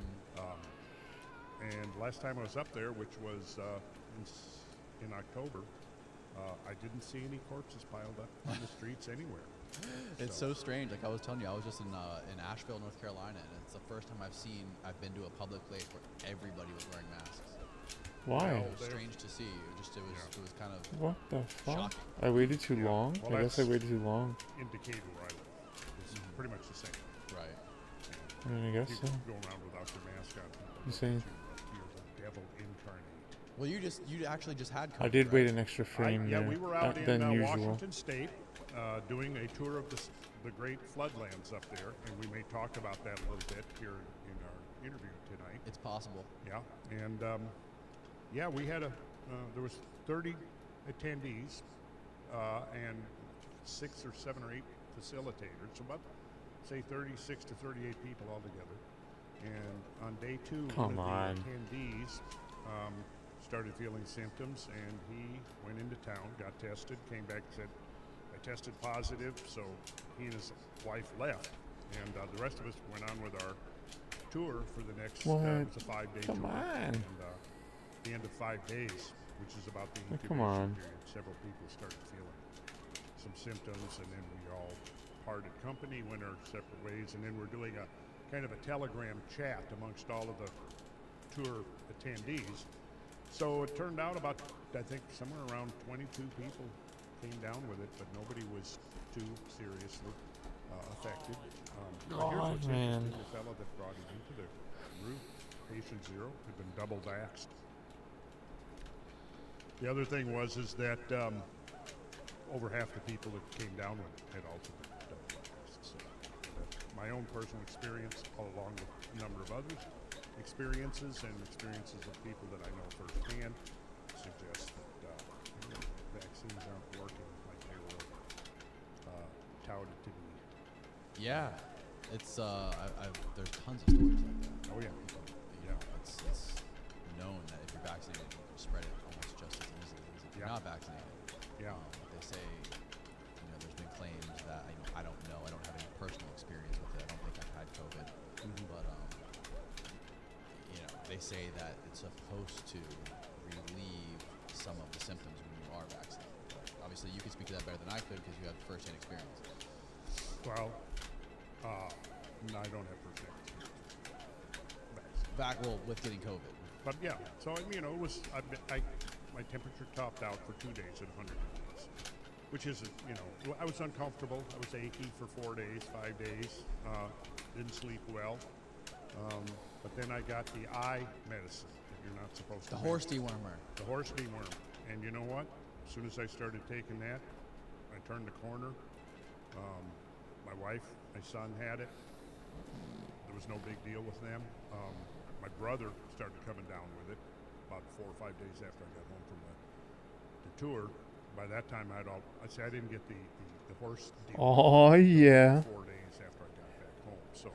S2: And last time I was up there, which was in October, I didn't see any corpses piled up on the streets anywhere.
S1: It's so strange. Like I was telling you, I was just in Asheville, North Carolina, and it's the first time I've been to a public place where everybody was wearing masks.
S4: Why?
S2: Well,
S1: It was
S2: there-
S1: strange to see. It was kind of
S4: What the fuck?
S1: shocking.
S4: I waited too
S2: Yeah.
S4: long?
S2: Well,
S4: I guess I
S2: that's-
S4: waited too long.
S2: In Decatur, where I live, it's pretty much the same.
S1: Right.
S4: I mean, I guess
S2: You
S4: so.
S2: go around without your mask on.
S4: You saying?
S2: You're the devil incarnate.
S1: Well, you actually just had.
S4: I
S1: COVID,
S4: did wait
S1: right?
S4: an extra frame
S2: Yeah,
S4: there
S2: we were out
S4: than
S2: in
S4: usual.
S2: Washington State doing a tour of the great floodlands up there, and we may talk about that a little bit here in our interview tonight.
S1: It's possible.
S2: Yeah, and yeah, we had there was 30 attendees and 6 or 7 or 8 facilitators, so about say 36 to 38 people altogether. And on day 2,
S4: Come
S2: one
S4: on.
S2: of the attendees started feeling symptoms, and he went into town, got tested, came back and said, I tested positive, so he and his wife left. And the rest of us went on with our tour for the next,
S4: What?
S2: it was a 5-day
S4: Come
S2: tour.
S4: on.
S2: And the end of 5 days, which is about the
S4: Oh,
S2: incubation
S4: come on.
S2: period, several people started feeling some symptoms, and then we all parted company, went our separate ways, and then we're doing a kind of a telegram chat amongst all of the tour attendees. So it turned out about, I think, somewhere around 22 people came down with it, but nobody was too seriously affected. Here's
S4: God,
S2: what's
S4: man.
S2: interesting, the fellow that brought it into the room, patient 0, had been double vaxxed. The other thing is that over half the people that came down with it had also been double bypassed. So that's my own personal experience, along with a number of others' experiences and experiences of people that I know firsthand, suggest that vaccines aren't working like they were touted to be.
S1: Yeah, it's there's tons of stories like that.
S2: Oh yeah.
S1: It's known that if you're vaccinated, you can spread it almost just as easily as if you're not vaccinated.
S2: Yeah.
S1: They say, there's been claims that I don't know. I don't have any personal experience with it. I don't think I've had COVID, but they say that it's supposed to relieve some of the symptoms when you are vaccinated. But obviously, you can speak to that better than I could because you have first-hand experience.
S2: Well, no, I don't have first-hand experience.
S1: With getting COVID.
S2: But yeah, so it was my temperature topped out for 2 days at 100 degrees, which is I was uncomfortable. I was achy for 4 days, 5 days. Didn't sleep well. But then I got the eye medicine that you're not supposed to.
S1: The horse dewormer.
S2: The horse dewormer. And you know what? As soon as I started taking that, I turned the corner. My wife, my son had it. There was no big deal with them. My brother started coming down with it about 4 or 5 days after I got home from the tour. By that time, I didn't get the horse deal.
S4: Oh, yeah.
S2: 4 days after I got back home. So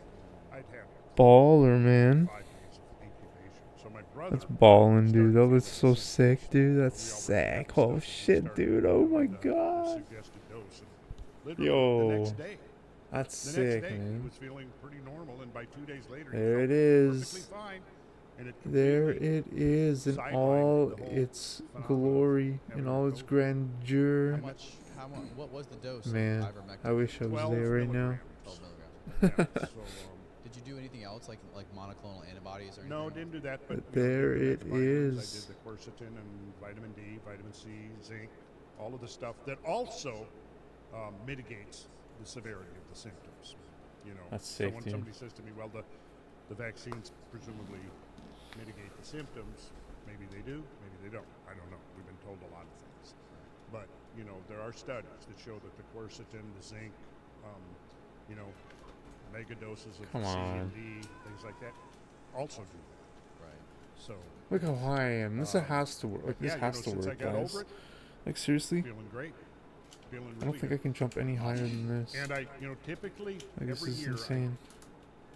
S2: I'd had
S4: Baller, man.
S2: 5 days of incubation. So my brother.
S4: That's ballin', dude. That was so sick, dude. That's sick. Oh, shit, dude. Oh, my God.
S2: Suggested dose. And literally
S4: Yo.
S2: the next day.
S4: That's
S2: The
S4: sick,
S2: next day, he
S4: man.
S2: was feeling pretty normal, and by 2 days later,
S4: There
S2: he
S4: it
S2: felt
S4: is.
S2: perfectly fine. And it
S4: There
S2: completely
S4: it is in
S2: sidelined
S4: all
S2: the whole
S4: its
S2: phenomenon
S4: glory,
S2: of
S4: in
S2: having
S4: all its
S2: COVID.
S4: grandeur.
S1: What was the dose
S4: Man,
S1: of ivermectin?
S4: I wish I was
S2: 12
S4: there right now.
S1: 12 milligrams.
S2: Yeah, so,
S1: Did you do anything else like monoclonal antibodies or anything?
S2: no, didn't do that. But
S4: There
S2: did
S4: it
S2: the vitamins.
S4: is.
S2: I did the quercetin and vitamin D, vitamin C, zinc, all of the stuff that also mitigates the severity of the symptoms.
S4: That's
S2: so
S4: sick,
S2: when
S4: dude.
S2: somebody says to me, "Well, the vaccines presumably mitigate the symptoms," maybe they do, maybe they don't. I don't know. We've been told a lot of things, but there are studies that show that the quercetin, the zinc, mega doses of
S4: Come
S2: C
S4: on.
S2: and D, things like that, also do that.
S1: Right.
S2: So
S4: Look how high I am. This has to work. Like, this
S2: yeah,
S4: has to
S2: since
S4: work,
S2: I got
S4: guys.
S2: over it,
S4: Like, seriously?
S2: feeling great, feeling
S4: I
S2: really
S4: don't think I
S2: good.
S4: can jump any higher than this.
S2: And I, typically
S4: Like, this
S2: every
S4: is
S2: year,
S4: insane.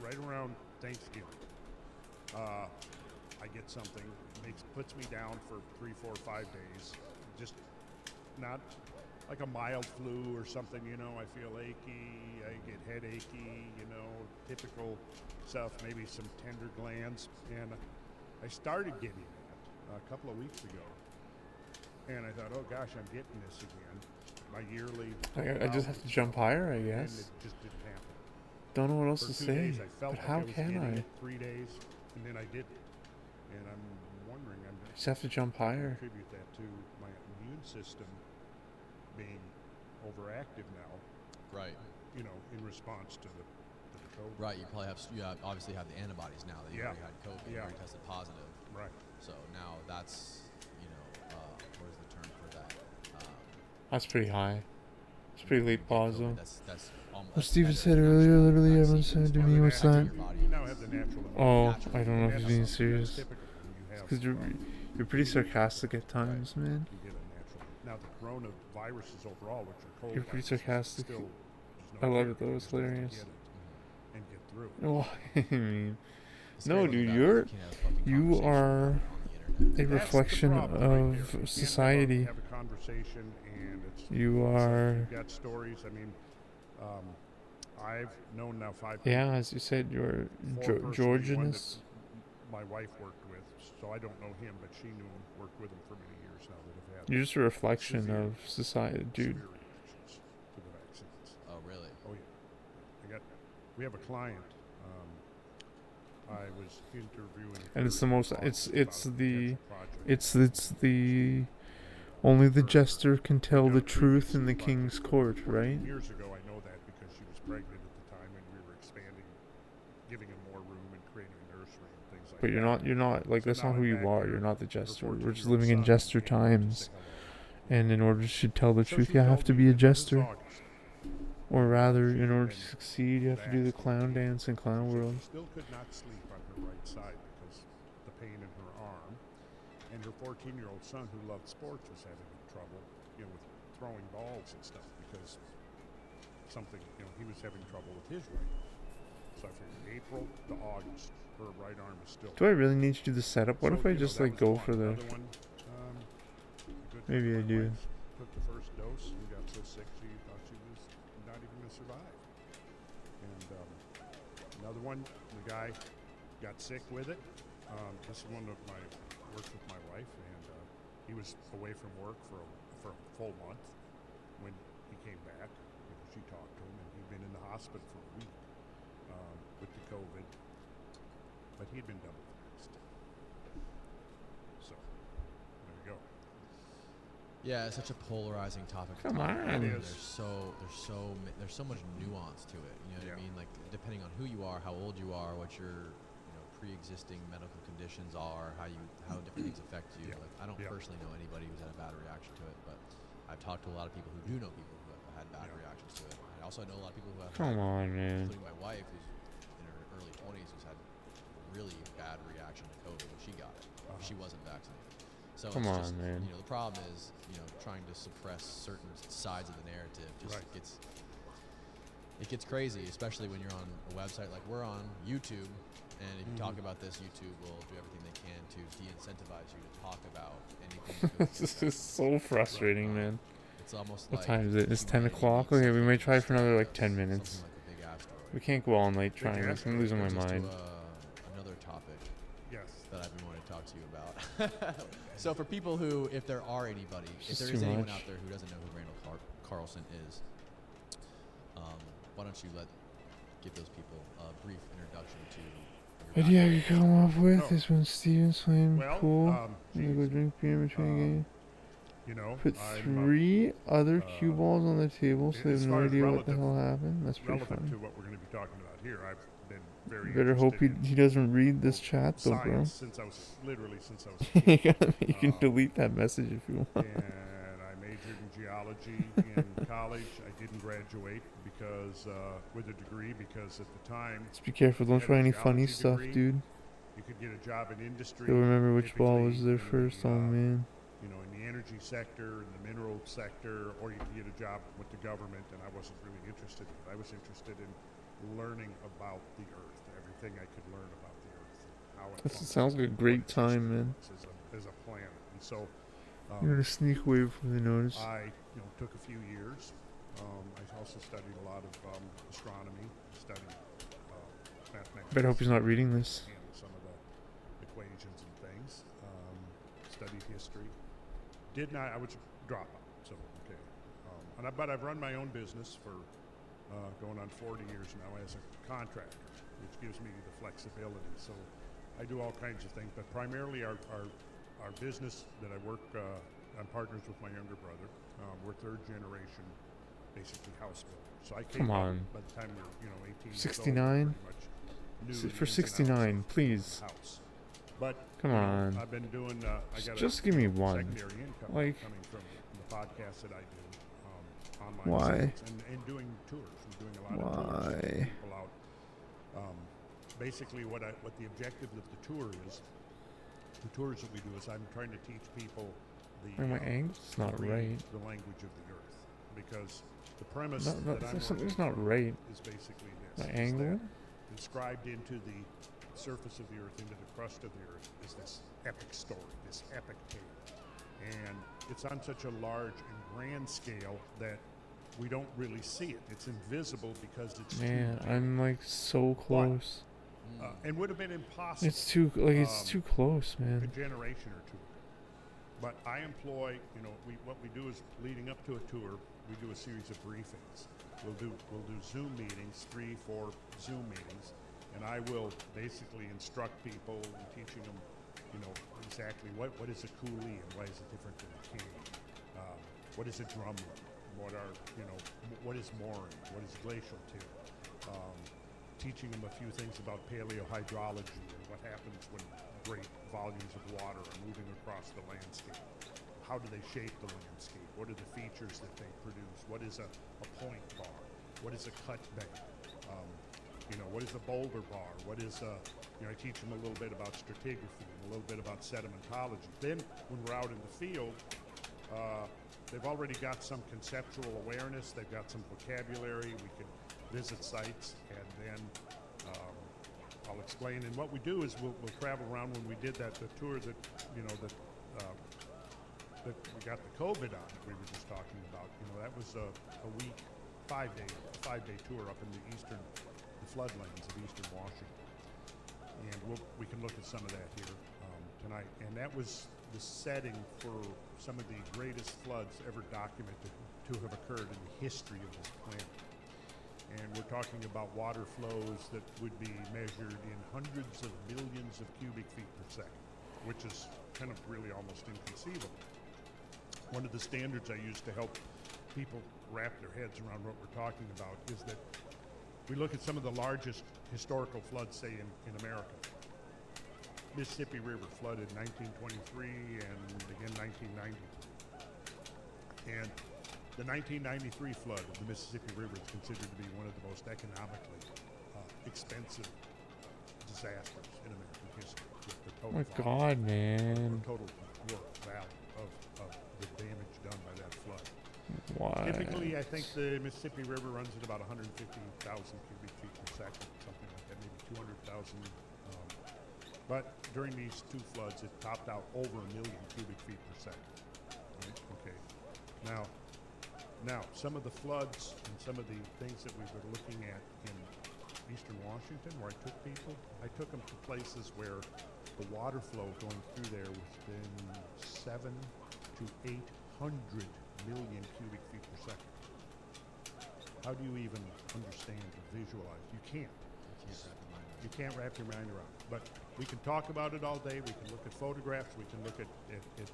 S2: right around Thanksgiving, I get something puts me down for 3, 4, 5 days. Just not like a mild flu or something. I feel achy, I get headachy. Typical stuff. Maybe some tender glands, and I started getting that a couple of weeks ago, and I thought, oh gosh, I'm getting this again. My yearly.
S4: Like, I just have to jump higher, I
S2: And
S4: guess.
S2: it just didn't happen.
S4: Don't know what else
S2: For
S4: to
S2: 2 days,
S4: say.
S2: I felt
S4: But
S2: like
S4: how
S2: I was
S4: can
S2: getting
S4: I?
S2: it 3 days, and then I didn't. And I'm wondering, I'm going
S4: Just have to jump
S2: to
S4: higher.
S2: attribute that to my immune system being overactive now,
S1: Right.
S2: in response to the COVID.
S1: Right. You probably obviously have the antibodies now that you
S2: Yeah.
S1: already had COVID. You
S2: Yeah.
S1: already tested positive.
S2: Right.
S1: So now that's what is the term for that?
S4: That's pretty high. It's pretty late pause, though.
S1: That's almost.
S4: What Steven
S1: better
S4: said
S1: than
S4: earlier,
S1: actually
S4: literally
S1: vaccine
S4: everyone
S1: is
S4: said to
S1: more
S4: me,
S1: than
S4: what's
S1: natural
S4: that?
S1: in your body.
S2: You now have the natural immunity.
S4: Oh, I don't know if
S2: And
S4: he's being
S2: that's
S4: serious.
S2: typical when you have,
S4: Because you're pretty sarcastic at times, man.
S2: you get a natural. Now the coronaviruses overall, which are cold.
S4: You're pretty
S2: viruses,
S4: sarcastic.
S2: Still,
S4: I love
S2: cure.
S4: it, though.
S2: You
S4: It's
S2: just have to
S4: hilarious.
S2: get it and get through it.
S4: Oh, I mean,
S1: It's
S4: no,
S1: great
S4: dude,
S1: looking
S4: you're
S1: back, you can't have a fucking
S4: you
S1: conversation
S4: are
S1: on the internet.
S4: a
S2: That's the
S4: reflection
S2: problem right there. You
S4: of
S2: can't
S4: society.
S2: have a conversation, and it's
S4: You
S2: it's like
S4: are,
S2: you've got stories. I mean, I've known now 5
S4: yeah, as you said, you're Georgianus.
S2: my wife worked with, so I don't know him, but she knew him, worked with him for many years now that have had
S4: You're just a reflection
S2: severe-
S4: of society, dude.
S2: severe reactions to the vaccines.
S1: Oh, really?
S2: Oh yeah, we have a client. I was interviewing,
S4: And it's
S2: for
S4: the most.
S2: a
S4: It's
S2: boss
S4: it's
S2: about a
S4: the.
S2: potential project.
S4: It's the. Only the jester can tell the truth in the king's court, right?
S2: Years ago, I know that because she was pregnant at the time, and we were expanding, giving him more room and creating a nursery and things like
S4: But
S2: that.
S4: you're not. Like,
S2: So
S4: that's
S2: now
S4: not who
S2: I'm
S4: you
S2: back
S4: are.
S2: here
S4: You're not the
S2: with her
S4: jester. We're just
S2: 14-year-old
S4: living in
S2: son,
S4: jester
S2: and he came to
S4: times.
S2: say hello
S4: And in order to tell the
S2: So
S4: truth,
S2: she
S4: you have
S2: told
S4: to
S2: me
S4: be a
S2: that this
S4: jester.
S2: August,
S4: Or rather,
S2: She'd
S4: in order
S2: been
S4: to succeed, you have to do the clown dance in Clown
S2: she
S4: World.
S2: still could not sleep on her right side because the pain in her arm. And her 14-year-old son, who loved sports, was having trouble, with throwing balls and stuff because something, he was having trouble with his right arm. So I figured April to August, her right arm is still.
S4: Do I really need to do the setup? What
S2: So,
S4: if I just
S2: that
S4: like
S2: was
S4: go
S2: one.
S4: for the...
S2: Another one, a good
S4: Maybe
S2: friend
S4: I
S2: of
S4: do.
S2: my wife's took the first dose and got so sick she thought she was not even going to survive. And another one, the guy got sick with it. This is one of my works with my wife, and he was away from work for a full month. When he came back, she talked to him, and he'd been in the hospital for a week with the COVID, but he'd been double vaxxed. So there you go.
S1: Yeah, it's such a polarizing topic.
S4: Come on.
S2: It is.
S1: There's so much nuance to it. You know what I mean? Like depending on who you are, how old you are, what your pre-existing medical conditions are, how different things affect you.
S2: Yeah.
S1: Like I don't
S2: Yeah.
S1: personally know anybody who's had a bad reaction to it, but I've talked to a lot of people who do know people who have had bad
S2: Yeah.
S1: reactions to it. I also know a lot of people who have,
S4: Come on, man.
S1: including my wife, who's in her early 20s, who's had really bad reaction to COVID when she got it. She wasn't vaccinated. So
S4: Come
S1: it's
S4: on,
S1: just,
S4: man.
S1: the problem is, trying to suppress certain sides of the narrative just
S2: Right.
S1: it gets crazy, especially when you're on a website like we're on YouTube, and if you talk about this, YouTube will do everything they can to de-incentivize you to talk about anything.
S4: This is so frustrating, man.
S1: It's almost
S4: What
S1: like
S4: time is it? It's 10
S1: humanity
S4: o'clock?
S1: needs
S4: Okay, we
S1: something
S4: may try for another like
S1: instead
S4: 10
S1: of
S4: minutes.
S1: something like a big asteroid.
S4: We can't go all night trying this. I'm
S2: asteroid
S4: losing my
S1: Brings us to,
S4: mind.
S1: another topic
S2: Yes.
S1: that I've been wanting to talk to you about. So for people who, if there are anybody, if
S4: Just
S1: there
S4: too
S1: is anyone
S4: much.
S1: out there who doesn't know who Randall Carlson is, why don't you give those people a brief introduction to your
S4: Idea
S1: background?
S4: you come up with
S2: Oh.
S4: is when Steven's playing
S2: Well,
S4: pool.
S2: geez,
S4: You go drink beer between games. Put
S2: I'm,
S4: 3 other cue balls on the table so they
S2: as
S4: have
S2: far
S4: no
S2: as
S4: idea what the
S2: relative-
S4: hell happened. That's pretty
S2: relevant
S4: funny.
S2: to what we're going to be talking about here. I've been very
S4: You better hope
S2: interested
S4: he doesn't read this
S2: in
S4: chat though, bro.
S2: science since I was a kid.
S4: You can delete that message if you want.
S2: And I majored in geology in college. I didn't graduate because with a degree because at the time
S4: Just be careful. Don't
S2: had
S4: try
S2: a
S4: any funny
S2: geology
S4: stuff,
S2: degree.
S4: dude.
S2: you could get a job in industry.
S4: You'll remember which ball was
S2: typically
S4: there
S2: in
S4: first.
S2: the,
S4: Oh, man.
S2: in the energy sector, in the mineral sector, or you could get a job with the government, and I wasn't really interested in it. I was interested in learning about the Earth, everything I could learn about the Earth, how it
S4: This
S2: functions,
S4: sounds like a
S2: what
S4: great
S2: its
S4: time,
S2: history
S4: man.
S2: was as a planet. And so
S4: You're gonna sneak away before they notice.
S2: I took a few years. I also studied a lot of astronomy, studied mathematics.
S4: Better hope he's not reading this.
S2: And some of the equations and things. Studied history. I was a dropout, so okay. But I've run my own business for going on 40 years now as a contractor, which gives me the flexibility. So I do all kinds of things, but primarily our business that I work, I'm partners with my younger brother. We're third generation, basically house builder. So I came
S4: Come on.
S2: up by the time we were 18 years old,
S4: 69?
S2: pretty much knew the
S4: For
S2: ins and outs
S4: 69,
S2: of
S4: please.
S2: the house. But
S4: Come on.
S2: I've been doing. I got
S4: Just
S2: a
S4: give me one.
S2: secondary income
S4: Like-
S2: coming from the podcasts that I do, online
S4: Why?
S2: sales, and doing tours. I'm doing a lot of tours,
S4: Why?
S2: taking people out. Basically, what the objective of the tour is, the tours that we do is I'm trying to teach people the
S4: Like my angle's not
S2: read
S4: right.
S2: the language of the earth, because the premise
S4: No,
S2: that I'm
S4: something's
S2: working
S4: not right.
S2: is basically this:
S4: My
S2: is
S4: angle?
S2: that inscribed into the surface of the earth, into the crust of the earth, is this epic story, this epic tale. And it's on such a large and grand scale that we don't really see it. It's invisible because it's
S4: Man,
S2: too big.
S4: I'm like so close.
S2: And would have been impossible
S4: It's too too close,
S2: a
S4: man.
S2: generation or two ago. But I employ, what we do is leading up to a tour, we do a series of briefings. We'll do Zoom meetings, 3-4 Zoom meetings, and I will basically instruct people and teaching them, exactly what is a coulee and why is it different than a cane? What is a drumlin? What is mooring? What is glacial till? Teaching them a few things about paleohydrology and what happens when great volumes of water are moving across the landscape. how do they shape the landscape? What are the features that they produce? What is a point bar? What is a cut bank? What is a boulder bar? What is I teach them a little bit about stratigraphy and a little bit about sedimentology. Then when we're out in the field, they've already got some conceptual awareness. They've got some vocabulary. We can visit sites, and then I'll explain. And what we do is we'll travel around. When we did the tour that we got the COVID on that we were just talking about, that was a week, 5-day tour up in the floodlands of eastern Washington. And we can look at some of that here tonight. And that was the setting for some of the greatest floods ever documented to have occurred in the history of this planet. And we're talking about water flows that would be measured in hundreds of millions of cubic feet per second, which is kind of really almost inconceivable. One of the standards I use to help people wrap their heads around what we're talking about is that we look at some of the largest historical floods, say, in America. Mississippi River flooded 1923 and again 1990. And the 1993 flood of the Mississippi River is considered to be one of the most economically expensive disasters in American history. The total
S4: God, man.
S2: the total value of the damage done by that flood.
S4: Why?
S2: Typically, I think the Mississippi River runs at about 150,000 cubic feet per second, something like that, maybe 200,000. But during these two floods, it topped out over 1 million cubic feet per second. Right? Okay. Now, some of the floods and some of the things that we were looking at in eastern Washington, where I took people, I took them to places where the water flow going through there was been 700 to 800 million cubic feet per second. How do you even understand or visualize? You can't. You can't wrap your mind around it. But we can talk about it all day. We can look at photographs. We can look at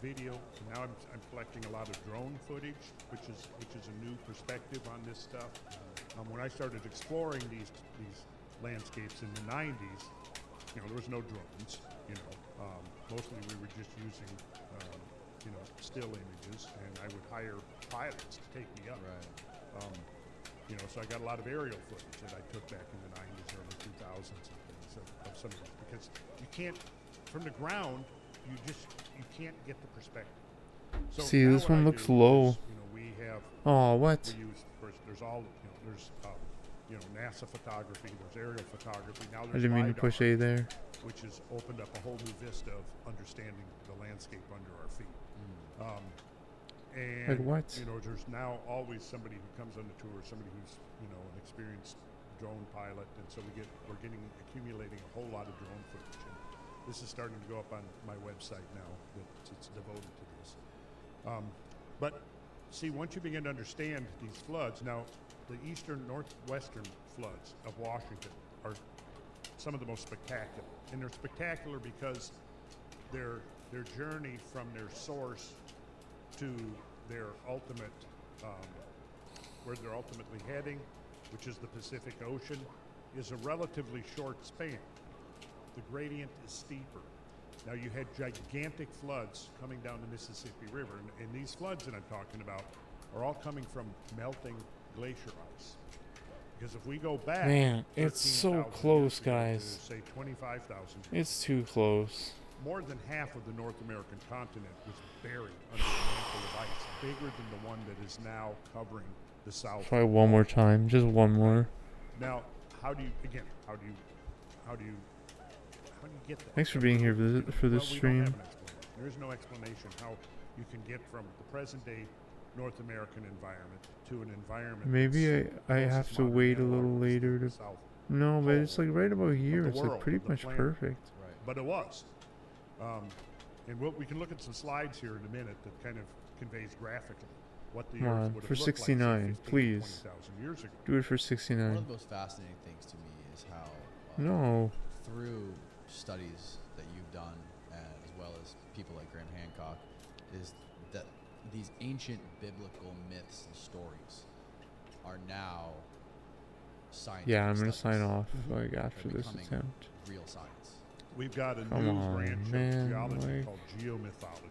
S2: video. And now I'm collecting a lot of drone footage, which is a new perspective on this stuff. When I started exploring these landscapes in the 90s, there was no drones. Mostly we were just using still images, and I would hire pilots to take me up.
S1: Right.
S2: So I got a lot of aerial footage that I took back in the 90s, early 2000s, and things of some of these, because you can't, from the ground, you can't get the perspective. So
S4: See,
S2: now
S4: this
S2: what
S4: one
S2: I
S4: looks
S2: do
S4: low.
S2: is, we have,
S4: Oh, what?
S2: we use, of course, there's all, there's, NASA photography, there's aerial photography, now
S4: I
S2: there's
S4: didn't mean to
S2: LiDAR,
S4: push A there.
S2: which has opened up a whole new vista of understanding the landscape under our feet. And
S4: Like what?
S2: there's now always somebody who comes on the tour, somebody who's an experienced drone pilot, and so we're accumulating a whole lot of drone footage. And this is starting to go up on my website now that it's devoted to this. But see, once you begin to understand these floods, now the eastern northwestern floods of Washington are some of the most spectacular, and they're spectacular because their journey from their source to their ultimate, where they're ultimately heading, which is the Pacific Ocean, is a relatively short span. The gradient is steeper. Now you had gigantic floods coming down the Mississippi River, and these floods that I'm talking about are all coming from melting glacier ice. Because if we go back,
S4: Man, it's so
S2: 13,000
S4: close,
S2: years ago
S4: guys.
S2: to, say 25,000 years,
S4: It's too close.
S2: more than half of the North American continent was buried under a mantle of ice, bigger than the one that is now covering the South.
S4: Try one more time. Just one more.
S2: Now, how do you get that?
S4: Thanks for being here for this
S2: We don't
S4: stream.
S2: have an explanation. There is no explanation how you can get from the present day North American environment to an environment.
S4: Maybe
S2: that's
S4: I
S2: closest
S4: have to
S2: modern
S4: wait a
S2: analog
S4: little
S2: is
S4: later
S2: the
S4: to.
S2: South.
S4: No, but it's like right about here.
S2: the
S4: It's like
S2: world,
S4: pretty
S2: of the
S4: much
S2: planet.
S4: perfect.
S1: Right.
S2: But it was. And we can look at some slides here in a minute that kind of conveys graphically what the
S4: Come
S2: Earth
S4: on,
S2: would have
S4: for
S2: looked like, say,
S4: 69,
S2: 15 to
S4: please.
S2: 20,000 years ago.
S4: Do it for
S1: One
S4: 69.
S1: of the most fascinating things to me is how
S4: No.
S1: through studies that you've done, as well as people like Graham Hancock, is that these ancient biblical myths and stories are now scientific
S4: Yeah, I'm gonna
S1: studies.
S4: sign off
S2: Mhm.
S4: like after
S1: They're
S4: this
S1: becoming
S4: attempt.
S1: real science.
S2: We've got a
S4: Come
S2: new
S4: on,
S2: branch
S4: man,
S2: of geology
S4: like-
S2: called geomythology.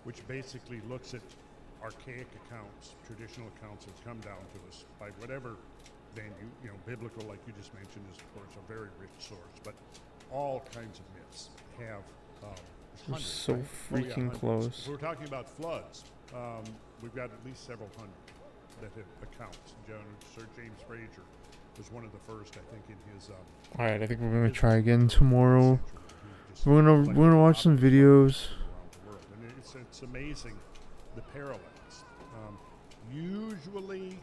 S2: which basically looks at archaic accounts, traditional accounts that come down to us by whatever venue, biblical, like you just mentioned, is of course a very rich source, but all kinds of myths have
S4: We're
S1: hundreds,
S4: so
S1: right?
S4: freaking
S2: hundreds.
S4: close.
S2: If we're talking about floods, we've got at least several hundred that have accounts. Sir James Fraser was one of the first, I think, in his.
S4: All right, I think we're gonna try again tomorrow. We're gonna watch some videos.
S2: Around the world. And it's amazing the parallels. Usually,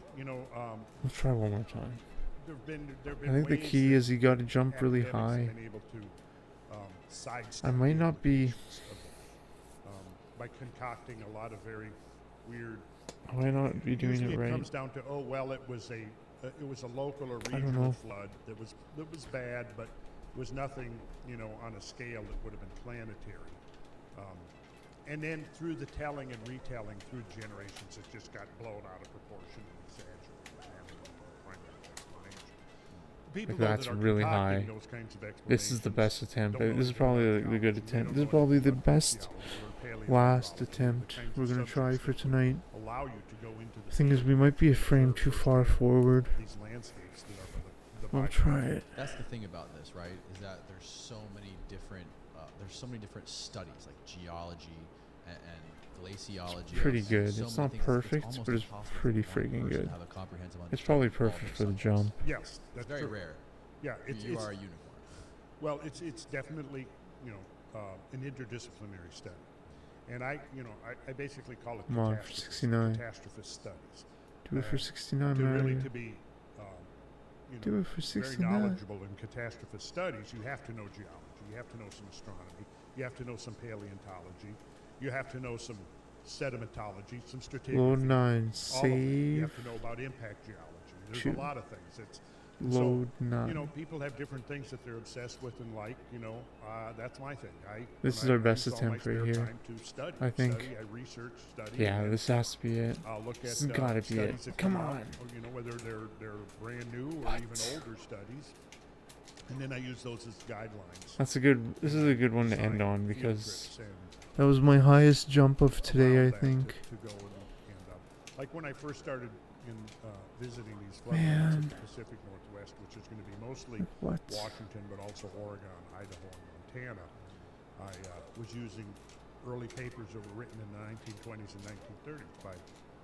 S4: Let's try one more time.
S2: there've been
S4: I think the
S2: ways
S4: key
S2: that
S4: is you got to jump really
S2: academics
S4: high.
S2: have been able to sidestep
S4: I might
S2: the
S4: not be.
S2: implications of it, by concocting a lot of very weird.
S4: I might not be doing
S2: Usually
S4: it
S2: it
S4: right.
S2: comes down to it was a local or
S4: I don't
S2: regional
S4: know.
S2: flood that was bad, but it was nothing on a scale that would have been planetary. And then through the telling and retelling through generations, it just got blown out of proportion and exaggerated. And they didn't find that explanation. People, though,
S4: That's
S2: that are
S4: really
S2: concocting
S4: high.
S2: those kinds of
S4: This is the
S2: explanations
S4: best attempt.
S2: don't know
S4: This is
S2: anything
S4: probably
S2: about
S4: the good
S2: geology. They
S4: attempt.
S2: don't
S4: This is
S2: know
S4: probably the
S2: anything about
S4: best
S2: geology or
S4: last
S2: paleontology,
S4: attempt
S2: the kinds
S4: we're
S2: of
S4: gonna try
S2: subjects
S4: for
S2: that
S4: tonight.
S2: allow you to go into
S4: The thing is, we might be a frame too far forward.
S2: these landscapes that are for the
S4: We'll
S2: byproduct.
S4: try it.
S1: That's the thing about this, right? Is that there's so many different studies like geology and glaciology.
S4: Pretty
S1: and
S4: good.
S1: so
S4: It's
S1: many
S4: not
S1: things.
S4: perfect,
S1: almost
S4: but it's
S1: impossible for
S4: pretty
S1: one
S4: freaking
S1: person
S4: good.
S1: to have a comprehensive
S4: It's probably
S1: understanding of all
S4: perfect
S1: their
S4: for the
S1: subjects.
S4: jump.
S2: Yes,
S1: It's
S2: that's
S1: very
S2: true.
S1: rare.
S2: Yeah, it's
S1: You are a unicorn.
S2: well, it's definitely an interdisciplinary study, and I basically call it
S4: Come on, for 69.
S2: catastrophist studies.
S4: Do it for 69,
S2: To really
S4: man.
S2: to be
S4: Do it for
S2: very
S4: 69.
S2: knowledgeable in catastrophist studies, you have to know geology, you have to know some astronomy, you have to know some paleontology, you have to know some sedimentology, some stratigraphy.
S4: Load 9.
S2: all of it. You
S4: Save.
S2: have to know about impact geology. There's
S4: Shoot.
S2: a lot of things.
S4: Load 9.
S2: People have different things that they're obsessed with and like. That's my thing.
S4: This
S2: when
S4: is our
S2: I
S4: best
S2: use all my
S4: attempt right
S2: spare
S4: here.
S2: time to study,
S4: I think.
S2: I research, study.
S4: Yeah,
S2: and
S4: this has to be it.
S2: I'll look at
S4: This has gotta be it.
S2: studies that
S4: Come
S2: out,
S4: on.
S2: or, whether they're brand new or
S4: What?
S2: even older studies, and then I use those as guidelines.
S4: This is a good one to end on
S2: Field
S4: because
S2: trips and
S4: that was my highest jump of today,
S2: allow
S4: I
S2: that
S4: think.
S2: to go and like when I first started in visiting these floodlands in the Pacific Northwest, which is going to be mostly
S4: What?
S2: Washington, but also Oregon, Idaho, and Montana, I was using early papers that were written in the 1920s and 1930s by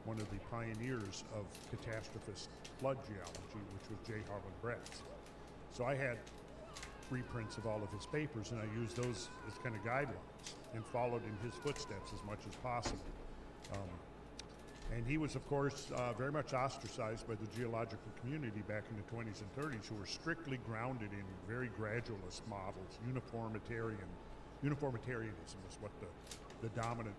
S2: one of the pioneers of catastrophist flood geology, which was J. Harlan Bretz. So I had reprints of all of his papers, and I used those as kind of guidelines and followed in his footsteps as much as possible. And he was, of course, very much ostracized by the geological community back in the 20s and 30s, who were strictly grounded in very gradualist models. Uniformitarianism was what the dominant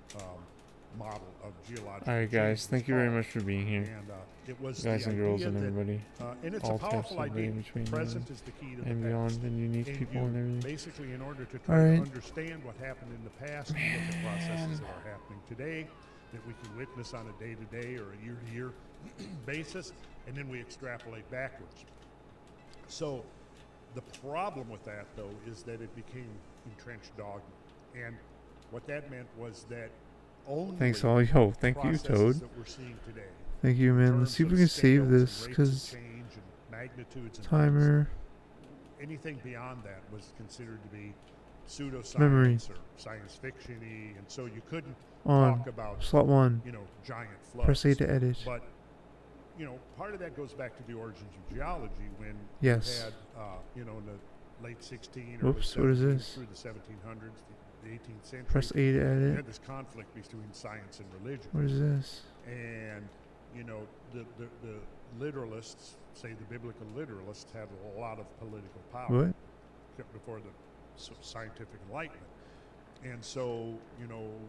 S2: model of geological.
S4: All right, guys. Thank you very much for being here,
S2: And it was
S4: guys
S2: the
S4: and girls
S2: idea
S4: and
S2: that,
S4: everybody,
S2: and it's
S4: all
S2: a
S4: types
S2: powerful
S4: of
S2: idea.
S4: in between
S2: Present is the key to
S4: and
S2: the
S4: beyond,
S2: past.
S4: and unique
S2: And
S4: people
S2: you
S4: and everything.
S2: basically, in order to try
S4: All
S2: to
S4: right.
S2: understand what happened in the past and look at processes that are happening today that we can witness on a day-to-day or a year-to-year basis, and then we extrapolate backwards. So the problem with that, though, is that it became entrenched dogma. And what that meant was that only
S4: Thanks all. Yo, thank you,
S2: processes
S4: Toad.
S2: that we're seeing today,
S4: Thank you,
S2: in
S4: man. Let's
S2: terms
S4: see if
S2: of
S4: we can save
S2: scales
S4: this,
S2: and rates of
S4: because
S2: change and magnitudes and
S4: timer.
S2: anything beyond that was considered to be pseudoscience
S4: Memory.
S2: or science fiction-y, and so you couldn't
S4: On.
S2: talk about,
S4: Slot 1.
S2: giant floods.
S4: Press A to edit.
S2: But, part of that goes back to the origins of geology when
S4: Yes.
S2: you had, in the late 16 or
S4: Whoops,
S2: the
S4: what is
S2: 17
S4: this?
S2: through the 1700s, the 18th century.
S4: Press A to
S2: You
S4: edit.
S2: had this conflict between science and religion.
S4: What is this?
S2: And, the literalists, say the biblical literalists, had a lot of political power
S4: What?
S2: before the scientific enlightenment. And so,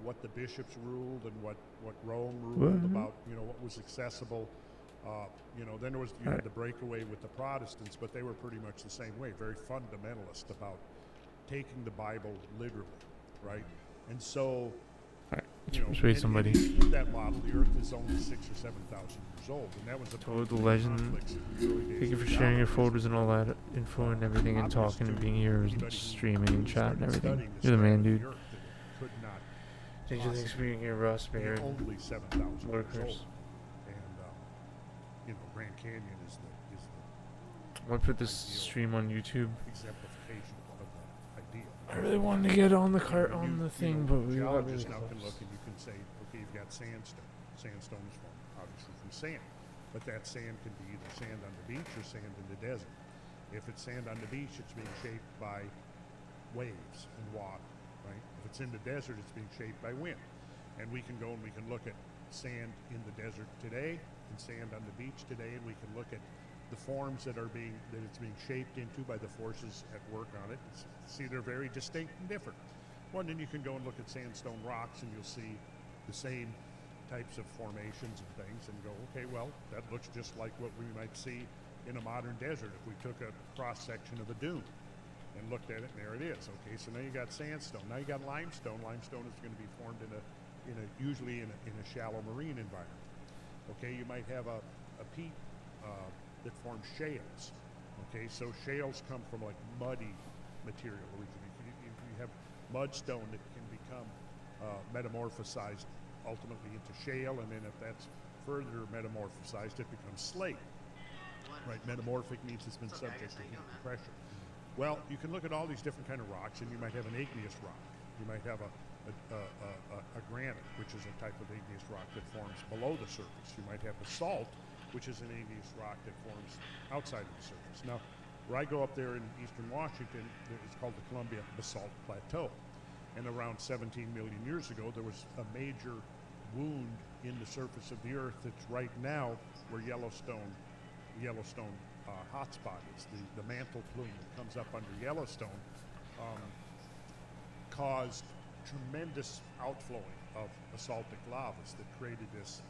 S2: what the bishops ruled and what Rome ruled
S4: What?
S2: about, what was accessible. Then there was had the breakaway with the Protestants, but they were pretty much the same way, very fundamentalist about taking the Bible literally, right? And so,
S4: Alright,
S2: you know,
S4: let's wait
S2: and
S4: somebody.
S2: in that model, the Earth is only 6,000 or 7,000 years old, and that was a
S4: Toad the legend. Thank you for sharing your photos and all that info and everything, and talking and being here and streaming and chat and everything. You're the man, dude. Stranger Things
S2: possibly
S4: being in Rust
S2: being
S4: Bear
S2: only 7,000 years
S4: workers.
S2: old. And, you know, Grand Canyon is the
S4: I might put this stream on YouTube.
S2: exemplification of the idea.
S4: I really wanted to get on the cart
S2: And
S4: on
S2: you-
S4: the thing,
S2: you know,
S4: but we got really
S2: geologists now can
S4: close.
S2: look and you can say, okay, you've got sandstone. Sandstone is formed obviously from sand, but that sand can be either sand on the beach or sand in the desert. If it's sand on the beach, it's being shaped by waves and water, right? If it's in the desert, it's being shaped by wind. And we can go and we can look at sand in the desert today and sand on the beach today, and we can look at the forms that it's being shaped into by the forces at work on it. See, they're very distinct and different. Well, then you can go and look at sandstone rocks, and you'll see the same types of formations and things, and go, okay, well, that looks just like what we might see in a modern desert if we took a cross section of a dune and looked at it, and there it is. Okay, so now you got sandstone. Now you got limestone. Limestone is going to be formed usually in a shallow marine environment. Okay, you might have a peat that forms shales. Okay, so shales come from like muddy material originally. You have mudstone that can become metamorphosized ultimately into shale, and then if that's further metamorphosized, it becomes slate. Right, metamorphic means it's been subject to heat and pressure. Well, you can look at all these different kind of rocks, and you might have an igneous rock. You might have a granite, which is a type of igneous rock that forms below the surface. You might have basalt, which is an igneous rock that forms outside of the surface. Now, where I go up there in eastern Washington, it's called the Columbia Basalt Plateau. And around 17 million years ago, there was a major wound in the surface of the earth that's right now where Yellowstone hotspot is. The mantle plume that comes up under Yellowstone caused tremendous outflowing of basaltic lavas that created this